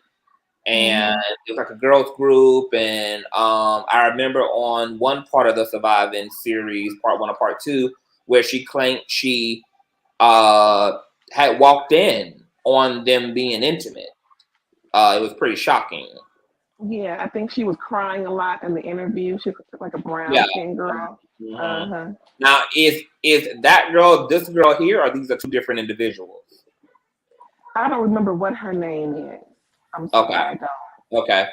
and it was like a girls group. And I remember on one part of the Surviving series, part 1 or part 2, where she claimed she had walked in on them being intimate. It was pretty shocking. Yeah, I think she was crying a lot in the interview. She was like a brown Yeah. skin girl. Mhm. Now, is that girl this girl here, or these are two different individuals? I don't remember what her name is. I'm sorry, I don't. Okay.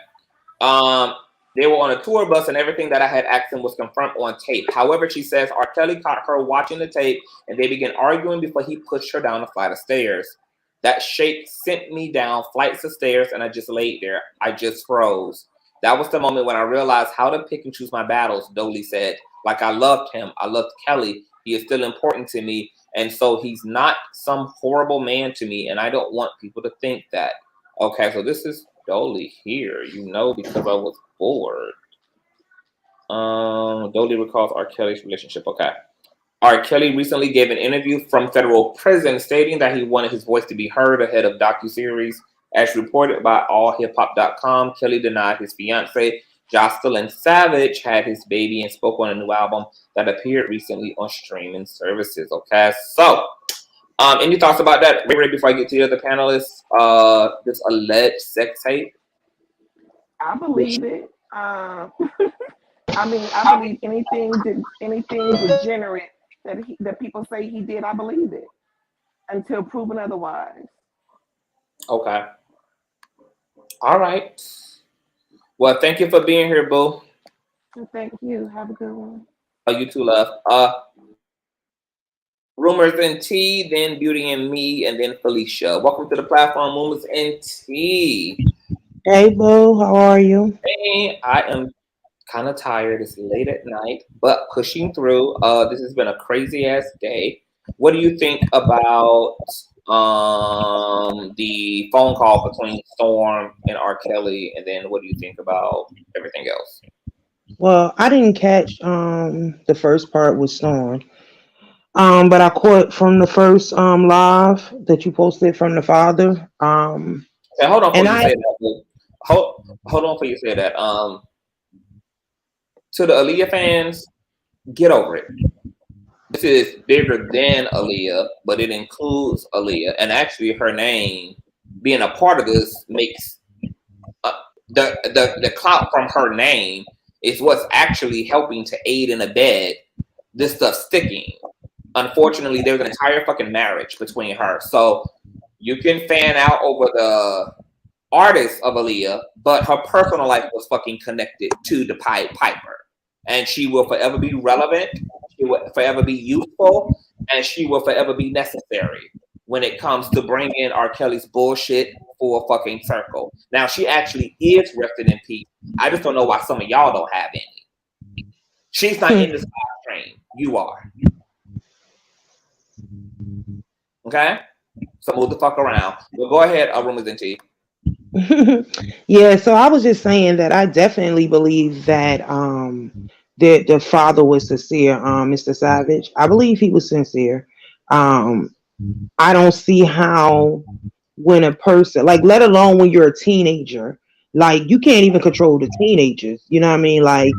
They were on a tour bus, and everything that I had asked him was confirmed on tape. However, she says R. Kelly caught her watching the tape, and they began arguing before he pushed her down a flight of stairs. That shake sent me down flights of stairs, and I just laid there. I just froze. That was the moment when I realized how to pick and choose my battles, Gworlllll said. Like, I loved him. I loved Kelly. He is still important to me, and so he's not some horrible man to me, and I don't want people to think that. Okay, so this is Gworlllll here, because I was bored. Gworlllll recalls R. Kelly's relationship. Okay. R. Kelly recently gave an interview from federal prison stating that he wanted his voice to be heard ahead of docuseries. As reported by allhiphop.com, Kelly denied his fiancée, Jocelyn Savage, had his baby and spoke on a new album that appeared recently on streaming services. Okay, so any thoughts about that? Right before I get to the other panelists, this alleged sex tape? I believe it. I mean, I believe anything degenerate that people say he did. I believe it until proven otherwise. Okay. All right. Well, thank you for being here, boo. Thank you. Have a good one. You too, love. Rumors and Tea, then Beauty and Me, and then Felicia. Welcome to the platform, Rumors and Tea. Hey, boo. How are you? Hey, I am kind of tired. It's late at night, but pushing through. This has been a crazy ass day. What do you think about the phone call between Storm and R. Kelly, and then what do you think about everything else? Well, I didn't catch the first part with Storm. But I caught from the first live that you posted from the father. Hey, hold on before you say that. Hold on before you say that. To the Aaliyah fans, get over it. This is bigger than Aaliyah, but it includes Aaliyah, and actually her name being a part of this makes the clout from her name is what's actually helping to aid and abet this stuff sticking. Unfortunately, there's an entire fucking marriage between her, so you can fan out over the artist of Aaliyah, but her personal life was fucking connected to the Pied Piper, and she will forever be relevant. She will forever be useful, and she will forever be necessary when it comes to bringing R. Kelly's bullshit full fucking circle. Now, she actually is rested in peace. I just don't know why some of y'all don't have any. She's not in the sky train. You are. Okay? So move the fuck around. Well, go ahead, Rumors and Tea. Yeah, so I was just saying that I definitely believe that the father was sincere, Mr. Savage. I believe he was sincere. I don't see how when a person, like, let alone when you're a teenager, like, you can't even control the teenagers, you know what I mean? Like,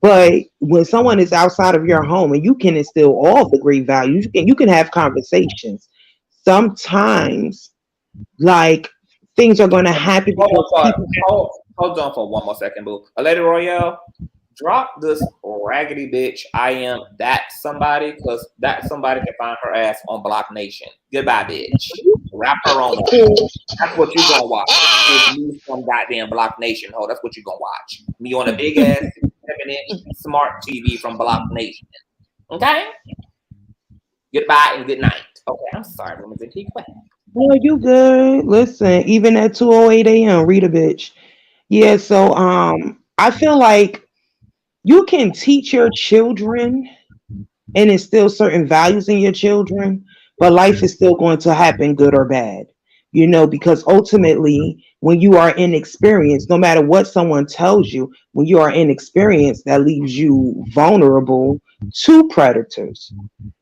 but when someone is outside of your home and you can instill all the great values, you can have conversations. Sometimes, like, things are going to happen. Hold on for one more second, boo. Lady Royale, drop this raggedy bitch. I am that somebody, because that somebody can find her ass on Block Nation. Goodbye, bitch. Wrap her on. That's what you gonna watch. It's me from goddamn Block Nation, ho. That's what you gonna watch. Me on a big ass 7-inch smart TV from Block Nation. Okay? Goodbye and good night. Okay, I'm sorry, women. Keep quiet. No, you good. Listen, even at 2:08 a.m., read a bitch. Yeah, so I feel like you can teach your children and instill certain values in your children, but life is still going to happen good or bad. Because ultimately, when you are inexperienced, no matter what someone tells you, when you are inexperienced, that leaves you vulnerable to predators.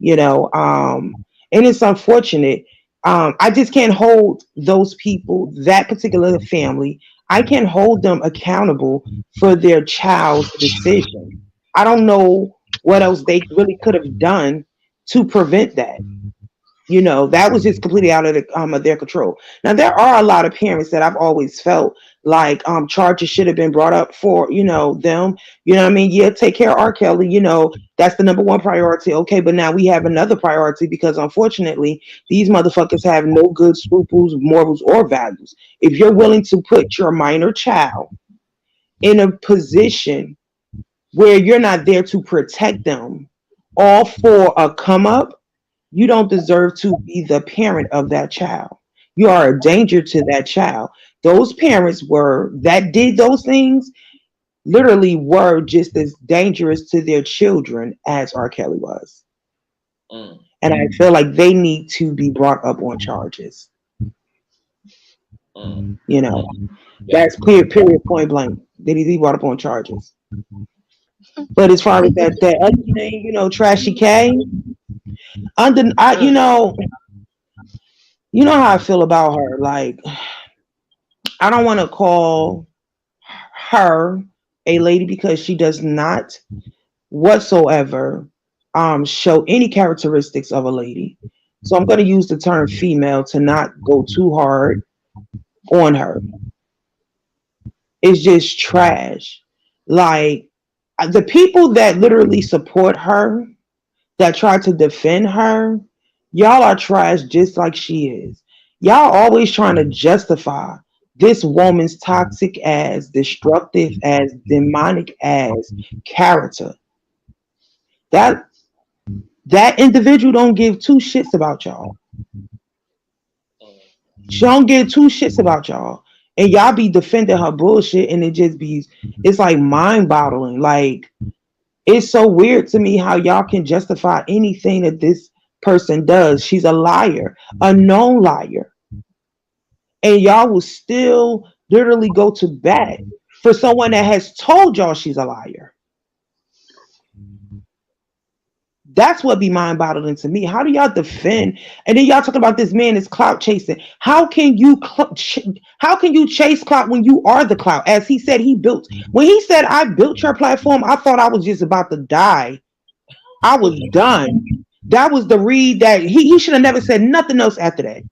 And it's unfortunate. I just can't hold those people, that particular family, I can't hold them accountable for their child's decision. I don't know what else they really could have done to prevent that. That was just completely out of their control. Now there are a lot of parents that I've always felt like charges should have been brought up for them. What I mean? Yeah, take care of R. Kelly. That's the number one priority. Okay, but now we have another priority because unfortunately these motherfuckers have no good scruples, morals, or values. If you're willing to put your minor child in a position where you're not there to protect them, all for a come up, you don't deserve to be the parent of that child. You are a danger to that child. Those parents that did those things literally were just as dangerous to their children as R. Kelly was. And I feel like they need to be brought up on charges. That's clear, period, point blank. They need to be brought up on charges. But as far as that other thing, Trashy K, you know how I feel about her. Like, I don't want to call her a lady because she does not whatsoever show any characteristics of a lady. So I'm going to use the term female to not go too hard on her. It's just trash. Like, the people that literally support her, that try to defend her, y'all are trash just like she is. Y'all always trying to justify this woman's toxic ass, destructive ass, demonic ass character. That individual don't give two shits about y'all. She don't give two shits about y'all. And y'all be defending her bullshit, and it's like mind boggling. Like, it's so weird to me how y'all can justify anything that this person does. She's a liar, a known liar. And y'all will still literally go to bat for someone that has told y'all she's a liar. That's what be mind boggling to me. How do y'all defend? And then y'all talking about this man is clout chasing. How can you chase clout when you are the clout? As he said, when he said, I built your platform, I thought I was just about to die. I was done. That was the read that he should have never said nothing else after that.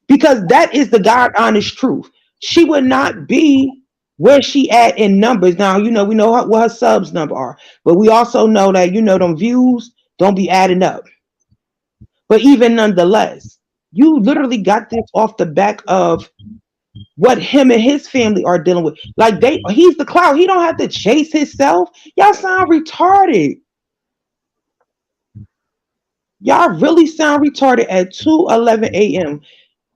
Because that is the God honest truth. She would not be where she at in numbers. Now, we know what her subs number are, but we also know that, them views don't be adding up. But even nonetheless, you literally got this off the back of what him and his family are dealing with. Like, he's the clout. He don't have to chase himself. Y'all sound retarded. Y'all really sound retarded at 2:11 a.m.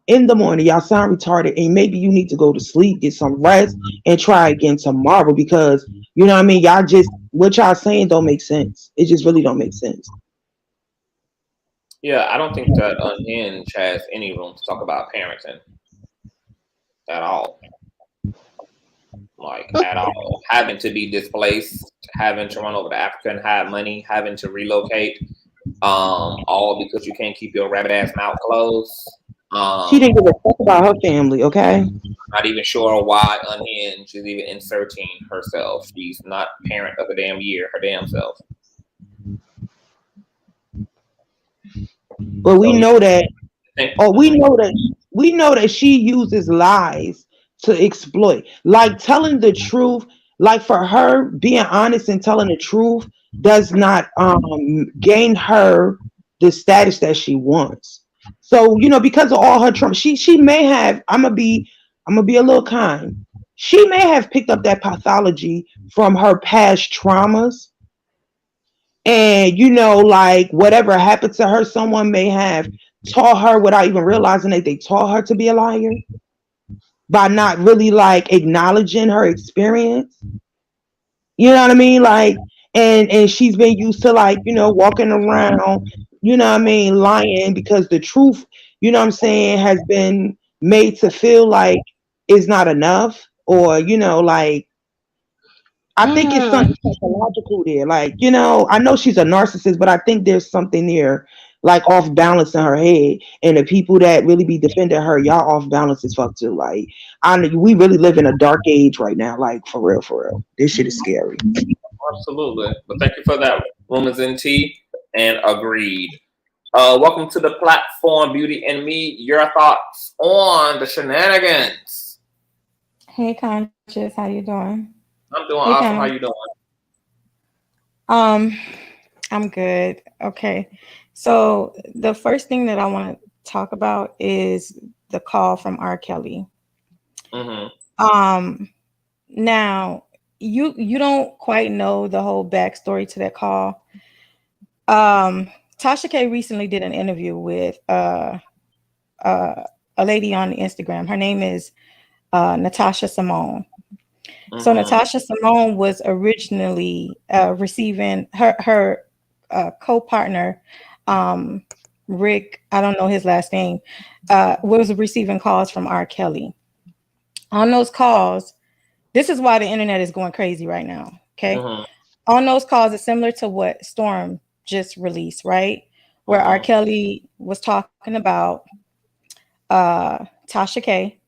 in the morning. Y'all sound retarded, and maybe you need to go to sleep, get some rest, and try again tomorrow, because you know what I mean, y'all just, what y'all saying don't make sense. It just really don't make sense. Yeah, I don't think that Unhinged has any room to talk about parenting at all. Like, at all. Having to be displaced, having to run over to Africa and hide money, having to relocate, all because you can't keep your rabbit ass mouth closed. She didn't give a fuck about her family, okay? Not even sure why Unhinged is even inserting herself. She's not parent of the damn year, her damn self. But we know that. We know that she uses lies to exploit. Like, telling the truth, like, for her, being honest and telling the truth does not gain her the status that she wants. So, because of all her trauma, she may have, I'm gonna be a little kind. She may have picked up that pathology from her past traumas. And, like, whatever happened to her, someone may have taught her without even realizing that they taught her to be a liar by not really like acknowledging her experience. You know what I mean? Like, and she's been used to like, walking around, what I mean, lying because the truth, what I'm saying, has been made to feel like it's not enough, or like, I think it's something psychological there. Like, I know she's a narcissist, but I think there's something there, like off balance in her head. And the people that really be defending her, y'all off balance as fuck too. Like, we really live in a dark age right now. Like, for real, for real. This shit is scary. Absolutely. But thank you for that. Room is in tea and agreed. Welcome to the platform, Beauty and Me. Your thoughts on the shenanigans? Hey, Conscious, how you doing? I'm doing awesome. How you doing? I'm good. Okay. So the first thing that I want to talk about is the call from R. Kelly. Mm-hmm. Now you don't quite know the whole backstory to that call. Tasha K recently did an interview with a lady on Instagram. Her name is Natasha Simone. So Natasha Simone was originally receiving her co-partner, Rick, I don't know his last name, was receiving calls from R. Kelly. On those calls, this is why the internet is going crazy right now. Okay. On those calls, it's similar to what Storm just released, right? Where R. Kelly was talking about Tasha K,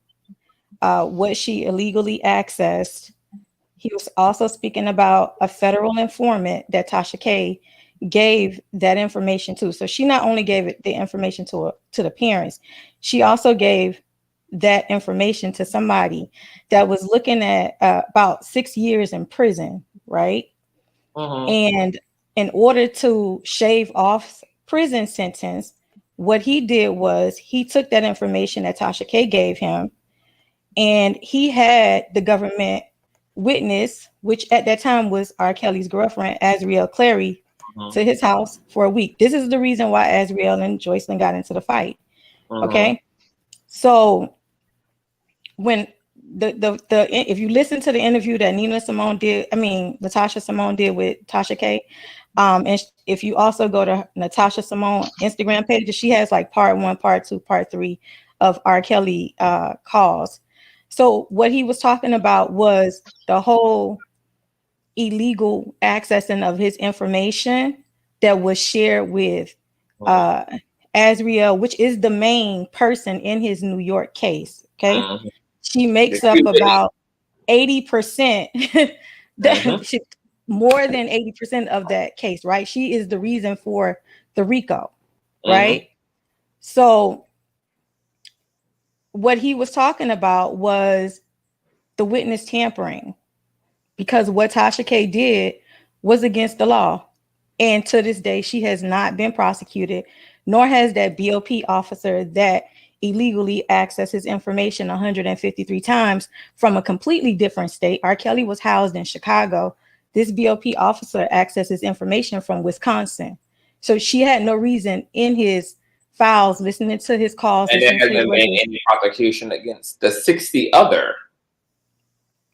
what she illegally accessed. He was also speaking about a federal informant that Tasha K gave that information to. So she not only gave the information to the parents, she also gave that information to somebody that was looking at about 6 years in prison, right? And in order to shave off prison sentence, what he did was he took that information that Tasha K gave him, and he had the government witness, which at that time was R. Kelly's girlfriend, Azriel Clary, to his house for a week. This is the reason why Azriel and Joycelyn got into the fight. Okay. So when the if you listen to the interview that Natasha Simone did with Tasha K, and if you also go to Natasha Simone Instagram page, she has like part 1, part 2, part 3 of R. Kelly calls. So what he was talking about was the whole illegal accessing of his information that was shared with Azriel, which is the main person in his New York case. Okay. She makes up about 80%, more than 80% of that case, right? She is the reason for the RICO, right? So what he was talking about was the witness tampering, because what Tasha K did was against the law. And to this day, she has not been prosecuted, nor has that BOP officer that illegally accesses information 153 times from a completely different state. R. Kelly was housed in Chicago. This BOP officer accesses information from Wisconsin. So she had no reason in his files, listening to his calls. And there hasn't been any prosecution against the 60 other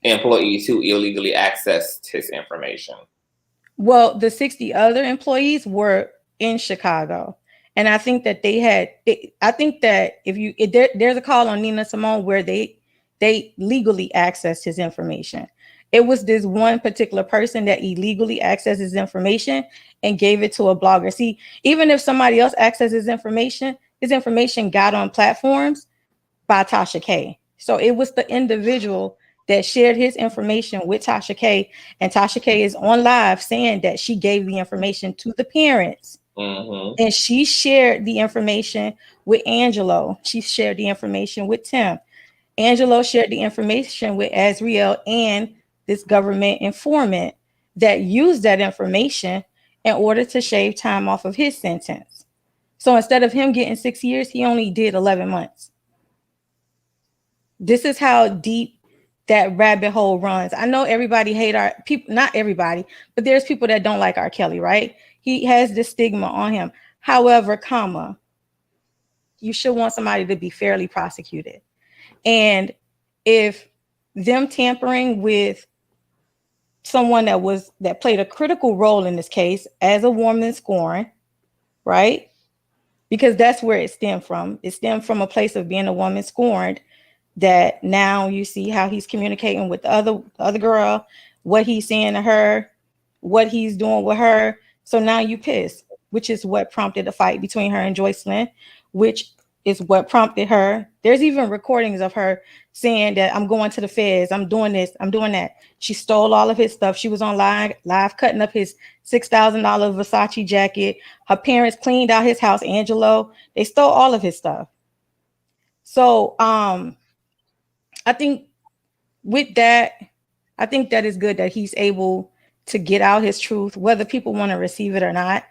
employees who illegally accessed his information. Well, the 60 other employees were in Chicago. And I think that there's a call on Nina Simone where they legally accessed his information. It was this one particular person that illegally accessed his information and gave it to a blogger. See, even if somebody else accesses his information got on platforms by Tasha K. So it was the individual that shared his information with Tasha K, and Tasha K is on live saying that she gave the information to the parents. And she shared the information with Angelo. She shared the information with Tim. Angelo shared the information with Azriel and this government informant that used that information in order to shave time off of his sentence. So instead of him getting 6 years, he only did 11 months. This is how deep that rabbit hole runs. I know everybody hate our people, not everybody, but there's people that don't like R. Kelly, right? He has this stigma on him. However, you should want somebody to be fairly prosecuted. And if them tampering with someone that played a critical role in this case as a woman scorned, right? Because that's where it stemmed from. It stemmed from a place of being a woman scorned, that now you see how he's communicating with the other girl, what he's saying to her, what he's doing with her. So now you pissed, which is what prompted the fight between her and Gworlllll, which is what prompted her. There's even recordings of her saying that I'm going to the feds, I'm doing this, I'm doing that. She stole all of his stuff. She was on live cutting up his $6,000 Versace jacket. Her parents cleaned out his house, Angelo. They stole all of his stuff. So I think with that, I think that is good that he's able to get out his truth, whether people want to receive it or not.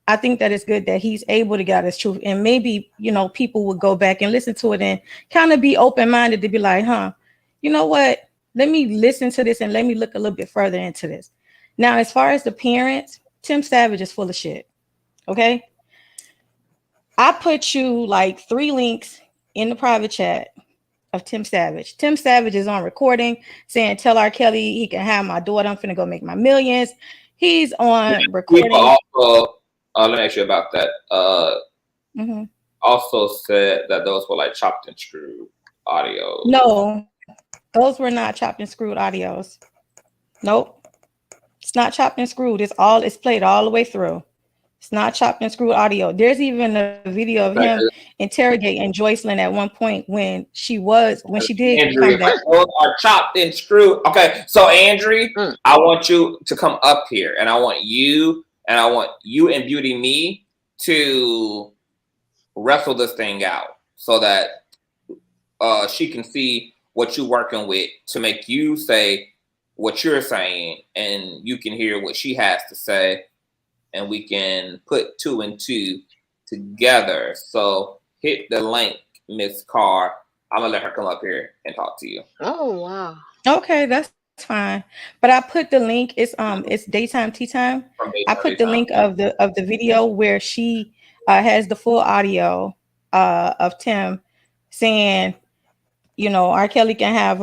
I think that it's good that he's able to get out his truth, and maybe, you know, people would go back and listen to it and kind of be open-minded to be like, huh, you know what? Let me listen to this and let me look a little bit further into this. Now, as far as the parents, Tim Savage is full of shit. Okay. I put you like 3 links in the private chat of Tim Savage. Tim Savage is on recording saying, tell R. Kelly he can have my daughter. I'm finna go make my millions. He's on recording. Also, let me ask you about that. Also said that those were like chopped and screwed audios. No, those were not chopped and screwed audios. Nope. It's not chopped and screwed. It's played all the way through. It's not chopped and screwed audio. There's even a video of him interrogating Gworlllll at one point when she did Andrew, come back. Those are chopped and screwed. Okay, so Andrew, I want you to come up here, and I want you and Beauty Me to wrestle this thing out so that she can see what you're working with to make you say what you're saying, and you can hear what she has to say, and we can put 2 and 2 together. So hit the link, Miss Carr. I'm gonna let her come up here and talk to you. Oh wow. Okay, that's fine. But I put the link. It's daytime tea time. I put the link of the video where she has the full audio of Tim saying, you know, R. Kelly can have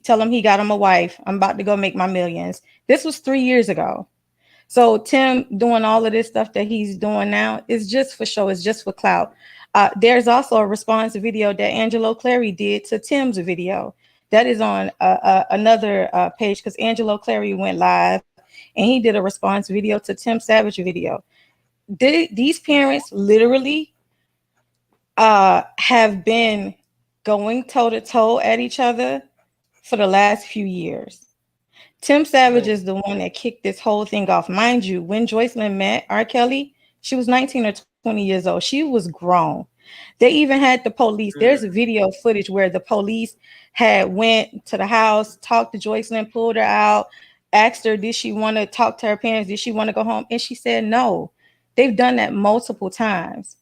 tell him he got him a wife. I'm about to go make my millions. This was 3 years ago. So Tim doing all of this stuff that he's doing now is just for show. It's just for clout. There's also a response video that Angelo Clary did to Tim's video. That is on another page, because Angelo Clary went live and he did a response video to Tim Savage video. These parents literally have been going toe-to-toe at each other for the last few years. Tim Savage is the one that kicked this whole thing off. Mind you, when Gworlllll met R. Kelly, she was 19 or 20 years old. She was grown. They even had the police. There's a video footage where the police had went to the house, talked to Gworlllll, pulled her out, asked her, did she want to talk to her parents? Did she want to go home? And she said no. They've done that multiple times.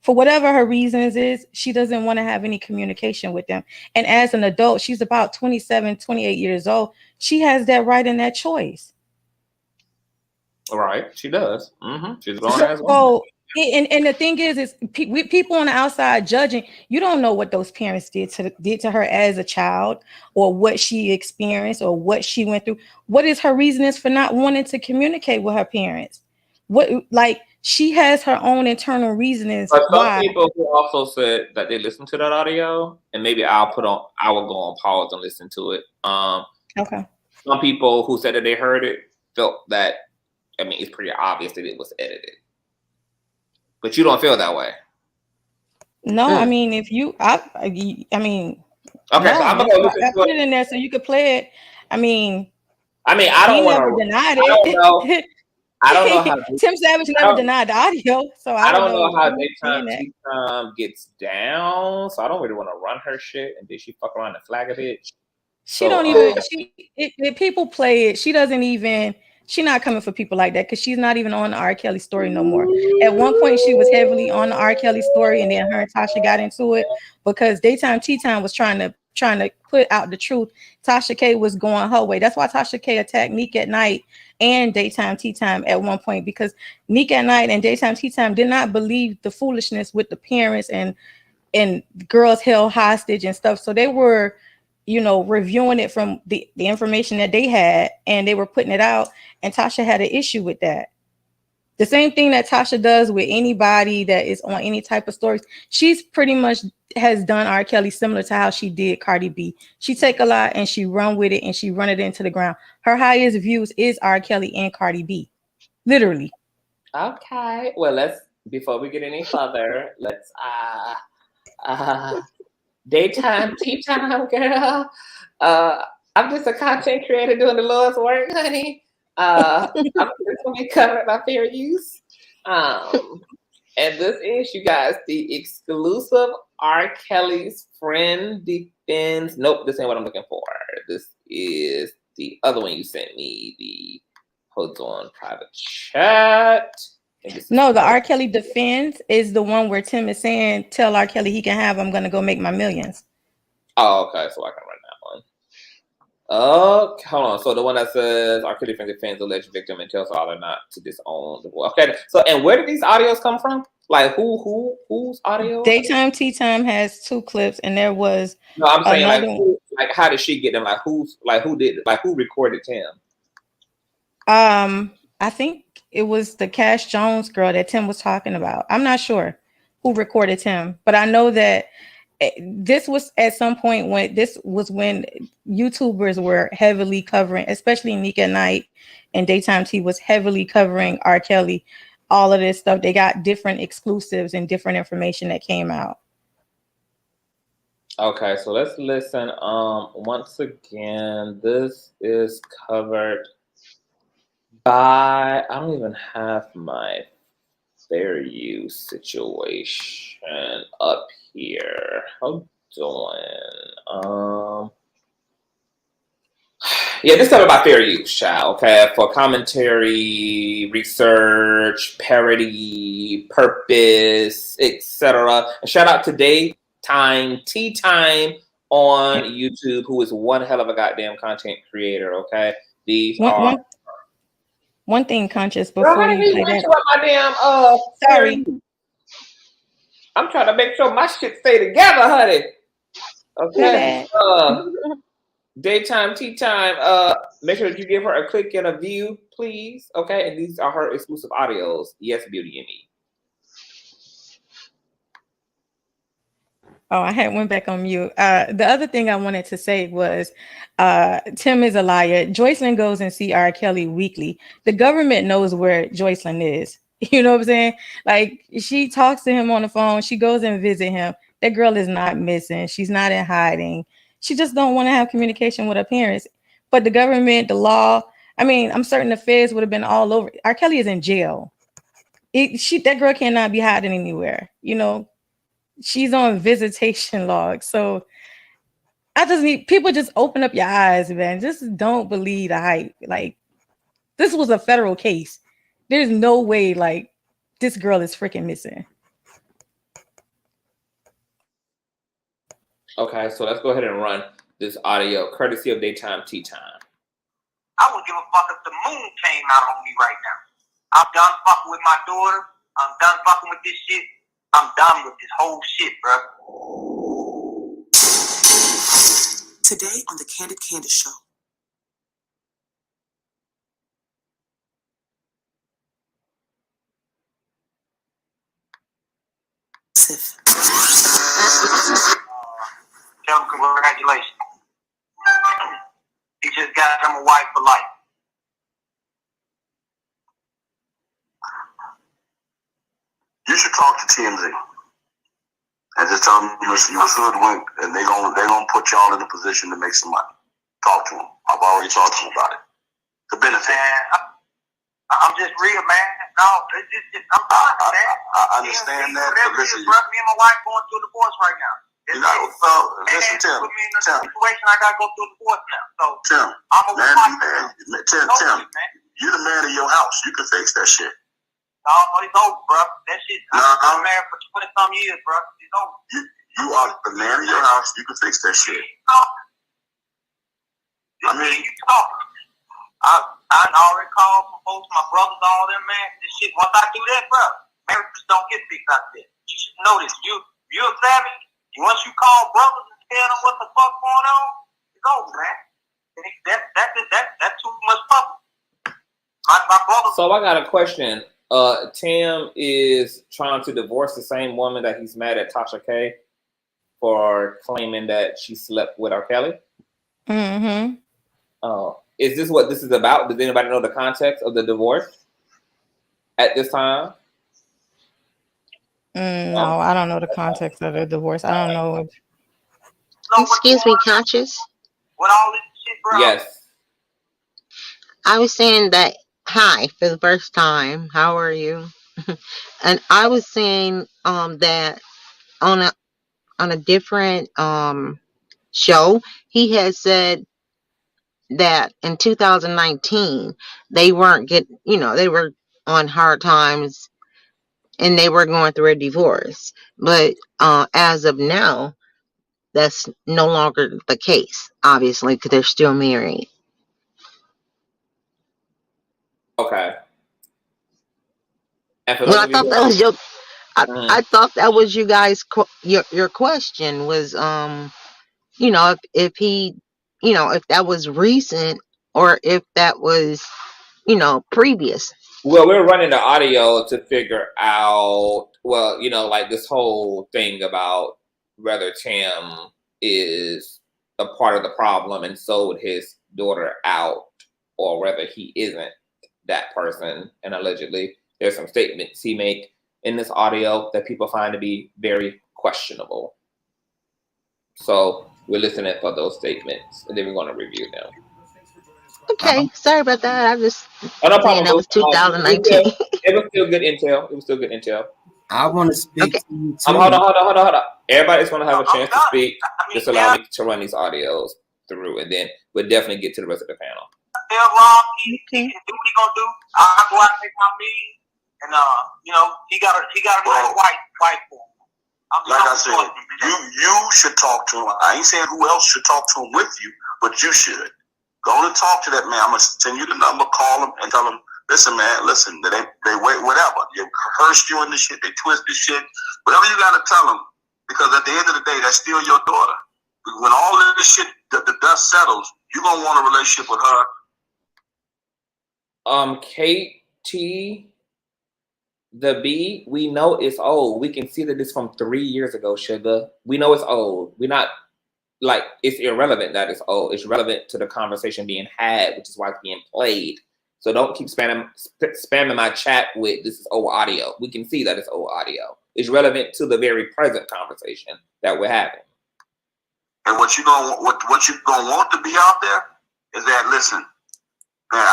For whatever her reasons is, she doesn't want to have any communication with them. And as an adult, she's about 27, 28 years old. She has that right and that choice. All right, she does. She's grown as well. And the thing is people on the outside judging. You don't know what those parents did to her as a child, or what she experienced, or what she went through. What is her reasons for not wanting to communicate with her parents? She has her own internal reasonings. But some people who also said that they listened to that audio, and maybe I will go on pause and listen to it. Okay. Some people who said that they heard it felt that, I mean, it's pretty obvious that it was edited. But you don't feel that way. No, I mean, if you, I mean. Okay, no, so I'm gonna go listen to put it in there so you could play it. I mean, I don't want to deny it. I don't know how Tim Savage never denied the audio, so I don't know how Daytime gets down. So I don't really want to run her shit, and then she fuck around and flag a bitch. If people play it, she doesn't even. She's not coming for people like that, because she's not even on the R. Kelly story no more. At one point, she was heavily on the R. Kelly story, and then her and Tasha got into it because Daytime Tea Time was trying to put out the truth. Tasha K was going her way. That's why Tasha K attacked Meek at Night and Daytime Tea Time at one point, because Nick at Night and Daytime Tea Time did not believe the foolishness with the parents and girls held hostage and stuff. So they were, you know, reviewing it from the information that they had, and they were putting it out. And Tasha had an issue with that. The same thing that Tasha does with anybody that is on any type of stories. She's pretty much has done R. Kelly similar to how she did Cardi B. She take a lot and she run with it and she run it into the ground. Her highest views is R. Kelly and Cardi B. Literally. Okay. Well, before we get any further, let's Daytime Tea Time, girl. I'm just a content creator doing the Lord's work, honey. I'm just gonna be covering my fair use. And this is, you guys, the exclusive R. Kelly's Friend Defends. Nope, this ain't what I'm looking for. This is the other one you sent me. The hold on, private chat. No, the R. Kelly Defends is the one where Tim is saying, tell R. Kelly he can have, I'm gonna go make my millions. Oh, okay, so I can run that one. Oh, hold on. So the one that says R. Kelly defends alleged victim and tells father not to disown the boy. Okay. So, and where did these audios come from? Like whose audio? Daytime Tea Time has 2 clips, and there was no. I'm saying like how did she get them? Like who recorded Tim? I think it was the Cash Jones girl that Tim was talking about. I'm not sure who recorded Tim, but I know that this was at some point when YouTubers were heavily covering, especially Nick at Night and Daytime Tea was heavily covering R. Kelly, all of this stuff. They got different exclusives and different information that came out. Okay, so let's listen. Once again, this is covered by, I don't even have my fair use situation up here. Hold on. Yeah, this is covered by fair use, child. Okay, for commentary, research, parody, purpose, etc. And shout out to Daytime Tea Time on YouTube, who is one hell of a goddamn content creator. Okay, these are. One thing, Conscious, before you play that. My damn, sorry. I'm trying to make sure my shit stay together, honey. Okay. Daytime Tea Time. Make sure that you give her a click and a view, please. Okay. And these are her exclusive audios. Yes, Beauty and Me. Oh, I had went back on mute. The other thing I wanted to say was Tim is a liar. Joycelyn goes and see R. Kelly weekly. The government knows where Joycelyn is. You know what I'm saying? Like, she talks to him on the phone. She goes and visit him. That girl is not missing. She's not in hiding. She just don't want to have communication with her parents. But the government, the law, I mean, I'm certain the feds would have been all over. R. Kelly is in jail. That girl cannot be hiding anywhere, you know. She's on visitation log. So I just need people just open up your eyes, man. Just don't believe the hype. Like, this was a federal case. There's no way like this girl is freaking missing. Okay, so let's go ahead and run this audio courtesy of Daytime Tea Time. I wouldn't give a fuck if the moon came out on me right now. I'm done fucking with my daughter. I'm done fucking with this shit. I'm done with this whole shit, bro. Today on the Candid Candace Show. Tell him congratulations. He just got him a wife for life. You should talk to TMZ and just tell them you was hoodwinked and they gonna put y'all in a position to make some money. Talk to them. I've already talked to them about it. The benefit. I'm just real, man. No, it's just I'm fine, man. I understand that. But listen, me and my wife going through a divorce right now. You know, so listen, Tim. Put me in a situation I gotta go through a divorce now. So Tim, Tim, you the man of your house. You can fix that shit. No, it's over, bro. That shit. I've been married for 20-some years, bro. It's over. You are the man of your house. You can fix that shit. I mean, you talk. I already called my folks, my brothers, all them, man. This shit, once I do that, bro, marriages don't get fixed out there. You should know this. You're a savage. Once you call brothers and tell them what the fuck going on, it's over, man. That's too much public. My brother. So I got a question. Tim is trying to divorce the same woman that he's mad at Tasha K for claiming that she slept with R. Kelly. Mm-hmm. Is this what this is about? Does anybody know the context of the divorce at this time? No, I don't know the context of the divorce. I don't know. Excuse me, Conscious. With all this shit, bro. Yes. I was saying that, hi, for the first time. How are you? And I was saying that on a different show, he had said that in 2019 they weren't they were on hard times and they were going through a divorce. But as of now, that's no longer the case, obviously, because they're still married. Okay. Well, I thought that was I thought that was you guys your question was if he if that was recent or if that was previous. Well, we're running the audio to figure out, well, like this whole thing about whether Tim is a part of the problem and sold his daughter out, or whether he isn't that person. And allegedly, there's some statements he make in this audio that people find to be very questionable. So we're listening for those statements, and then we're going to review them. Okay, sorry about that. I just no problem. That was 2019. It was still good intel. I want to speak to you too. Hold on. Everybody's going to have a chance to speak. Just allow me to run these audios through, and then we'll definitely get to the rest of the panel. Tell Ron he do what he gonna do. I go out and take my meeting, and he got a nice white boy. Like I said, you should talk to him. I ain't saying who else should talk to him with you, but you should. Go and talk to that man. I'm gonna send you the number, call him, and tell him, listen, man, they wait, whatever. You cursed you in the shit, they twist the shit, whatever you gotta tell them, because at the end of the day, that's still your daughter. When all of this shit, the dust settles, you're gonna want a relationship with her. KT, the B, we know it's old. We can see that it's from 3 years ago, Sugar. We know it's old. We're not like it's irrelevant that it's old. It's relevant to the conversation being had, which is why it's being played. So don't keep spamming my chat with this is old audio. We can see that it's old audio. It's relevant to the very present conversation that we're having. And what you gonna want to be out there is that, listen, man,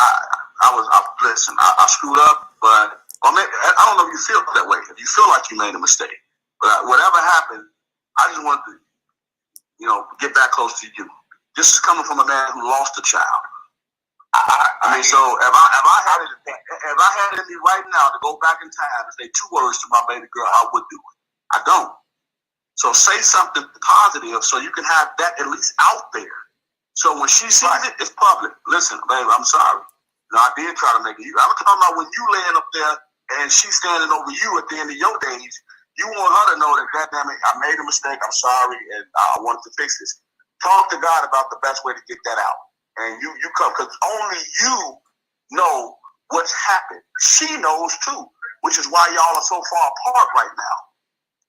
I screwed up, but I don't know if you feel that way. If you feel like you made a mistake, but whatever happened, I just wanted to, get back close to you. This is coming from a man who lost a child. I mean, so if I had it in me right now to go back in time and say 2 words to my baby girl, I would do it. I don't. So say something positive so you can have that at least out there. So when she sees it, it's public. Listen, baby, I'm sorry. I did try to make it. I'm talking about when you laying up there and she's standing over you at the end of your days. You want her to know that, goddamn it, I made a mistake. I'm sorry, and I wanted to fix this. Talk to God about the best way to get that out. And you come, because only you know what's happened. She knows too, which is why y'all are so far apart right now.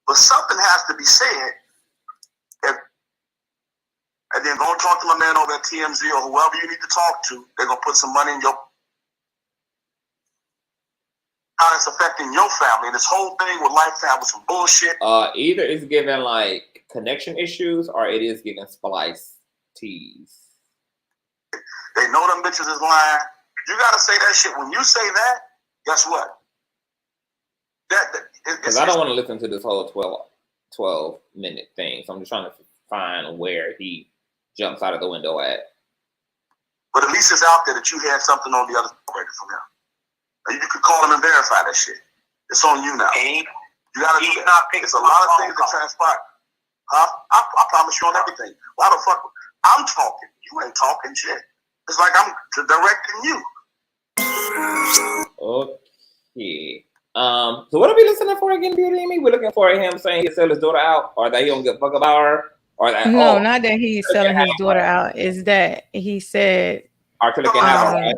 But something has to be said. And then go and talk to my man over at TMZ or whoever you need to talk to. They're going to put some money in how it's affecting your family. And this whole thing with Lifetime was some bullshit. Either it's giving like connection issues or it is giving splice tease. They know them bitches is lying. You got to say that shit. When you say that, guess what? Because I don't want to listen to this whole 12-minute thing. So I'm just trying to find where he jumps out of the window at. But at least it's out there that you had something on the other side from him. You could call him and verify that shit. It's on you now. You gotta do that. It's a lot of things that transpire. Huh? I promise you on everything. Why the fuck? I'm talking. You ain't talking shit. It's like I'm directing you. Okay. So what are we listening for again, Beauty and Me? We're looking for him saying he'll sell his daughter out, or that he don't give a fuck about her, or that No, not that he's selling his daughter out. Is that he said R. Kelly can have her, right?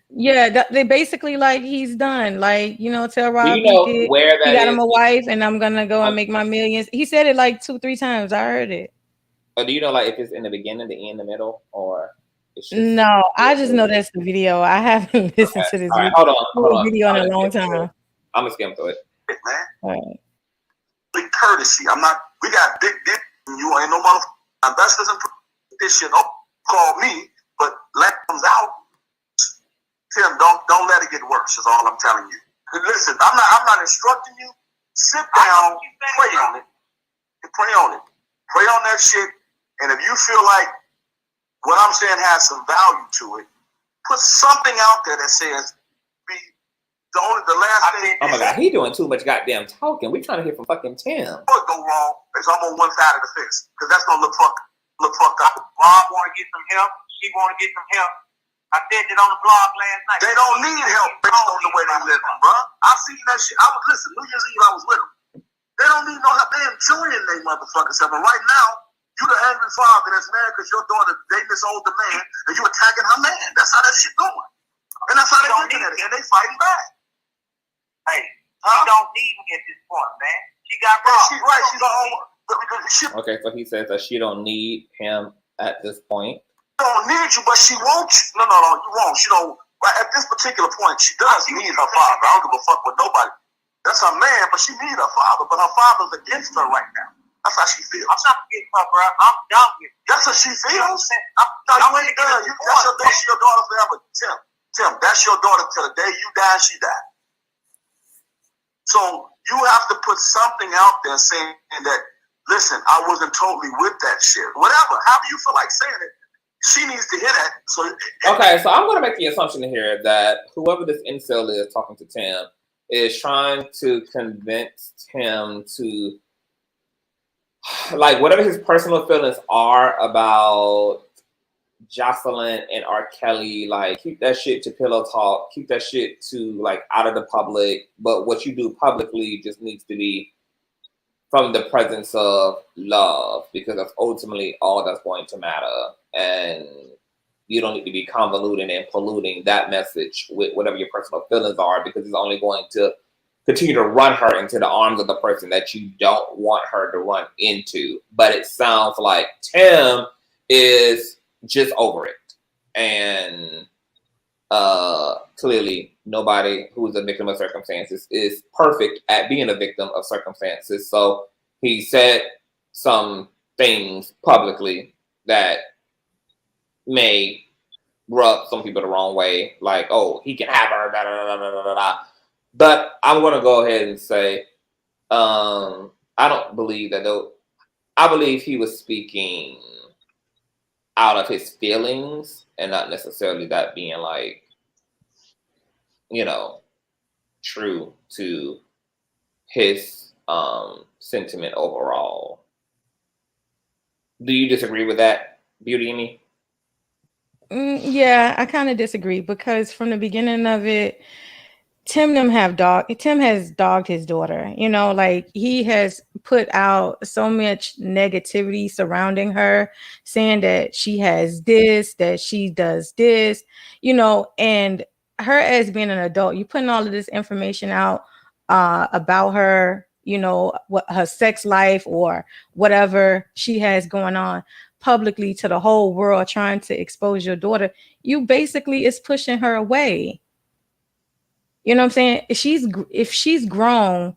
Yeah, they basically like he's done. Like, you know, tell Rob you know he where that got is? him a wife and I'm gonna go and make my millions. He said it like 2-3 times. I heard it. Or do you know like if it's in the beginning, the end, the middle, or it's just No, I just know that's the video. I haven't listened to this hold on. video in a long time. I'm gonna skim through it. Man. All right. Big courtesy. We got big dick. You ain't no motherfucker. Investors and this shit. Don't call me, but let comes out. Tim, don't let it get worse. Is all I'm telling you. Listen, I'm not instructing you. Sit down, pray on it. Pray on it. Pray on that shit. And if you feel like what I'm saying has some value to it, put something out there that says, the last thing. Oh my God, he doing too much goddamn talking. We trying to hear from fucking Tim. What go wrong is I'm on one side of the fence because that's gonna look fucked up. Rob want to get some help. She want to get some help. I said it on the blog last night. They don't need help based on the way they living, bro. I seen that shit. Listen, New Year's Eve I was with them. They don't need no help. They enjoying their motherfucking self. And right now, you the angry father that's mad because your daughter dating this older man and you attacking her man. That's how that shit going. And that's how they looking at it. And they fighting back. Hey, she don't need me at this point, man. She got robbed. She's right. She's on. Okay, so he says that she don't need him at this point. She don't need you, but she won't. No, you won't. She don't. Right at this particular point, she does need her father. I don't give a fuck with nobody. That's her man, but she needs her father. But her father's against her right now. That's how she feels. I'm not against her, bro. I'm done with it. That's how she feels. No, you ain't done. That's your daughter forever. Tim, that's your daughter till the day you die, she died. So you have to put something out there saying that, listen, I wasn't totally with that shit. Whatever, however you feel like saying it, she needs to hear that. Okay, so I'm going to make the assumption here that whoever this incel is talking to Tim is trying to convince Tim to, like, whatever his personal feelings are about Jocelyn and R. Kelly, like, keep that shit to pillow talk, keep that shit to, like, out of the public, but what you do publicly just needs to be from the presence of love, because that's ultimately all that's going to matter, and you don't need to be convoluting and polluting that message with whatever your personal feelings are, because it's only going to continue to run her into the arms of the person that you don't want her to run into. But it sounds like Tim is just over it, and clearly nobody who's a victim of circumstances is perfect at being a victim of circumstances. So he said some things publicly that may rub some people the wrong way, like, oh, he can have her, da, da, da, da, da, da. But I'm going to go ahead and say I don't believe that, though. I believe he was speaking out of his feelings and not necessarily that being, like, you know, true to his sentiment overall. Do you disagree with that, Beauty and Me? Yeah, I kind of disagree, because from the beginning of it, Tim has dogged his daughter. You know, like, he has put out so much negativity surrounding her, saying that she has this, that she does this, you know, and her as being an adult, you putting all of this information out about her, you know, what her sex life or whatever she has going on publicly to the whole world, trying to expose your daughter. You basically is pushing her away. You know what I'm saying? If she's grown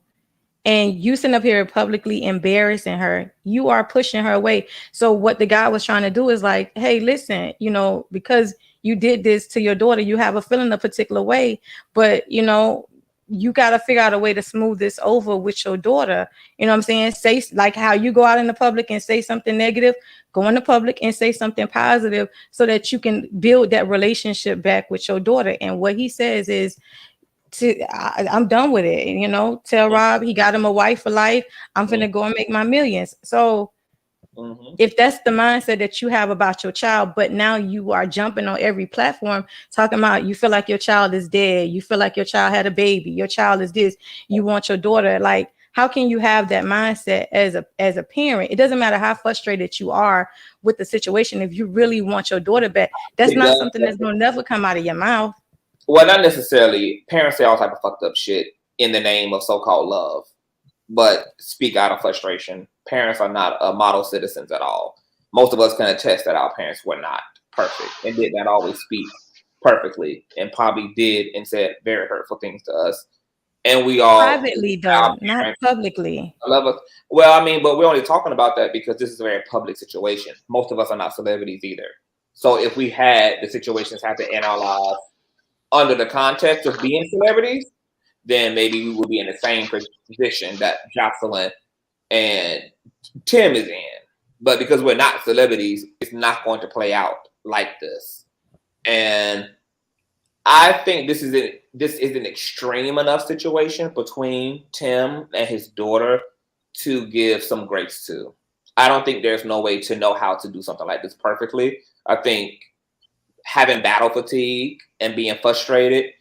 and you sitting up here publicly embarrassing her, you are pushing her away. So what the guy was trying to do is like, hey, listen, you know, because you did this to your daughter, you have a feeling a particular way, but, you know, you got to figure out a way to smooth this over with your daughter. You know what I'm saying? Say, like, how you go out in the public and say something negative, go in the public and say something positive so that you can build that relationship back with your daughter. And what he says is, I'm done with it. You know, tell Rob he got him a wife for life. I'm finna go and make my millions. So Mm-hmm. If that's the mindset that you have about your child, but now you are jumping on every platform talking about you feel like your child is dead, you feel like your child had a baby, your child is this, you want your daughter, like how can you have that mindset as a parent? It doesn't matter how frustrated you are with the situation. If you really want your daughter back, that's not something that's gonna never come out of your mouth. Well, not necessarily. Parents say all type of fucked up shit in the name of so-called love, but speak out of frustration. Parents are not model citizens at all. Most of us can attest that our parents were not perfect and did not always speak perfectly, and probably did and said very hurtful things to us. And we all privately though, not publicly. Love us. Well, I mean, but we're only talking about that because this is a very public situation. Most of us are not celebrities either. So if we had the situations happen in our lives under the context of being celebrities, then maybe we would be in the same position that Jocelyn and Tim is in. But because we're not celebrities, it's not going to play out like this. And I think this is an extreme enough situation between Tim and his daughter to give some grace to. I don't think there's no way to know how to do something like this perfectly. I think having battle fatigue and being frustrated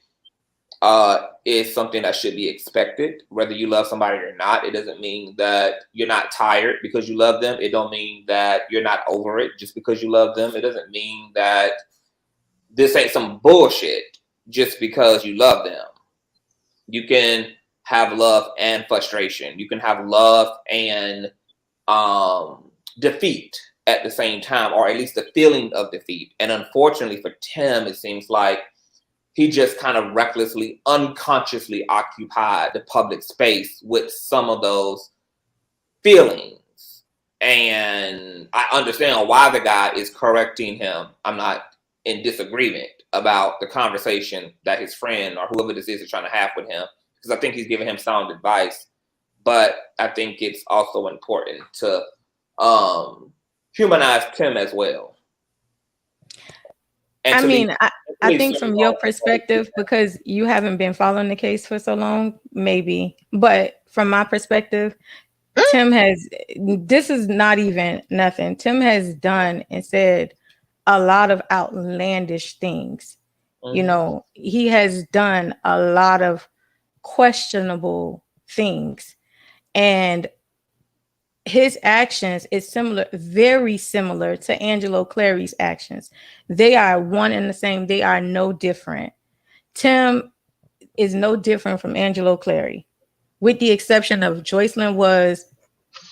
is something that should be expected. Whether you love somebody or not, it doesn't mean that you're not tired because you love them. It don't mean that you're not over it just because you love them. It doesn't mean that this ain't some bullshit just because you love them. You can have love and frustration. You can have love and defeat at the same time, or at least the feeling of defeat. And unfortunately for Tim, it seems like he just kind of recklessly, unconsciously occupied the public space with some of those feelings. And I understand why the guy is correcting him. I'm not in disagreement about the conversation that his friend or whoever this is trying to have with him, because I think he's giving him sound advice. But I think it's also important to humanize Tim as well. And I mean, I think from your perspective, because you haven't been following the case for so long, maybe, but from my perspective, Tim has, this is not even nothing. Tim has done and said a lot of outlandish things. Mm-hmm. You know, he has done a lot of questionable things, and his actions is similar, very similar to Angelo Clary's actions. They are one and the same. They are no different. Tim is no different from Angelo Clary, with the exception of Joycelyn was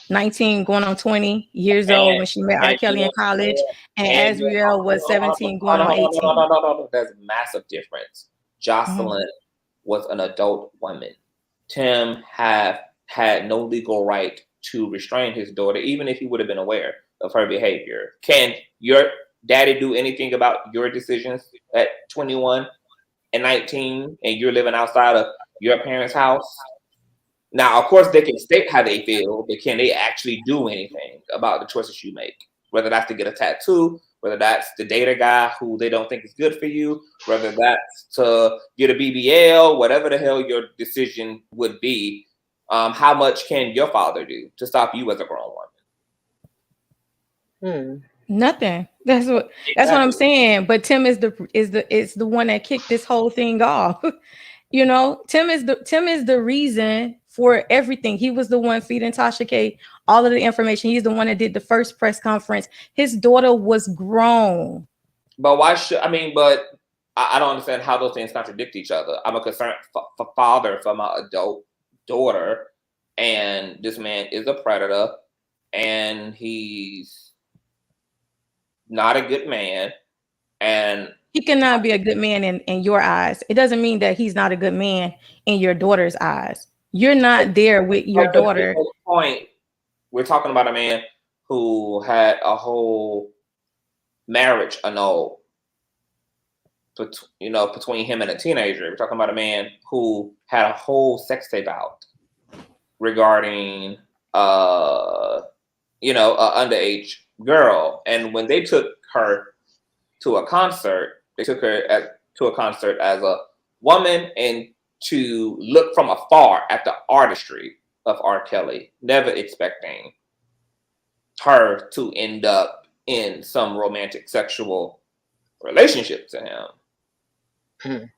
19 going on 20 years old when she met R. Kelly in college, and Azriel was 17 going on 18. No. There's a massive difference. Jocelyn was an adult woman. Tim had no legal right to restrain his daughter, even if he would have been aware of her behavior. Can your daddy do anything about your decisions at 21 and 19 and you're living outside of your parents' house? Now, of course, they can state how they feel, but can they actually do anything about the choices you make? Whether that's to get a tattoo, whether that's to date a guy who they don't think is good for you, whether that's to get a BBL, whatever the hell your decision would be, how much can your father do to stop you as a grown woman? Nothing. That's what I'm saying. But Tim is the one that kicked this whole thing off. You know, Tim is the reason for everything. He was the one feeding Tasha K all of the information. He's the one that did the first press conference. His daughter was grown. But why should but I don't understand how those things contradict each other. I'm a concerned father for my adult daughter, and this man is a predator, and he's not a good man, and he cannot be a good man in your eyes. It doesn't mean that he's not a good man in your daughter's eyes. You're not there with your daughter. Point, we're talking about a man who had a whole marriage annulled, between him and a teenager. We're talking about a man who had a whole sex tape out regarding an underage girl. And when they took her to a concert, they took her to a concert as a woman and to look from afar at the artistry of R. Kelly, never expecting her to end up in some romantic sexual relationship to him.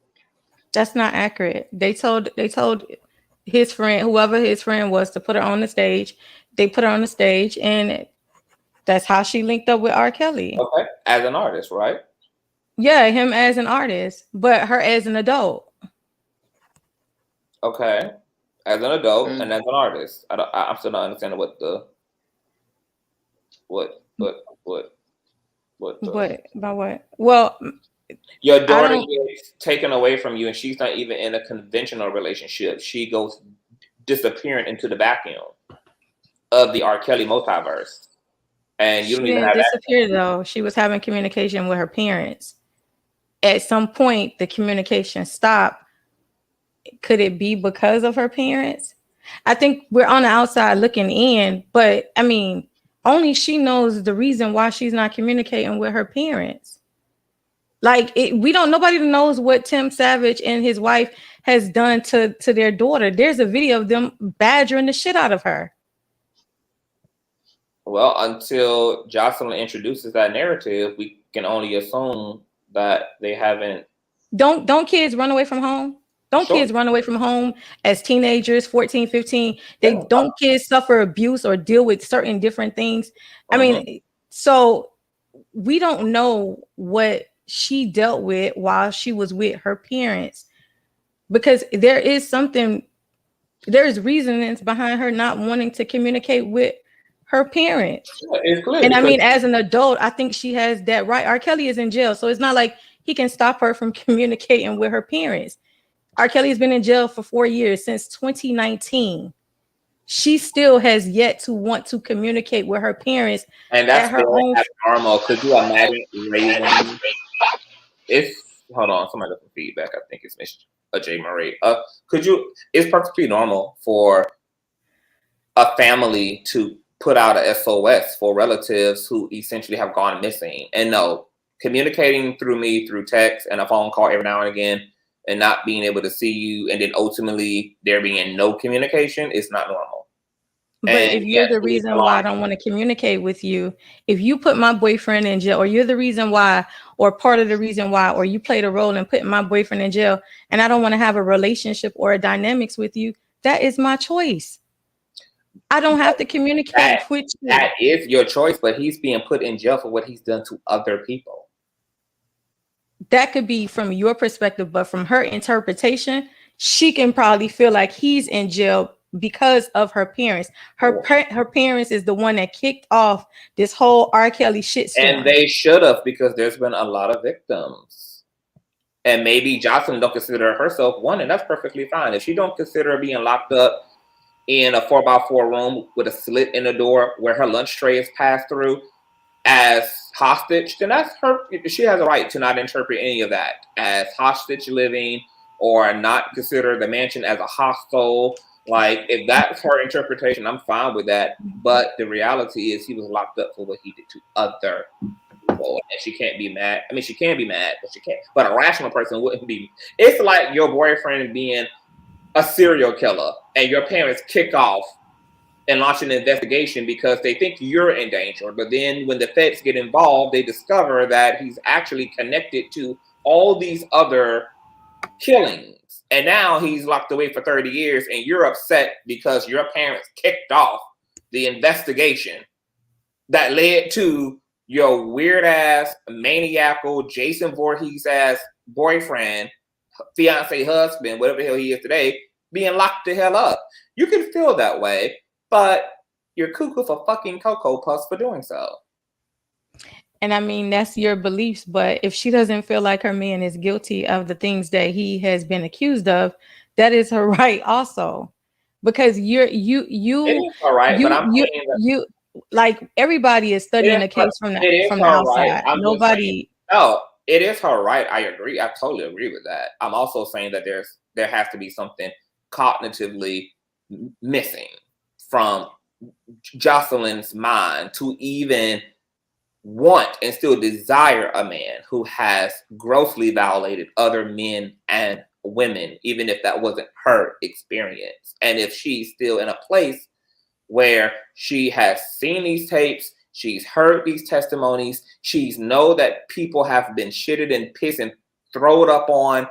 That's not accurate. They told his friend, whoever his friend was, to put her on the stage. They put her on the stage, and that's how she linked up with R. Kelly. Okay, as an artist, right? Yeah, him as an artist, but her as an adult. Okay, as an adult and as an artist. I'm still not understanding what About what? Well, your daughter gets taken away from you, and she's not even in a conventional relationship. She goes disappearing into the vacuum of the R. Kelly multiverse, and you don't even have disappear though. She was having communication with her parents. At some point, the communication stopped. Could it be because of her parents? I think we're on the outside looking in, but I mean, only she knows the reason why she's not communicating with her parents. Like nobody knows what Tim Savage and his wife has done to their daughter. There's a video of them badgering the shit out of her. Well, until Jocelyn introduces that narrative, we can only assume that they haven't. Don't kids run away from home? Don't kids run away from home as teenagers, 14, 15? Don't kids suffer abuse or deal with certain different things? I mean, so we don't know what she dealt with while she was with her parents, because there is reasons behind her not wanting to communicate with her parents. And I mean, as an adult, I think she has that right. R. Kelly is in jail, so it's not like he can stop her from communicating with her parents. R. Kelly has been in jail for 4 years, since 2019. She still has yet to want to communicate with her parents. And that's her own normal. Could you imagine raising? Hold on, somebody got some feedback. I think it's Miss J. Marie. It's perfectly normal for a family to put out a SOS for relatives who essentially have gone missing. And no, communicating through me through text and a phone call every now and again, and not being able to see you, and then ultimately there being no communication is not normal. But if you're the reason why I don't want to communicate with you, if you put my boyfriend in jail, or you're the reason why, or part of the reason why, or you played a role in putting my boyfriend in jail, and I don't want to have a relationship or a dynamics with you, that is my choice. I don't have to communicate with you. That is your choice, but he's being put in jail for what he's done to other people. That could be from your perspective, but from her interpretation, she can probably feel like he's in jail because of her parents. Her parents is the one that kicked off this whole R. Kelly shitstorm. And they should have, because there's been a lot of victims. And maybe Jocelyn don't consider herself one, and that's perfectly fine. If she don't consider being locked up in a 4x4 room with a slit in the door where her lunch tray is passed through as hostage, then that's her. She has a right to not interpret any of that as hostage living, or not consider the mansion as a hostel. Like, if that's her interpretation, I'm fine with that. But the reality is he was locked up for what he did to other people, and she can't be mad. I mean, she can be mad, but she can't. But a rational person wouldn't be. It's like your boyfriend being a serial killer, and your parents kick off and launch an investigation because they think you're in danger. But then when the feds get involved, they discover that he's actually connected to all these other killings. And now he's locked away for 30 years, and you're upset because your parents kicked off the investigation that led to your weird ass, maniacal, Jason Voorhees ass boyfriend, fiance, husband, whatever the hell he is today, being locked the hell up. You can feel that way, but you're cuckoo for fucking Cocoa Puffs for doing so. And I mean, that's your beliefs, but if she doesn't feel like her man is guilty of the things that he has been accused of, that is her right also. Because you like, everybody is studying the case from the outside. Nobody. No, it is her right. I agree. I totally agree with that. I'm also saying that there has to be something cognitively missing from Jocelyn's mind to even want and still desire a man who has grossly violated other men and women, even if that wasn't her experience. And if she's still in a place where she has seen these tapes, She's heard these testimonies. She's know that people have been shitted and pissed and thrown up on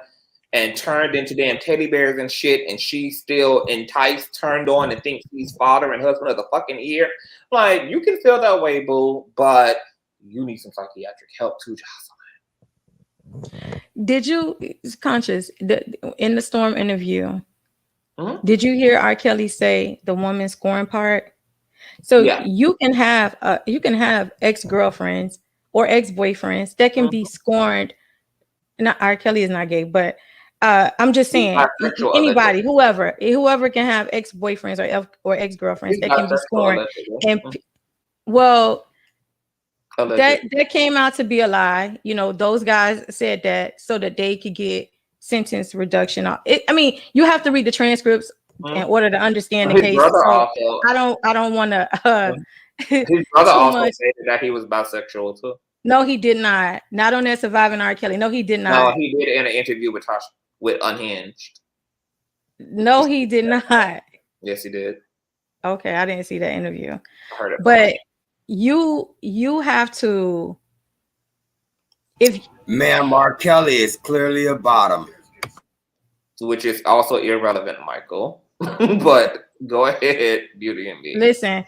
and turned into damn teddy bears and shit, and she's still enticed, turned on, and thinks he's father and husband of the fucking year. Like, you can feel that way, boo, but you need some psychiatric help too, Jocelyn. Did you, Conscious, in the Storm interview, did you hear R. Kelly say the woman scorn part? So yeah. you can have ex-girlfriends or ex-boyfriends that can be scorned. Not R. Kelly is not gay, but I'm just saying anybody, whoever can have ex-boyfriends or ex-girlfriends that can be scorned. And well, that came out to be a lie. You know, those guys said that so that they could get sentence reduction. I mean, you have to read the transcripts in order to understand the case. So I don't want to. His brother also said that he was bisexual too. No, he did not. Not on that Surviving R. Kelly. No, he did not. No, he did in an interview with Tasha with Unhinged. No, he did not. Yes, he did. Okay, I didn't see that interview. I heard it. But you have to. If Ma'am, R. Kelly is clearly a bottom, which is also irrelevant, Michael. But go ahead, Beauty and Me. Listen.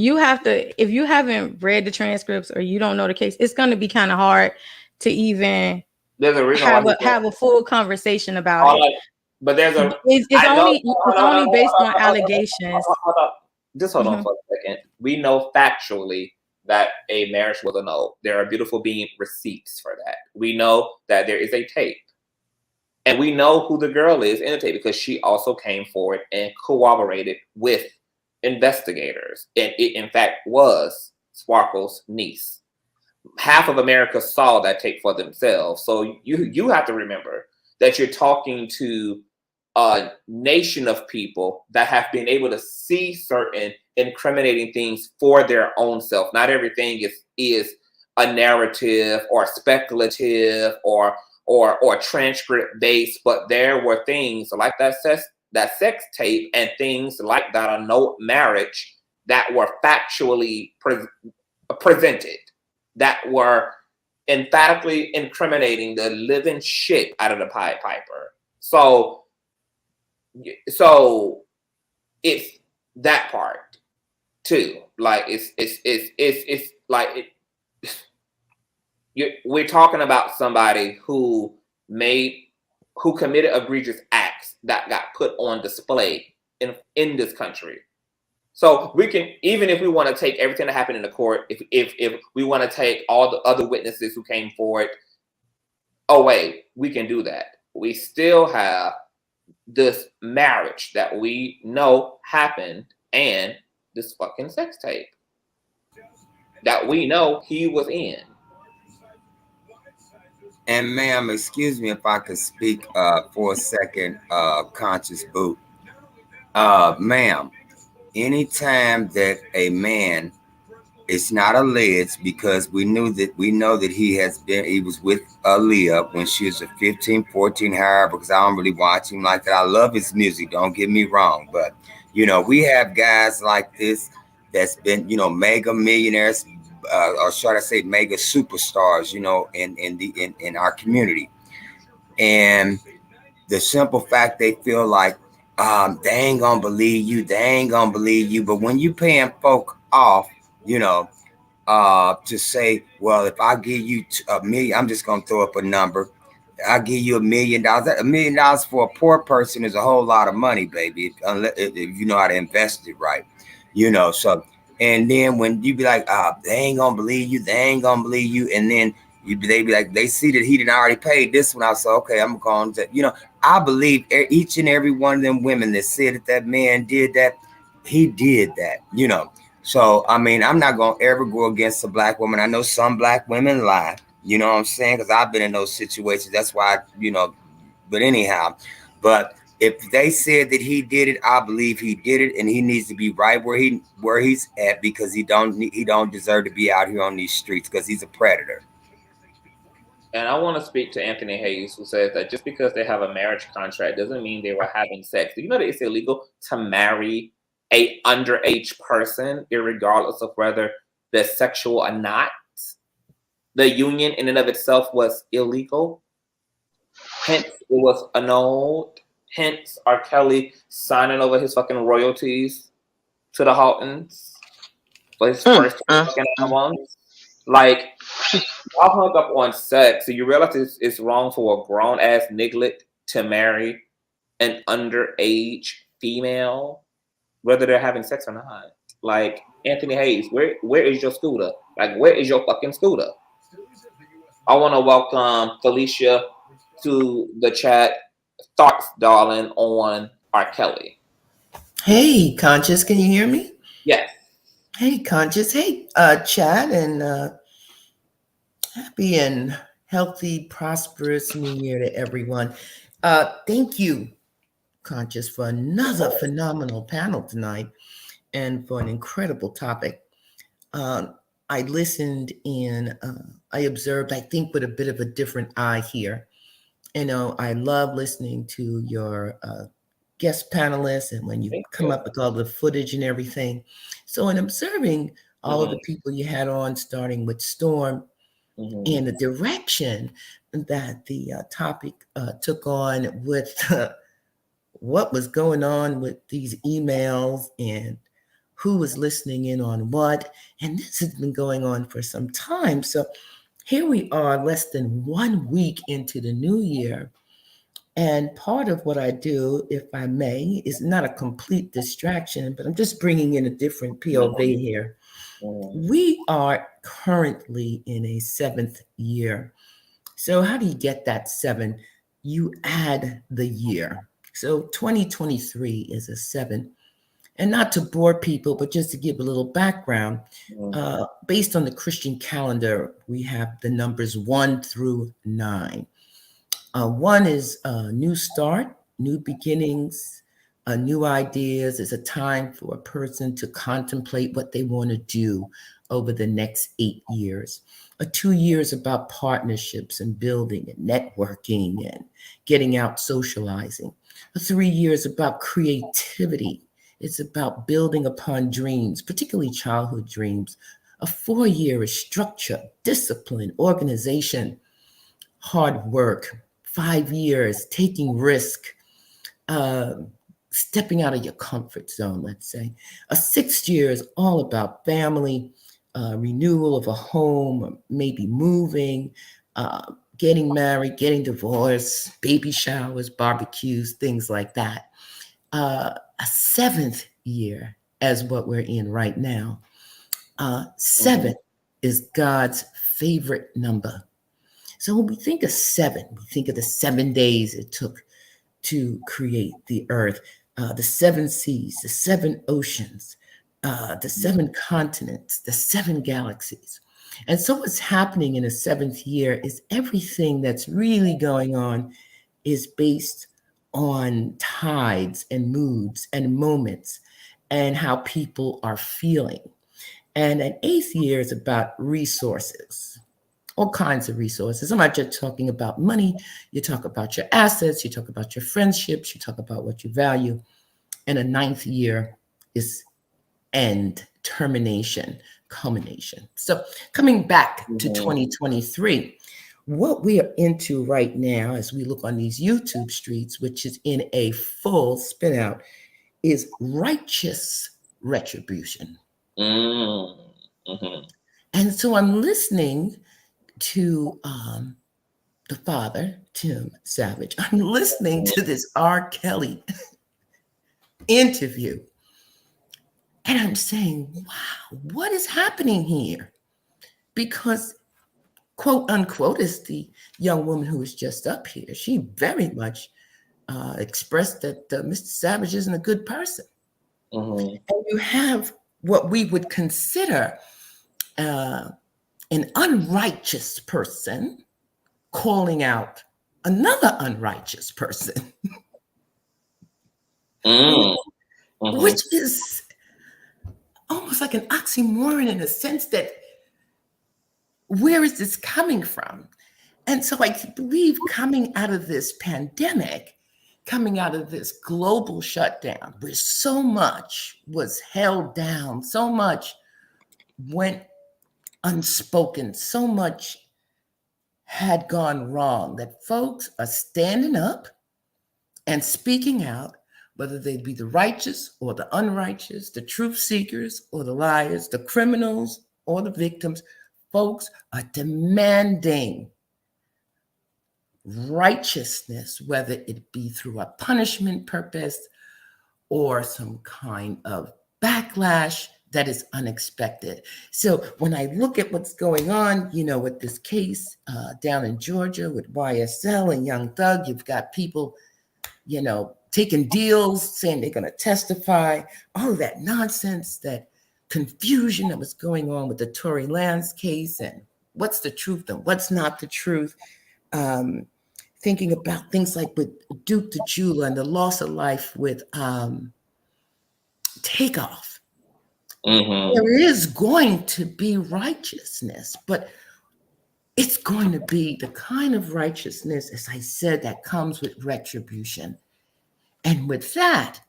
You have to, if you haven't read the transcripts or you don't know the case, it's going to be kind of hard to even have a full conversation about it. But there's it's only based on allegations. Just hold on for a second. We know factually that a marriage was annulled. There are beautiful being receipts for that. We know that there is a tape. And we know who the girl is in the tape because she also came forward and cooperated with investigators, and it in fact was Sparkle's niece. Half of America saw that tape for themselves. So you have to remember that you're talking to a nation of people that have been able to see certain incriminating things for their own self. Not everything is a narrative or speculative or transcript based, but there were things like that sex tape and things like that no marriage that were factually presented, that were emphatically incriminating the living shit out of the Pied Piper. So it's that part too. Like it's like we're talking about somebody who committed egregious acts that got put on display in this country. So we can, even if we want to take everything that happened in the court, if we want to take all the other witnesses who came forward away, we can do that. We still have this marriage that we know happened and this fucking sex tape that we know he was in. And ma'am, excuse me if I could speak for a second, Conscious Boot. Ma'am, anytime that a man, it's not alleged because we know that he was with Aaliyah when she was a 15, 14, however, because I don't really watch him like that. I love his music, don't get me wrong. But, you know, we have guys like this that's been, you know, mega millionaires, or should I say mega superstars, you know, in our community. And the simple fact they feel like, they ain't gonna believe you, But when you paying folk off, you know, to say, well, if I give you $1 million, I'm just gonna throw up a number. I'll give you $1 million. $1 million for a poor person is a whole lot of money, baby, if you know how to invest it right, you know. So, and then when you be like, they ain't gonna believe you, and then they be like, they see that he didn't already paid this one. I say, okay, I'm going to, you know, I believe each and every one of them women that said that man did that, he did that, you know. So, I mean, I'm not going to ever go against a black woman. I know some black women lie, you know what I'm saying? Because I've been in those situations. That's why, you know, but anyhow, but if they said that he did it, I believe he did it, and he needs to be right where he's at, because he don't deserve to be out here on these streets because he's a predator. And I want to speak to Anthony Hayes, who says that just because they have a marriage contract doesn't mean they were having sex. Do you know that it's illegal to marry a underage person, irregardless of whether that sexual or not, the union in and of itself was illegal. Hence, it was annulled. Hence, R. Kelly signing over his fucking royalties to the Haltons for his first fucking albums. Like, y'all hung up on sex, so you realize it's wrong for a grown ass niglet to marry an underage female, whether they're having sex or not. Like, Anthony Hayes, where is your scooter? Like, where is your fucking scooter? I want to welcome Felicia to the chat. Thoughts, darling, on R. Kelly. Hey, Conscious, can you hear me? Yes. Hey, Conscious. Hey, Chad, and happy and healthy, prosperous New Year to everyone. Thank you, Conscious, for another phenomenal panel tonight and for an incredible topic. I listened and I observed, I think, with a bit of a different eye here. You know, I love listening to your guest panelists and when you come up with all the footage and everything. So in observing all of the people you had on, starting with Storm, and the direction that the topic took on with what was going on with these emails and who was listening in on what. And this has been going on for some time. So here we are, less than 1 week into the new year. And part of what I do, if I may, is not a complete distraction, but I'm just bringing in a different POV here. We are currently in a 7th year. So how do you get that 7? You add the year. So 2023 is a 7. And not to bore people, but just to give a little background, based on the Christian calendar, we have the numbers 1 through 9. 1 is a new start, new beginnings, new ideas. It's a time for a person to contemplate what they want to do over the next 8 years. 2 years about partnerships and building and networking and getting out socializing. 3 years about creativity. It's about building upon dreams, particularly childhood dreams. 4 year is structure, discipline, organization, hard work. 5 years, taking risk, stepping out of your comfort zone, let's say. 6 year is all about family, renewal of a home, maybe moving, getting married, getting divorced, baby showers, barbecues, things like that. A 7th year, as what we're in right now. 7 is God's favorite number. So when we think of 7, we think of the 7 days it took to create the earth, the 7 seas, the 7 oceans, the 7 continents, the 7 galaxies. And so what's happening in the 7th year is everything that's really going on is based on tides and moods and moments and how people are feeling. And an 8th year is about resources, all kinds of resources. I'm not just talking about money. You talk about your assets, you talk about your friendships, you talk about what you value. And a 9th year is end, termination, culmination. So coming back to 2023, what we are into right now as we look on these YouTube streets, which is in a full spin out, is righteous retribution. And so I'm listening to the father, Tim Savage. I'm listening to this R. Kelly interview. And I'm saying, wow, what is happening here? Because quote unquote, is the young woman who was just up here. She very much expressed that Mr. Savage isn't a good person. And you have what we would consider an unrighteous person calling out another unrighteous person, which is almost like an oxymoron in a sense that where is this coming from? And so I believe coming out of this pandemic, coming out of this global shutdown, where so much was held down, so much went unspoken, so much had gone wrong that folks are standing up and speaking out, whether they be the righteous or the unrighteous, the truth seekers or the liars, the criminals or the victims. Folks are demanding righteousness, whether it be through a punishment purpose or some kind of backlash that is unexpected. So when I look at what's going on, with this case down in Georgia with YSL and Young Thug, you've got people, taking deals, saying they're going to testify, all of that nonsense, that confusion that was going on with the Tory Lanez case and what's the truth and what's not the truth. Thinking about things like with Duke the Jeweler and the loss of life with Takeoff. Mm-hmm. There is going to be righteousness, but it's going to be the kind of righteousness, as I said, that comes with retribution. And with that,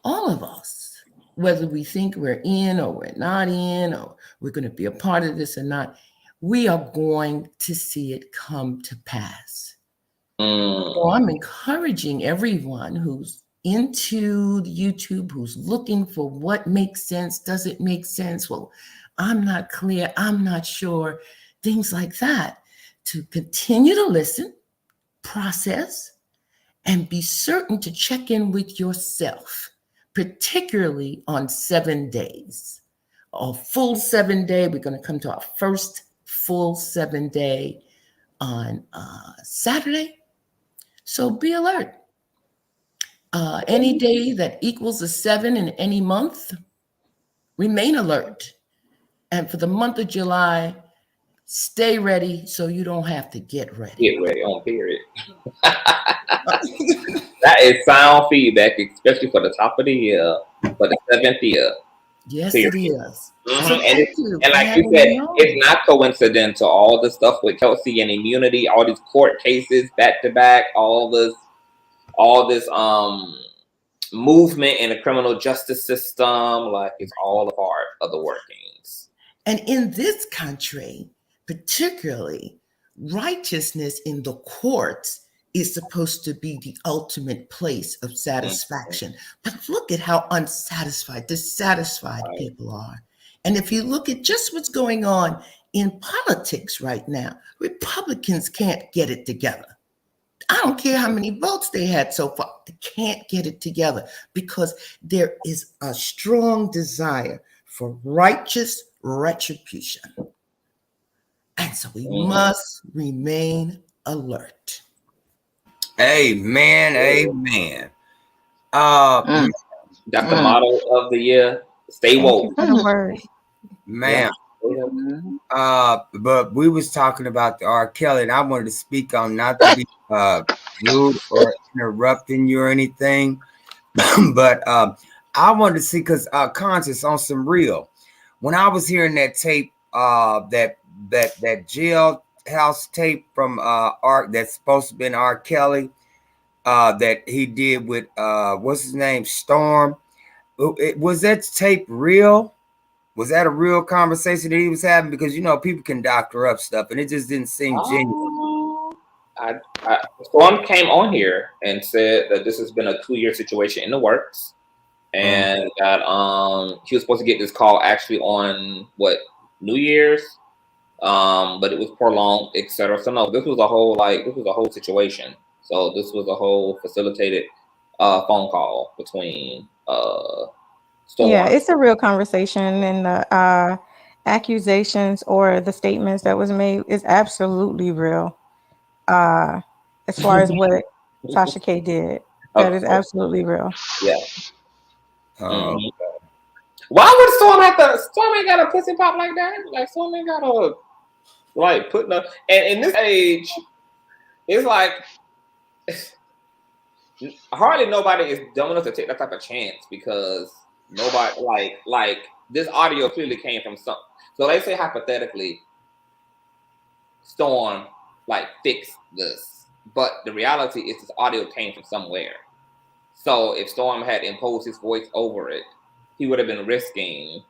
all of us, whether we think we're in or we're not in, or we're going to be a part of this or not, we are going to see it come to pass. So I'm encouraging everyone who's into YouTube, who's looking for what makes sense, does it make sense? Well, I'm not clear, I'm not sure, things like that, to continue to listen, process, and be certain to check in with yourself, particularly on 7 days. A full 7 day, we're going to come to our first full 7 day on Saturday. So be alert. Any day that equals a 7 in any month, remain alert. And for the month of July, stay ready so you don't have to get ready. Get ready on period. That is sound feedback, especially for the top of the year, for the 7th year. Yes, period. it is. Mm-hmm. So thank you. And like you said, it's not coincidental. All the stuff with Kelsey and immunity, all these court cases back to back, all this movement in the criminal justice system, like it's all a part of the workings. And in this country, particularly, righteousness in the courts is supposed to be the ultimate place of satisfaction. But look at how unsatisfied, dissatisfied people are. And if you look at just what's going on in politics right now, Republicans can't get it together. I don't care how many votes they had so far. They can't get it together because there is a strong desire for righteous retribution. And so we must remain alert. Amen. Amen. That's the motto of the year. Stay woke. Man. But we was talking about the R. Kelly, and I wanted to speak on, not to be rude or interrupting you or anything, but I wanted to see, because Conscious, on some real, when I was hearing that tape, that Jailhouse tape from that's supposed to have been R. Kelly, that he did with what's his name, Storm. Was that tape real? Was that a real conversation that he was having? Because people can doctor up stuff, and it just didn't seem genuine. Storm came on here and said that this has been a 2-year situation in the works, and that he was supposed to get this call actually on New Year's, but it was prolonged, etc. So no, this was a whole situation. So this was a whole facilitated phone call between Storm. Yeah, it's a real conversation, and the accusations or the statements that was made is absolutely real. As far as what Tasha K did, that is absolutely real. Yeah. Why would Storm have to? Storm ain't got a pussy pop like that. Like Storm ain't got a putting up. And in this age, it's like hardly nobody is dumb enough to take that type of chance, because nobody like this audio clearly came from some. So they say hypothetically, Storm fixed this, but the reality is this audio came from somewhere. So if Storm had imposed his voice over it, he would have been risking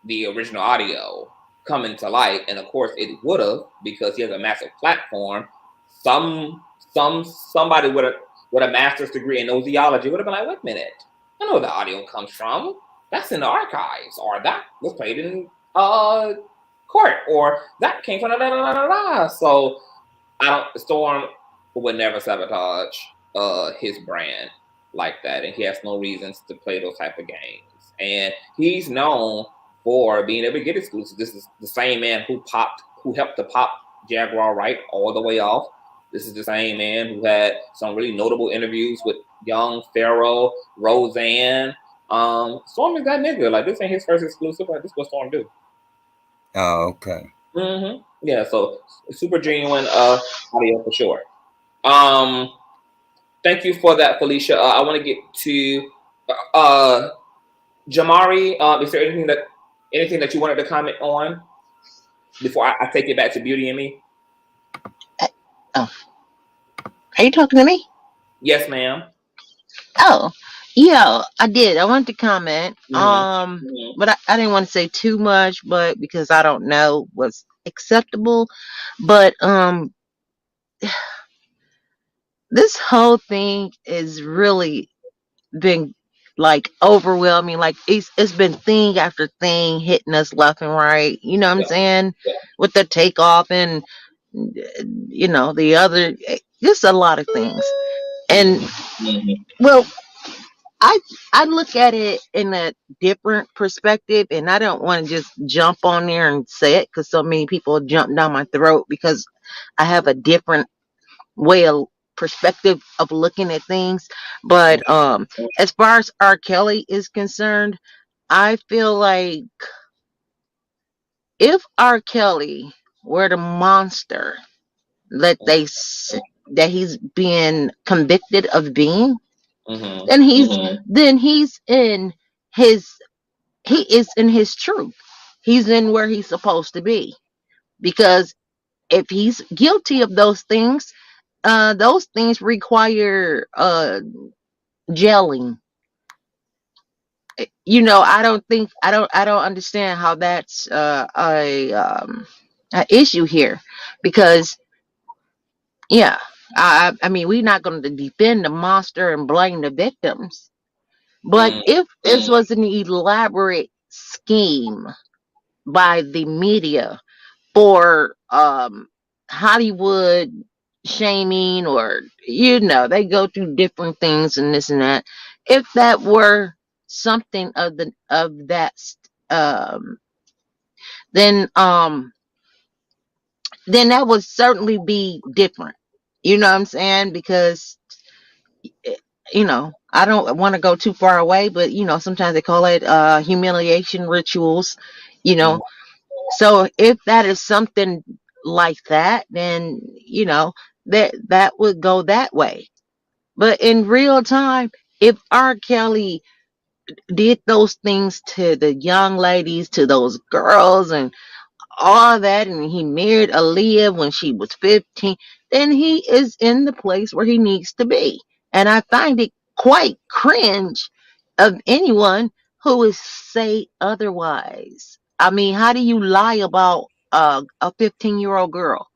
the original audio coming to light, and of course it would have, because he has a massive platform. Somebody with a master's degree in nosology would have been like, wait a minute, I know where the audio comes from. That's in the archives, or that was played in court, or that came from So Storm would never sabotage his brand like that, and he has no reasons to play those type of games. And he's known for being able to get exclusive. This is the same man who helped to pop Jaguar right all the way off. This is the same man who had some really notable interviews with Young, Pharaoh, Roseanne. Storm is that nigga. Like, this ain't his first exclusive. Like, this is what Storm do. Oh, okay. Mm-hmm. Yeah, so super genuine audio for sure. Thank you for that, Felicia. I want to get to Jamari. Is there anything that you wanted to comment on before I take it back to Beauty and Me? Oh, are you talking to me? Yes, ma'am. Oh, yeah, I did. I wanted to comment. But I didn't want to say too much, but because I don't know what's acceptable. But this whole thing is really been like overwhelming. Like it's been thing after thing hitting us left and right. You know what I'm saying? Yeah. With the takeoff and the other, just a lot of things. And well, I look at it in a different perspective, and I don't want to just jump on there and say it because so many people jump down my throat because I have a different way of perspective of looking at things. But as far as R. Kelly is concerned, I feel like if R. Kelly were the monster that he's being convicted of being, then he's in his he is in his truth. He's in where he's supposed to be. Because if he's guilty of those things require jailing. I don't understand how that's a issue here. Because I mean, we're not going to defend the monster and blame the victims. But if this was an elaborate scheme by the media for Hollywood shaming, or they go through different things and this and that. If that were something of that, then that would certainly be different. You know what I'm saying? Because I don't want to go too far away, but sometimes they call it humiliation rituals. So if that is something like that, then that would go that way. But in real time, if R. Kelly did those things to the young ladies, to those girls, and all that, and he married Aaliyah when she was 15, then he is in the place where he needs to be. And I find it quite cringe of anyone who would say otherwise. I mean, how do you lie about a 15-year-old girl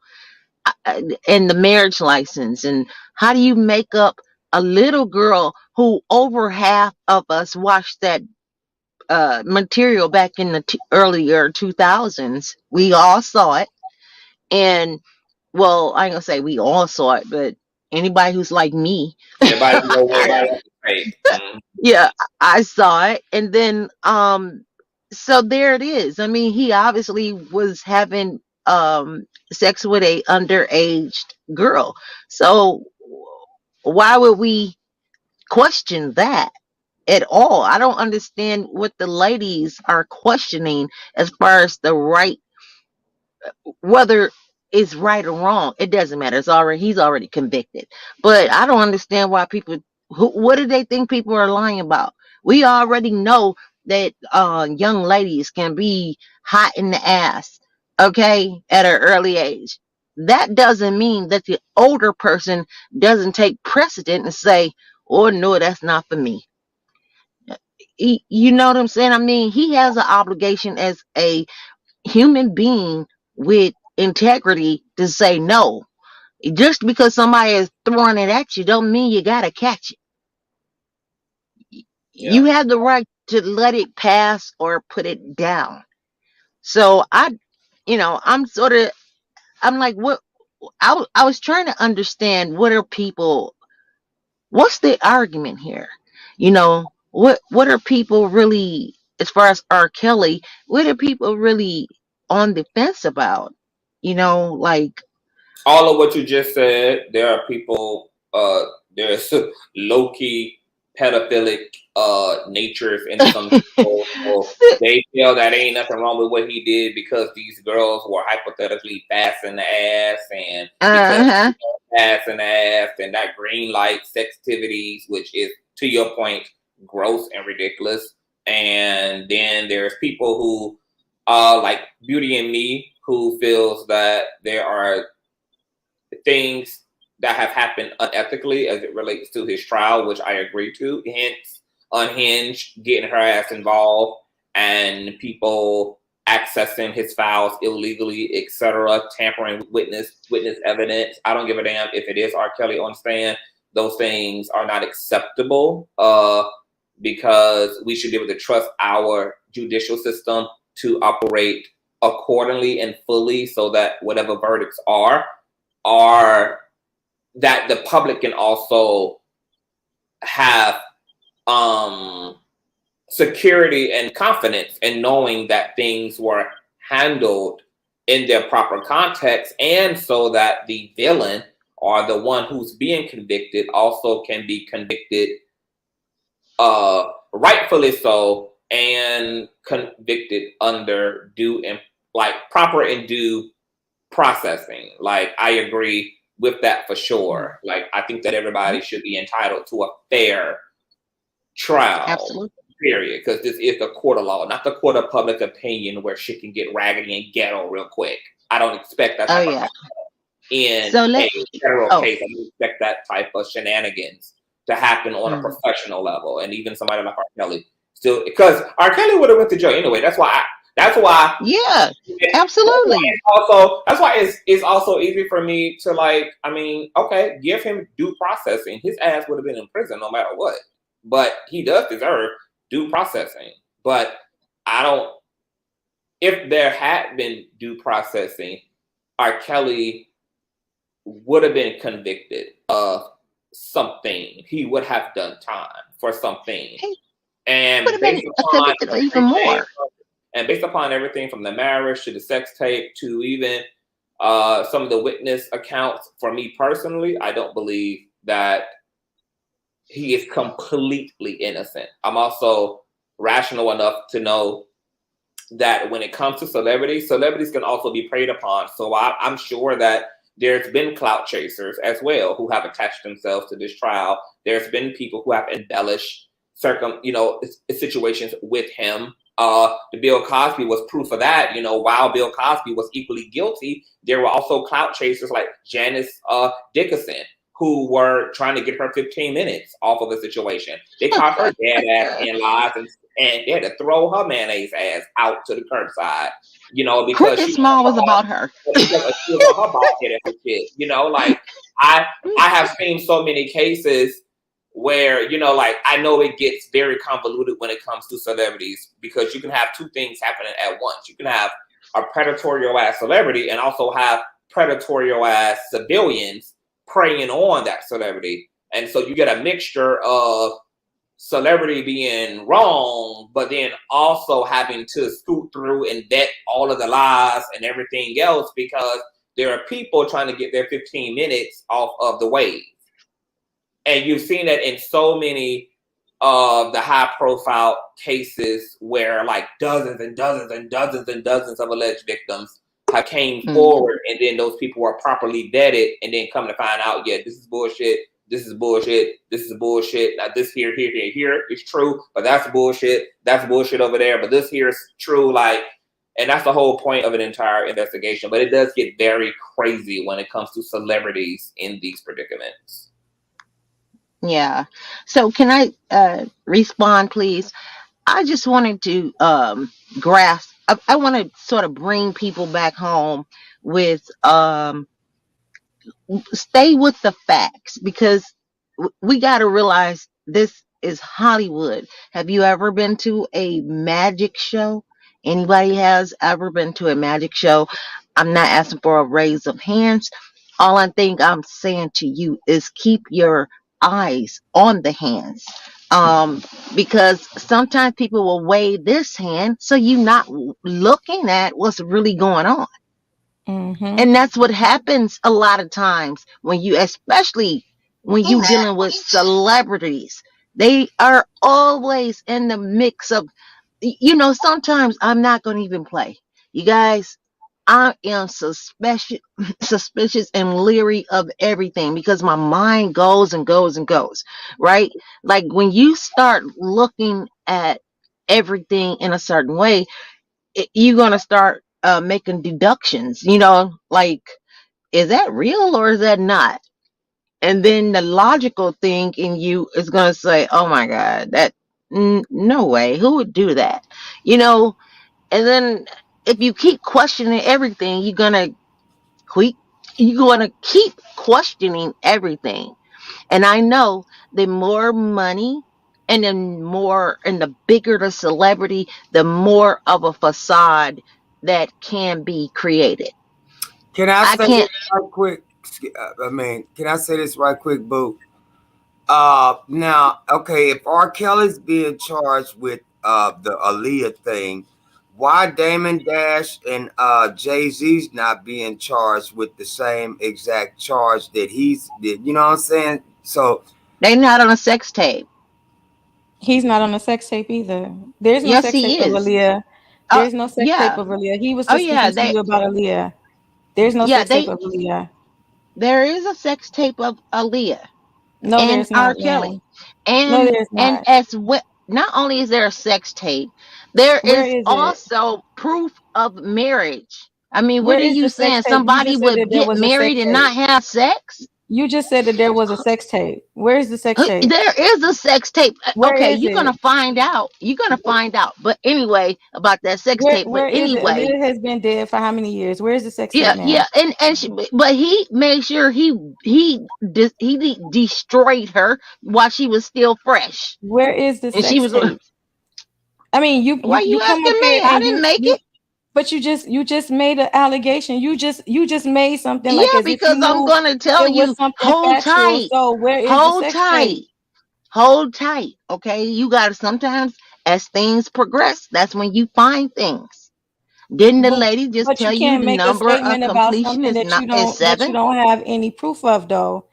and the marriage license? And how do you make up a little girl who over half of us watched that material back in the earlier 2000s? We all saw it. And well, I ain't gonna say we all saw it, but anybody who's like me, yeah, I saw it. And then so there it is. I mean, he obviously was having sex with a underage girl. So why would we question that at all? I don't understand what the ladies are questioning as far as the right, whether it's right or wrong. It doesn't matter. He's already convicted. But I don't understand why people, what do they think people are lying about? We already know that young ladies can be hot in the ass, okay, at an early age. That doesn't mean that the older person doesn't take precedent and say, oh no, that's not for me. You know what I'm saying? I mean, he has an obligation as a human being with integrity to say no. Just because somebody is throwing it at you don't mean you gotta catch it. Yeah. You have the right to let it pass or put it down. So I'm like, what? I was trying to understand what's the argument here? What are people really, as far as R. Kelly, what are people really on the fence about? Like, All of what you just said, there are people, there's low-key pedophilic natures in some people. So they feel that ain't nothing wrong with what he did because these girls were hypothetically fast in the ass, and because uh-huh. fast in the ass and that green light sextivities, which is, to your point, gross and ridiculous. And then there's people who like Beauty and Me, who feels that there are things that have happened unethically as it relates to his trial, which I agree to. Hence, Unhinged getting her ass involved and people accessing his files illegally, etc., tampering with witness evidence. I don't give a damn if it is R. Kelly on stand. Those things are not acceptable because we should be able to trust our judicial system to operate accordingly and fully so that whatever verdicts are that the public can also have security and confidence in knowing that things were handled in their proper context, and so that the villain or the one who's being convicted also can be convicted rightfully so, and convicted under due and proper and due processing. Like, I agree with that for sure. Like, I think that everybody should be entitled to a fair trial, Absolutely. period. Because this is the court of law, not the court of public opinion where shit can get raggedy and ghetto real quick. I don't expect that type of in a federal case. I don't expect that type of shenanigans to happen on a professional level. And even somebody like R. Kelly, still, because R. Kelly would have went to jail anyway. That's why. Yeah, absolutely. Also, that's why it's also easy for me to okay, give him due processing. His ass would have been in prison no matter what. But he does deserve due processing. But if there had been due processing, R. Kelly would have been convicted of something. He would have done time for something. And based upon even more. And based upon everything from the marriage to the sex tape to even some of the witness accounts, for me personally, I don't believe that he is completely innocent. I'm also rational enough to know that when it comes to celebrities can also be preyed upon. So I'm sure that there's been clout chasers as well who have attached themselves to this trial. There's been people who have embellished situations with him. The Bill Cosby was proof of that. While Bill Cosby was equally guilty, there were also clout chasers like Janice Dickinson, who were trying to get her 15 minutes off of the situation. They caught her dead ass in lies, and they had to throw her mayonnaise ass out to the curbside, because Cricket Small was about her. Because she was on her bald head and shit. I have seen so many cases where, I know it gets very convoluted when it comes to celebrities, because you can have two things happening at once. You can have a predatory ass celebrity and also have predatory ass civilians preying on that celebrity. And so you get a mixture of celebrity being wrong, but then also having to scoot through and vet all of the lies and everything else, because there are people trying to get their 15 minutes off of the wave. And you've seen that in so many of the high profile cases where dozens and dozens and dozens and dozens of alleged victims have came forward, and then those people were properly vetted, and then come to find out, yeah, this is bullshit, this is bullshit, this is bullshit. Now this here is true, but that's bullshit over there, but this here is true. And that's the whole point of an entire investigation. But it does get very crazy when it comes to celebrities in these predicaments. Yeah. So can I respond, please? I just wanted to grasp I want to sort of bring people back home with stay with the facts, because we got to realize this is Hollywood. Have you ever been to a magic show? Anybody has ever been to a magic show? I'm not asking for a raise of hands. All I think I'm saying to you is keep your eyes on the hands. Because sometimes people will wave this hand so you're not looking at what's really going on. Mm-hmm. And that's what happens a lot of times when you, especially when you dealing with celebrities. They are always in the mix of, sometimes I'm not going to even play. You guys, I am suspicious and leery of everything because my mind goes and goes and goes, right? Like when you start looking at everything in a certain way, you're going to start making deductions, like, is that real or is that not? And then the logical thing in you is going to say, oh my God, no way, who would do that? You know, and then if you keep questioning everything, you're going to keep questioning everything. And I know the more money and the bigger the celebrity, the more of a facade that can be created. Can I I say can't. this right quick? Can I say this right quick, Boo? Now, okay, if R. Kelly's being charged with the Aaliyah thing, why Damon Dash and Jay-Z's not being charged with the same exact charge that he's did? You know what I'm saying? So They're not on a sex tape. He's not on a sex tape either. There's no Yes, sex tape he of is. Aaliyah. Uh, There's no sex tape yeah. of Aaliyah. He was Oh, just yeah. speaking to you about Aaliyah. There's no Yeah, sex tape of Aaliyah. there is a sex tape of Aaliyah No, and there's not, R. Kelly, ma'am. No, there's and not. as well. Not only is there a sex tape, there Where is is it? also proof of marriage. I mean, what Where are is you the sex saying? tape? You Somebody just said would that there get was a sex married and tape. not have sex? You just said that there was a sex tape. Where is the sex tape? There is a sex tape. Where Okay, is you're it? gonna find out. You're gonna find out. But anyway, about that sex tape. But Where is it? anyway, Aaliyah has been dead for how many years? Where is the sex tape, yeah, ma'am? yeah, but he made sure he destroyed her while she was still fresh, Where is the and she sex was. tape? I mean, you Why you you you come up asking here me? I and didn't make you it. but you just made an allegation. You just made something like Yeah, as if you because I'm knew gonna tell it was you, something hold factual. tight, So where is the hold sex tape? tight, hold tight. Okay, you gotta sometimes as things progress, that's when you find things. Didn't the But lady just but you tell you can't the make a number of statement about completion something is that not you is don't 7? have any proof of though.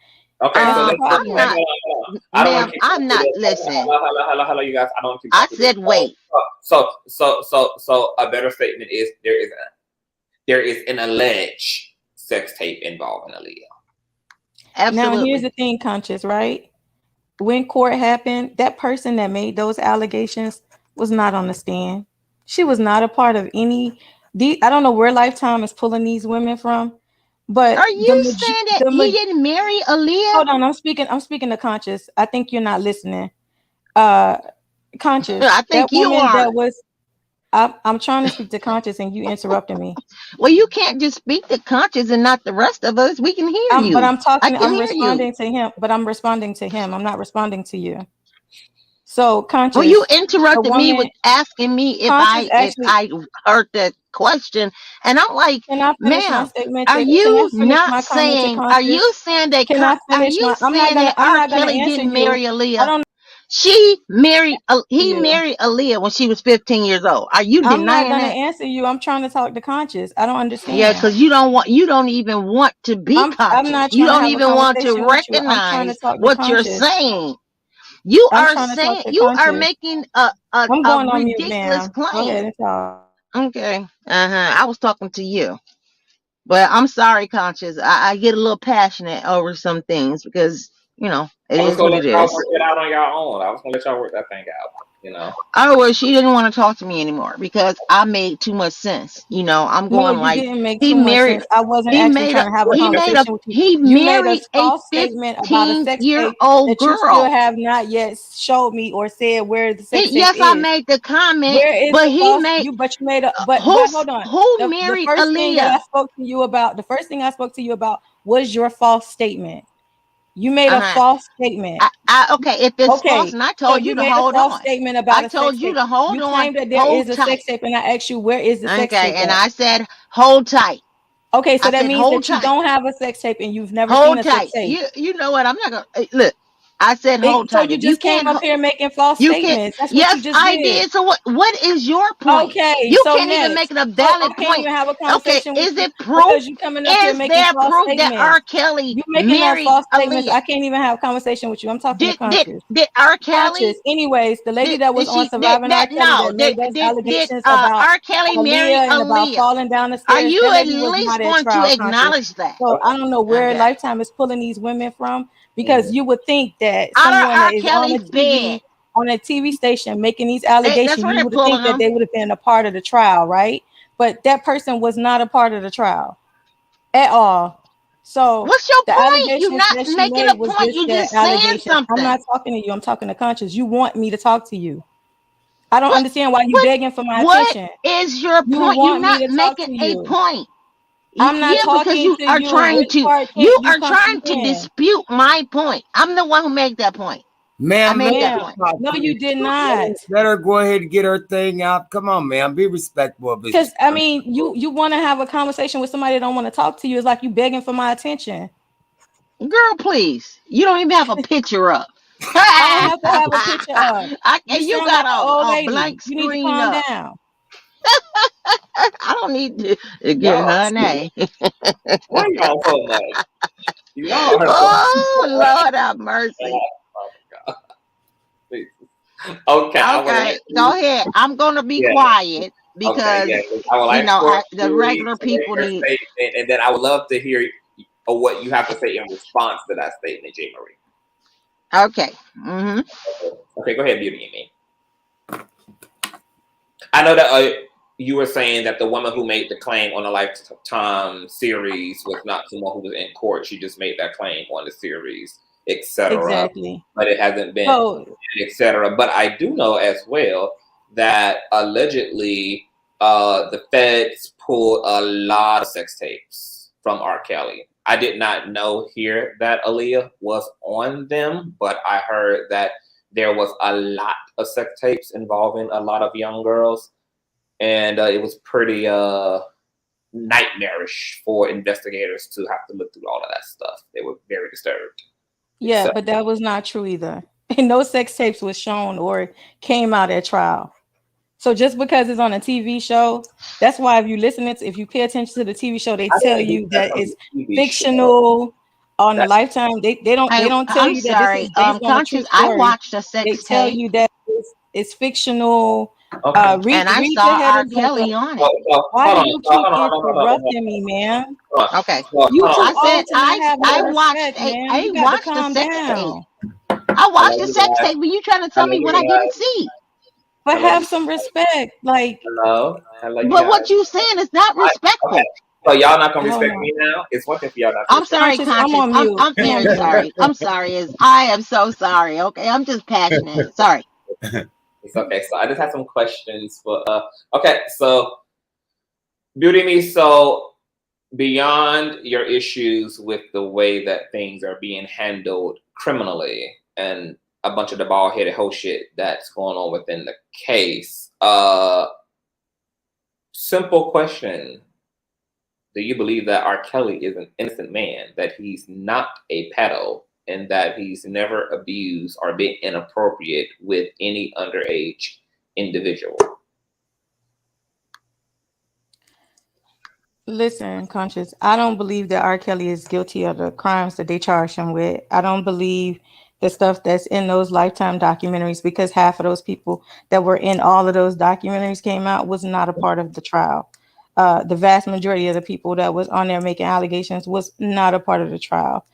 Okay, That's so the I'm wait, not, problem. hold on. I don't want to ma'am. keep going I'm through not. this. Listen, Hello, you guys. I don't want to keep I going through this. said wait. So a better statement is there is an alleged sex tape involving Aaliyah. Now here's Absolutely. the thing, Conscious, right? When court happened, that person that made those allegations was not on the stand. She was not a part of any. I don't know where Lifetime is pulling these women from, but Are you saying that he didn't marry Aaliyah? hold on. I'm speaking to Conscious. I think you're not listening. Uh, Conscious. I That think you woman aren't. that was. I'm trying to speak to Conscious, and you interrupted me. Well, you can't just speak to Conscious and not the rest of us. We can hear But you. I'm I talking. can I'm hear you. responding to him. But I'm responding to him. I'm not responding to you. So Well, you Conscious. The interrupted me with woman. asking me if Conscious I actually. heard that question, and I'm like, Can I finish my ma'am, statement are to can I you finish not my comment to saying? Are you Conscious? saying that? Can I Are finish you my saying that I'm R. not gonna Kelly answer didn't you. marry I Aaliyah? don't He you. married Aaliyah when she was 15 years old. Are you I'm not denying gonna that? answer you. I'm trying to talk to Conscious. I don't Yeah, understand. because you don't even want to be I'm conscious. not You trying to don't have a even want to conversation with you. I'm trying to recognize talk to what you're Conscious. saying. I'm trying to talk to You are Conscious. making I'm a going on mute, ridiculous ma'am. Go claim. ahead and talk. Okay. I was talking to you. But I'm sorry, Conscious. I get a little passionate over some things because, it I was is gonna what let it y'all is. work it out on your own. I was gonna let y'all work that thing out. You know. Oh, well, she didn't want to talk to me anymore because I made too much sense. You know, I'm No, going you like didn't make he too much married. sense. I wasn't He actually made a trying to have a conversation with you. he You made a married a false statement about a sex tape 15-year-old that you still girl. have not yet showed me or said where the sex tape Yes, I is. made the comment, Where is but the he false? made But you made a but who's hold on. who The married first thing that I Aaliyah? spoke to you about, the first thing I spoke to you about was your false statement. You made a Uh-huh. false statement. Okay, if it's false, Okay, and I so told you you to made a hold false on. statement I about a sex told you tape. to hold You on, claim that there is hold a tight. sex tape, and I asked you where is the sex Okay, tape and at? I said hold tight. Okay, so I that said means hold that you tight. don't have a sex tape and you've never seen Hold a sex tight. tape. You know what? I'm not gonna look. I said hold So tight. you If you just came can't, up here making false you can't. statements. That's what you Yes, just I did. did. So what is your point? Okay, You so can't even next. make it a So I valid can't point. even have a Okay, conversation with is you it proof? because you coming up here Is making there false proof that statements. R. Kelly You making up married false statements. Aaliyah? I can't even have a conversation with you. I'm talking to Conscious. Did R. Kelly? Conscious. Anyways, the lady that was Did on she did Surviving R. that? Kelly No. that made those Did allegations about R. Kelly marry Aaliyah and about Aaliyah? falling down the Are stairs, you that at lady was least not at going to trial, Conscious. acknowledge that? So I don't know where Okay. Lifetime is pulling these women from because you would think that Out of someone R. that is Kelly's bed. on a TV station making these That's allegations, where you they're would pulling think that them. they would have been a part of the trial, right? But that person was not a part of the trial at all. So What's your the point? You're allegations not that she making made a was point. just You're that just saying allegation. I'm something. not talking to you. I'm talking to Conscious. You want me to talk to you. I don't What? understand why you begging for my What attention. is your You point? You're want me not to talk making to a you. point. I'm not Yeah, because talking you to are you. trying Which to part can't you to comprehend? dispute my point. I'm the one who made that point. I Ma'am, let made that her Ma'am, point. talk, no, please. you did not. Let her go ahead and get her thing out. Come on, ma'am. Be respectful of Because his. I mean, you want to have a conversation with somebody that don't want to talk to you. It's like you begging for my attention. Girl, please. You don't even have a picture up. I don't have to have a picture up. You You sound like got an old a lady. blank You need to screen calm up. down. I don't need to get Y'all, honey. why y'all so much? Y'all are so. Oh, Lord have mercy. Okay, I would Okay, like go to. ahead. I'm gonna be Yeah. quiet Okay. because Yeah. I would like for the Yuri regular to make people her need. statement, and then I would love to hear what you have to say in response to that statement, J. Marie. Okay. Mm-hmm. Okay. Go ahead, Beauty and Me. I know that you were saying that the woman who made the claim on the Lifetime series was not someone who was in court. She just made that claim on the series, etc. Exactly. But it hasn't been, So etc. But I do know as well that allegedly the feds pulled a lot of sex tapes from R. Kelly. I did not know here that Aaliyah was on them, but I heard that there was a lot of sex tapes involving a lot of young girls, and it was pretty nightmarish for investigators to have to look through all of that stuff. They were very disturbed. yeah, but that was not true either. And no sex tapes was shown or came out at trial. So just because it's on a TV show, that's why if you pay attention to the TV show, they tell you that it's fictional. On the Lifetime, they don't tell I'm you that this is sorry. based on a true Conscious, I story. watched a They sex tell tape you that it's fictional. Okay. and I Read saw the R. headers of the. Kelly on it. Why do you keep interrupting me, man? Okay. You too I said old to not have no respect, man. I You got to watched a calm sex tape. down. I watched a sex tape, but you trying to tell me what I didn't see. But have some respect. Like, Hello, you But guys. what you saying is not Okay, respectful. so y'all not gonna hold respect on. me now? It's one thing for y'all not to I'm respect. sorry, Conscious, I'm Conscious. on mute. I'm I'm on very mute. sorry. I'm sorry. I am so sorry. Okay, I'm just passionate. Sorry. It's okay. So I just have some questions for. Okay, so Beauty Me. So beyond your issues with the way that things are being handled criminally and a bunch of the bald-headed hoe shit that's going on within the case, simple question. Do you believe that R. Kelly is an innocent man, that he's not a pedo, and that he's never abused or been inappropriate with any underage individual? Listen, Conscious, I don't believe that R. Kelly is guilty of the crimes that they charge him with. I don't believe the stuff that's in those Lifetime documentaries because half of those people that were in all of those documentaries came out was not a part of the trial. The vast majority of the people that was on there making allegations was not a part of the trial.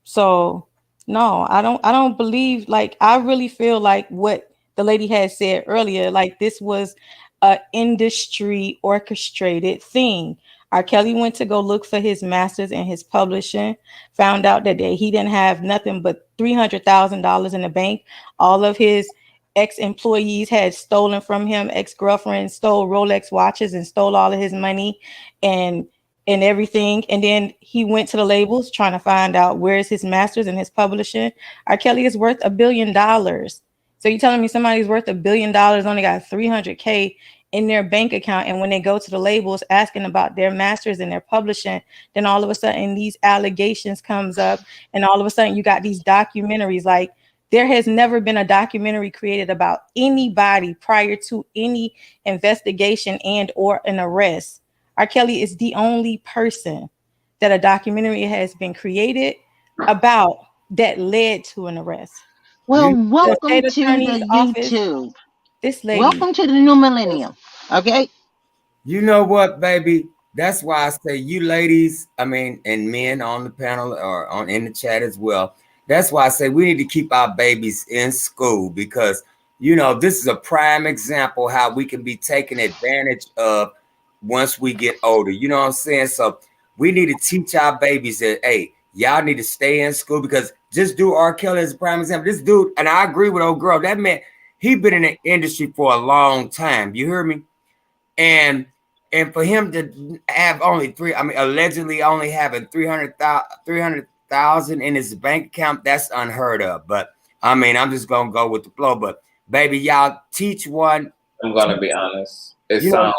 So no, I don't believe, like, I really feel like what the lady had said earlier, like this was a industry orchestrated thing. R. Kelly went to go look for his masters and his publishing, found out that he didn't have nothing but $300,000 in the bank. All of his ex-employees had stolen from him. Ex-girlfriend stole Rolex watches and stole all of his money and everything. And then he went to the labels trying to find out where's his masters and his publishing. R. Kelly is worth $1 billion. So you're telling me somebody's worth $1 billion only got 300K in their bank account, and when they go to the labels asking about their masters and their publishing, then all of a sudden these allegations comes up, and all of a sudden you got these documentaries. Like, there has never been a documentary created about anybody prior to any investigation and or an arrest. R. Kelly is the only person that a documentary has been created about that led to an arrest. Well, The welcome state to attorney's the office, YouTube. this lady. Welcome to the new millennium. Okay. You know what, baby? That's why I say you ladies, I mean, and men on the panel or on in the chat as well. That's why I say we need to keep our babies in school, because you know this is a prime example how we can be taken advantage of once we get older. You know what I'm saying? So we need to teach our babies that, hey, y'all need to stay in school, because just do R. Kelly as a prime example. This dude, and I agree with old girl, that man, he been in the industry for a long time. You hear me? And for him to have only allegedly only having 300,000 in his bank account, that's unheard of. But I mean, I'm just gonna go with the flow. But baby, y'all teach one. I'm gonna be honest. It You know,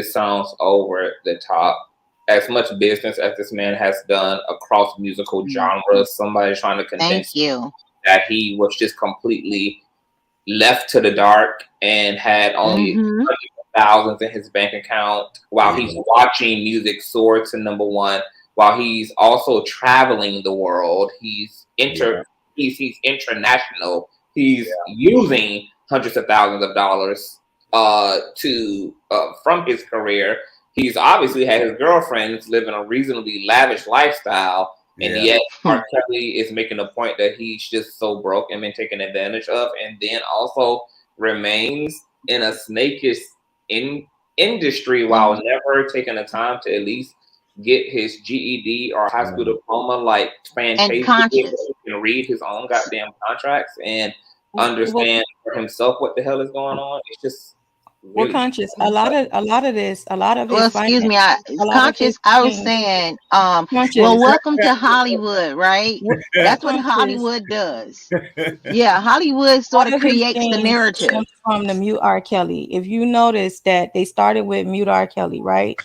sounds over the top. As much business as this man has done across musical genres, somebody trying to convince you that he was just completely left to the dark and had only thousands in his bank account while he's watching music soar to #1, while he's also traveling the world. He's he's international. He's using hundreds of thousands of dollars to from his career. He's obviously had his girlfriends living a reasonably lavish lifestyle, and yet R. Kelly is making a point that he's just so broke and been taken advantage of, and then also remains in a snakish industry while never taking the time to at least get his GED or high school diploma, like Fantasia did, so he can read his own goddamn contracts and understand for himself what the hell is going on. It's just really Conscious. A lot of this, Well, excuse me, Conscious, I was saying, Conscious. well, welcome to Hollywood, right? That's what Hollywood does. Yeah, Hollywood sort of creates the narrative. From the Mute R. Kelly. If you notice that they started with Mute R. Kelly, right?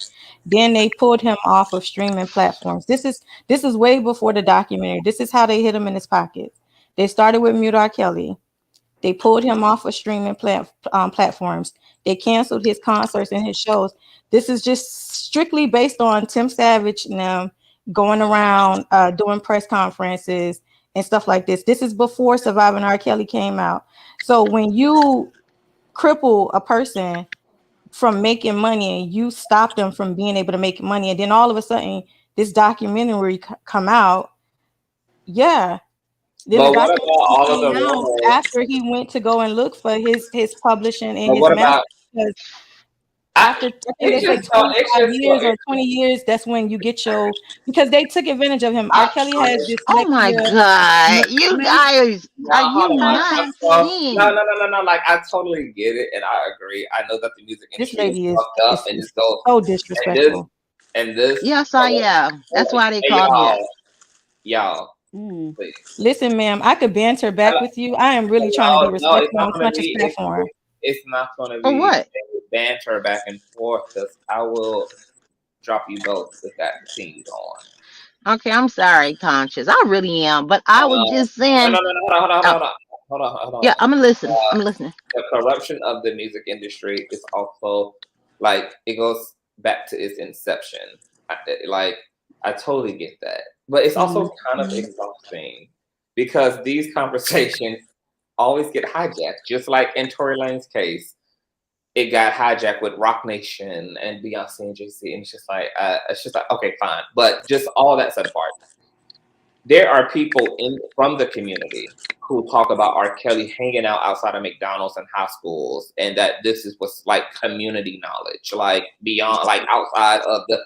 Then they pulled him off of streaming platforms. This is way before the documentary. This is how they hit him in his pocket. They started with Mute R. Kelly. They pulled him off of streaming platforms. They canceled his concerts and his shows. This is just strictly based on Tim Savage and them going around doing press conferences and stuff like this. This is before Surviving R. Kelly came out. So when you cripple a person from making money and you stop them from being able to make money, and then all of a sudden this documentary come out, then but what about all of the rumors after he went to go and look for his publishing and but his what about after I think they say 25 years or 20 years, that's when you get your, because they took advantage of him. R. Kelly has this. Oh my God, you guys, are you not seeing? No. Like, I totally get it, and I agree. I know that the music industry is fucked up and it's so disrespectful. And this, yes, I am. That's why they call me. Y'all. Please. Listen, ma'am, I could banter back with you. I am really trying to be respectful on Conscious platform. It's not going to be banter back and forth, because I will drop you both if that continues on. Okay, I'm sorry, Conscious. I really am, but I was just saying. Hold on. Yeah, I'm listening. I'm listening. The corruption of the music industry is also, like, it goes back to its inception. I totally get that. But it's also kind of exhausting, because these conversations always get hijacked. Just like in Tory Lane's case, it got hijacked with Rock Nation and Beyonce and Jay-Z. And it's just like, okay, fine. But just all that said apart, there are people from the community who talk about R. Kelly hanging out outside of McDonald's and high schools, and that this is what's like community knowledge, like beyond, like outside of the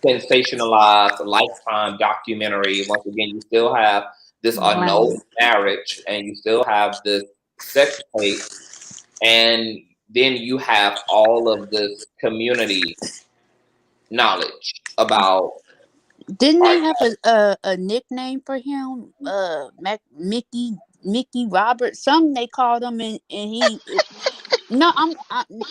sensationalized Lifetime documentary. Once again, you still have this annulled marriage, and you still have this sex tape, and then you have all of this community knowledge about. Didn't they have a nickname for him? Mickey Robert. Something they called him, and he. No,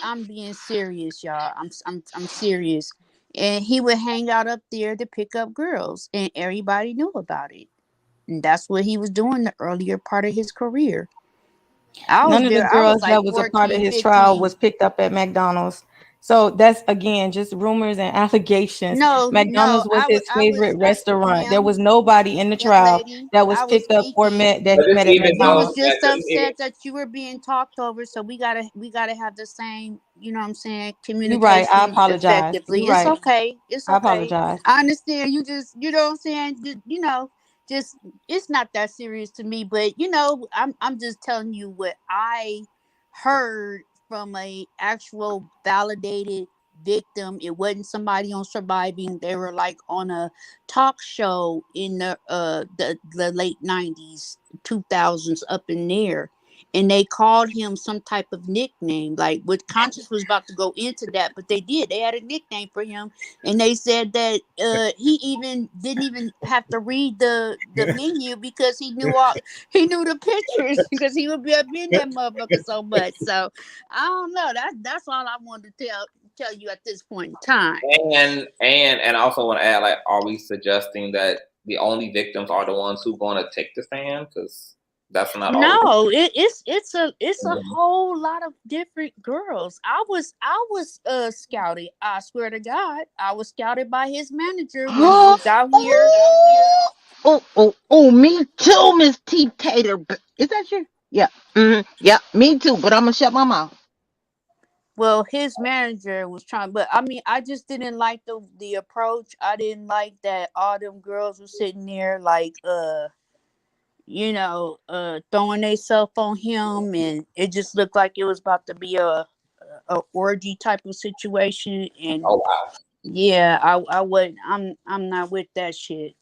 I'm being serious, y'all. I'm serious. And he would hang out up there to pick up girls, and everybody knew about it. And that's what he was doing the earlier part of his career. None of the I was girls like that was a 14, part of his 15. trial was picked up at McDonald's. So that's again just rumors and allegations. No, McDonald's was his favorite restaurant. There was nobody in the young trial lady, that was I was picked up or speaking. met that But he it's met at even He was though McDonald's. just that upset that you were being talked over, so we gotta have the same, you know what I'm saying, You're right. I communication apologize. effectively. You're It's right. okay. It's I okay. apologize. I understand. You just, you know what I'm saying. Just it's not that serious to me. But I'm just telling you what I heard from a actual validated victim. It wasn't somebody on Surviving. They were like on a talk show in the late 90s, 2000s, up in there, and they called him some type of nickname, like what Conscious was about to go into that, but they had a nickname for him, and they said that he even didn't even have to read the menu because he knew the pictures because he would be up in that motherfucker so much. So I don't know. That's all I wanted to tell you at this point in time. And I also want to add, like, are we suggesting that the only victims are the ones who going to take the stand? Because that's not always. No, it's a whole lot of different girls. I was scouted. I swear to God, I was scouted by his manager when he was out here. Oh, me too, Miss T Tater. Is that you? Yeah. Yeah, me too, but I'm gonna shut my mouth. Well, his manager was trying, but I mean, I just didn't like the approach. I didn't like that all them girls were sitting there like throwing themselves on him, and it just looked like it was about to be a orgy type of situation. And Oh wow. yeah, I wouldn't. I'm not with that shit.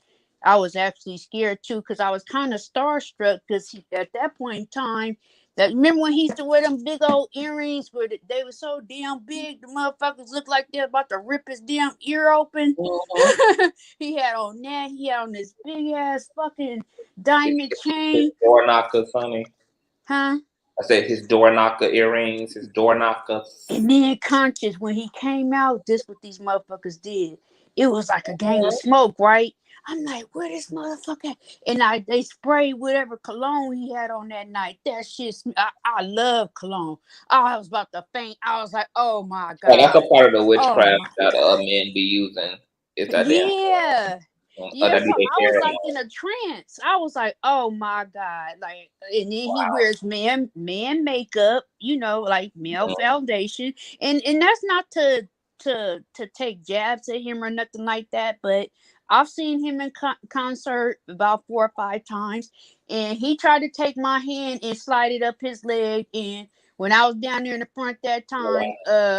I was actually scared too because I was kind of starstruck because at that point in time, that remember when he used to wear them big old earrings where they were so damn big, the motherfuckers looked like they're about to rip his damn ear open. Mm-hmm. He had on that. He had on this big ass fucking diamond chain. Door knocker, Sonny. Huh? I said his door knocker earrings, his door knockers. And then Conscious, when he came out, this what these motherfuckers did. It was like a gang of smoke, right? I'm like, where this motherfucker? And they sprayed whatever cologne he had on that night. That shit, I love cologne. I was about to faint. I was like, oh my God. That's a part of the witchcraft Oh that men be using. Is that yeah. Yeah, that so be I was like in a trance. I was like, "Oh my God!" Like, and then he wears man makeup, like male foundation, and that's not to take jabs at him or nothing like that. But I've seen him in concert about 4 or 5 times, and he tried to take my hand and slide it up his leg. And when I was down there in the front that time,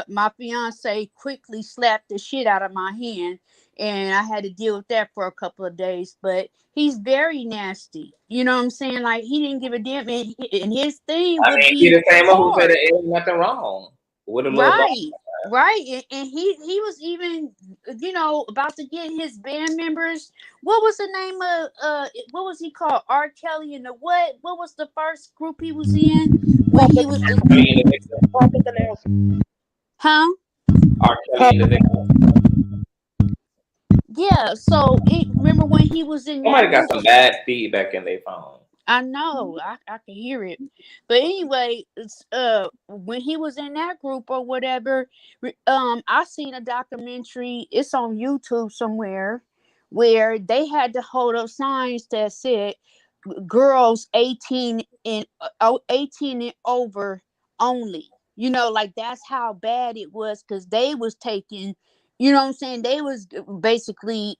my fiance quickly slapped the shit out of my hand. And I had to deal with that for a couple of days. But he's very nasty. You know what I'm saying? Like, he didn't give a damn. And his thing would be he the same one who said hard. it ain't nothing wrong with a little Right. Right. And he was even, about to get his band members. What was the name of what was he called? R. Kelly and the what? What was the first group he was in when he was huh? R. Kelly and the victim. Yeah, so remember when he was in Somebody that got group? some bad feedback in their phone. I know, I can hear it. But anyway, it's when he was in that group or whatever, I seen a documentary, it's on YouTube somewhere, where they had to hold up signs that said girls 18 and 18 and over only. Like that's how bad it was because they was taking, you know what I'm saying? They was basically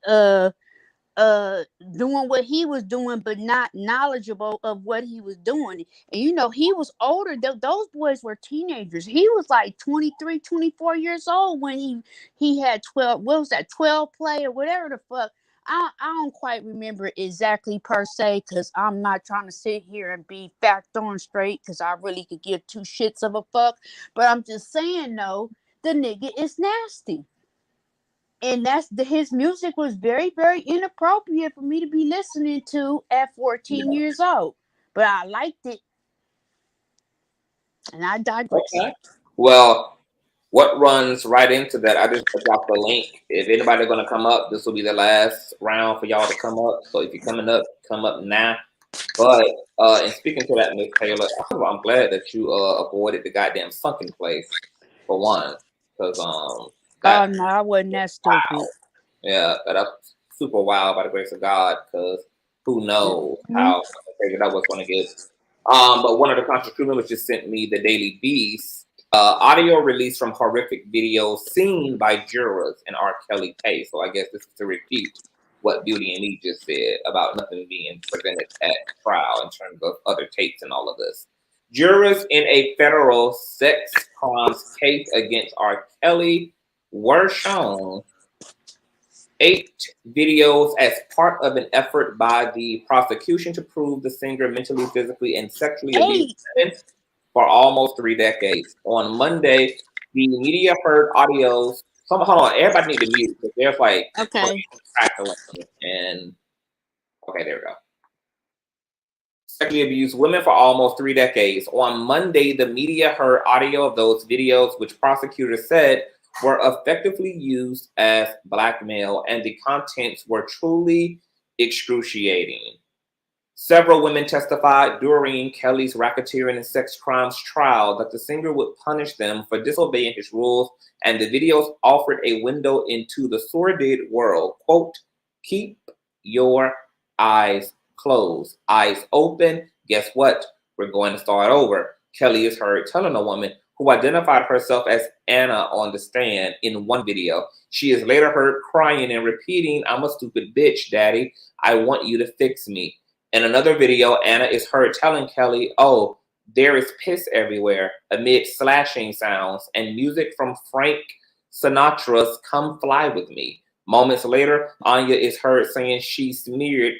doing what he was doing, but not knowledgeable of what he was doing. And you know, he was older. Those boys were teenagers. He was like 23, 24 years old when he had 12. What was that, 12 play or whatever the fuck? I don't quite remember exactly per se, because I'm not trying to sit here and be fact on straight, because I really could give two shits of a fuck. But I'm just saying, no, the nigga is nasty. And his music was very, very inappropriate for me to be listening to at 14 years old. But I liked it. And I digress. Okay. Well, what runs right into that? I just dropped the link. If anybody gonna come up, this will be the last round for y'all to come up. So if you're coming up, come up now. But and speaking to that, Miss Taylor, I'm glad that you avoided the goddamn sunken place for one, because Oh no, I wasn't that stupid. Wow. Yeah, that's super wild by the grace of God, because who knows how that was going to get. But one of the conscious crew members just sent me the Daily Beast audio release from horrific videos seen by jurors in R. Kelly case. So I guess this is to repeat what Beauty and Me just said about nothing being presented at trial in terms of other tapes and all of this. Jurors in a federal sex crimes case against R. Kelly were shown 8 videos as part of an effort by the prosecution to prove the singer mentally, physically, and sexually abused women for almost 3 decades. On Monday, the media heard audios. Hold on, everybody need to mute, because there's like crackling and okay, there we go. Sexually abused women for almost 3 decades. On Monday, the media heard audio of those videos, which prosecutors said were effectively used as blackmail, and the contents were truly excruciating. Several women testified during Kelly's racketeering and sex crimes trial that the singer would punish them for disobeying his rules, and the videos offered a window into the sordid world. Quote, keep your eyes closed. Eyes open. Guess what? We're going to start over. Kelly is heard telling a woman who identified herself as Anna on the stand in one video. She is later heard crying and repeating, I'm a stupid bitch, daddy. I want you to fix me. In another video, Anna is heard telling Kelly, oh, there is piss everywhere, amid slashing sounds and music from Frank Sinatra's Come Fly With Me. Moments later, Anya is heard saying she smeared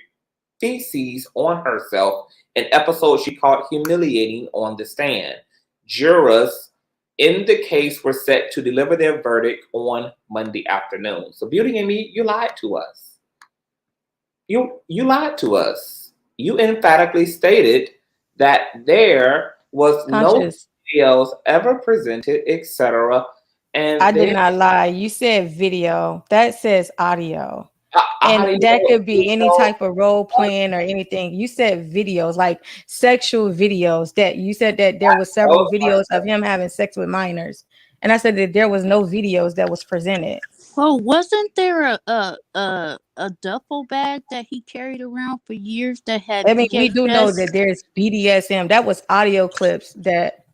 feces on herself, an episode she called humiliating, on the stand. Jurors in the case were set to deliver their verdict on Monday afternoon. So Beauty and Me, you lied to us. You lied to us. You emphatically stated that there was no videos ever presented, etc. And I did not lie. You said video. That says audio. And that could be any type of role playing or anything. You said videos, like sexual videos. That you said that there was several videos of him having sex with minors, and I said that there was no videos that was presented. Well, wasn't there a duffel bag that he carried around for years that had? I mean, we do know that there's BDSM. That was audio clips. That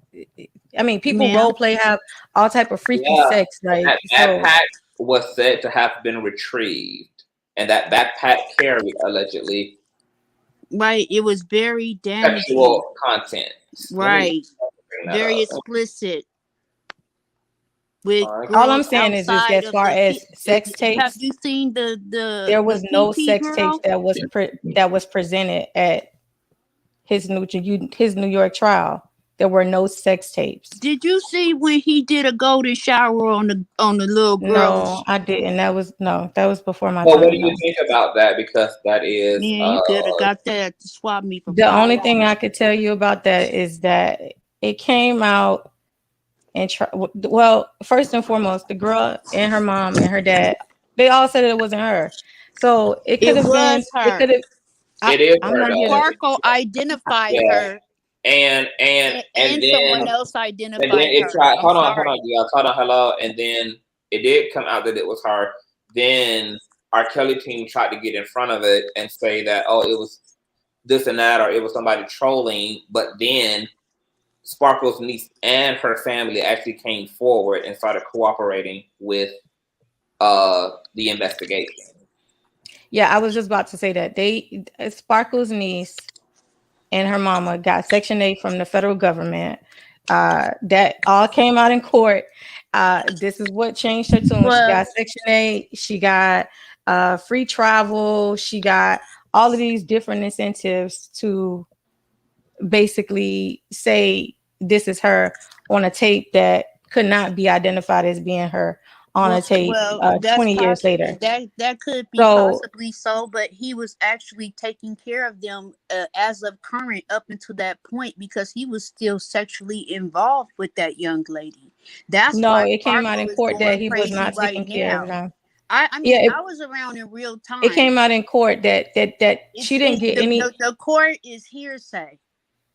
I mean, people role play, have all type of freaky sex. Like that backpack was said to have been retrieved. And that backpack carried, allegedly, right, it was very damaging. Sexual content. Right. Very explicit. With all I'm saying is as far as sex tapes, have you seen the there was no sex tapes that was presented at his New York trial. There were no sex tapes. Did you see when he did a golden shower on the little girl? No, I didn't. That was before my time. Well, what do you think about that? Because that is you could have got that to swap me from the only thing I could tell you about that is that it came out and well, first and foremost, the girl and her mom and her dad, they all said it wasn't her. So it could have been her. It could have. It is her. Sparkle identified her. And then someone else identified and then it her. tried, hold on, y'all. Hold on, hello. And then it did come out that it was her. Then our Kelly team tried to get in front of it and say that, oh, it was this and that, or it was somebody trolling. But then Sparkle's niece and her family actually came forward and started cooperating with the investigation. Yeah, I was just about to say that Sparkle's niece and her mama got Section 8 from the federal government. That all came out in court. This is what changed her tune. She got Section 8. She got free travel. She got all of these different incentives to basically say this is her on a tape that could not be identified as being her on a tape 20 years later. That could be So possibly so, but he was actually taking care of them as of current up until that point because he was still sexually involved with that young lady. That's no, why it came out in Sparkle is court that going he was crazy not right taking care of now. them. I Yeah, mean, I was around in real time. it came out in court that she didn't get any. The court is hearsay.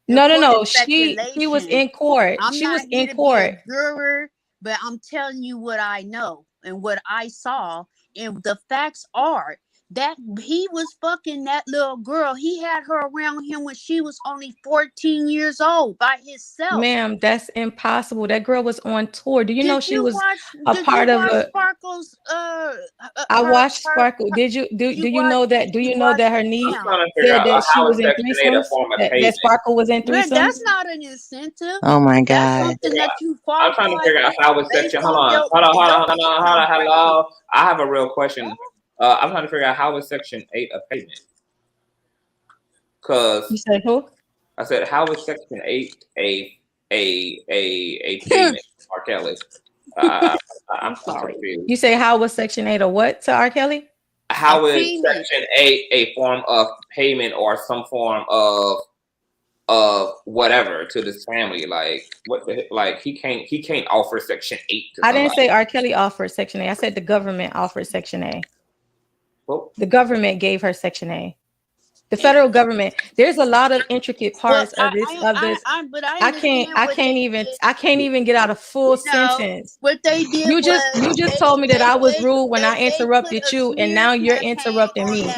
No. She was in court. I'm She not was here in to be a court. juror, but I'm telling you what I know and what I saw. And the facts are that he was fucking that little girl. He had her around him when she was only 14 years old by himself. Ma'am, that's impossible. That girl was on tour. Do you know she was a Did part you of watch a Sparkle's I watched Sparkle. Did you know that? Do you know that her niece said that she was in threesomes? That Sparkle was in threesomes? That's not an incentive. Oh my That's God. something that you fall I'm trying to figure out how it's section. Hold on. Hello. I have a real question. I'm trying to figure out how is Section 8 a payment? Because you said who? I said how is Section 8 a payment for R. Kelly? I'm sorry. You say how was Section 8 a what to R. Kelly? How is Section 8 a form of payment or some form of whatever to this family? Like what? He can't offer Section 8. I didn't say R. Kelly offered Section 8. I said the government offered Section A. The government gave her Section A. The federal government. There's a lot of intricate parts of this. I can't even get out a full sentence. What they did you just told me that I was rude when I interrupted you, and now you're interrupting me.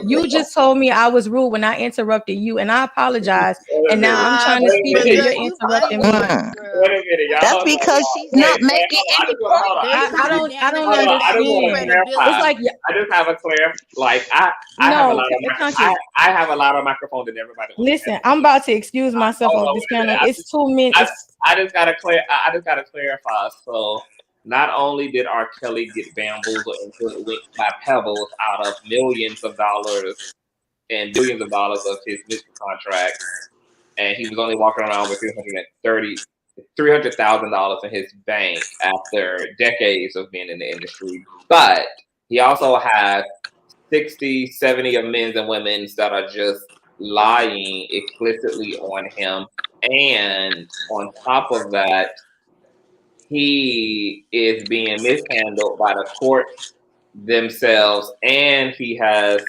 You just told me I was rude when I interrupted you, and I apologize. And now I'm trying to speak, and you're interrupting me. That's because she's not making any point. I don't understand. It's like I just have a clear. Like I have a lot of microphones than everybody. Listen, I'm about to excuse myself off this panel. It's 2 minutes. I just gotta clarify. So not only did R. Kelly get bamboozled and hoodwinked by pebbles out of millions of dollars and billions of dollars of his music contract, and he was only walking around with $300,000 in his bank after decades of being in the industry. But he also has 60, 70 of men and women that are just lying explicitly on him. And on top of that, he is being mishandled by the courts themselves. And he has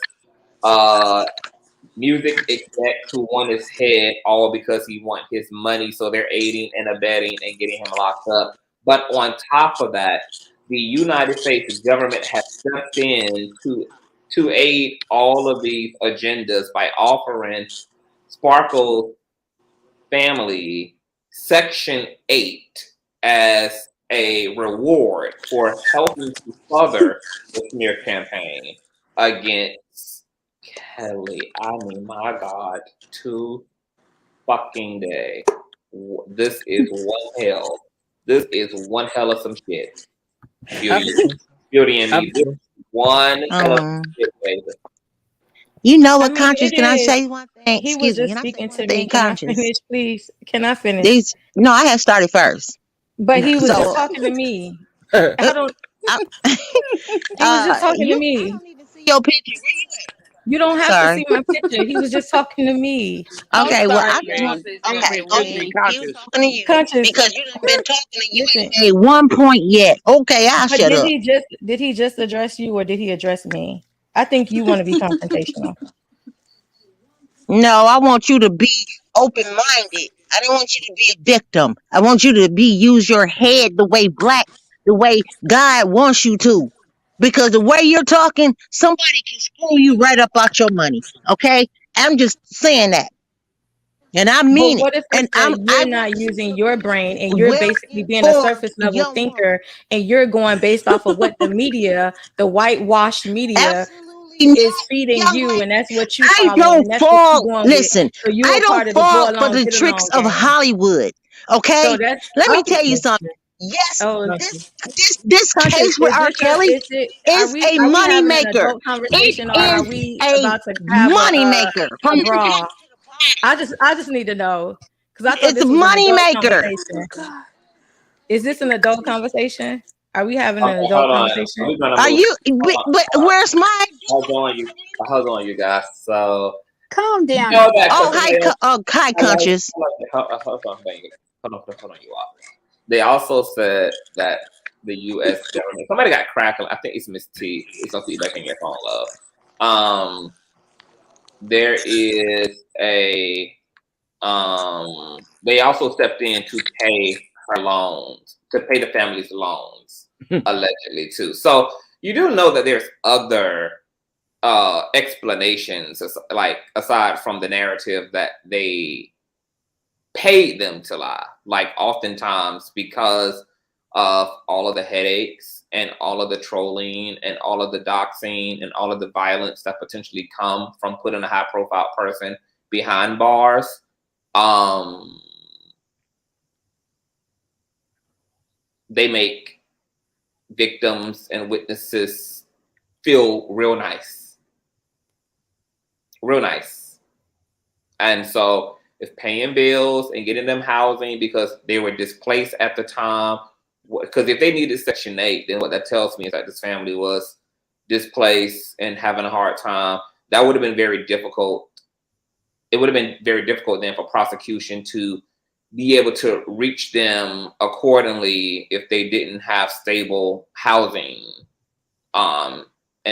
music execs who want his head all because he wants his money. So they're aiding and abetting and getting him locked up. But on top of that, the United States government has stepped in to aid all of these agendas by offering Sparkle's family Section 8 as a reward for helping to further the smear campaign against Kelly. I mean, my God, 2 fucking day. This is one hell. This is one hell of some shit. Beauty and me. This is one hell of some shit, baby. You know what, Conscious? Can I say one thing? He was just speaking to me. Can I finish, please? Can I finish? No, I had started first. But he was just talking to me. He was just talking to me. I don't even see your picture. Where you at? You don't have to see my picture. He was just talking to me. Okay, well, I just want he was talking to you Conscious, because you done been talking and you ain't made 1 point yet. Okay, I'll shut up. Did he just address you or did he address me? I think you want to be confrontational. No, I want you to be open-minded. I don't want you to be a victim. I want you to use your head the way God wants you to. Because the way you're talking, somebody can screw you right up out your money. Okay? I'm just saying that. And I mean what if you're not using your brain and you're basically being a surface level thinker and you're going based off of what the media, the whitewashed media, is feeding you, and that's what you I follow, don't and that's what you fall. going with. Listen, So you I a don't part of the go fall for along, the get tricks along of gang. Hollywood. Okay, So that's let me okay. tell you something. Yes, Oh, this Conscious, case with is R. this a? Kelly Is it? is a Are we money having an maker. adult It conversation, or are is we a about to have money maker. a brawl? I just need to know, because I thought It's a this was an money adult maker. conversation. Is this an adult conversation? Are we having an Okay, adult hold on. conversation? We're gonna Are move. you? But where's my? Hold on, you guys. So Calm you down, know that Oh, because somebody else. hi, Conscious. Hold on, you all. They also said that the U.S. government. Somebody got crackling. I think it's Miss T. It's no feedback in your phone, love. There is a. They also stepped in to pay her loans, to pay the family's loans, allegedly too. So you do know that there's other explanations, like aside from the narrative that they paid them to lie. Like oftentimes because of all of the headaches and all of the trolling and all of the doxing and all of the violence that potentially come from putting a high profile person behind bars. They make victims and witnesses feel real nice. Real nice. And so if paying bills and getting them housing because they were displaced at the time, because if they needed Section 8, then what that tells me is that this family was displaced and having a hard time. That would have been very difficult. It would have been very difficult then for prosecution to be able to reach them accordingly if they didn't have stable housing, and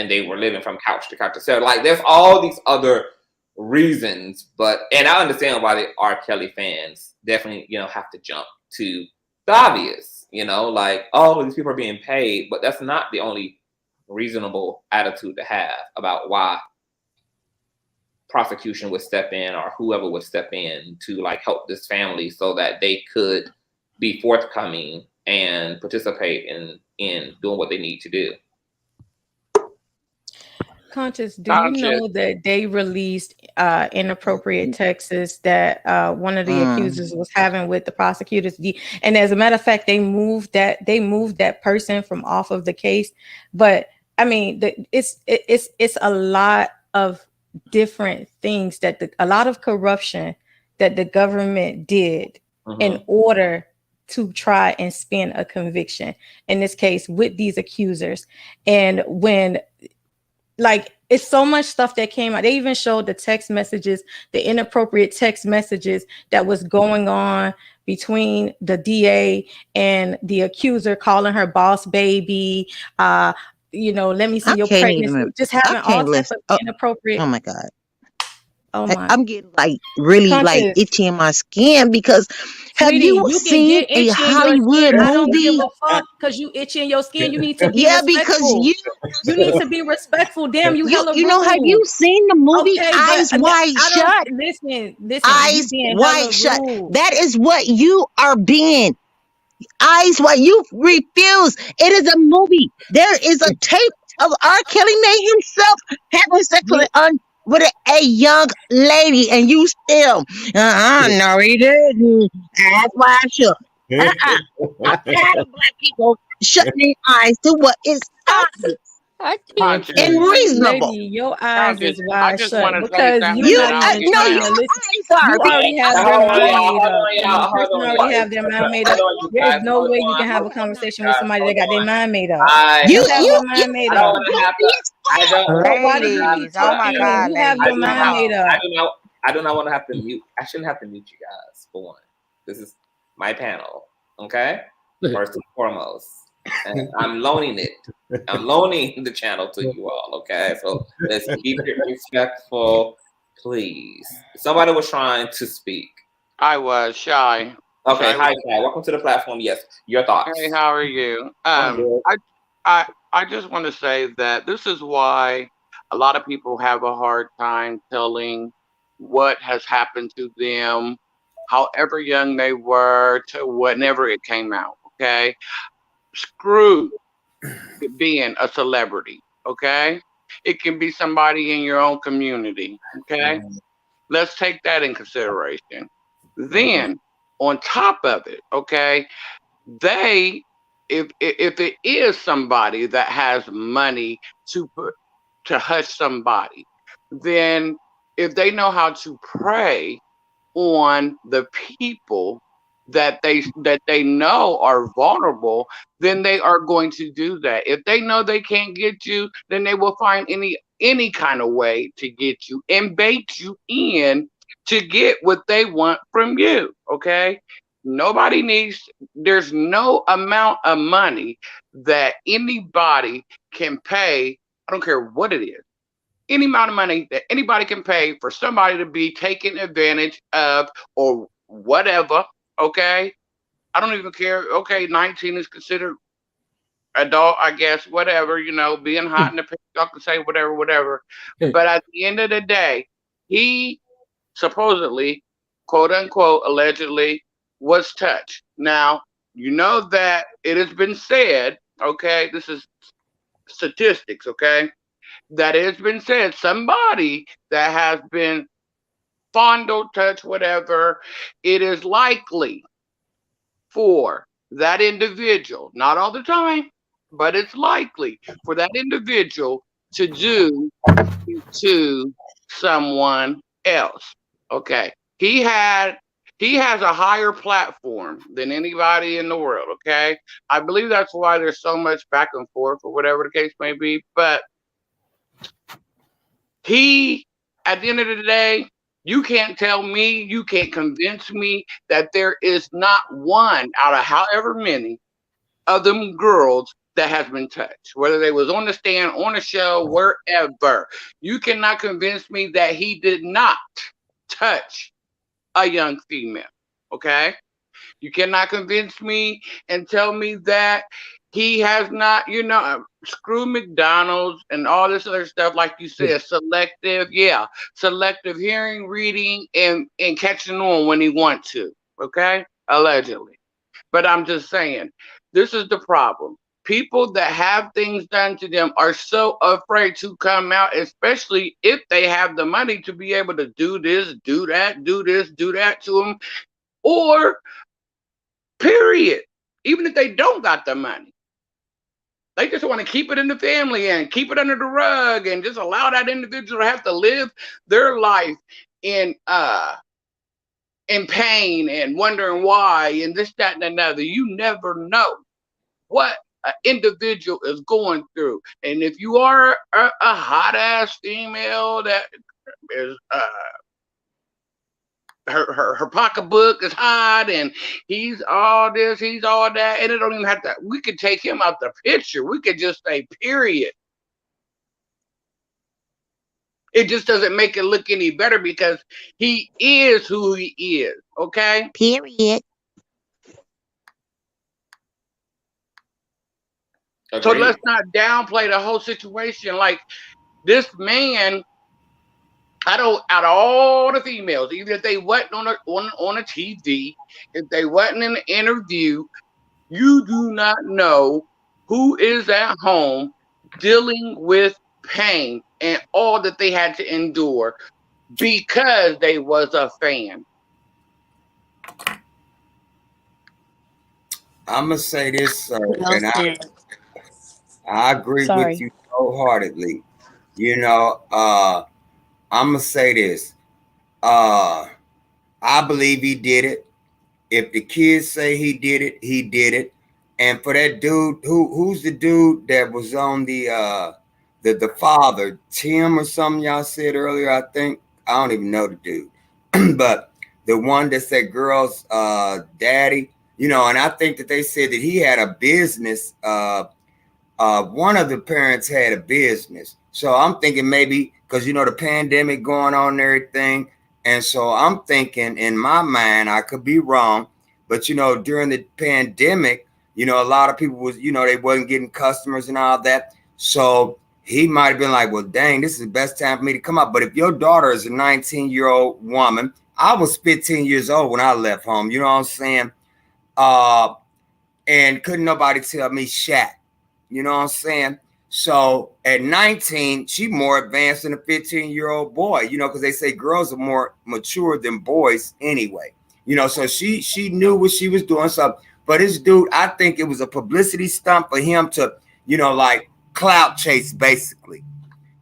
they were living from couch to couch. So like there's all these other reasons, and I understand why the R. Kelly fans definitely, have to jump to the obvious, like, oh, these people are being paid, but that's not the only reasonable attitude to have about why prosecution would step in or whoever would step in to like help this family so that they could be forthcoming and participate in doing what they need to do. Conscious, do you know that they released inappropriate texts that one of the accusers was having with the prosecutors? And as a matter of fact, they moved that person from off of the case. But I mean, it's a lot of different things a lot of corruption that the government did in order to try and spin a conviction. In this case, with these accusers, and when. Like, it's so much stuff that came out. They even showed the text messages, the inappropriate text messages that was going on between the DA and the accuser, calling her boss baby. Let me see your pregnancy. Just having all types of inappropriate. Oh my God. Oh my. I'm getting really like itchy in my skin because have you seen a Hollywood movie? I don't give a fuck because you itchy in your skin. You need to be respectful. Because you need to be respectful. Damn, you hella you know, have you seen the movie Eyes Wide Shut? Listen, Eyes Wide Shut. That is what you are being. Eyes Wide. You refuse. It is a movie. There is a tape of R. Kelly made himself having sex with a young lady, and you still, no, he didn't. Eyes Wide Shut. I'm tired of black people shutting their eyes to what is obvious and reasonable. Lady, your eyes is wide shut because you're not even trying to listen. You already have your mind made up. The person already have their mind made up. There is no way you can have a conversation with somebody that got their mind made up. You have your mind made up. Ladies, oh my God, you have your mind made up. I do not want to have to mute. I shouldn't have to mute you guys for one. This is my panel, okay? First and foremost. And I'm loaning it. I'm loaning the channel to you all, okay? So let's keep it respectful, please. Somebody was trying to speak. I was shy. Okay, hi, Shy. Welcome to the platform. Yes, your thoughts. Hey, how are you? I just want to say that this is why a lot of people have a hard time telling what has happened to them, however young they were, to whenever it came out, okay? Screw being a celebrity, okay? It can be somebody in your own community. Okay. Let's take that in consideration. Then on top of it, okay, if it is somebody that has money to hush somebody, then if they know how to prey on the people that they know are vulnerable, then they are going to do that. If they know they can't get you, then they will find any kind of way to get you and bait you in to get what they want from you. Okay? There's no amount of money that anybody can pay. I don't care what it is, any amount of money that anybody can pay for somebody to be taken advantage of or whatever. Okay. I don't even care. Okay. 19 is considered adult, I guess, whatever, being hot in the pants, y'all can say whatever. But at the end of the day, he supposedly, quote unquote, allegedly was touched. Now, you know that it has been said, okay, this is statistics, okay, that it's been said somebody that has been fondled, touched, whatever, it is likely for that individual, not all the time, but it's likely for that individual to do to someone else. Okay. He has a higher platform than anybody in the world. Okay. I believe that's why there's so much back and forth or whatever the case may be. But at the end of the day, you can't tell me, you can't convince me that there is not one out of however many of them girls that has been touched, whether they was on the stand, on the show, wherever. You cannot convince me that he did not touch a young female. Okay? You cannot convince me and tell me that he has not, screw McDonald's and all this other stuff, like you said, selective hearing, reading, and catching on when he wants to, okay? Allegedly. But I'm just saying, this is the problem. People that have things done to them are so afraid to come out, especially if they have the money to be able to do this, do that, do this, do that to them, or period. Even if they don't got the money. They just want to keep it in the family and keep it under the rug and just allow that individual to have to live their life in pain and wondering why and this, that, and another. You never know what an individual is going through. And if you are a hot ass female that is her pocketbook is hot and he's all this, he's all that, and it don't even have to, we could take him out the picture. We could just say period. It just doesn't make it look any better because he is who he is. Okay? Period. So let's not downplay the whole situation. Like this man, out of all the females, even if they wasn't on a TV, if they wasn't in an interview, you do not know who is at home dealing with pain and all that they had to endure because they was a fan. I'm gonna say this, sir, and I agree with you wholeheartedly. I'm gonna say this. I believe he did it. If the kids say he did it, he did it. And for that dude, who's the dude that was on the father, Tim or something y'all said earlier, I think. I don't even know the dude. But the one that said girl's daddy, and I think that they said that he had a business. One of the parents had a business. So I'm thinking maybe because, the pandemic going on and everything. And so I'm thinking in my mind, I could be wrong, but, during the pandemic, a lot of people was, they wasn't getting customers and all that. So he might have been like, well, dang, this is the best time for me to come out. But if your daughter is a 19-year-old woman, I was 15 years old when I left home. You know what I'm saying? And couldn't nobody tell me Shaq. You know what I'm saying? So at 19, she more advanced than a 15-year-old boy, you know, because they say girls are more mature than boys anyway. You know, so she knew what she was doing. So, but this dude, I think it was a publicity stunt for him to, you know, like clout chase basically.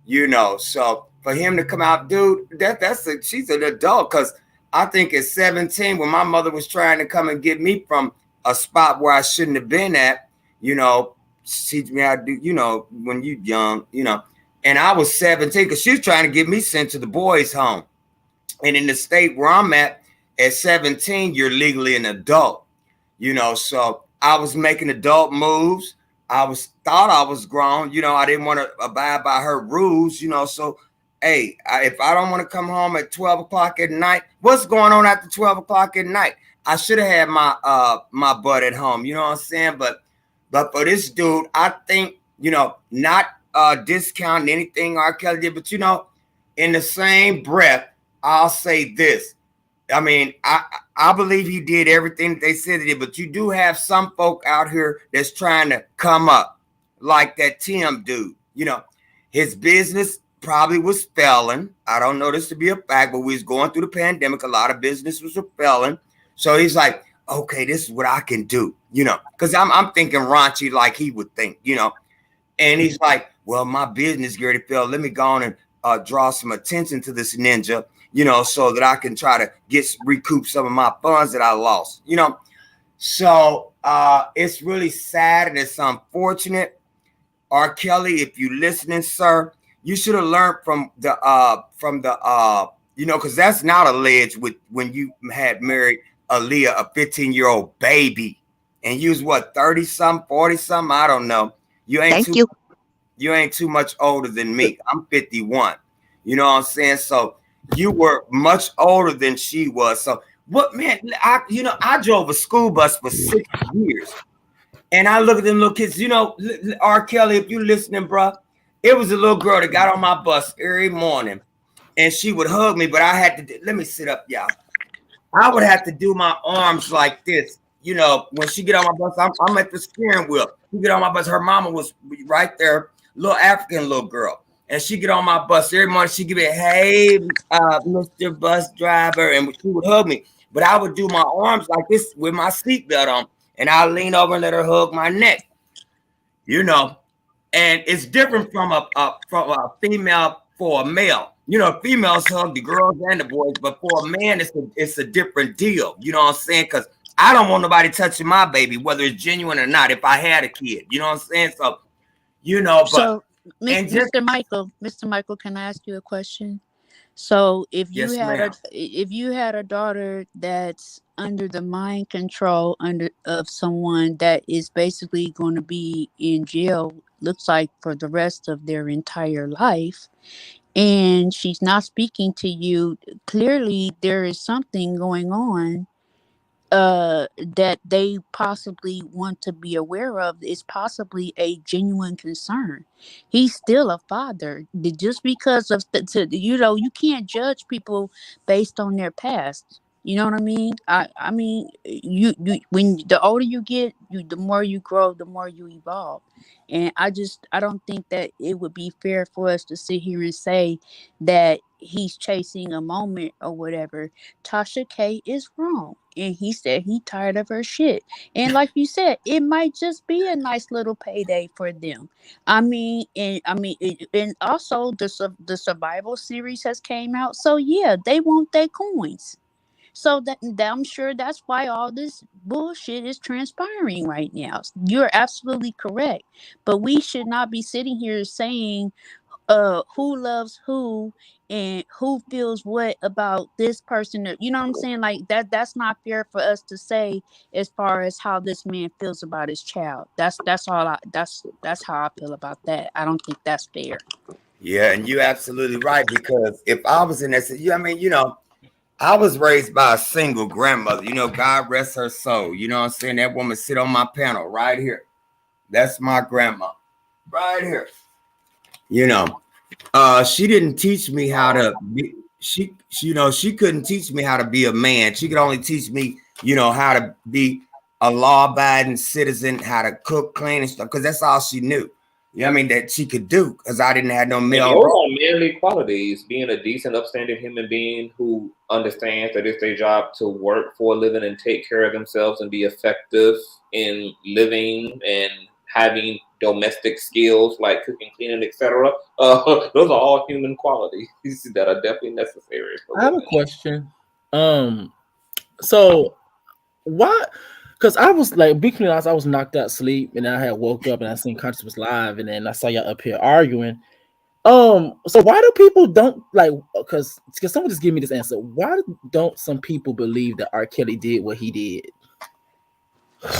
You know, so for him to come out, dude, she's an adult. Because I think at 17, when my mother was trying to come and get me from a spot where I shouldn't have been at, you know, teach me how to do, you know, when you young, you know, and I was 17 because she was trying to get me sent to the boys' home. And in the state where I'm at 17, you're legally an adult, you know, so I was making adult moves. Thought I was grown, you know, I didn't want to abide by her rules, you know, so hey, if I don't want to come home at 12 o'clock at night, what's going on after 12 o'clock at night? I should have had my butt at home, you know what I'm saying? But for this dude, I think, you know, not discounting anything R. Kelly did, but you know, in the same breath, I'll say this. I mean, I believe he did everything that they said he did, but you do have some folk out here that's trying to come up, like that Tim dude. You know, his business probably was failing. I don't know this to be a fact, but we was going through the pandemic. A lot of businesses were failing. So he's like, okay, this is what I can do, you know, because I'm thinking raunchy like he would think, you know. And he's like, well, my business already failed. Let me go on and draw some attention to this ninja, you know, so that I can try to recoup some of my funds that I lost, you know. So it's really sad and it's unfortunate. R. Kelly, if you listening, sir, you should have learned from the you know, because that's not alleged with when you had married Aaliyah, a 15-year-old baby, and you was what, 30-something, 40-something, I don't know. You ain't too much older than me. I'm 51. You know what I'm saying? So you were much older than she was. So what, man, I drove a school bus for 6 years. And I look at them little kids, you know, R. Kelly, if you listening, bro, it was a little girl that got on my bus every morning and she would hug me, but I had to, let me sit up, y'all. I would have to do my arms like this. You know, when she get on my bus, I'm at the steering wheel. She get on my bus. Her mama was right there, little African little girl. And she get on my bus every morning. She give me, hey, Mr. Bus Driver. And she would hug me. But I would do my arms like this with my seatbelt on. And I lean over and let her hug my neck. You know, and it's different from a female for a male. You know, females hug the girls and the boys, but for a man, it's a different deal. You know what I'm saying? Because I don't want nobody touching my baby, whether it's genuine or not. If I had a kid, you know what I'm saying? So, you know, but so, Mr. Michael, can I ask you a question? So, if you had a daughter that's under the mind control of someone that is basically going to be in jail, looks like for the rest of their entire life, and she's not speaking to you, clearly there is something going on that they possibly want to be aware of. Is possibly a genuine concern. He's still a father. Just because of you know, you can't judge people based on their past. You know what I mean? I mean, you when the older you get, the more you grow, the more you evolve. And I don't think that it would be fair for us to sit here and say that he's chasing a moment or whatever. Tasha K is wrong. And he said he tired of her shit. And like you said, it might just be a nice little payday for them. And also the survival series has came out. So yeah, they want their coins. So that I'm sure that's why all this bullshit is transpiring right now. You're absolutely correct. But we should not be sitting here saying who loves who and who feels what about this person. You know what I'm saying? Like that's not fair for us to say as far as how this man feels about his child. That's how I feel about that. I don't think that's fair. Yeah, and you're absolutely right, because if I was in that, I mean, you know, I was raised by a single grandmother, you know, God rest her soul. You know what I'm saying? That woman sit on my panel right here. That's my grandma right here. You know, she didn't teach me how to be, she couldn't teach me how to be a man. She could only teach me, you know, how to be a law-abiding citizen, how to cook, clean and stuff, because that's all she knew. You know what I mean, that she could do, because I didn't have no And male those role. are manly qualities: being a decent, upstanding human being who understands that it's their job to work for a living and take care of themselves and be effective in living and having domestic skills like cooking, cleaning, etc. Those are all human qualities that are definitely necessary for I have a living. question. So why? Because I was like, be clear honest, I was knocked out sleep, and I had woke up and I seen Conscious was live, and then I saw y'all up here arguing. So why do people don't like? Because someone just give me this answer. Why don't some people believe that R. Kelly did what he did?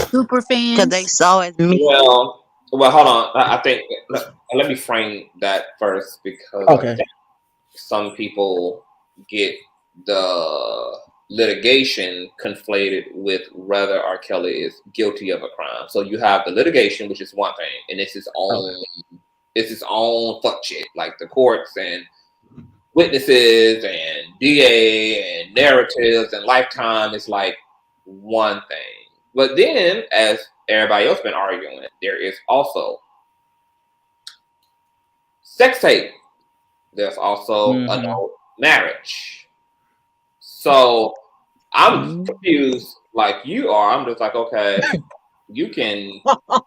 Super fans. Because they saw it me. Well, hold on. I think let me frame that first, because Okay. I think some people get the litigation conflated with whether R. Kelly is guilty of a crime. So you have the litigation, which is one thing, and it's its own fuck shit, like the courts and witnesses and DA and narratives and Lifetime is like one thing. But then, as everybody else been arguing, there is also sex tape. There's also adult marriage. So I'm confused like you are. I'm just like, okay, you can, like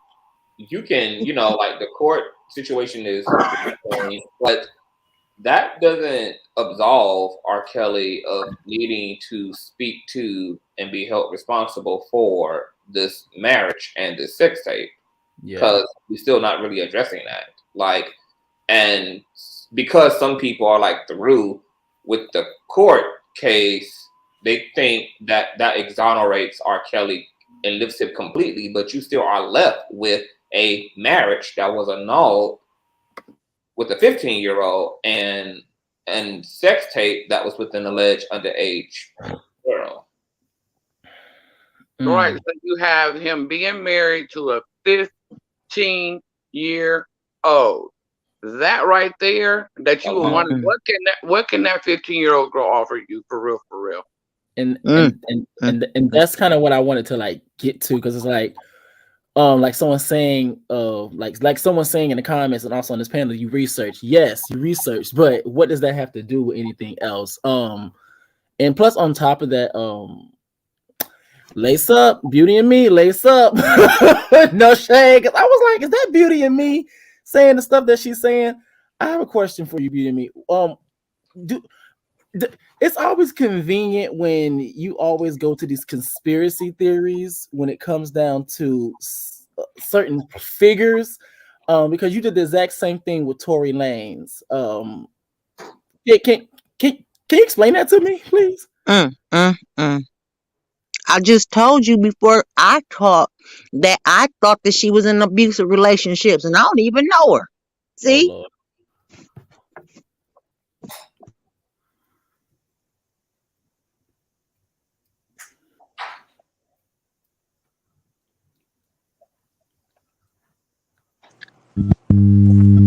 the court situation is one thing, but that doesn't absolve R. Kelly of needing to speak to and be held responsible for this marriage and this sex tape, because we're still not really addressing that. Like, and because some people are like through with the court case, they think that that exonerates R. Kelly and lifts him completely, but you still are left with a marriage that was annulled with a 15-year-old and sex tape that was with an alleged underage girl. Right. So you have him being married to a 15-year-old. That right there, that you would wonder, what can that 15-year-old girl offer you for real? And that's kind of what I wanted to like get to, because it's like someone saying like someone saying in the comments and also on this panel, you research. Yes, you research, but what does that have to do with anything else? And plus on top of that, lace up, Beauty and Me, lace up. No shade, because I was like, is that Beauty and Me saying the stuff that she's saying? I have a question for you, Beauty and Me. It's always convenient when you always go to these conspiracy theories when it comes down to certain figures, because you did the exact same thing with Tory Lanez. Can you explain that to me, please? I just told you before I talked that I thought that she was in abusive relationships, and I don't even know her. See? Oh,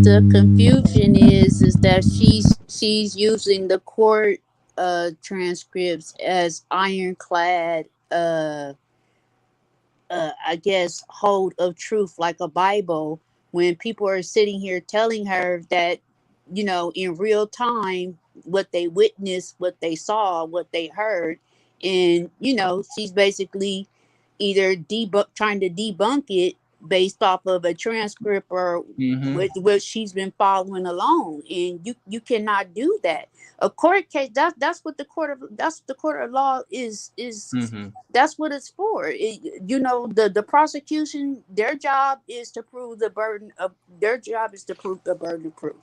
the confusion is that she's using the court transcripts as ironclad I guess hold of truth, like a Bible, when people are sitting here telling her that, in real time, what they witnessed, what they saw, what they heard. And, she's basically either trying to debunk it based off of a transcript or what she's been following along. And you cannot do that. A court case, that's what the court of law is that's what it's for. The prosecution, their job is to prove the burden of proof.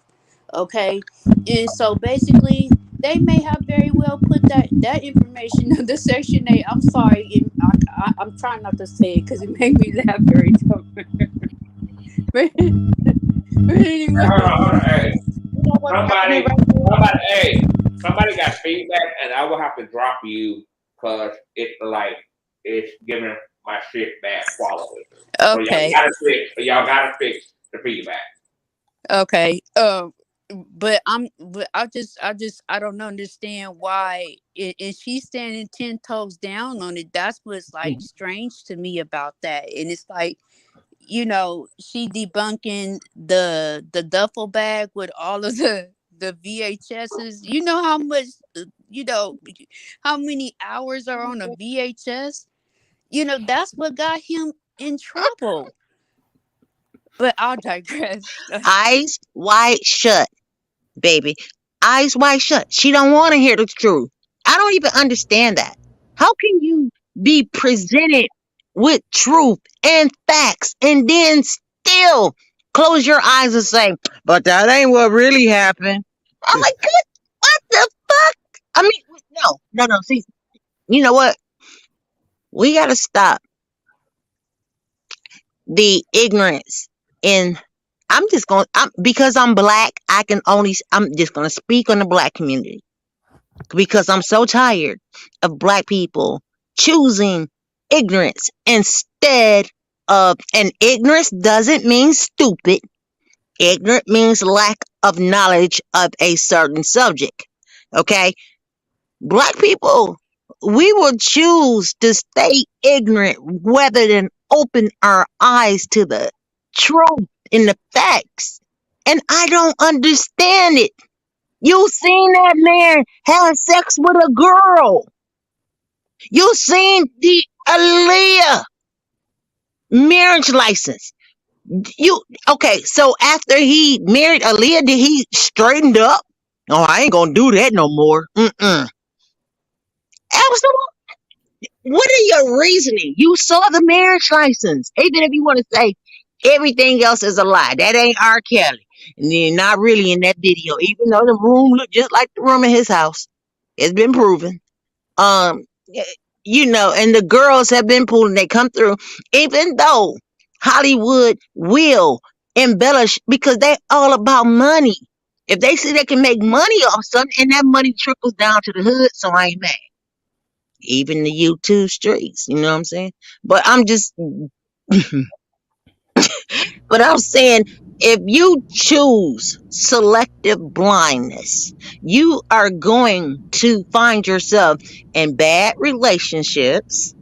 Okay. And so basically they may have very well put that information in the Section 8. I'm sorry, I'm trying not to say it because it made me laugh every time. But anyway, Somebody got feedback, and I will have to drop you because it's giving my shit bad quality. okay. So y'all gotta fix the feedback. Okay. But I don't understand why and she's standing 10 toes down on it. That's what's like strange to me about that. And it's like, you know, she debunking the duffel bag with all of the VHSs. You know how much, you know, how many hours are on a VHS? You know, that's what got him in trouble. But I'll digress. Eyes wide shut, baby. Eyes wide shut. She don't want to hear the truth. I don't even understand that. How can you be presented with truth and facts and then still close your eyes and say, but that ain't what really happened? I'm like, what the fuck? I mean, no. See, you know what? We got to stop the ignorance in. Because I'm black, I'm just going to speak on the black community because I'm so tired of black people choosing ignorance instead of, and ignorance doesn't mean stupid. Ignorant means lack of knowledge of a certain subject. Okay? Black people, we will choose to stay ignorant rather than open our eyes to the truth and the facts. And I don't understand it. You seen that man having sex with a girl. You seen the Aaliyah marriage license. Okay, so after he married Aaliyah, did he straighten up? Oh, I ain't gonna do that no more. Absolutely. What are your reasoning? You saw the marriage license. Even if you want to say everything else is a lie, that ain't R. Kelly. And then not really in that video, even though the room looked just like the room in his house. It's been proven. You know, and the girls have been pulling, they come through, even though Hollywood will embellish because they're all about money. If they see they can make money off something and that money trickles down to the hood, so I ain't mad. Even the YouTube streets, you know what I'm saying? But I'm just, but I'm saying, if you choose selective blindness, you are going to find yourself in bad relationships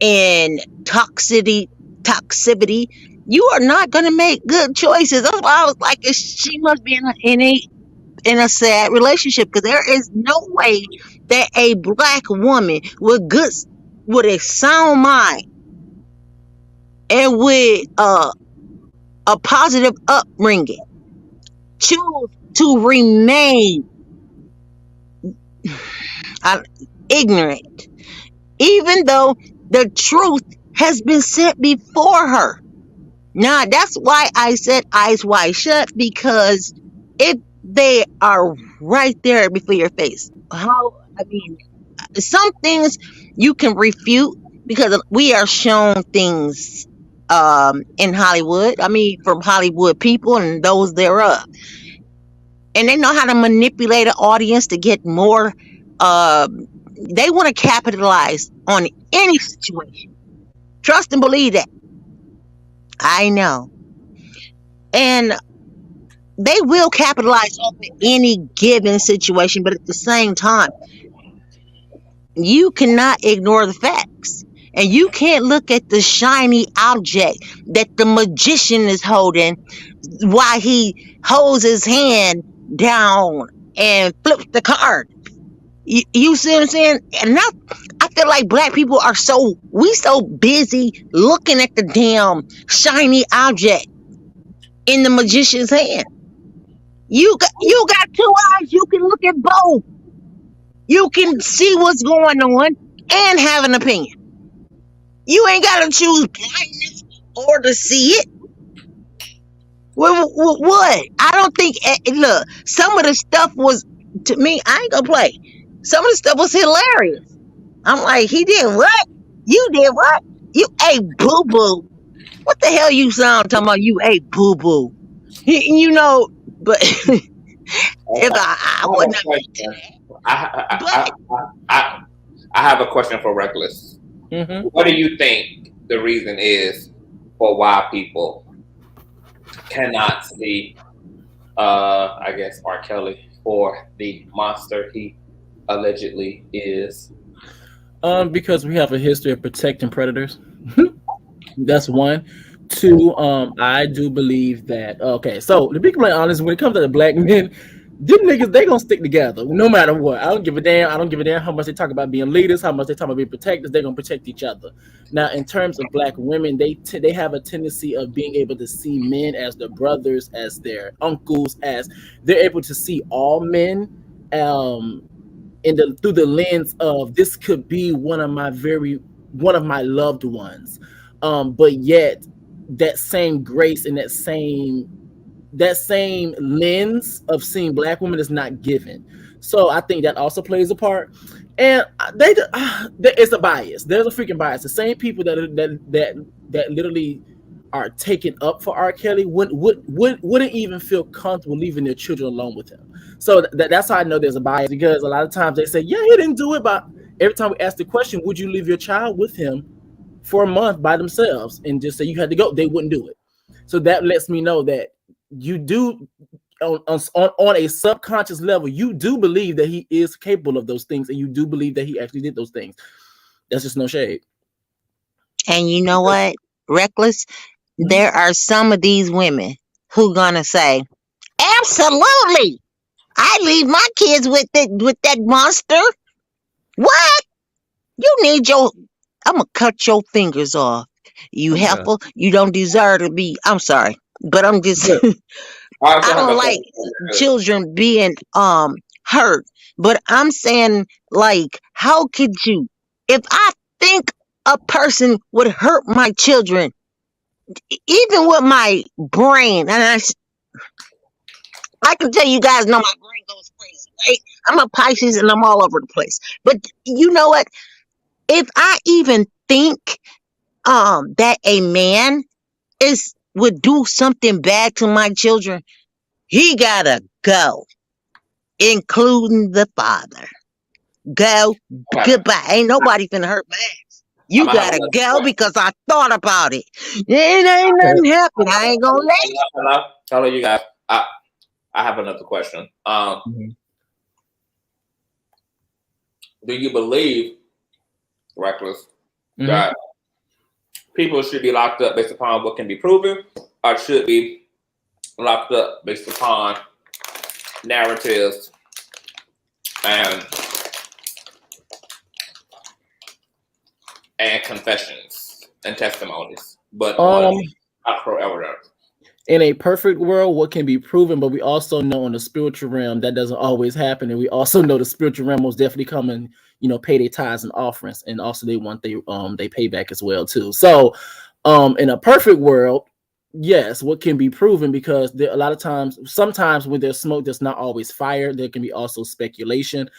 and toxicity. You are not going to make good choices. That's why I was like, she must be in a sad relationship, because there is no way that a black woman with a sound mind and with a positive upbringing choose to remain ignorant, even though the truth has been set before her. Now, that's why I said eyes wide shut, because if they are right there before your face, some things you can refute because we are shown things in Hollywood. I mean, from Hollywood people and those thereof. And they know how to manipulate an audience to get more. They want to capitalize on any situation. Trust and believe that. I know. And they will capitalize on any given situation, but at the same time, you cannot ignore the facts. And you can't look at the shiny object that the magician is holding while he holds his hand down and flips the card. You see what I'm saying? And I feel like black people are so busy looking at the damn shiny object in the magician's hand. You got two eyes. You can look at both. You can see what's going on and have an opinion. You ain't got to choose blindness or to see it. What? I don't think. Look, some of the stuff was, to me, I ain't gonna play. Some of the stuff was hilarious. I'm like, he did what? You did what? You ate boo boo. What the hell you sound talking about? You ate boo boo. You know, but if I wouldn't have I have a question for Reckless. Mm-hmm. What do you think the reason is for why people cannot see, I guess, R. Kelly for the monster he allegedly is? Because we have a history of protecting predators. That's one. Two, I do believe that. Okay, so to be completely honest, when it comes to the black men, them niggas they gonna stick together no matter what. I don't give a damn. I don't give a damn how much they talk about being leaders, how much they talk about being protectors. They're gonna protect each other. Now, in terms of black women, they have a tendency of being able to see men as their brothers, as their uncles, as they're able to see all men. Um, through the lens of this could be one of my loved ones, but yet that same grace and that same lens of seeing black women is not given. So I think that also plays a part. And it's a bias. There's a freaking bias. The same people that literally are taken up for R. Kelly wouldn't even feel comfortable leaving their children alone with him. So that's how I know there's a bias, because a lot of times they say, yeah, he didn't do it, but every time we ask the question, would you leave your child with him for a month by themselves and just say you had to go, they wouldn't do it. So that lets me know that you do on a subconscious level, you do believe that he is capable of those things, and you do believe that he actually did those things. That's just no shade. And you know what, Reckless? There are some of these women who gonna say, absolutely, I leave my kids with that monster. What? You need your I'm gonna cut your fingers off. You heifer, you don't deserve to be. I'm sorry, but I'm just I don't like children being hurt. But I'm saying, like, how could you? If I think a person would hurt my children, even with my brain, and I can tell you guys know my brain goes crazy, right? I'm a Pisces and I'm all over the place. But you know what? If I even think that a man would do something bad to my children, he gotta go, including the father. Go, goodbye. Ain't nobody finna hurt my ass. You gotta go because I thought about it. It ain't nothing happen. I ain't gonna let it. Hello, you guys. I have another question. Do you believe, Reckless, that people should be locked up based upon what can be proven, or should be locked up based upon narratives and confessions and testimonies, but not for evidence? In a perfect world, what can be proven, but we also know in the spiritual realm that doesn't always happen, and we also know the spiritual realm most definitely come and pay their tithes and offerings, and also they want they payback as well too. So, in a perfect world, yes, what can be proven, because there a lot of times, sometimes when there's smoke, there's not always fire. There can be also speculation.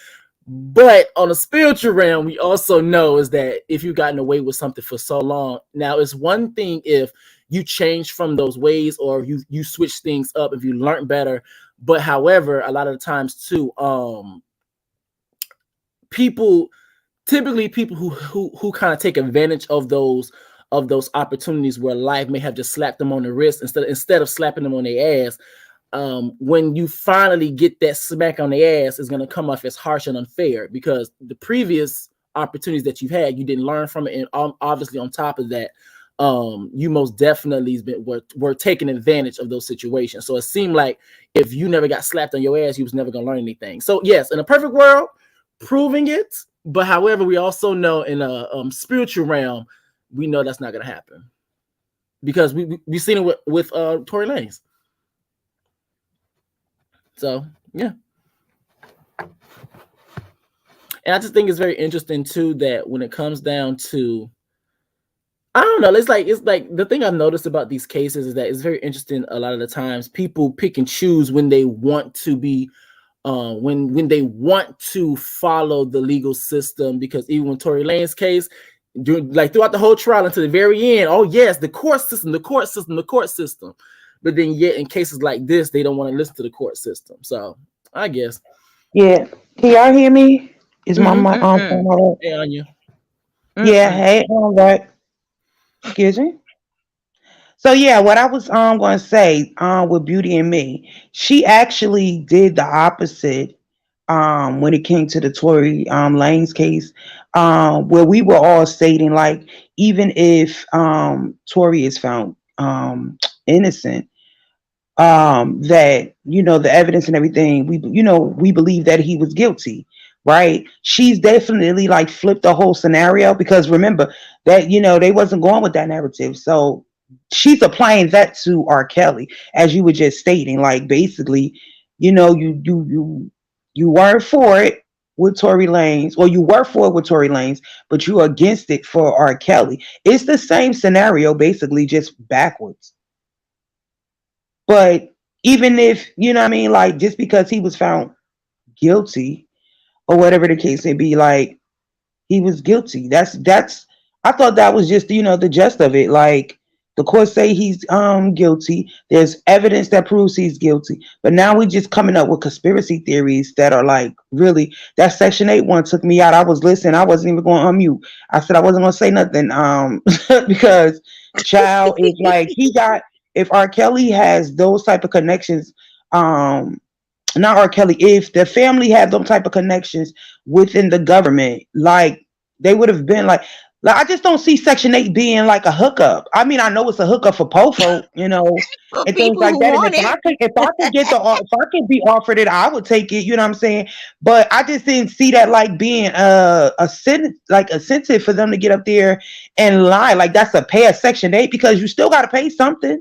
But on the spiritual realm, we also know is that if you've gotten away with something for so long, now it's one thing if you change from those ways, or you switch things up, if you learn better. But however, a lot of the times too, people who kind of take advantage of those opportunities where life may have just slapped them on the wrist instead of slapping them on their ass. When you finally get that smack on the ass, is going to come off as harsh and unfair, because the previous opportunities that you've had, you didn't learn from it. And obviously on top of that, you most definitely were taking advantage of those situations. So it seemed like if you never got slapped on your ass, you was never going to learn anything. So yes, in a perfect world, proving it. But however, we also know in a spiritual realm, we know that's not going to happen, because we've seen it with Tory Lanez. So, yeah. And I just think it's very interesting too that when it comes down to, I don't know, it's like the thing I've noticed about these cases is that it's very interesting. A lot of the times people pick and choose when they want to be when they want to follow the legal system, because even when Tory Lanez's case, throughout the whole trial until the very end, oh yes, the court system. But then yet in cases like this, they don't want to listen to the court system. So I guess. Yeah. Can y'all hear me? Is my phone all right? Hey, Anya. Yeah, hey, all right. Excuse me. So yeah, what I was going to say with Beauty and Me, she actually did the opposite when it came to the Tory Lanez case, where we were all stating like even if Tory is found innocent, that the evidence and everything, we believe that he was guilty, right? She's definitely like flipped the whole scenario, because remember that they wasn't going with that narrative, so she's applying that to R. Kelly, as you were just stating, like basically, you weren't for it with Tory Lanez, or you were for it with Tory Lanez, but you are against it for R. Kelly. It's the same scenario, basically, just backwards. But even if, what I mean, like just because he was found guilty or whatever the case may be, like he was guilty. That's I thought that was just, the gist of it. Like the court say he's guilty. There's evidence that proves he's guilty. But now we just coming up with conspiracy theories that are like really, that Section 8 one took me out. I was listening, I wasn't even going to unmute. I said I wasn't gonna say nothing. Because child is like he got, if R. Kelly has those type of connections, not R. Kelly, if the family had those type of connections within the government, like they would have been like I just don't see Section 8 being like a hookup. I mean, I know it's a hookup for POFO, For and things people like who that. And want it. if I could get if I could be offered it, I would take it. You know what I'm saying? But I just didn't see that like being a incentive for them to get up there and lie. Like that's a pay a Section 8, because you still got to pay something.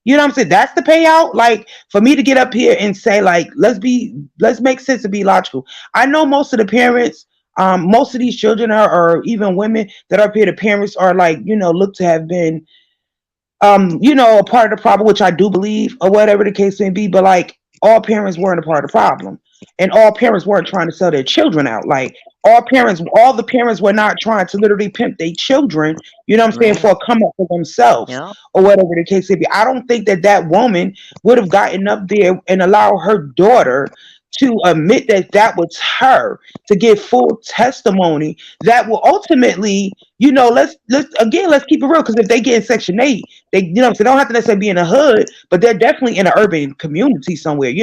You know what I'm saying? That's the payout. Like for me to get up here and say, like, let's make sense and be logical. I know most of the parents, most of these children or even women that are up here, the parents are like, look to have been a part of the problem, which I do believe, or whatever the case may be, but like all parents weren't a part of the problem. And all parents weren't trying to sell their children out. Like all the parents were not trying to literally pimp their children, you know what I'm saying, for Right. a come up for themselves, Yep. or whatever the case may be. I don't think that woman would have gotten up there and allowed her daughter to admit that was her, to give full testimony that will ultimately, let's keep it real, because if they get in Section 8, they so they don't have to necessarily be in a hood, but they're definitely in an urban community somewhere,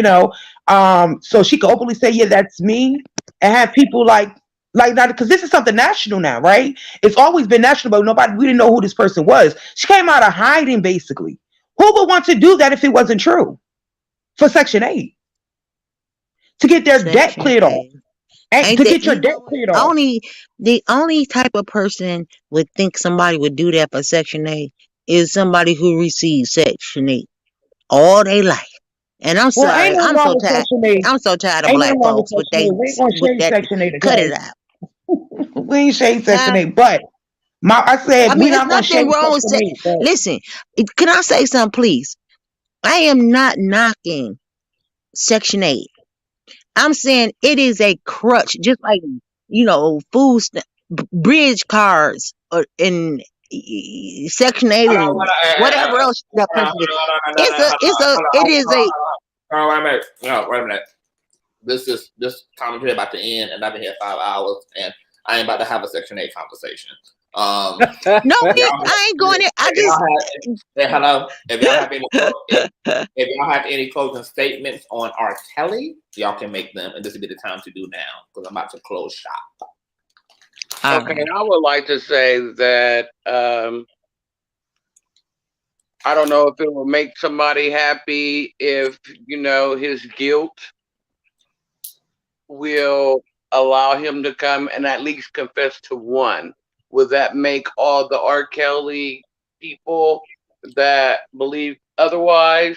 so she could openly say, yeah, that's me, and have people like that, because this is something national now, right? It's always been national, but we didn't know who this person was. She came out of hiding, basically. Who would want to do that if it wasn't true? For Section 8, to get their debt Section cleared off, 8. and Ain't to that, get your debt cleared off. the only type of person would think somebody would do that for Section 8 is somebody who receives Section 8 all their life. And I'm Well, ain't sorry, nothing wrong with Section 8. I'm so tired of Ain't black nothing wrong with folks with Section 8. We ain't gonna shade that. Section 8, Cut okay? it out. We ain't shade Section Huh? 8, but I said I we mean, not there's gonna shade nothing wrong with Section 8. But listen, can I say something, please? I am not knocking Section 8. I'm saying it is a crutch, just like bridge cards or in Section 8 and whatever else that person gets. It is a. Wait a minute. No, wait a minute. This commentary about to end, and I've been here 5 hours, and I ain't about to have a Section 8 conversation. No, I ain't going there. I just. Hello. If y'all have any closing statements on R. Kelly, y'all can make them, and this would be the time to do now, because I'm about to close shop. Okay, I would like to say that I don't know if it will make somebody happy if his guilt will allow him to come and at least confess to one. Would that make all the R. Kelly people that believe otherwise?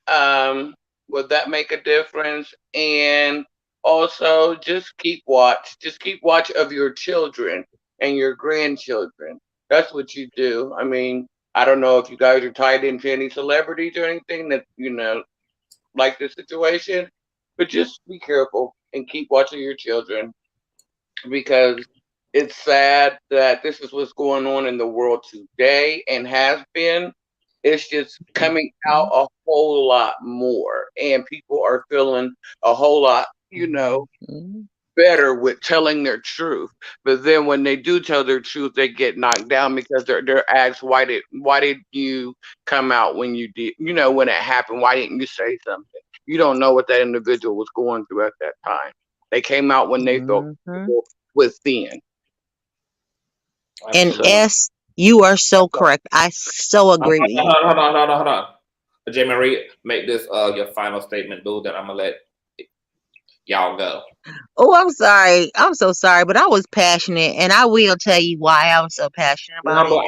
Would that make a difference? And also, just keep watch. Just keep watch of your children and your grandchildren. That's what you do. I mean, I don't know if you guys are tied into any celebrities or anything that like this situation, but just be careful and keep watching your children, because it's sad that this is what's going on in the world today and has been. It's just coming out a whole lot more, and people are feeling a whole lot, better with telling their truth. But then when they do tell their truth, they get knocked down because they're asked, why did you come out when you did? When it happened, why didn't you say something? You don't know what that individual was going through at that time. They came out when they felt comfortable within. And So, S, you are so correct. I so agree with you. Hold on. J. Marie, make this your final statement, dude. Then I'm gonna let y'all go. Oh, I'm sorry. I'm so sorry, but I was passionate, and I will tell you why I was so passionate about No, it.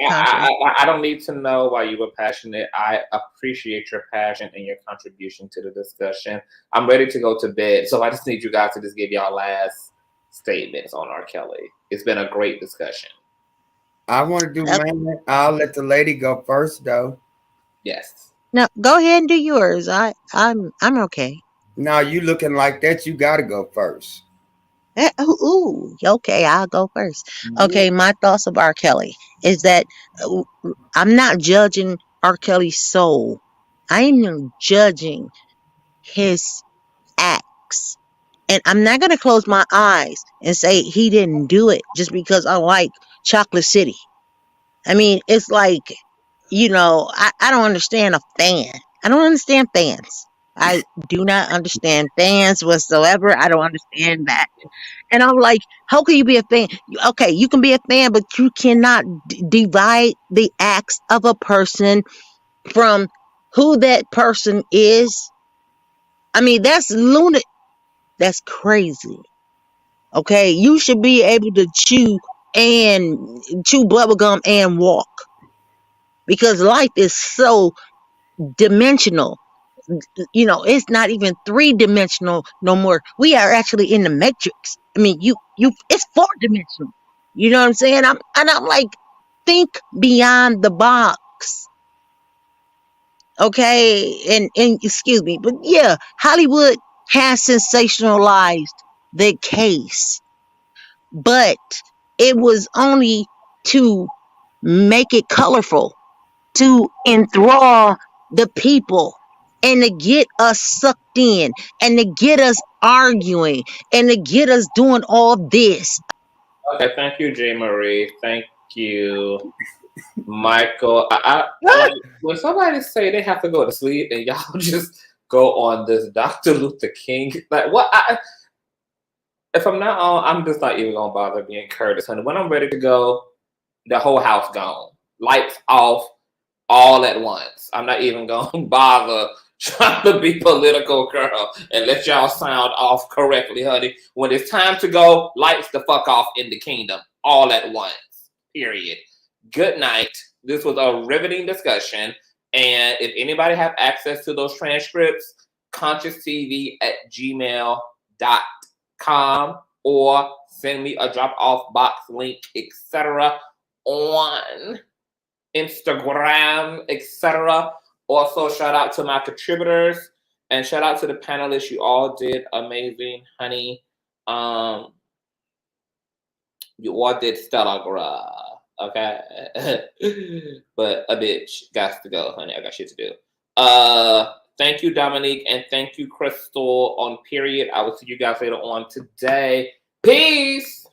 I don't need to know why you were passionate. I appreciate your passion and your contribution to the discussion. I'm ready to go to bed, so I just need you guys to just give y'all last statements on R. Kelly. It's been a great discussion. I want to do mine. I'll let the lady go first, though. Yes. No, go ahead and do yours. I'm okay. Now you looking like that. You got to go first. Ooh, okay, I'll go first. Okay, my thoughts of R. Kelly is that I'm not judging R. Kelly's soul. I am judging his acts. And I'm not going to close my eyes and say he didn't do it just because I like Chocolate City. I mean, it's like, I don't understand a fan. I don't understand fans. I do not understand fans whatsoever. I don't understand that. And I'm like, how can you be a fan? Okay, you can be a fan, but you cannot divide the acts of a person from who that person is. I mean, that's lunatic. That's crazy. Okay, you should be able to chew bubblegum and walk, because life is so dimensional. It's not even 3-dimensional no more. We are actually in the matrix. I mean, it's 4-dimensional. You know what I'm saying? I'm like, think beyond the box. Okay, and excuse me, but yeah, Hollywood has sensationalized the case, but it was only to make it colorful, to enthrall the people, and to get us sucked in, and to get us arguing, and to get us doing all this. Okay, thank you, J. Marie. Thank you, Michael. I like when somebody say they have to go to sleep and y'all just go on this Dr. Luther King. Like what? If I'm not on, I'm just not even gonna bother being Curtis, honey. When I'm ready to go, the whole house gone, lights off, all at once. I'm not even gonna bother trying to be political, girl, and let y'all sound off correctly, honey. When it's time to go, lights the fuck off in the kingdom, all at once. Period. Good night. This was a riveting discussion, and if anybody have access to those transcripts, conscioutztv@gmail.com, or send me a drop-off box link, etc. on Instagram, etc. Also, shout out to my contributors and shout out to the panelists. You all did amazing, honey. You all did stellar, bruh. Okay. But a bitch got to go, honey. I got shit to do. Thank you, Dominique, and thank you, Crystal, on Period. I will see you guys later on today. Peace.